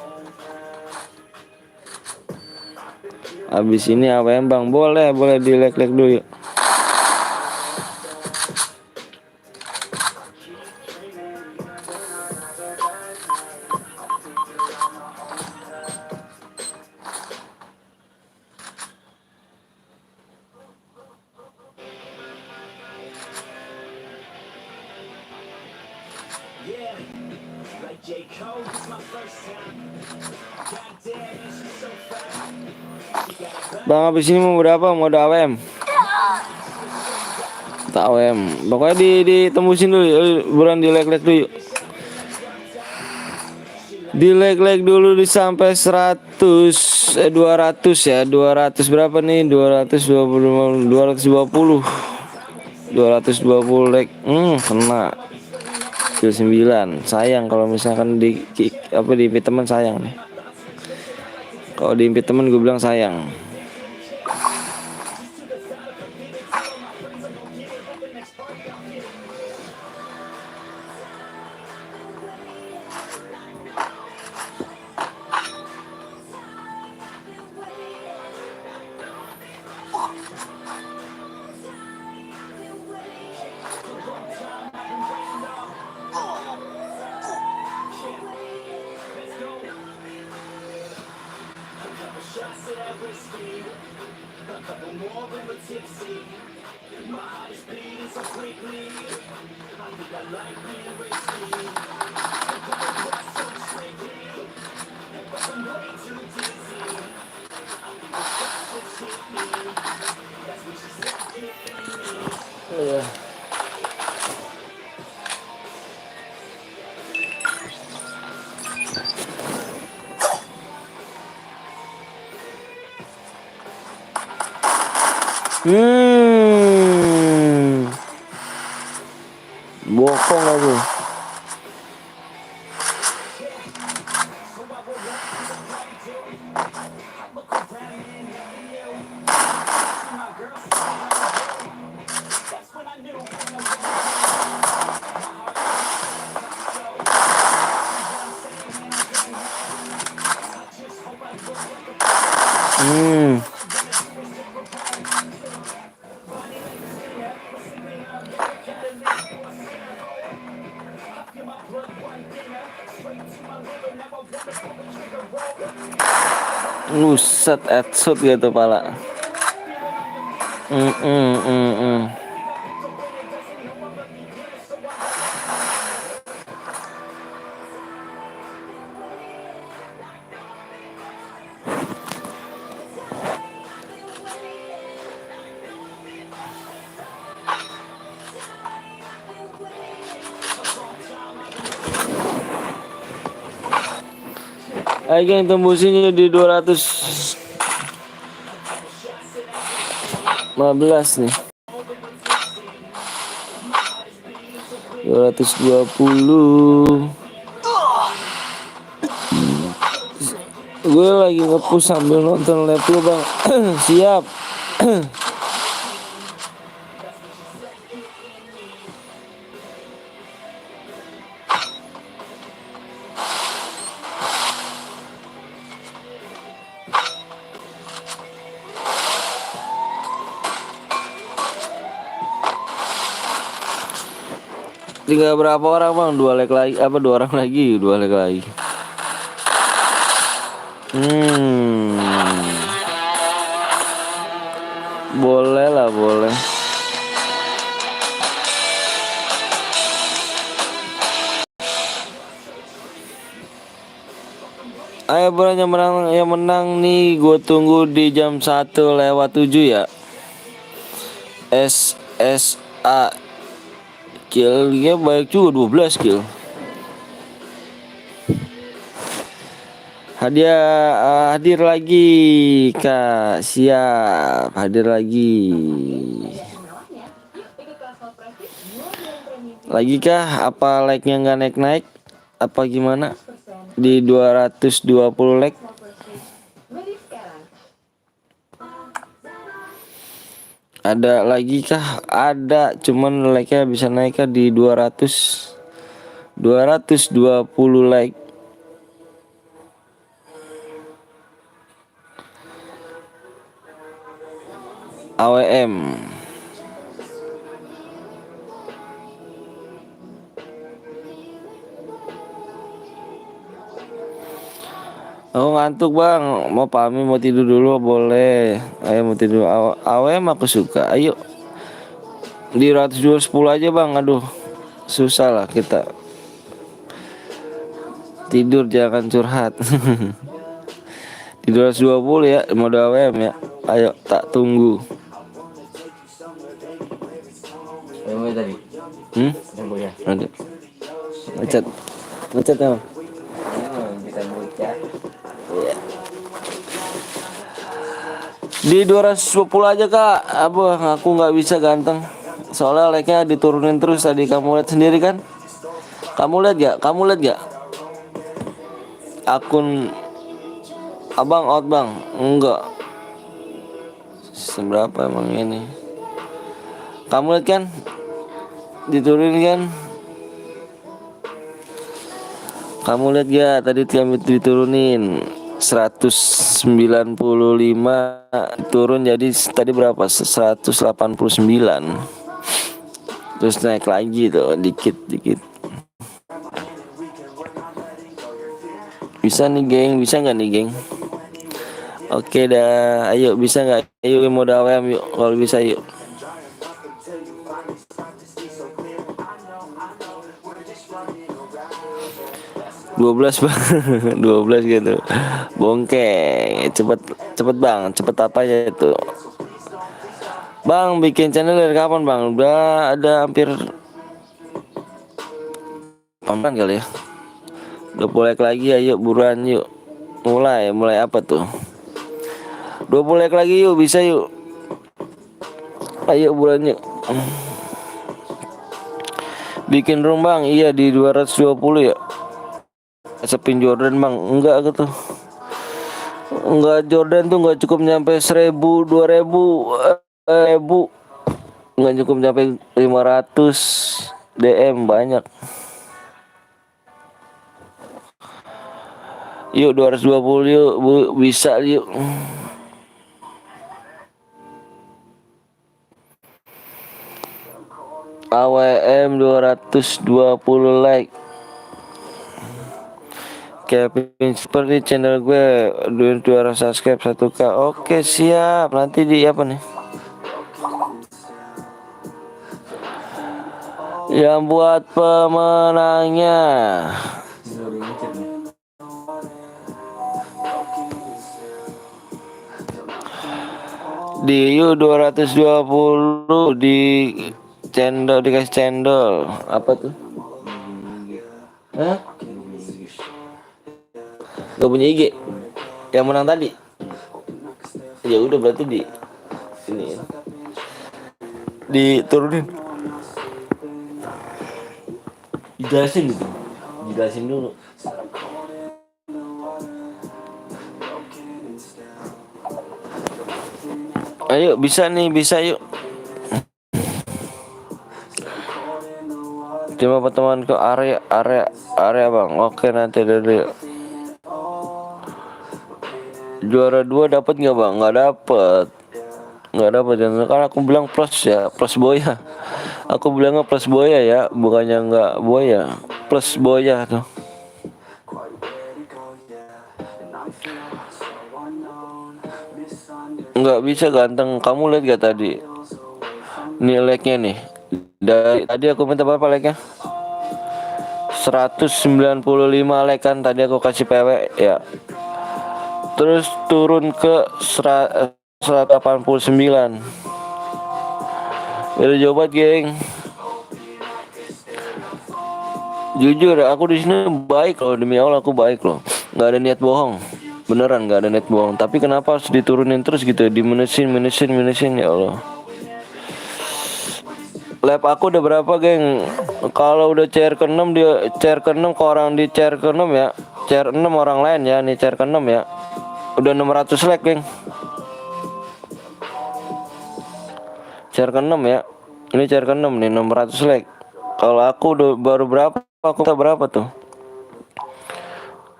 Abis ini AWM bang, boleh di like dulu yuk. Bang abis ini mau berapa? Mau ada AWM? Tak AWM. Pokoknya ditembusin dulu. Buruan di like dulu yuk. Di like dulu di sampai 100. 200 ya, 200 berapa nih? 220 like. Kena kill 9. Sayang kalau misalkan di apa diimpit teman, sayang nih. Kalau diimpit teman gue bilang sayang. Bokong aku. Set headshot gitu pala. Ayo yang tembusinya di 215 nih. 220. Gue lagi nge-push sambil nonton live lu bang. Siap. Tinggal berapa orang bang? 2 leg lagi, apa 2 orang lagi? 2 leg lagi. Boleh lah, boleh. Ayo bro, yang menang nih gue tunggu di jam 1:07 ya. SSA killnya baik juga, 12 kill. Hadir lagi Kak, siap hadir lagi. Lagi kah? Apa like-nya nggak naik-naik? Apa gimana? Di 220 like. Ada lagi kah? Ada, cuman like-nya bisa naik kah di 220 like. AWM. Oh ngantuk bang, mau pamit, mau tidur dulu boleh. Ayo mau tidur. AWM aku suka. Ayo di 210 aja bang. Aduh susah lah kita tidur, jangan curhat. Di 220 ya, mode AWM ya. Ayo tak tunggu. Yang tadi? Ya. Ada. Macet ya bang. Bisa bocah. Iya. Di 220 aja kak. Abah aku nggak bisa ganteng. Soalnya like-nya diturunin terus tadi, kamu lihat sendiri kan? Kamu lihat gak? Kamu lihat gak? Akun abang out bang? Enggak. Seberapa emang ini? Kamu lihat kan? Diturunin kan? Kamu lihat gak tadi tiap itu diturunin 195 turun jadi tadi berapa? 189. Terus naik lagi tuh dikit-dikit. Bisa nih geng, bisa nggak nih geng? Oke dah, ayo bisa nggak? Ayo mau dawem yuk, kalau bisa yuk. 12 bang, 12 gitu. Bongkeng, cepet cepet bang, cepet apa ya itu? Bang bikin channel dari kapan bang? Udah ada hampir paman kali ya. 20 like lagi, ayo buruan yuk. Mulai apa tuh? 20 like lagi yuk, bisa yuk. Ayo buruan yuk. Bikin room bang, iya di 220 ya. Sepin Jordan bang, enggak gitu. Enggak, Jordan tuh enggak cukup nyampe 1000, 2000, 1000. Enggak cukup nyampe 500 DM banyak. Yuk 220 yuk, bisa yuk. AWM 220 like. Kevin seperti channel gue 200 subscribe 1K. Oke siap, nanti di apa nih yang buat pemenangnya? Di U 220 di cendol, dikasih cendol. Apa tuh? Hah? Gak punya IG yang menang tadi. Ya udah berarti di ini diturunin. Dijelasin gitu. Dijelasin dulu. Ayo bisa nih, bisa yuk. Terima pertemuan ke area bang. Oke nanti dari juara 2 dapat nggak bang? Nggak dapat kan aku bilang plus ya, plus boya. Aku bilangnya plus boya ya, bukannya nggak boya, plus boya tuh. Nggak bisa ganteng. Kamu lihat gak tadi nih like-nya nih? Dari tadi aku minta berapa like-nya? 195 like kan tadi aku kasih PW ya. Terus turun ke 189. Udah coba geng. Jujur aku di sini baik loh, demi Allah aku baik loh. Nggak ada niat bohong. Beneran nggak ada niat bohong. Tapi kenapa harus diturunin terus gitu? Minusin ya Allah. Lab aku udah berapa geng? Kalau udah chair ke-6 dia chair ke-6 ke orang di chair ke-6 ya. Chair 6 orang lain ya, nih chair ke-6 ya. Udah 600 like geng. Chair ke-6 ya. Ini chair ke-6 nih 600 like. Kalau aku udah baru berapa? Aku tak berapa tuh?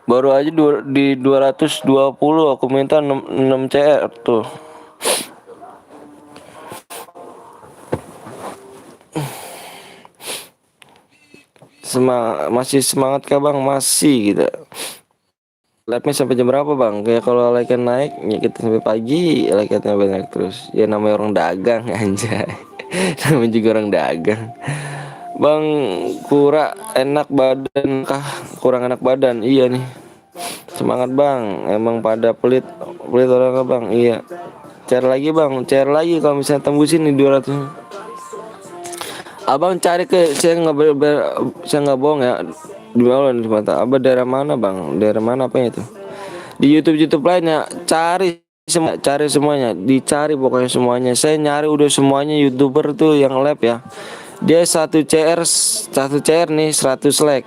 Baru aja di 220 aku minta 6 CR tuh. Masih semangat kah bang? Masih gitu. Live-nya sampai jam berapa bang? Kayak kalau like-nya naik ya kita sampai pagi, like-nya banyak terus. Ya namanya orang dagang anjay. Namanya juga orang dagang. Bang kurang enak badan kah? Kurang enak badan. Iya nih. Semangat bang. Emang pada pelit orang bang. Iya. Share lagi bang. Share lagi kalau misalnya tembusin nih 200. Abang cari ke saya nggak bohong ya. Di mana nih mata? Abang daerah mana bang? Daerah mana apa itu? Di YouTube lainnya cari semua, cari semuanya, dicari pokoknya semuanya. Saya nyari udah semuanya YouTuber tuh yang lab ya. Dia satu CR nih 100 like.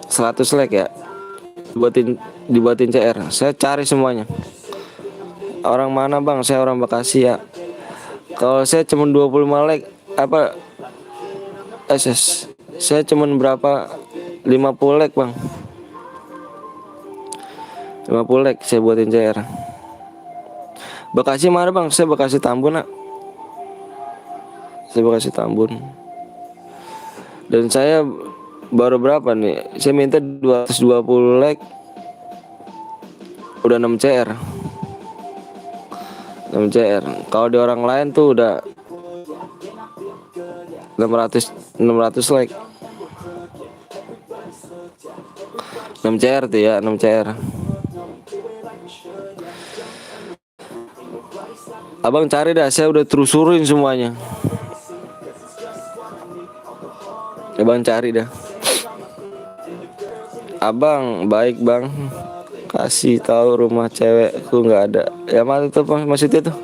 100 like ya. Dibuatin CR. Saya cari semuanya. Orang mana Bang? Saya orang Bekasi ya. Kalau saya cuma 25 like apa SS. Saya cuma berapa 50 like Bang. 50 like saya buatin CR. Bekasi mana Bang? Saya Bekasi Tambun nak. Saya Bekasi Tambun. Dan saya baru berapa nih? Saya minta 220 like. Udah 6 CR. 6 CR. Kalau di orang lain tuh udah 600 like. 6 CR tuh ya, 6 CR. Abang cari dah, saya udah terusurin semuanya. Abang cari dah. Abang baik Bang, kasih tahu rumah cewekku nggak ada. Ya mana tuh maksudnya tuh?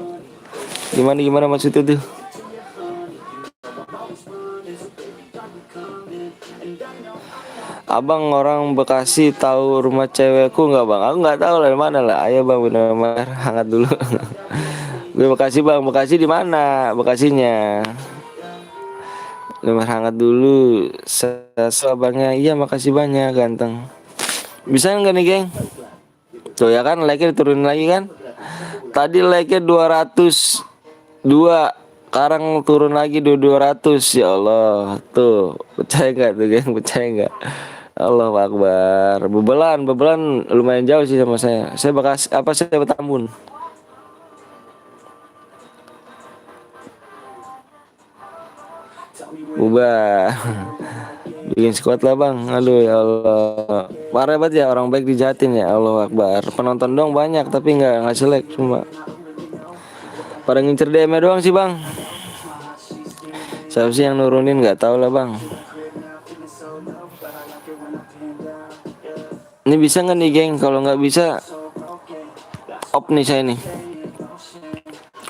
Gimana maksudnya tuh? Abang orang Bekasi tahu rumah cewekku nggak Bang? Aku nggak tahu lah mana lah. Ayo Bang benar-benar hangat dulu. Gue Bekasi Bang, Bekasi di mana? Bekasinya. Benar hangat dulu. Saya abangnya, iya makasih banyak ganteng. Bisa nggak nih geng? Tuh ya kan like-nya diturunin lagi kan? Tadi like-nya 202, sekarang turun lagi 200. Ya Allah, tuh percaya nggak tuh geng? Percaya nggak? Allah Akbar. Bebelan lumayan jauh sih sama saya. Saya Bekasi apa saya Betambun. Ubah. Bikin squad lah Bang. Aduh ya Allah. Parah banget ya orang baik di Jatin ya. Allah Akbar. Penonton dong banyak tapi nggak selek cuma. Pada ngincer DM doang sih Bang. Siapa sih yang nurunin nggak tahu lah Bang. Ini bisa nggak nih geng? Kalau nggak bisa off nih saya nih.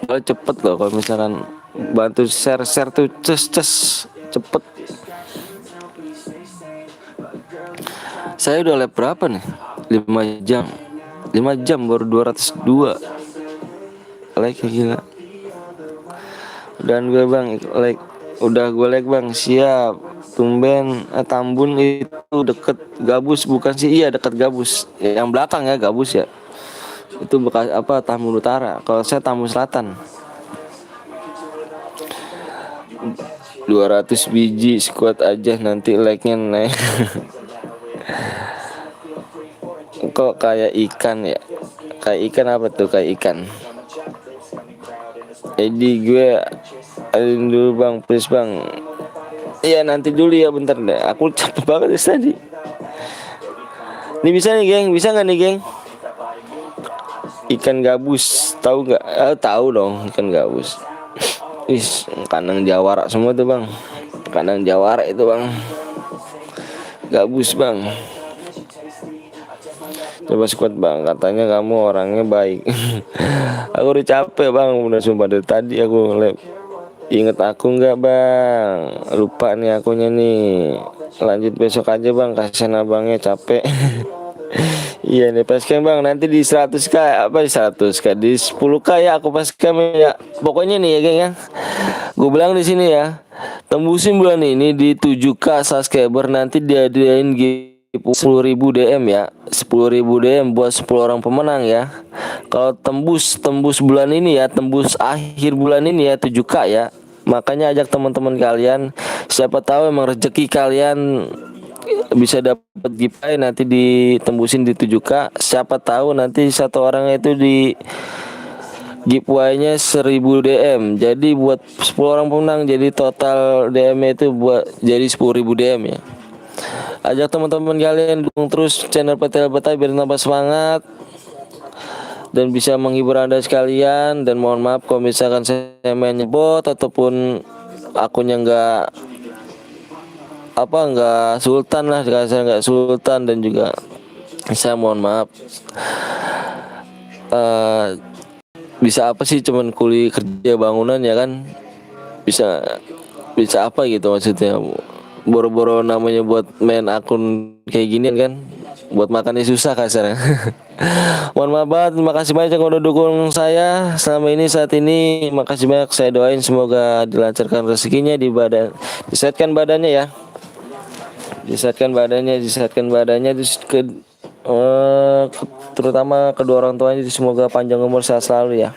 Kalau cepet loh kalau misalkan bantu share tuh ces cepet. Saya udah lab berapa nih? 5 jam. 5 jam baru 202 like gila. Dan gue Bang like udah gue like Bang, siap. Tumben Tambun itu deket Gabus bukan sih? Iya deket Gabus. Yang belakang ya Gabus ya. Itu bekas apa Tambun Utara. Kalau saya Tambun Selatan. 200 biji squad aja nanti like-nya naik. Kok kayak ikan ya? Kayak ikan apa tuh? Kayak ikan. Jadi gue aduin dulu Bang, please Bang. Iya nanti dulu ya bentar deh. Aku capek banget tadi. Ini bisa nih geng, bisa nggak nih geng? Ikan gabus, tahu nggak? Tahu dong ikan gabus. Wis, kandang jawara semua tuh Bang. Kandang jawara itu Bang. Gabus Bang. Coba squad Bang, katanya kamu orangnya baik. Aku udah capek Bang, udah sumpah dari tadi aku lab. Ingat aku nggak Bang? Lupa nih akunya nih. Lanjut besok aja Bang, kasihan abangnya capek. Iya nih pascam Bang, nanti di 100k apa di 100k di 10k ya aku pascam ya. Pokoknya nih ya geng ya. Gue bilang di sini ya. Tembusin bulan ini di 7k subscriber nanti diadain giveaway 10.000 DM ya. 10.000 DM buat 10 orang pemenang ya. Kalau tembus bulan ini ya, tembus akhir bulan ini ya 7k ya. Makanya ajak teman-teman kalian, siapa tahu emang rezeki kalian bisa dapat giveaway nanti ditembusin di 7k. Siapa tahu nanti satu orang itu di giveaway-nya 1000 DM. Jadi buat 10 orang pemenang, jadi total DM itu buat jadi 10.000 DM ya. Ajak teman-teman kalian dukung terus channel PTL Betawi biar tambah semangat dan bisa menghibur Anda sekalian. Dan mohon maaf kalau misalkan saya main nyebot ataupun akunnya nggak sultan lah, saya nggak sultan, dan juga saya mohon maaf. bisa apa sih, cuman kuli kerja bangunan ya kan, bisa bisa apa gitu maksudnya, boro-boro namanya buat main akun kayak ginian kan, buat makannya susah kasarnya. Mohon maaf banget, terima kasih banyak yang udah dukung saya selama ini saat ini. Makasih banyak, saya doain semoga dilancarkan rezekinya, di badan, disehatkan badannya ya, disehatkan badannya terutama kedua orang tuanya, semoga panjang umur sehat selalu ya.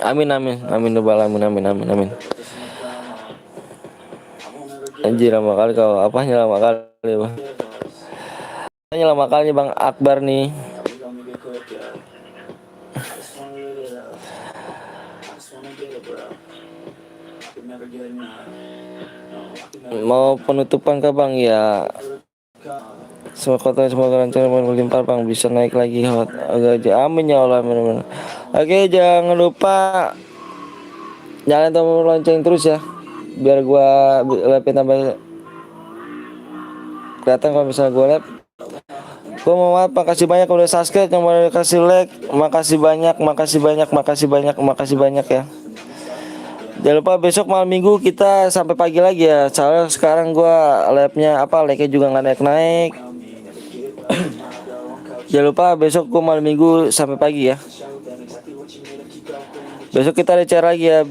Amin amin amin amin amin amin amin. Anjir, lama kali kau, apanya lama kali bang? Apanya lama kali Bang Akbar nih? Mau penutupan kah Bang ya? Semoga lancar, berlimpah Bang, bisa naik lagi aja. Amin ya Allah, amin, amin. Oke, jangan lupa nyalain tombol lonceng terus ya, biar gua live tambah kelihatan kalau misalnya gua live. Gua mau maaf, makasih banyak udah subscribe, yang udah kasih like, makasih banyak, makasih banyak, makasih banyak, makasih banyak ya. Jangan lupa besok malam minggu kita sampai pagi lagi ya. Soalnya sekarang gua live-nya like-nya juga nggak naik-naik. Jangan lupa besok gua malam minggu sampai pagi ya. Besok kita ada cara lagi ya.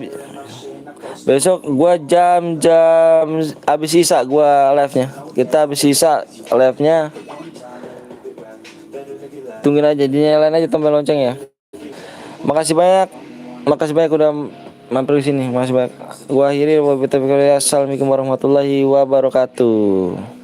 Besok gua jam habis sisa gua live-nya. Kita habis sisa live-nya. Tungguin aja, dinyalain aja tombol lonceng ya. Makasih banyak udah mampir di sini. Makasih banyak. Gua akhiri, wabillahi taufiq wal hidayah. Assalamualaikum warahmatullahi wabarakatuh.